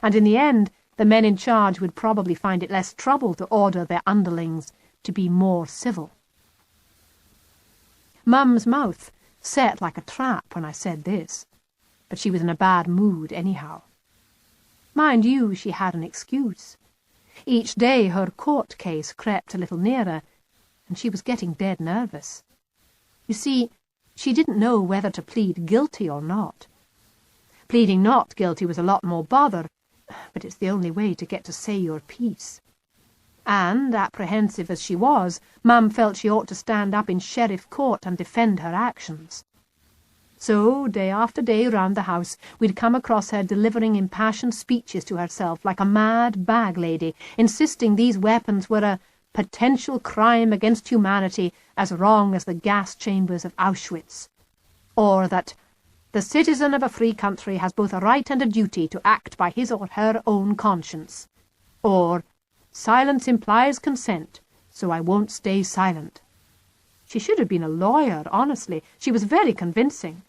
[SPEAKER 2] and in the end the men in charge would probably find it less trouble to order their underlings to be more civil. Mum's mouth set like a trap when I said this, but she was in a bad mood anyhow. Mind you, she had an excuse. Each day her court case crept a little nearer, and she was getting dead nervous. You see, she didn't know whether to plead guilty or not. Pleading not guilty was a lot more bother, but it's the only way to get to say your piece. And, apprehensive as she was, Mum felt she ought to stand up in Sheriff Court and defend her actions. So, day after day round the house, we'd come across her delivering impassioned speeches to herself like a mad bag lady, insisting these weapons were a potential crime against humanity as wrong as the gas chambers of Auschwitz, or that the citizen of a free country has both a right and a duty to act by his or her own conscience, or silence implies consent, so I won't stay silent. She should have been a lawyer, honestly. She was very convincing.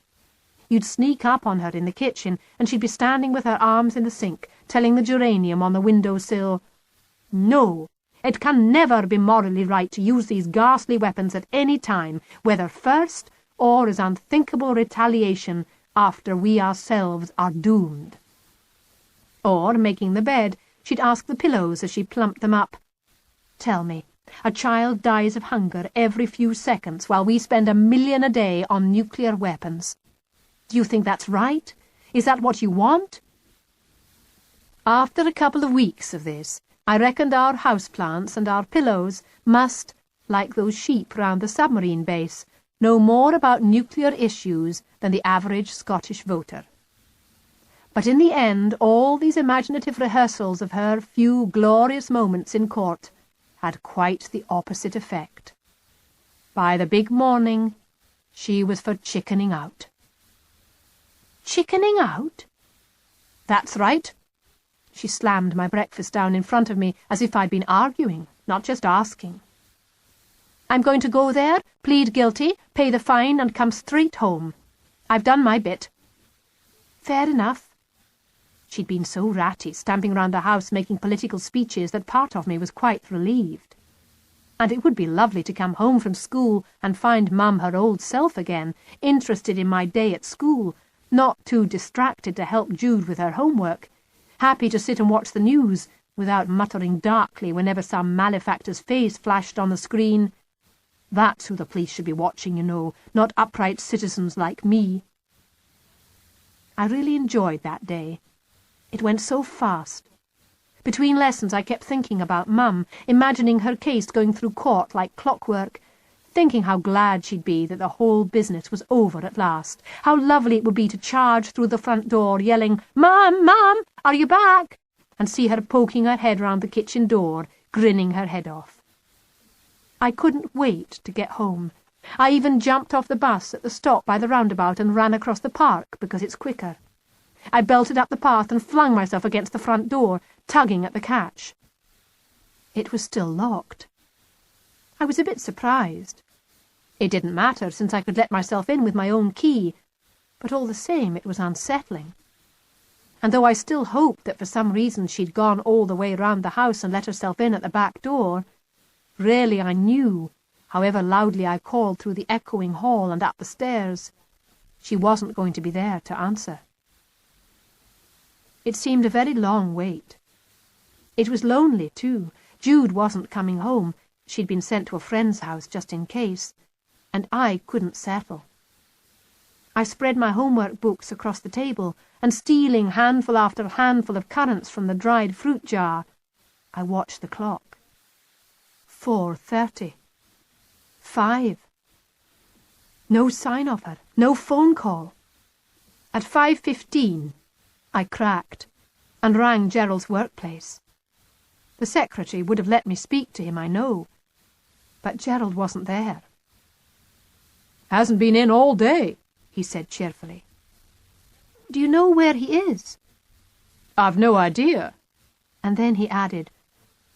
[SPEAKER 2] You'd sneak up on her in the kitchen, and she'd be standing with her arms in the sink, telling the geranium on the window-sill, "No, it can never be morally right to use these ghastly weapons at any time, whether first or as unthinkable retaliation after we ourselves are doomed." Or, making the bed, she'd ask the pillows as she plumped them up, "Tell me, a child dies of hunger every few seconds while we spend $1 million a day on nuclear weapons. Do you think that's right? Is that what you want?" After a couple of weeks of this, I reckoned our houseplants and our pillows must, like those sheep round the submarine base, know more about nuclear issues than the average Scottish voter. But in the end, all these imaginative rehearsals of her few glorious moments in court had quite the opposite effect. By the big morning, she was for chickening out. Chickening out? That's right. She slammed my breakfast down in front of me as if I'd been arguing, not just asking. "I'm going to go there, plead guilty, pay the fine, and come straight home. I've done my bit." Fair enough. She'd been so ratty, stamping round the house making political speeches, that part of me was quite relieved. And it would be lovely to come home from school and find Mum her old self again, interested in my day at school, not too distracted to help Jude with her homework, happy to sit and watch the news without muttering darkly whenever some malefactor's face flashed on the screen. That's who the police should be watching, you know, not upright citizens like me. I really enjoyed that day. It went so fast. Between lessons I kept thinking about Mum, imagining her case going through court like clockwork, thinking how glad she'd be that the whole business was over at last, how lovely it would be to charge through the front door yelling, "Mum, Mum, are you back?" and see her poking her head round the kitchen door, grinning her head off. I couldn't wait to get home. I even jumped off the bus at the stop by the roundabout and ran across the park because it's quicker. I belted up the path and flung myself against the front door, tugging at the catch. It was still locked. I was a bit surprised. It didn't matter, since I could let myself in with my own key, but all the same it was unsettling. And though I still hoped that for some reason she'd gone all the way round the house and let herself in at the back door, really I knew, however loudly I called through the echoing hall and up the stairs, she wasn't going to be there to answer. It seemed a very long wait. It was lonely, too. Jude wasn't coming home. She'd been sent to a friend's house just in case, and I couldn't settle. I spread my homework books across the table, and stealing handful after handful of currants from the dried fruit jar, I watched the clock. 4:30. 5. No sign of her. No phone call. At 5:15, I cracked and rang Gerald's workplace. The secretary would have let me speak to him, I know, but Gerald wasn't there.
[SPEAKER 3] "Hasn't been in all day," he said cheerfully.
[SPEAKER 2] "Do you know where he is?"
[SPEAKER 3] "I've no idea."
[SPEAKER 2] And then he added,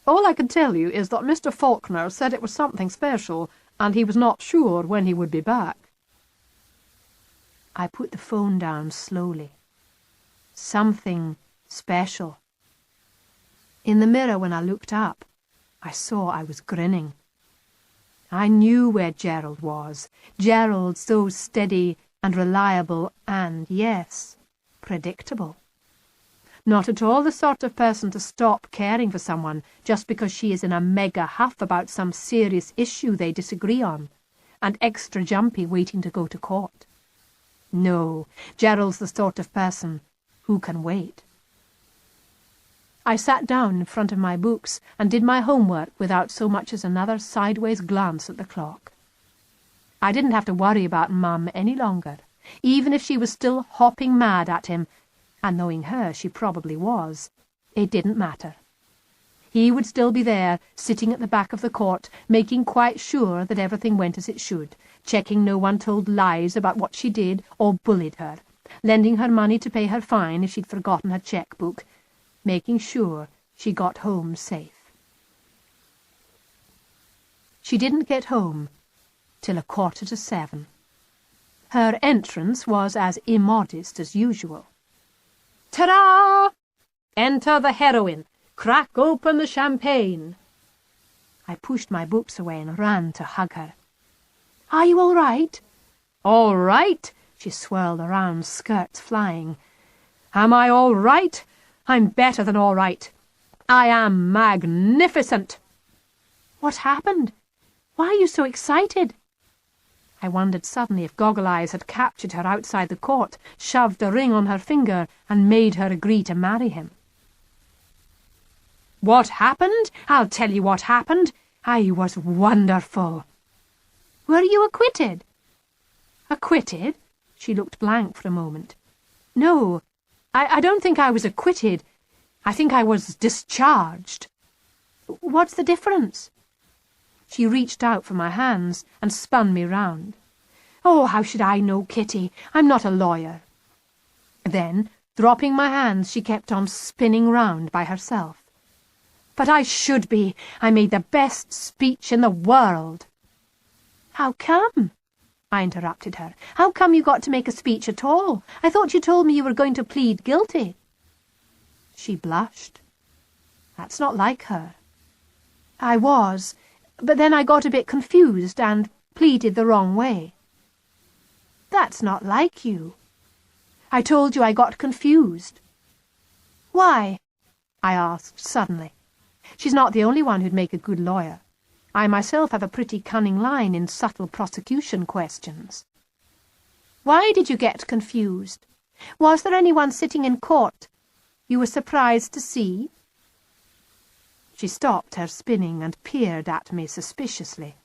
[SPEAKER 3] "All I can tell you is that Mr. Falkner said it was something special, and he was not sure when he would be back."
[SPEAKER 2] I put the phone down slowly. Something special. In the mirror when I looked up, I saw I was grinning. I knew where Gerald was. Gerald so steady and reliable and, yes, predictable. Not at all the sort of person to stop caring for someone just because she is in a mega huff about some serious issue they disagree on, and extra jumpy waiting to go to court. No, Gerald's the sort of person who can wait. I sat down in front of my books and did my homework without so much as another sideways glance at the clock. I didn't have to worry about Mum any longer, even if she was still hopping mad at him, and knowing her, she probably was. It didn't matter. He would still be there, sitting at the back of the court, making quite sure that everything went as it should, checking no one told lies about what she did or bullied her, lending her money to pay her fine if she'd forgotten her checkbook, making sure she got home safe. She didn't get home till 7:15. Her entrance was as immodest as usual.
[SPEAKER 3] "Ta-da! Enter the heroine. Crack open the champagne."
[SPEAKER 2] I pushed my books away and ran to hug her. "Are you all right?"
[SPEAKER 3] "All right?"
[SPEAKER 2] She swirled around, skirts flying.
[SPEAKER 3] "Am I all right? I'm better than all right. I am magnificent."
[SPEAKER 2] "What happened? Why are you so excited?" I wondered suddenly if Goggle-Eyes had captured her outside the court, shoved a ring on her finger, and made her agree to marry him.
[SPEAKER 3] "What happened? I'll tell you what happened. I was wonderful."
[SPEAKER 2] "Were you acquitted?"
[SPEAKER 3] "Acquitted?" She looked blank for a moment.
[SPEAKER 2] "No,
[SPEAKER 3] I don't think I was acquitted. I think I was discharged."
[SPEAKER 2] "What's the difference?"
[SPEAKER 3] She reached out for my hands and spun me round. "Oh, how should I know, Kitty? I'm not a lawyer." Then, dropping my hands, she kept on spinning round by herself. "But I should be. I made the best speech in the world."
[SPEAKER 2] "How come?" I interrupted her. "How come you got to make a speech at all? I thought you told me you were going to plead guilty."
[SPEAKER 3] She blushed. That's not like her.
[SPEAKER 2] "I was, but then I got a bit confused and pleaded the wrong way." "That's not like you."
[SPEAKER 3] "I told you I got confused."
[SPEAKER 2] "Why?"
[SPEAKER 3] I asked suddenly. She's not the only one who'd make a good lawyer. I myself have a pretty cunning line in subtle prosecution questions.
[SPEAKER 2] "Why did you get confused? Was there anyone sitting in court you were surprised to see?"
[SPEAKER 3] She stopped her spinning and peered at me suspiciously.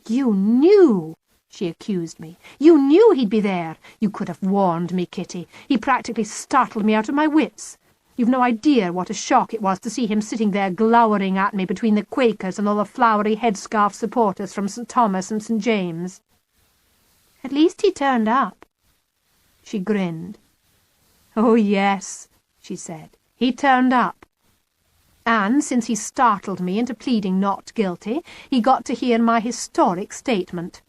[SPEAKER 2] "You knew," she accused me. "You knew he'd be there. You could have warned me, Kitty. He practically startled me out of my wits. You've no idea what a shock it was to see him sitting there glowering at me between the Quakers and all the flowery headscarf supporters from St. Thomas and St. James. At least he turned up. She grinned. Oh, yes, she said, he turned up. And since he startled me into pleading not guilty, he got to hear my historic statement.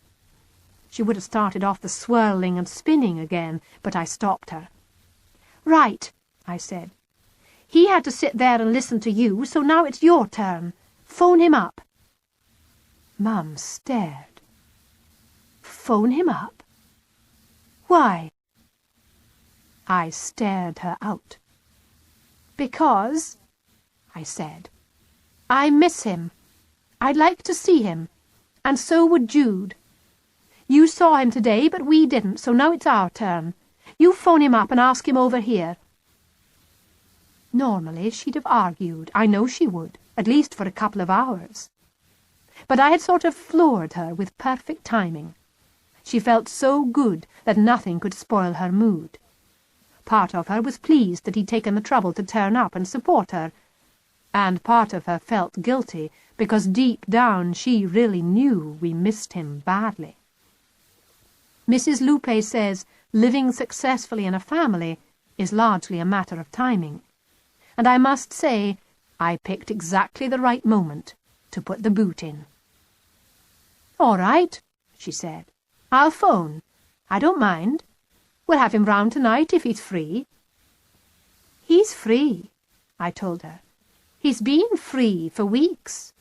[SPEAKER 2] She would have started off the swirling and spinning again, but I stopped her. Right, I said. He had to sit there and listen to you, so now it's your turn. Phone him up. Mum stared. Phone him up? Why? I stared her out. Because, I said, I miss him. I'd like to see him, and so would Jude. You saw him today, but we didn't, so now it's our turn. You phone him up and ask him over here. Normally she'd have argued. I know she would, at least for a couple of hours. But I had sort of floored her with perfect timing. She felt so good that nothing could spoil her mood. Part of her was pleased that he'd taken the trouble to turn up and support her, and part of her felt guilty because deep down she really knew we missed him badly. Mrs. Lupe says living successfully in a family is largely a matter of timing, and I must say I picked exactly the right moment to put the boot in. All right, she said. I'll phone. I don't mind. We'll have him round tonight if he's free. He's free, I told her. He's been free for weeks.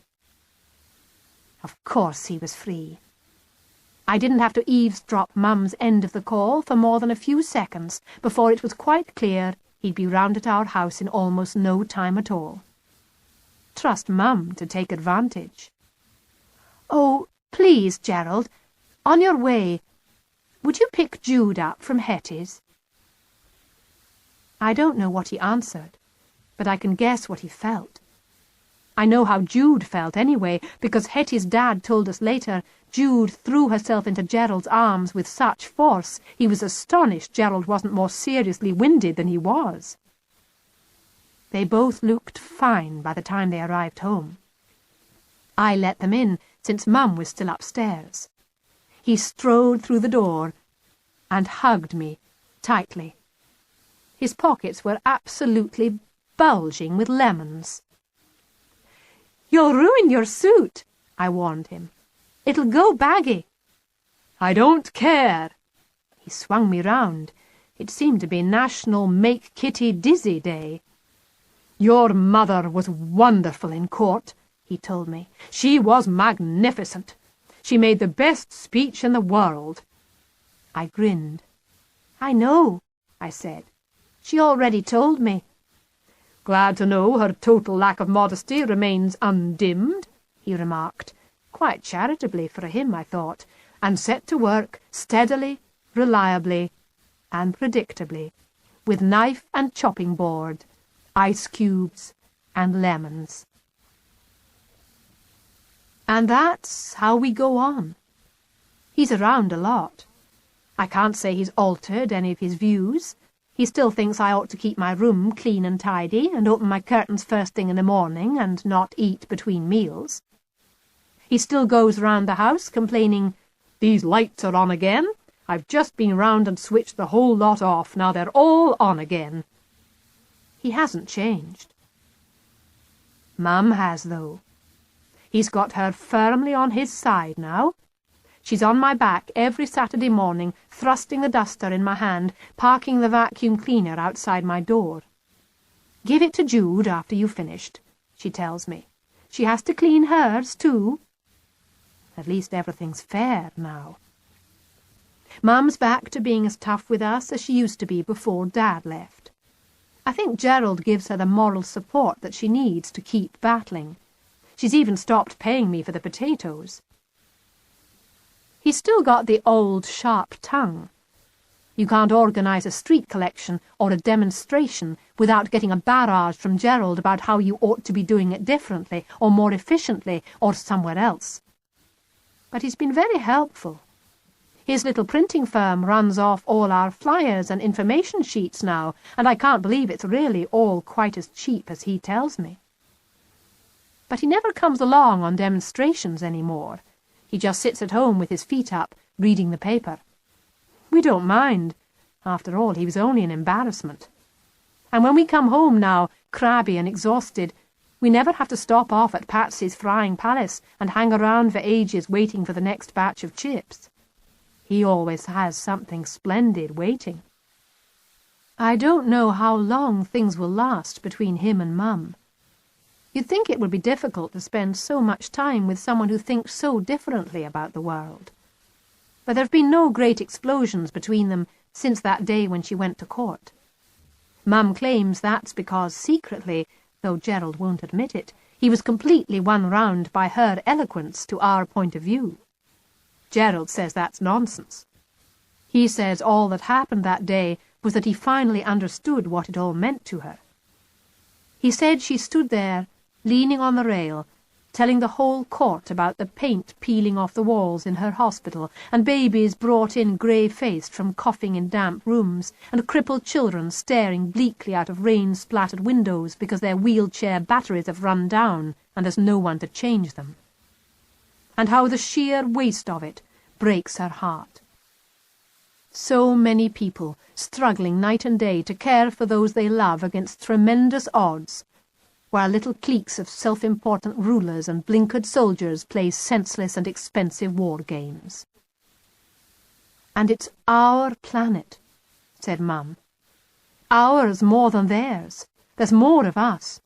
[SPEAKER 2] Of course he was free. I didn't have to eavesdrop Mum's end of the call for more than a few seconds before it was quite clear he'd be round at our house in almost no time at all. Trust Mum to take advantage. Oh, please, Gerald, on your way, would you pick Jude up from Hetty's? I don't know what he answered, but I can guess what he felt. I know how Jude felt anyway, because Hetty's dad told us later Jude threw herself into Gerald's arms with such force he was astonished Gerald wasn't more seriously winded than he was. They both looked fine by the time they arrived home. I let them in, since Mum was still upstairs. He strode through the door and hugged me tightly. His pockets were absolutely bulging with lemons. "You'll ruin your suit," I warned him. "It'll go baggy." "I don't care." He swung me round. It seemed to be National Make Kitty Dizzy Day. "Your mother was wonderful in court," he told me. "She was magnificent. She made the best speech in the world." I grinned. "I know," I said. "She already told me." "Glad to know her total lack of modesty remains undimmed," he remarked, quite charitably for him, I thought, and set to work steadily, reliably, and predictably, with knife and chopping board, ice cubes, and lemons. And that's how we go on. He's around a lot. I can't say he's altered any of his views. He still thinks I ought to keep my room clean and tidy, and open my curtains first thing in the morning, and not eat between meals. He still goes round the house complaining, "These lights are on again. I've just been round and switched the whole lot off. Now they're all on again." He hasn't changed. Mum has, though. He's got her firmly on his side now. She's on my back every Saturday morning, thrusting the duster in my hand, parking the vacuum cleaner outside my door. "Give it to Jude after you've finished," she tells me. "She has to clean hers, too." At least everything's fair now. Mum's back to being as tough with us as she used to be before Dad left. I think Gerald gives her the moral support that she needs to keep battling. She's even stopped paying me for the potatoes. He's still got the old sharp tongue. You can't organise a street collection or a demonstration without getting a barrage from Gerald about how you ought to be doing it differently or more efficiently or somewhere else. But he's been very helpful. His little printing firm runs off all our flyers and information sheets now, and I can't believe it's really all quite as cheap as he tells me. But he never comes along on demonstrations any more. He just sits at home with his feet up, reading the paper. We don't mind. After all, he was only an embarrassment. And when we come home now, crabby and exhausted, we never have to stop off at Patsy's Frying Palace and hang around for ages waiting for the next batch of chips. He always has something splendid waiting. I don't know how long things will last between him and Mum. You'd think it would be difficult to spend so much time with someone who thinks so differently about the world. But there have been no great explosions between them since that day when she went to court. Mum claims that's because secretly, though Gerald won't admit it, he was completely won round by her eloquence to our point of view. Gerald says that's nonsense. He says all that happened that day was that he finally understood what it all meant to her. He said she stood there, leaning on the rail, telling the whole court about the paint peeling off the walls in her hospital, and babies brought in grey-faced from coughing in damp rooms, and crippled children staring bleakly out of rain-splattered windows because their wheelchair batteries have run down and there's no one to change them. And how the sheer waste of it breaks her heart. So many people struggling night and day to care for those they love against tremendous odds, while little cliques of self-important rulers and blinkered soldiers play senseless and expensive war games. And it's our planet, said Mum. Ours more than theirs. There's more of us.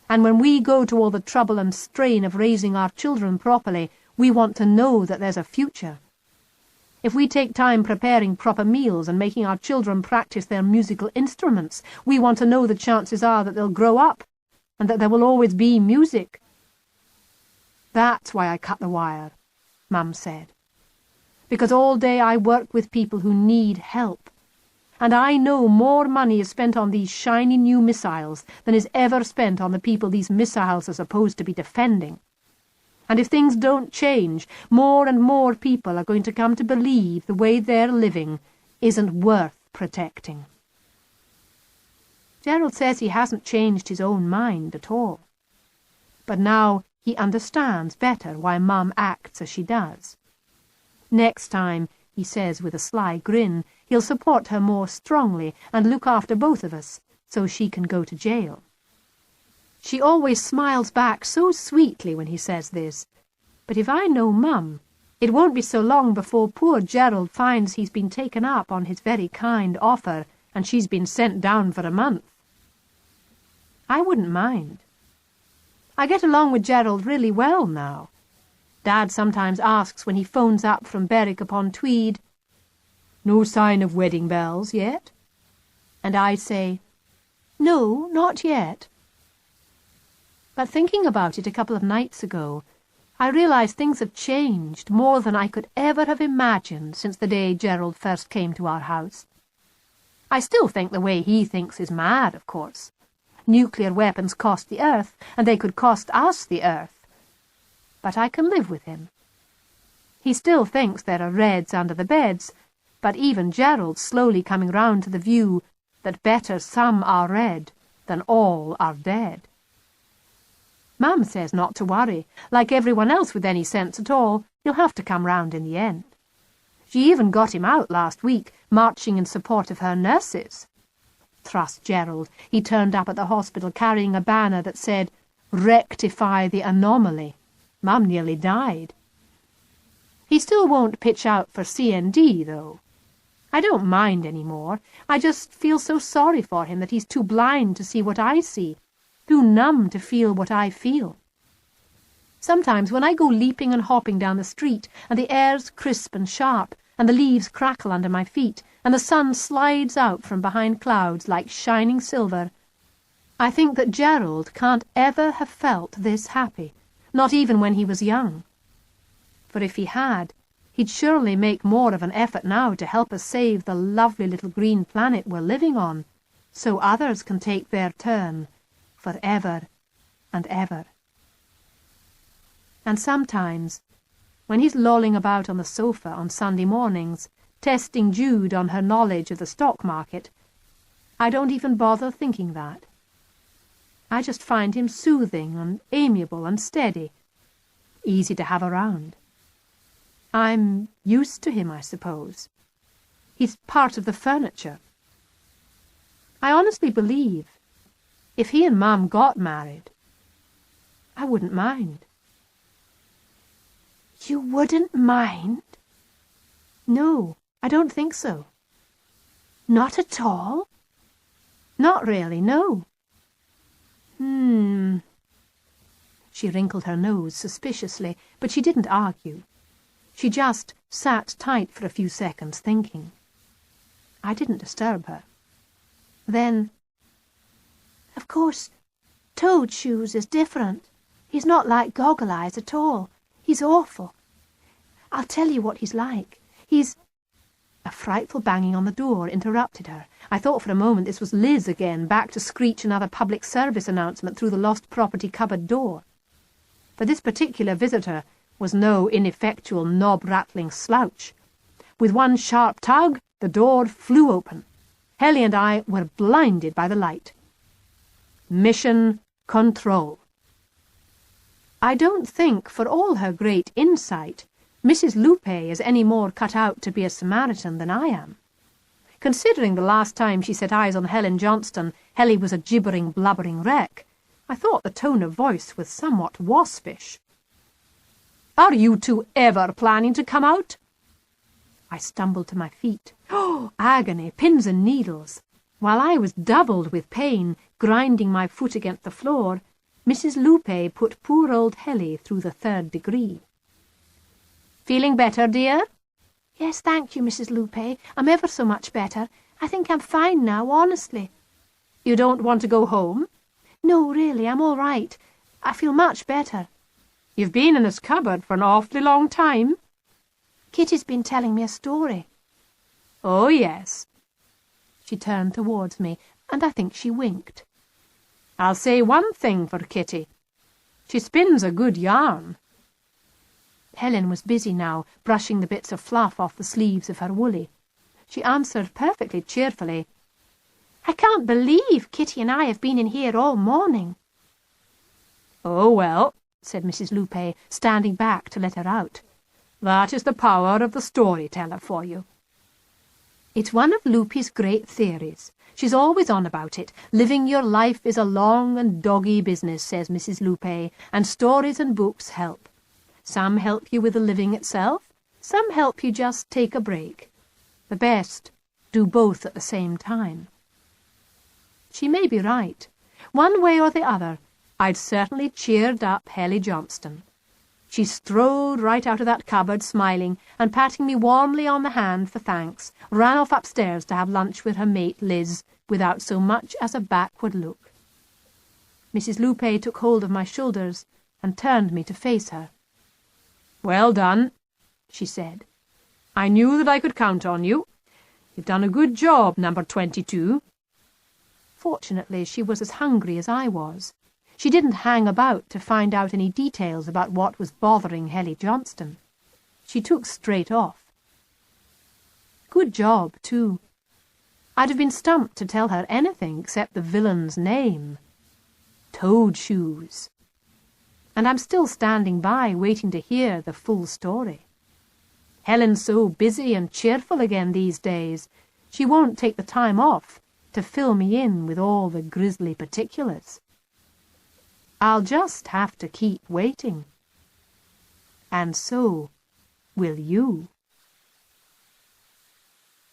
[SPEAKER 2] And when we go to all the trouble and strain of raising our children properly, we want to know that there's a future. If we take time preparing proper meals and making our children practice their musical instruments, we want to know the chances are that they'll grow up and that there will always be music. That's why I cut the wire, Mum said. Because all day I work with people who need help. And I know more money is spent on these shiny new missiles than is ever spent on the people these missiles are supposed to be defending. And if things don't change, more and more people are going to come to believe the way they're living isn't worth protecting. Gerald says he hasn't changed his own mind at all. But now he understands better why Mum acts as she does. Next time, he says with a sly grin, he'll support her more strongly and look after both of us, so she can go to jail. She always smiles back so sweetly when he says this, but if I know Mum, it won't be so long before poor Gerald finds he's been taken up on his very kind offer, and she's been sent down for a month. I wouldn't mind. I get along with Gerald really well now. Dad sometimes asks when he phones up from Berwick-upon-Tweed, "No sign of wedding bells yet?" And I say, "No, not yet." But thinking about it a couple of nights ago, I realised things have changed more than I could ever have imagined since the day Gerald first came to our house. I still think the way he thinks is mad, of course. Nuclear weapons cost the Earth, and they could cost us the Earth. But I can live with him. He still thinks there are Reds under the beds, but even Gerald's slowly coming round to the view that better some are red than all are dead. Mum says not to worry. Like everyone else with any sense at all, he'll have to come round in the end. She even got him out last week, marching in support of her nurses. Trust Gerald, he turned up at the hospital carrying a banner that said, "Rectify the anomaly." Mum nearly died. He still won't pitch out for CND, though. I don't mind any more. I just feel so sorry for him that he's too blind to see what I see, too numb to feel what I feel. Sometimes when I go leaping and hopping down the street, and the air's crisp and sharp, and the leaves crackle under my feet, and the sun slides out from behind clouds like shining silver, I think that Gerald can't ever have felt this happy, not even when he was young. For if he had, he'd surely make more of an effort now to help us save the lovely little green planet we're living on, so others can take their turn forever and ever. And sometimes, when he's lolling about on the sofa on Sunday mornings, testing Jude on her knowledge of the stock market, I don't even bother thinking that. I just find him soothing and amiable and steady, easy to have around. I'm used to him, I suppose. He's part of the furniture. I honestly believe if he and Mum got married, I wouldn't mind.
[SPEAKER 3] You wouldn't mind?
[SPEAKER 2] No, I don't think so.
[SPEAKER 3] Not at all?
[SPEAKER 2] Not really, no. She wrinkled her nose suspiciously, but she didn't argue. She just sat tight for a few seconds thinking. I didn't disturb her. Then,
[SPEAKER 3] of course, Toad Shoes is different. He's not like Goggle-Eyes at all. He's awful. I'll tell you what he's like. He's...
[SPEAKER 2] A frightful banging on the door interrupted her. I thought for a moment this was Liz again, back to screech another public service announcement through the lost property cupboard door. But this particular visitor was no ineffectual knob-rattling slouch. With one sharp tug, the door flew open. Helly and I were blinded by the light. Mission control. I don't think, for all her great insight, Mrs. Lupe is any more cut out to be a Samaritan than I am. Considering the last time she set eyes on Helen Johnston, Helly was a gibbering, blubbering wreck, I thought the tone of voice was somewhat waspish. "Are you two ever planning to come out?" I stumbled to my feet. Oh, agony, pins and needles. While I was doubled with pain, grinding my foot against the floor, Mrs. Lupe put poor old Helly through the 3rd degree. "Feeling better, dear?"
[SPEAKER 3] "Yes, thank you, Mrs. Lupe. I'm ever so much better. I think I'm fine now, honestly."
[SPEAKER 2] "You don't want to go home?"
[SPEAKER 3] "No, really, I'm all right. I feel much better."
[SPEAKER 2] "You've been in this cupboard for an awfully long time."
[SPEAKER 3] "Kitty's been telling me a story."
[SPEAKER 2] "Oh, yes." She turned towards me, and I think she winked. "I'll say one thing for Kitty. She spins a good yarn." Helen was busy now, brushing the bits of fluff off the sleeves of her woolly. She answered perfectly cheerfully,
[SPEAKER 3] "I can't believe Kitty and I have been in here all morning."
[SPEAKER 2] "Oh, well," said Mrs. Lupe, standing back to let her out. "That is the power of the storyteller for you." It's one of Lupe's great theories. She's always on about it. Living your life is a long and doggy business, says Mrs. Lupe, and stories and books help. Some help you with the living itself, some help you just take a break. The best do both at the same time. She may be right. One way or the other, I'd certainly cheered up Helly Johnston. She strode right out of that cupboard smiling, and patting me warmly on the hand for thanks, ran off upstairs to have lunch with her mate Liz, without so much as a backward look. Mrs. Lupe took hold of my shoulders and turned me to face her. "Well done," she said. "I knew that I could count on you. You've done a good job, number 22. Fortunately, she was as hungry as I was. She didn't hang about to find out any details about what was bothering Helly Johnston. She took straight off. Good job, too. I'd have been stumped to tell her anything except the villain's name. Toad Shoes. And I'm still standing by, waiting to hear the full story. Helen's so busy and cheerful again these days, she won't take the time off to fill me in with all the grisly particulars. I'll just have to keep waiting. And so will you.